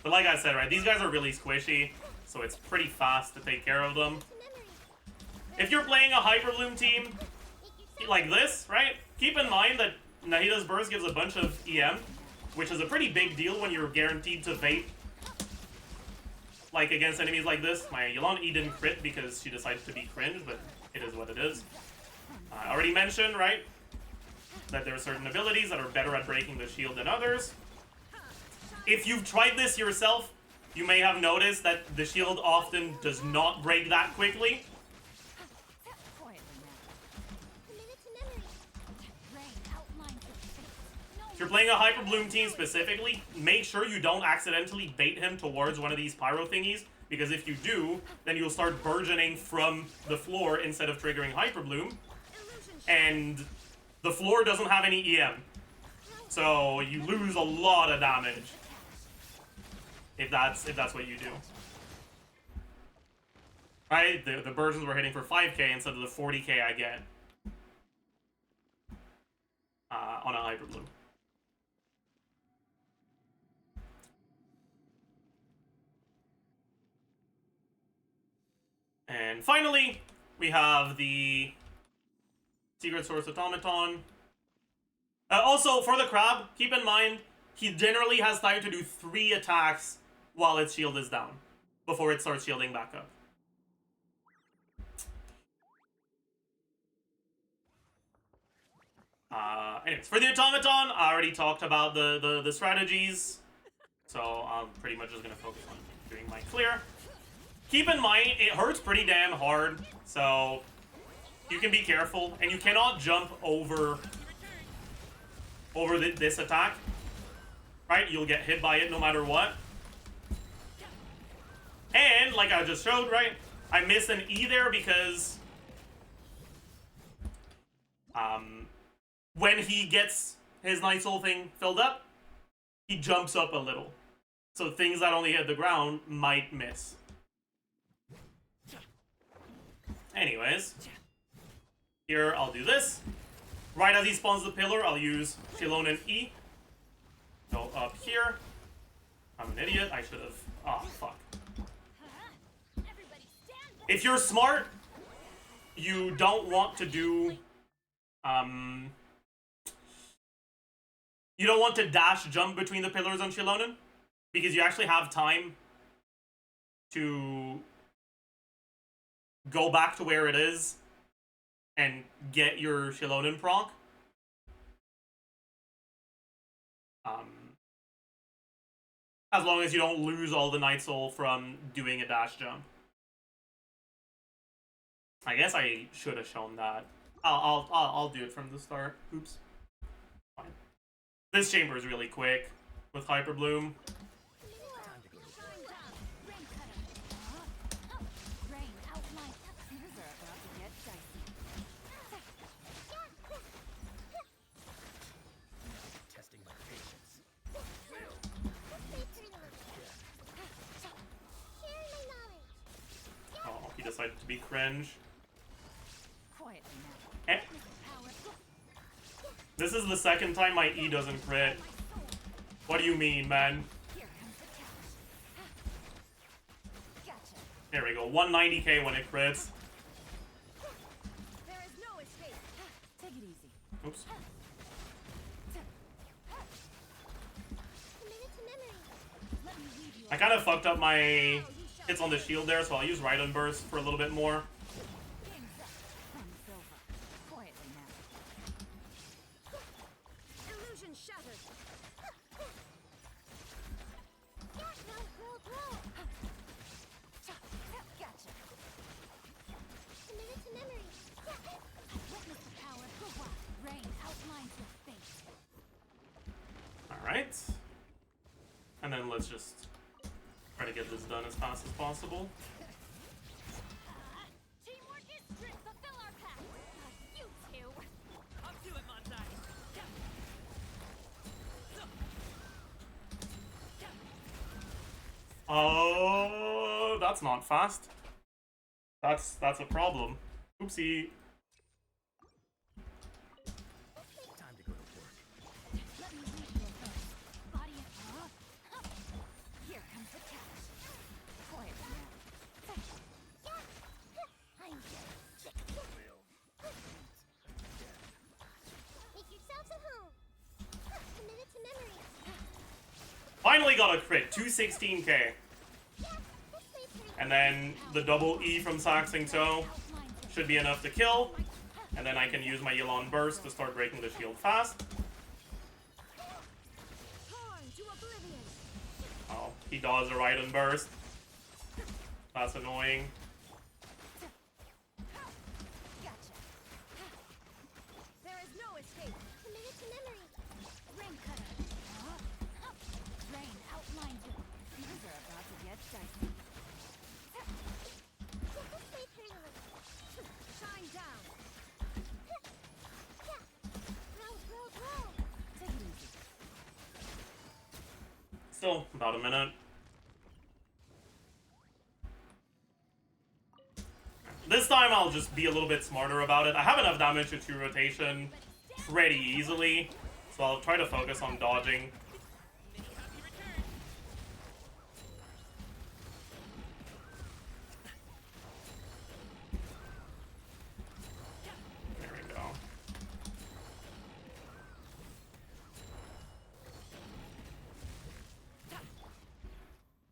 But like I said, right, these guys are really squishy, so it's pretty fast to take care of them. If you're playing a Hyper Bloom team like this, right, keep in mind that Nahida's Burst gives a bunch of EM, which is a pretty big deal when you're guaranteed to vape, like, against enemies like this. My Yelan E didn't crit because she decided to be cringe, but it is what it is. I already mentioned, right, that there are certain abilities that are better at breaking the shield than others. If you've tried this yourself, you may have noticed that the shield often does not break that quickly. If you're playing a Hyper Bloom team specifically, make sure you don't accidentally bait him towards one of these pyro thingies, because if you do, then you'll start burgeoning from the floor instead of triggering Hyper Bloom, and the floor doesn't have any EM, so you lose a lot of damage if that's what you do. Right? The burgeons were hitting for 5k instead of the 40k I get on a Hyper Bloom. And finally, we have the Secret Source Automaton. Also, for the crab, keep in mind, he generally has time to do 3 attacks while its shield is down, before it starts shielding back up. Anyways, for the Automaton, I already talked about the strategies, so I'm pretty much just going to focus on doing my clear. Keep in mind, it hurts pretty damn hard, so you can be careful, and you cannot jump over this attack, right? You'll get hit by it no matter what. And, like I just showed, right, I missed an E there because when he gets his Night Soul thing filled up, he jumps up a little. So things that only hit the ground might miss. Anyways, here I'll do this. Right as he spawns the pillar, I'll use Shilonen E. Go up here. I'm an idiot. I should have. Oh, fuck. If you're smart, you don't want to do. You don't want to dash jump between the pillars on Shilonen, because you actually have time to go back to where it is and get your Shilonen proc. As long as you don't lose all the Night Soul from doing a dash jump. I guess I should have shown that. I'll do it from the start. Oops. Fine. This chamber is really quick with Hyper Bloom. fight to be cringe. Quietly now. Eh. This is the second time my E doesn't crit. What do you mean, man? Here comes the catch. Gotcha. There we go. 190k when it crits. There is no escape. Take it easy. Oops. Commit it to memory. Let me lead you. I kind of fucked up my hits on the shield there, so I'll use Ride and Burst for a little bit more. Game's up. Fun's over. Quietly now. Illusion shattered. Gotcha. Commit it to memory. Witness the power. Rain outlines your fate. Alright. And then let's just try to get this done as fast as possible. Teamwork is strict. Fulfill our pact. You two. Up to it, Montai. Oh, that's not fast. That's a problem. Oopsie. Time to go to work. Let me lead you first. Body of Here comes the catch. Quietly now. I'm Make yourselves at home. Commit it to memory. Finally got a crit. 216k. This way, Prince. And then the double E from Saxing Toe should be enough to kill. And then I can use my Yulon Burst to start breaking the shield fast. Torn to oblivion. Oh, he does a Ride and Burst. That's annoying. Gotcha. There is no escape. Commit it to memory. Rain cutter. Rain outlines it. Things are about to get dicey. This way, Prince. Shine down. Roll. Take it easy. Still about a minute. This time I'll just be a little bit smarter about it. I have enough damage to 2 rotation pretty easily, so I'll try to focus on dodging. There we go.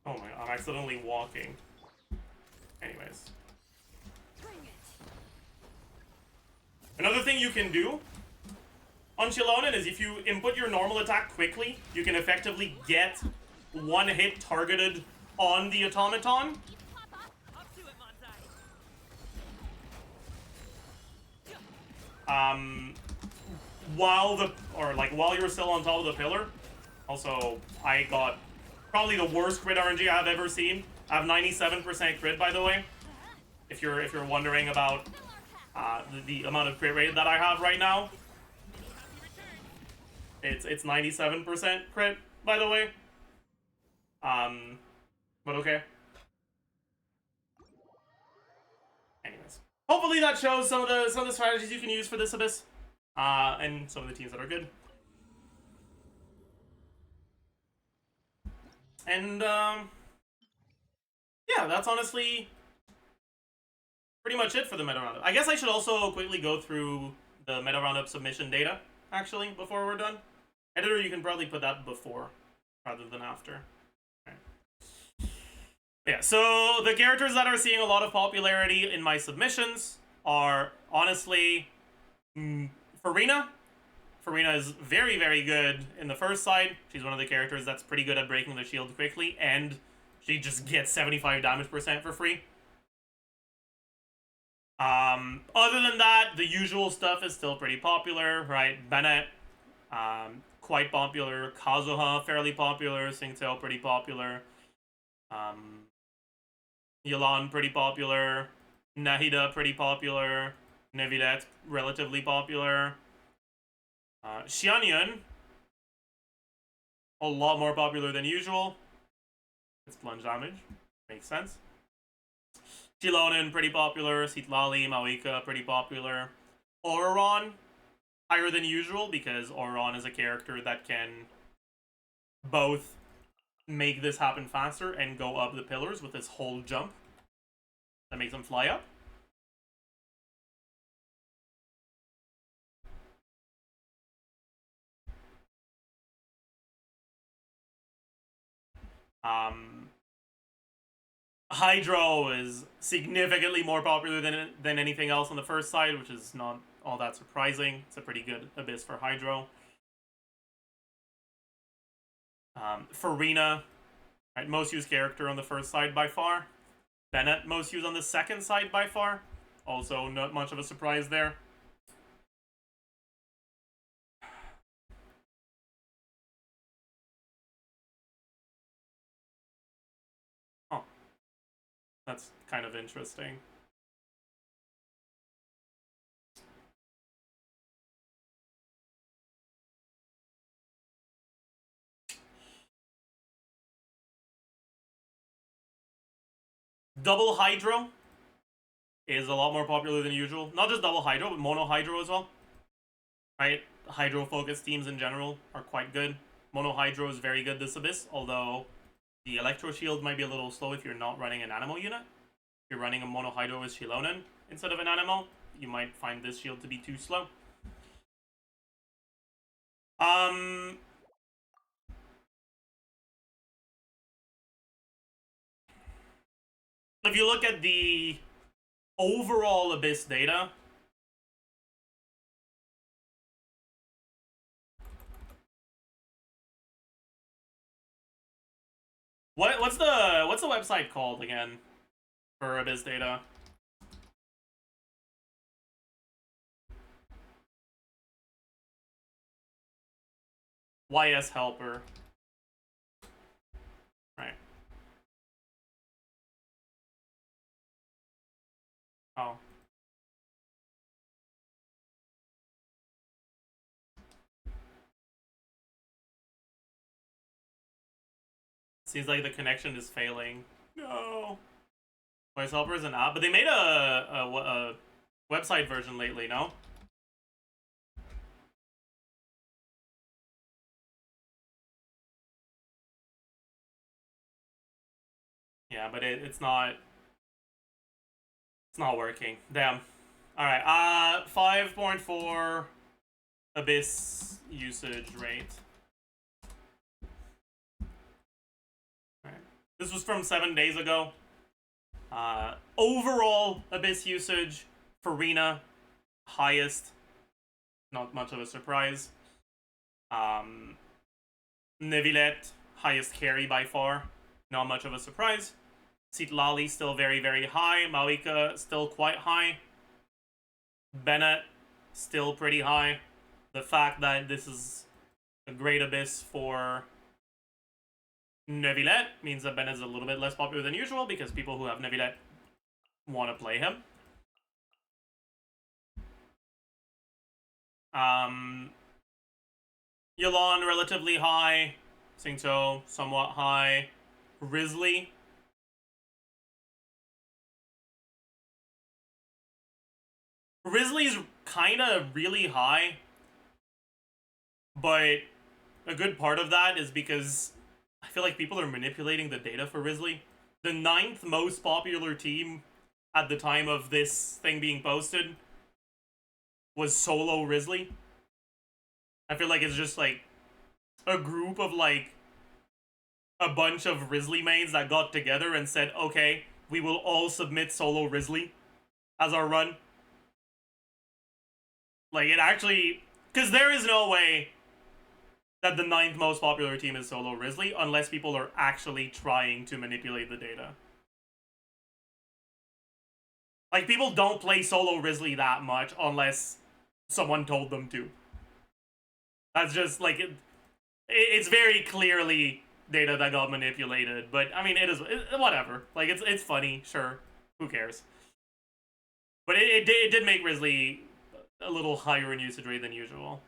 Oh my, I'm accidentally walking. Anyways. Bring it. Another thing you can do on Chilonin is if you input your normal attack quickly, you can effectively get one hit targeted on the automaton. Up to it, Montai. While you're still on top of the pillar. Also, I got probably the worst crit RNG I've ever seen. I have 97% crit, by the way. If you're wondering about the amount of crit rate that I have right now, it's 97% crit, by the way. But okay. Anyways, hopefully that shows some of the strategies you can use for this Abyss, and some of the teams that are good. And yeah, that's honestly pretty much it for the meta roundup. I guess I should also quickly go through the meta roundup submission data, actually, before we're done. Editor, you can probably put that before rather than after. Okay. Yeah, so the characters that are seeing a lot of popularity in my submissions are, honestly, Farina. Farina is very, very good in the first side. She's one of the characters that's pretty good at breaking the shield quickly, and she just gets 75 damage % for free. Other than that, the usual stuff is still pretty popular, right? Bennett, quite popular. Kazuha, fairly popular. Singtail, pretty popular. Yelan, pretty popular. Nahida, pretty popular. Nevidet, relatively popular. Xianyun, a lot more popular than usual. It's plunge damage. Makes sense. Chilonen, pretty popular. Citlali, Mawika, pretty popular. Auron, higher than usual, because Auron is a character that can both make this happen faster and go up the pillars with his whole jump. That makes him fly up. Hydro is significantly more popular than anything else on the first side, which is not all that surprising. It's a pretty good Abyss for Hydro. Farina, right, most used character on the first side by far. Bennett, most used on the second side by far. Also, not much of a surprise there. Oh, that's kind of interesting. Double Hydro is a lot more popular than usual. Not just double Hydro, but mono Hydro as well. Right? Hydro-focused teams in general are quite good. Mono Hydro is very good this Abyss, although the Electro Shield might be a little slow if you're not running an Animo unit. If you're running a Mono Hydro with Chilonen instead of an Animo, you might find this shield to be too slow. If you look at the overall Abyss data, what's the website called again for Abyss data? YS Helper. Right. Oh. Seems like the connection is failing. No. YS Helper is an app, but they made a website version lately, no? Yeah, but it's not working. Damn. Alright, 5.4 Abyss usage rate. Alright. This was from 7 days ago. Overall Abyss usage, Farina, highest. Not much of a surprise. Neuvillette, highest carry by far. Not much of a surprise. Citlali still very, very high. Mawika still quite high. Bennett still pretty high. The fact that this is a great Abyss for Neuvillette means that Bennett is a little bit less popular than usual because people who have Neuvillette want to play him. Yulon relatively high. Singto somewhat high. Risley. Risley's kind of really high, but a good part of that is because I feel like people are manipulating the data for Risley. The 9th most popular team at the time of this thing being posted was solo Risley. I feel like it's just like a group of like a bunch of Risley mains that got together and said, okay, we will all submit solo Risley as our run. Like, it actually... Because there is no way that the 9th most popular team is solo Risley unless people are actually trying to manipulate the data. Like, people don't play solo Risley that much unless someone told them to. That's just, like... It's very clearly data that got manipulated, but, I mean, whatever. Like, it's funny, sure. Who cares? But it did make Risley a little higher in usage rate than usual.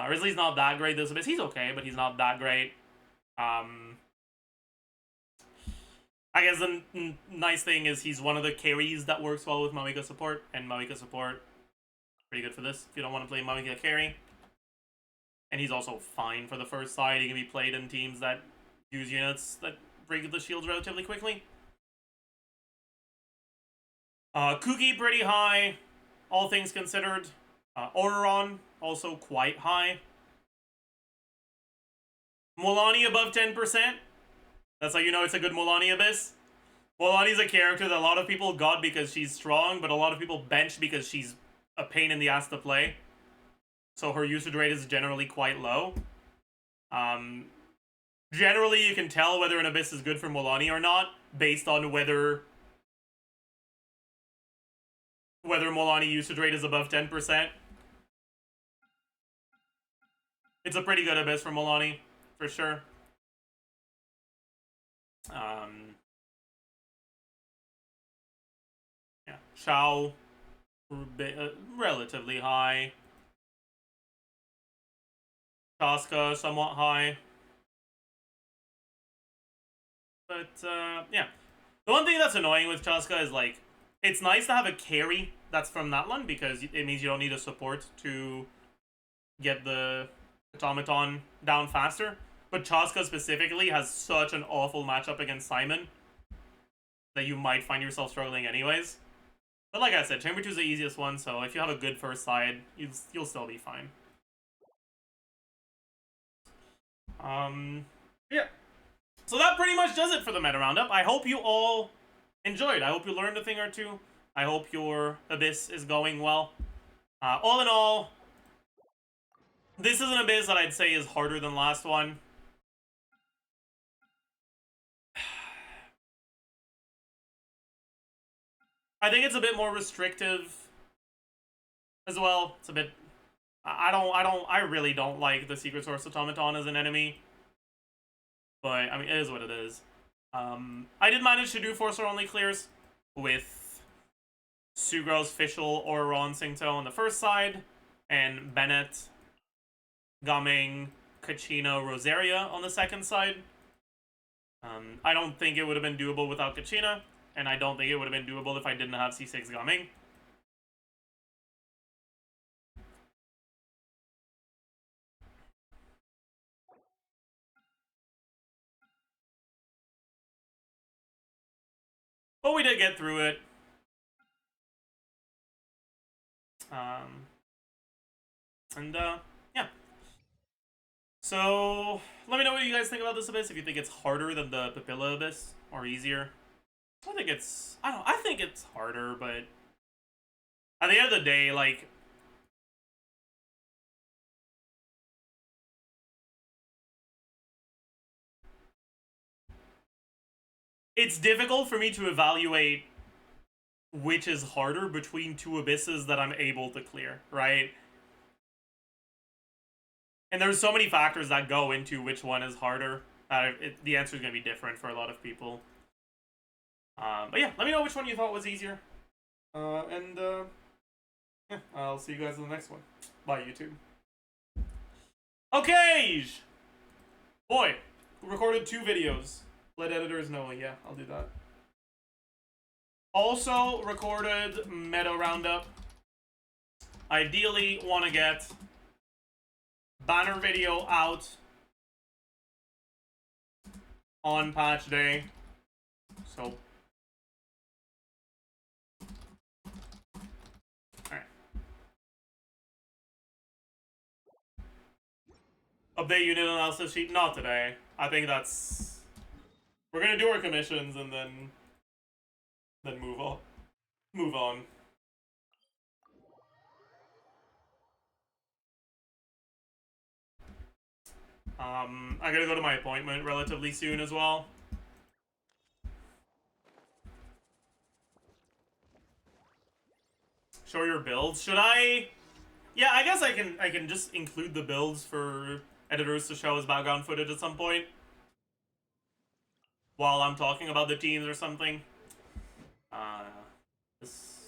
Risley's not that great this Abyss. He's okay, but he's not that great. I I guess the nice thing is he's one of the carries that works well with Mawika support, and Mawika support pretty good for this if you don't want to play Mawika carry. And he's also fine for the first side. He can be played in teams that use units that break the shields relatively quickly. Kuki pretty high, all things considered. Oreron also quite high. Molani above 10%. That's how you know it's a good Molani Abyss. Molani's a character that a lot of people got because she's strong, but a lot of people bench because she's a pain in the ass to play. So her usage rate is generally quite low. Generally, you can tell whether an Abyss is good for Molani or not based on whether Molani usage rate is above 10%. It's a pretty good Abyss for Molani, for sure. Yeah, Shao, relatively high. Tosca, somewhat high. But, yeah. The one thing that's annoying with Tosca is, like, it's nice to have a carry that's from that one because it means you don't need a support to get the automaton down faster. But Chaska specifically has such an awful matchup against Simon that you might find yourself struggling anyways. But like I said, Chamber 2 is the easiest one, so if you have a good first side, you'll still be fine. Yeah. So that pretty much does it for the meta roundup. I hope you all enjoyed. I hope you learned a thing or two. I hope your Abyss is going well. All in all, this is an Abyss that I'd say is harder than last one. I think it's a bit more restrictive as well. It's a bit... I really don't like the Secret Source Automaton as an enemy. But, I mean, it is what it is. I did manage to do Forcer only clears with Sugro's Fischl, Oreron, Singto on the first side, and Bennett, Gumming, Kachina, Rosaria on the second side. I don't think it would have been doable without Kachina, and I don't think it would have been doable if I didn't have C6 Gumming. But we did get through it. Yeah. So, let me know what you guys think about this Abyss, if you think it's harder than the Papilla Abyss, or easier. I think it's harder, but at the end of the day, like, it's difficult for me to evaluate which is harder between two Abysses that I'm able to clear, right? And there's so many factors that go into which one is harder. The answer is going to be different for a lot of people. But yeah, let me know which one you thought was easier. Yeah, I'll see you guys in the next one. Bye, YouTube. Okay! Boy, recorded 2 videos. Let editors know. Yeah, I'll do that. Also recorded meta roundup. Ideally, want to get banner video out on patch day. So, alright. Update unit analysis sheet, not today. I think that's... We're gonna do our commissions and then move on. I gotta go to my appointment relatively soon as well. Show your builds. Should I? Yeah, I guess I can just include the builds for editors to show as background footage at some point while I'm talking about the teams or something. This.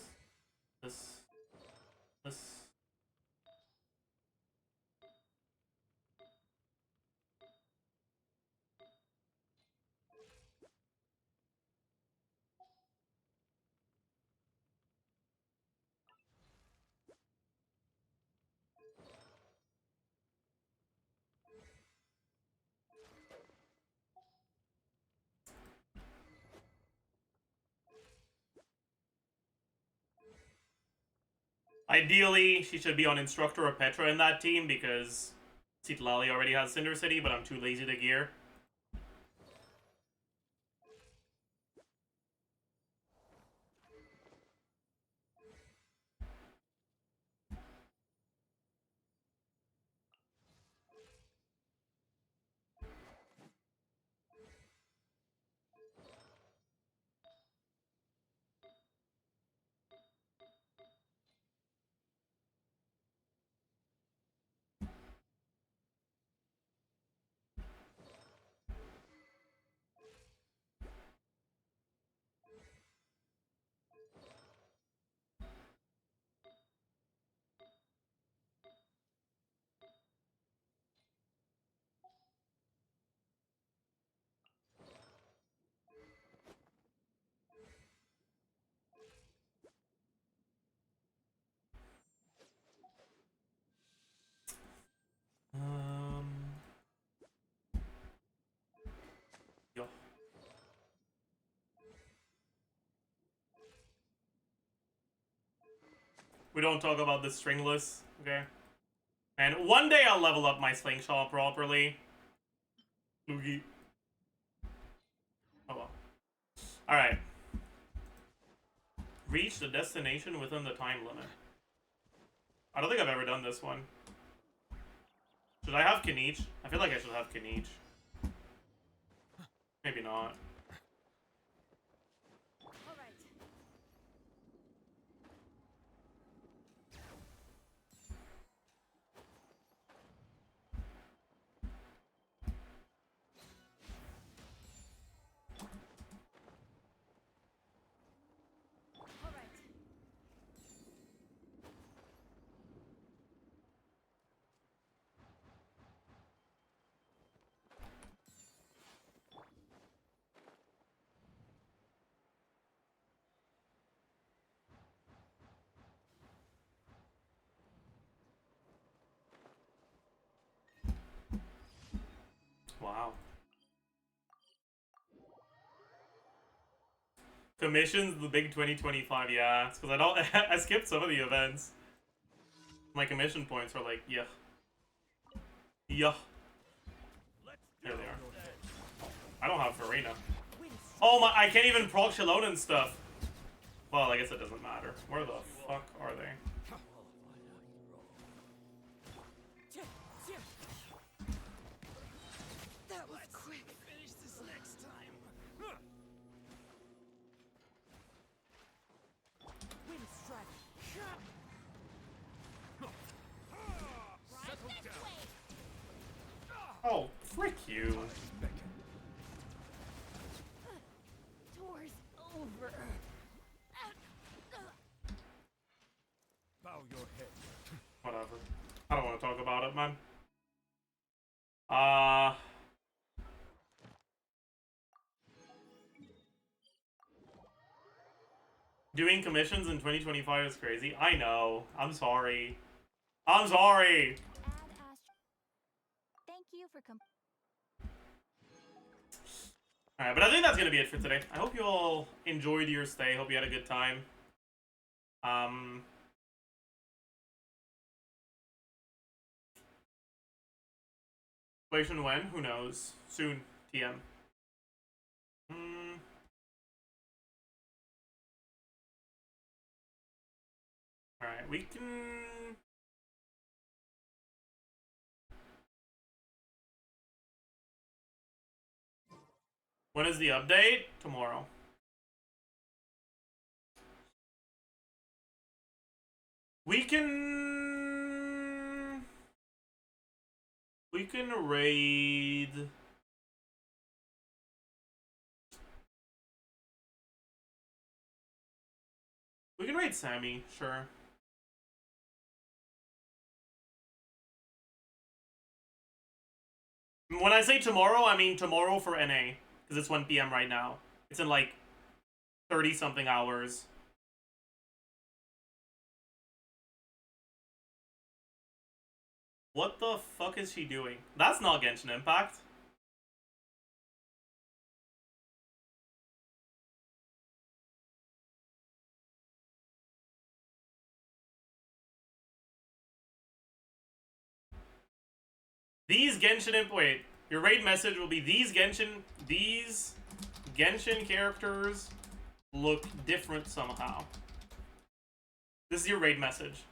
Ideally, she should be on Instructor or Petra in that team because Citlali already has Cinder City, but I'm too lazy to gear. Yo. We don't talk about the stringless, okay? And one day I'll level up my slingshot properly. Loogie. Oh well. Alright. Reach the destination within the time limit. I don't think I've ever done this one. Should I have Kinich? I feel like I should have Kinich. Maybe not. Wow. Commissions the big 2025, yeah. It's because I don't I skipped some of the events. My commission points are like, yeah. Yeah. There they are. I don't have Farina. Oh my, I can't even proc Shalon and stuff. Well, I guess it doesn't matter. Where the fuck are they? That was quick. Finish this next time. Wind strike. Right this way. Oh, frick you. Tour's over. Bow your head. Whatever. I don't want to talk about it, man. Doing commissions in 2025 is crazy. I know. I'm sorry. I'm sorry. Thank you for Alright, but I think that's gonna be it for today. I hope you all enjoyed your stay. Hope you had a good time. Situation when? Who knows? Soon. TM. Alright, we can... When is the update? Tomorrow. We can raid... We can raid Sammy, sure. When I say tomorrow, I mean tomorrow for NA. Because it's 1 PM right now. It's in like 30-something hours. What the fuck is she doing? That's not Genshin Impact. These Genshin... Wait. Your raid message will be these Genshin characters look different somehow. This is your raid message.